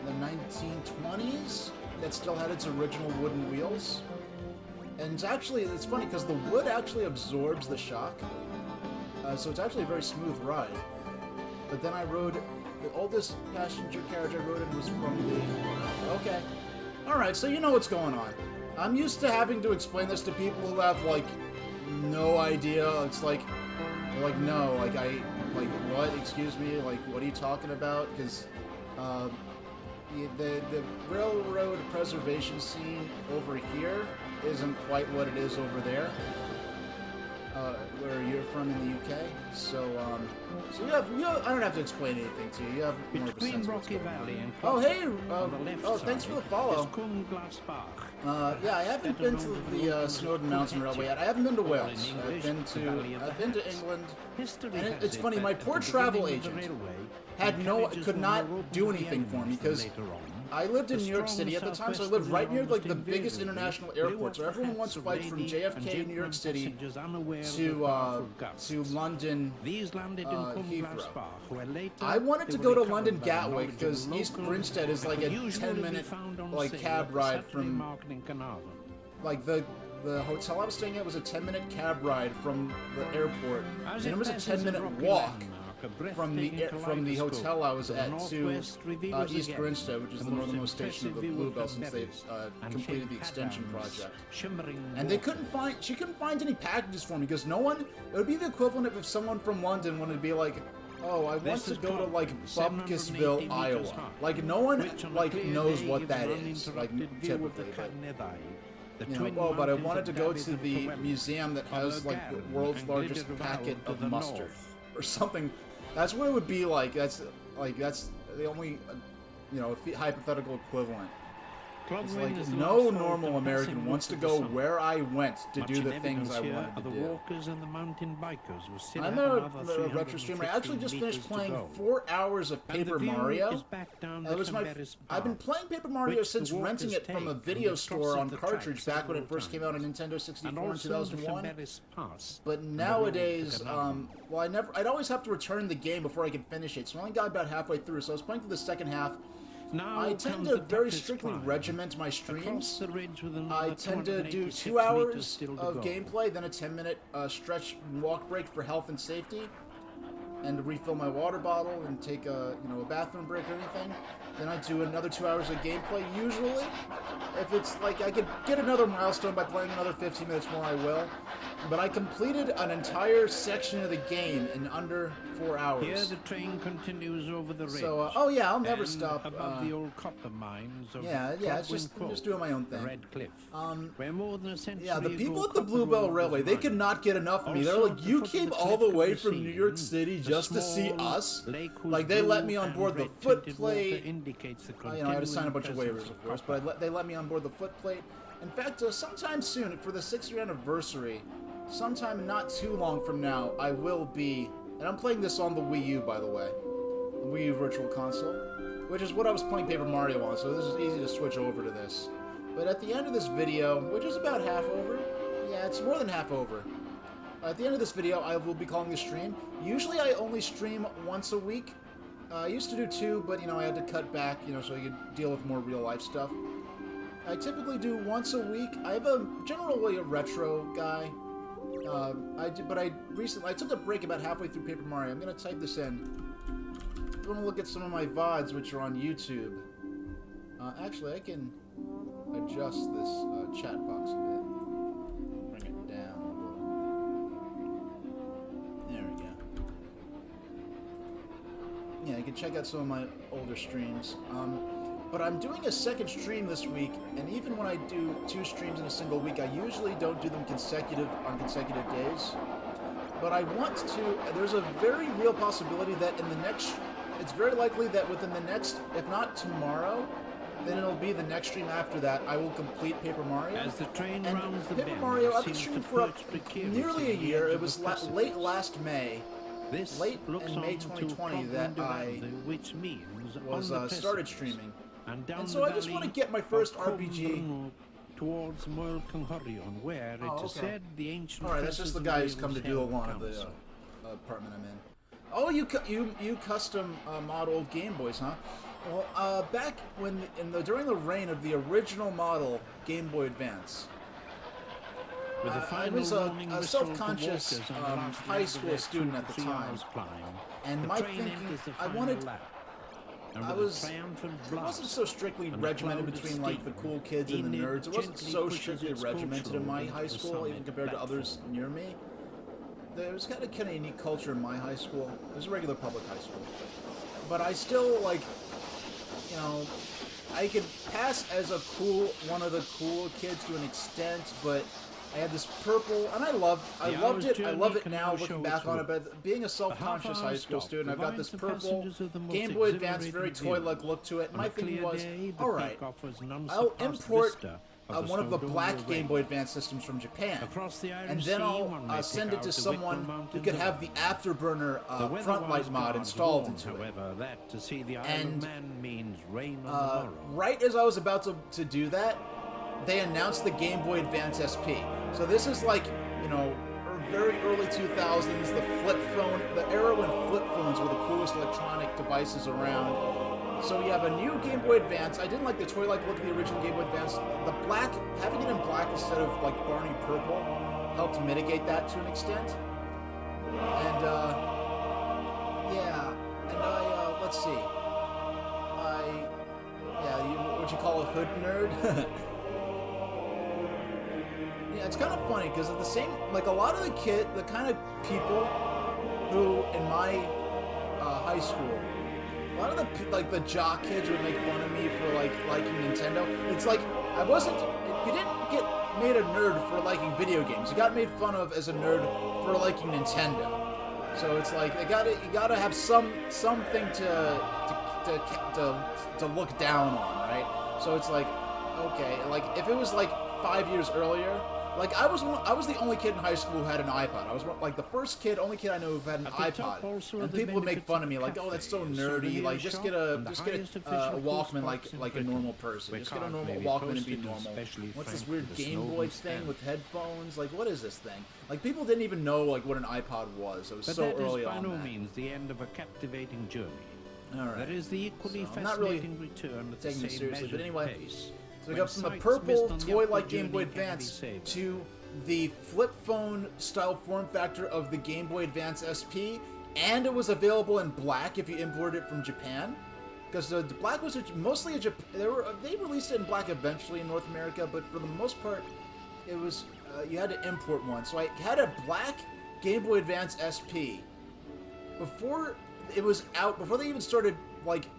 the 1920s that still had its original wooden wheels. And it's funny because the wood actually absorbs the shock, so it's actually a very smooth ride. But then I rode, the oldest passenger carriage I rode in was from the, okay. Alright, so you know what's going on. I'm used to having to explain this to people who have, like, no idea. It's like, they're like, no, like, what, excuse me, like, what are you talking about? Because, the railroad preservation scene over here isn't quite what it is over there, where you're from in the UK. So you have, I don't have to explain anything to you. You have more of a Between sense of what's Rocky going on. Valley and Oh, hey, on the left oh, thanks side for the follow. is Kunglasbach. Yeah, I haven't been to the Snowdon Mountain Railway yet. I haven't been to Wales. I've been to England. And it's funny, my poor travel agent could not do anything for me because I lived in New York City at the time, so I lived right near like the biggest international airport. So everyone wants flights from JFK, New York City, to London, Heathrow. I wanted to go to London Gatwick because East Grinstead is like a 10-minute like cab ride from like the hotel I was staying at was a 10-minute cab ride from the airport, and it was a 10-minute walk from the hotel I was at to East Grinstead, which is the northernmost station of the Bluebell since they've completed the extension project. And she couldn't find any packages for me because no one. It would be the equivalent of if someone from London wanted to be like, oh, I want to go to like Bumpkisville, Iowa. Like no one like knows what that is. Like typically, but you know, oh, but I wanted to go to the museum that has like the world's largest packet of mustard or something. That's what it would be like. That's the only, hypothetical equivalent. It's like no normal American wants to go where I went to do the things I wanted to do. I'm a retro streamer. I actually just finished playing 4 hours of Paper Mario. I've been playing Paper Mario since renting it from a video store on cartridge back when it first came out on Nintendo 64 in 2001. But nowadays, I'd always have to return the game before I could finish it, so I only got about halfway through. So I was playing through the second half. I tend to very strictly regiment my streams. I tend to do 2 hours of gameplay, then a 10-minute stretch and walk break for health and safety, and to refill my water bottle and take a bathroom break or anything. Then I do another 2 hours of gameplay. Usually, if it's like I could get another milestone by playing another 15 minutes more, I will. But I completed an entire section of the game in under 4 hours. Here the train continues over the ridge. So, oh yeah, I'll never stop. Above the old copper mines of it's just I'm just doing my own thing. Red Cliff. Where more than a century Yeah, the ago, people at the copper Bluebell ore Railway, was they could mined. not get enough of me. They're Also, like, you at the foot came of the all the cliff way could be from New York seen City a just to see small us? lake whose Like, they let blue me on and board the red foot tinted water plate. indicates the I had to sign a bunch of continuing waivers, of presence course, copper. but they let me on board the foot plate. In fact, sometime soon, for the 6th-year anniversary, sometime not too long from now, I will be, and I'm playing this on the Wii U, by the way, the Wii U Virtual Console, which is what I was playing Paper Mario on, so this is easy to switch over to this. But at the end of this video, which is about half over, yeah, it's more than half over. At the end of this video, I will be calling the stream. Usually I only stream once a week. I used to do 2, but, I had to cut back, so I could deal with more real-life stuff. I typically do once a week. I have generally a retro guy. But I recently took a break about halfway through Paper Mario. I'm gonna type this in. If you want to look at some of my VODs, which are on YouTube, actually I can adjust this chat box a bit. Bring it down a little. There we go. Yeah, you can check out some of my older streams. But I'm doing a second stream this week, and even when I do 2 streams in a single week, I usually don't do them on consecutive days. But I want to, there's a very real possibility that it's very likely that within the next, if not tomorrow, then it'll be the next stream after that, I will complete Paper Mario. As the train And rounds the Paper bend, Mario, I've been seems streaming to for perch nearly a precariously year. on the It was precipice. late last May, This late looks in May on to 2020 that Coglan I Valley, which means was on the started precipice. streaming. Down And so the I just want to valley get my first of RPG. Cumbernauld towards Moel Conghorion, where it is said the ancient. All right, that's just the guy who's come to do a lawn of the apartment I'm in. Oh, you custom mod old Game Boys, huh? Well, back during the reign of the original model Game Boy Advance, With the I final was warning a whistle to self-conscious walkers on the last high leg of school their student 2 at the to 3 time, hours climb. and The my train thinking, enters the I final wanted. lap, and I with a was. triumphant It blast, wasn't so strictly and the regimented cloud of between like the steam, cool kids and the Enid nerds. It wasn't gently so pushes strictly its regimented in my coach high road into school, the even compared to others platform. near me. There was kind of unique culture in my high school. It was a regular public high school, but I still like, you know, I could pass as one of the cool kids to an extent, but I had this purple, and I loved it. I love it now, looking back on it. But being a self-conscious high school student, I've got this purple Game Boy Advance, very toy-like look to it. My thing was, all right, I'll import one of the black Game Boy Advance systems from Japan, and then I'll send it to someone who could have the Afterburner front light mod installed into it. And right as I was about to do that, they announced the Game Boy Advance SP. So this is like, you know, very early 2000s, the flip phone, the era when flip phones were the coolest electronic devices around. So we have a new Game Boy Advance. I didn't like the toy-like look of the original Game Boy Advance. The black, having it in black instead of like Barney purple, helped mitigate that to an extent. And yeah, and I let's see, what you call a hood nerd. Yeah, it's kind of funny because at the same, like a lot of the kind of people who in my high school, a lot of the jock kids would make fun of me for like liking Nintendo. It's like you didn't get made a nerd for liking video games. You got made fun of as a nerd for liking Nintendo. So it's like you gotta have something to look down on, right? So it's like, okay, like if it was like 5 years earlier. Like I was the only kid in high school who had an iPod. I was like the only kid I know who had an iPod. And people would make fun of me, like, "Oh, that's so nerdy. Like, just get a Walkman like a normal person. Just get a normal Walkman and be normal. What's this weird Game Boy thing with headphones? Like, what is this thing?" Like, people didn't even know like what an iPod was. It was so early on. But that is by no means the end of a captivating journey. All right. There is the equally I'm not really fascinating return at the taking same it seriously, but measured anyway. pace. So we got from the purple toy-like Game Boy Advance to the flip phone style form factor of the Game Boy Advance SP, and it was available in black if you imported it from Japan. Because the black was mostly a Japan. They released it in black eventually in North America, but for the most part, it was you had to import one. So I had a black Game Boy Advance SP before it was out. Before they even started like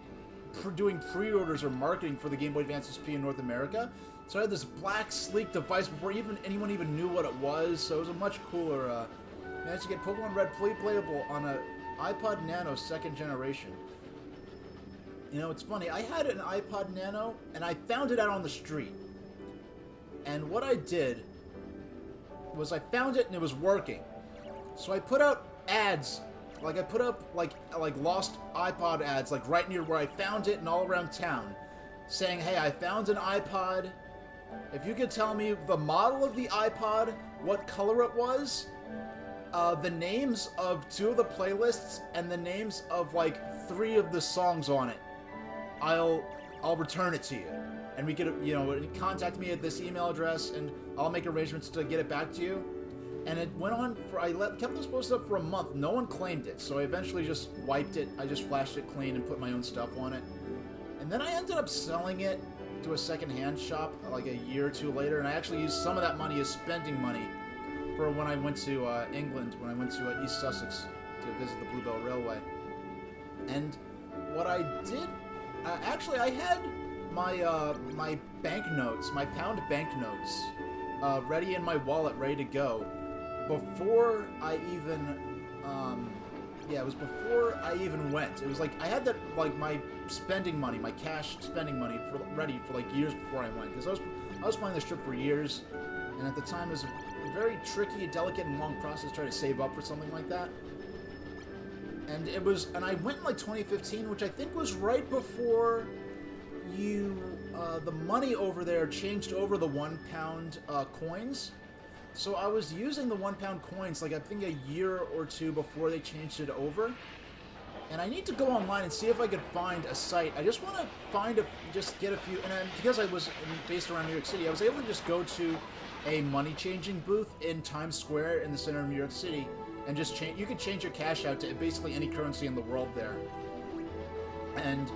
doing pre-orders or marketing for the Game Boy Advance SP in North America. So I had this black, sleek device before anyone even knew what it was. So it was a much cooler. Managed to get Pokemon Red playable on an iPod Nano 2nd generation. You know, it's funny. I had an iPod Nano, and I found it out on the street. And what I did was I found it, and it was working. So I put out ads. Like, I put up, like lost iPod ads, like, right near where I found it and all around town, saying, "Hey, I found an iPod. If you could tell me the model of the iPod, what color it was, the names of 2 of the playlists, and the names of, like, 3 of the songs on it, I'll return it to you. And we could, you know, contact me at this email address, and I'll make arrangements to get it back to you." And it went on for, kept this posted up for a month. No one claimed it, so I eventually just wiped it. I just flashed it clean and put my own stuff on it. And then I ended up selling it to a second-hand shop like a year or 2 later, and I actually used some of that money as spending money for when I went to England, when I went to East Sussex to visit the Bluebell Railway. And what I did, actually I had my banknotes, my pound banknotes, ready in my wallet, ready to go, before I even, yeah, it was before I even went. It was like I had that, like, my spending money, my cash spending money ready for like years before I went, because I was planning this trip for years, and at the time it was a very tricky, delicate, and long process to try to save up for something like that. And I went in like 2015, which I think was right before the money over there changed over the £1 coins. So I was using the £1 coins like I think a year or two before they changed it over. And I need to go online and see if I could find a site. I just want to just get a few, and because I was based around New York City, I was able to just go to a money changing booth in Times Square in the center of New York City, and just change. You could change your cash out to basically any currency in the world there. And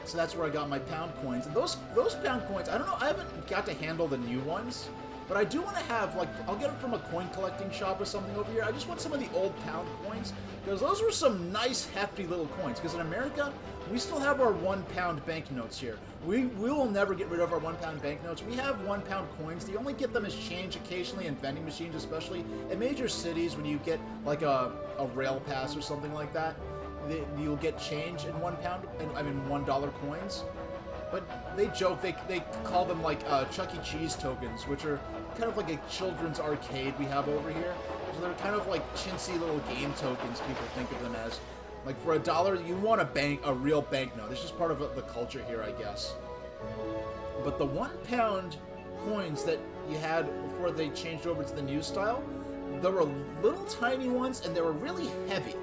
so that's where I got my pound coins. And those pound coins, I don't know, I haven't got to handle the new ones, but I do want to have, like, I'll get them from a coin collecting shop or something over here. I just want some of the old pound coins, because those were some nice, hefty little coins. Because in America, we still have our £1 banknotes here. We will never get rid of our £1 banknotes. We have £1 coins. The only get them as change occasionally in vending machines, especially in major cities when you get like a rail pass or something like that. You'll get change in $1 coins. But they joke, they call them like Chuck E. Cheese tokens, which are kind of like a children's arcade we have over here. So they're kind of like chintzy little game tokens, people think of them as. Like for $1, you want a real banknote. It's just part of the culture here, I guess. But the £1 coins that you had before they changed over to the new style, there were little tiny ones, and they were really heavy.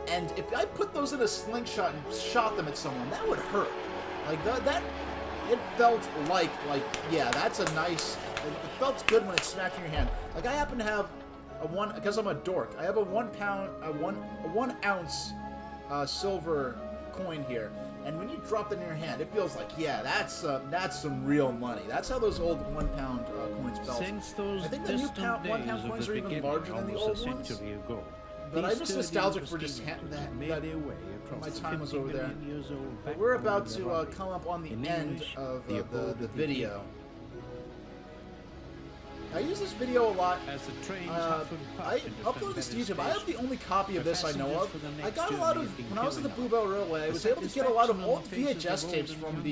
And if I put those in a slingshot and shot them at someone, that would hurt. Like that it felt like yeah, that's a nice. It felt good when it smacked in your hand. Like I happen to have because I'm a dork. I have a 1 ounce silver coin here, and when you drop it in your hand, it feels like, yeah, that's some real money. That's how those old £1 coins felt. I think the new £1 coins are even larger than the old ones. But I'm just nostalgic for just that my time was over there. But we're about to come up on the end of the video. I use this video a lot. I upload this to YouTube. I have the only copy of this I know of. I got a lot of, when I was at the Bluebell Railway, I was able to get a lot of old VHS tapes from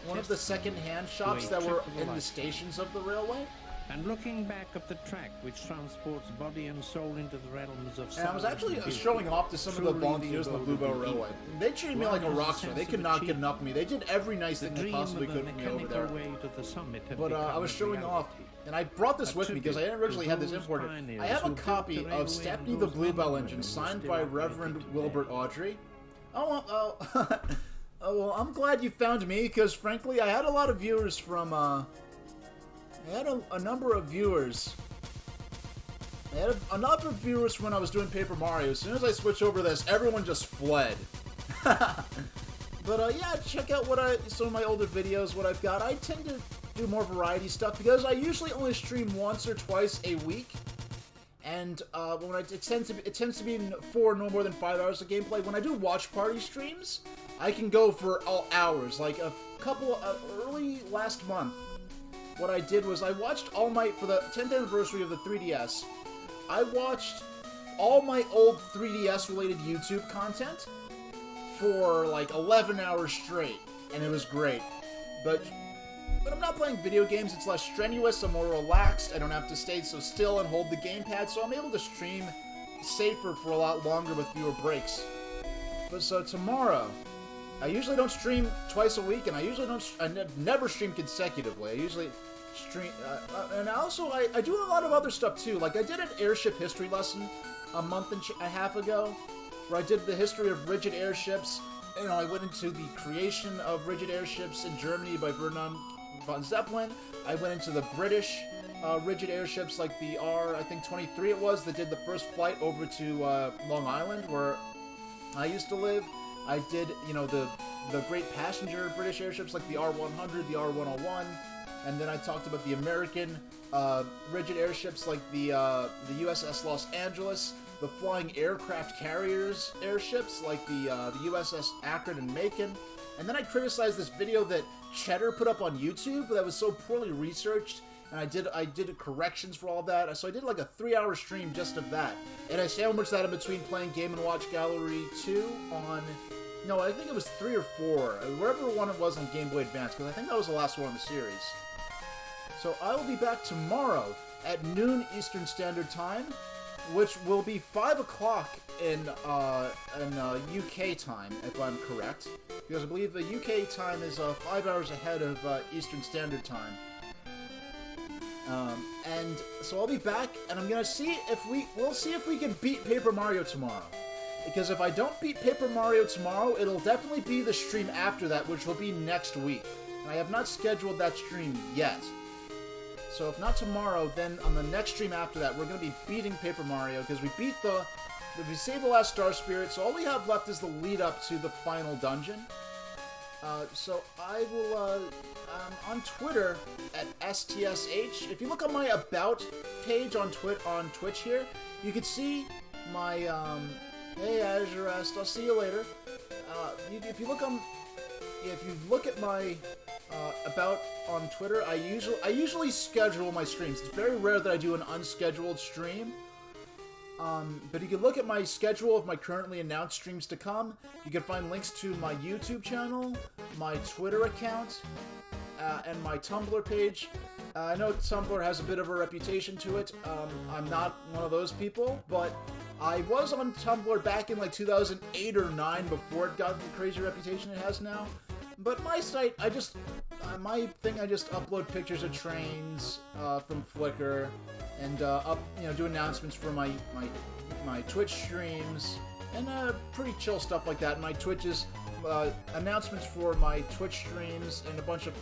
one of the second-hand shops that were in the stations of the railway. And looking back at the track which transports body and soul into the realms of. And I was actually showing off to some of the volunteers in the Bluebell Railway. They treated me like a rock star. They could not get enough of me. They did every nice thing they possibly could for me over there. But I was showing off, and I brought this with me because I didn't originally have this imported. I have a copy of Stepney the Bluebell Engine, signed by Reverend Wilbert Audrey. Oh, well, I'm glad you found me, because frankly, I had a lot of viewers from, I had a number of viewers. I had a number of viewers when I was doing Paper Mario. As soon as I switched over to this, everyone just fled. But yeah, check out some of my older videos, what I've got. I tend to do more variety stuff because I usually only stream once or twice a week. And it tends to be 4, no more than 5 hours of gameplay. When I do watch party streams, I can go for hours. Like a couple early last month. What I did was I watched all my, for the 10th anniversary of the 3DS, I watched all my old 3DS related YouTube content for like 11 hours straight, and it was great. But I'm not playing video games, it's less strenuous, I'm more relaxed, I don't have to stay so still and hold the gamepad, so I'm able to stream safer for a lot longer with fewer breaks. But so tomorrow, I usually don't stream twice a week, and I never stream consecutively. I usually stream, and also I do a lot of other stuff too. Like I did an airship history lesson a month and a half ago, where I did the history of rigid airships. You know, I went into the creation of rigid airships in Germany by Vernon von Zeppelin. I went into the British rigid airships, like the R-23 it was, that did the first flight over to Long Island, where I used to live. I did, you know, the great passenger British airships like the R-100, the R-101, and then I talked about the American rigid airships like the USS Los Angeles, the flying aircraft carriers airships like the USS Akron and Macon, and then I criticized this video that cheddar put up on YouTube that was so poorly researched, and I did corrections for all that. So I did like a 3-hour stream just of that, and I sandwiched that in between playing Game & Watch Gallery 2 on... No, I think it was 3 or 4, wherever one it was on Game Boy Advance, because I think that was the last one in the series. So I will be back tomorrow at noon Eastern Standard Time, which will be 5 o'clock in UK time, if I'm correct. Because I believe the UK time is 5 hours ahead of Eastern Standard Time. And so I'll be back, and I'm gonna see if we'll see if we can beat Paper Mario tomorrow. Because if I don't beat Paper Mario tomorrow, it'll definitely be the stream after that, which will be next week. And I have not scheduled that stream yet. So if not tomorrow, then on the next stream after that, we're going to be beating Paper Mario, because we saved the last Star Spirit, so all we have left is the lead up to the final dungeon. So I will, on Twitter, at STSH, if you look on my About page on Twitch here, you can see my, hey Azurest, I'll see you later. If you look at my About on Twitter, I usually schedule my streams. It's very rare that I do an unscheduled stream. But you can look at my schedule of my currently announced streams to come. You can find links to my YouTube channel, my Twitter account, and my Tumblr page. I know Tumblr has a bit of a reputation to it. I'm not one of those people, but I was on Tumblr back in like 2008 or 9 before it got the crazy reputation it has now. But my site, I just upload pictures of trains from Flickr, and do announcements for my Twitch streams, and pretty chill stuff like that. My Twitch's announcements for my Twitch streams, and a bunch of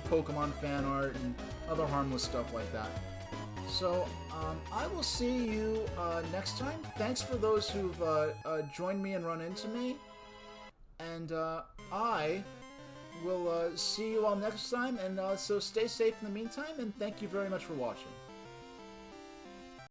Pokemon fan art and other harmless stuff like that. So I will see you next time. Thanks for those who've joined me and run into me. And I will see you all next time, and so stay safe in the meantime, and thank you very much for watching.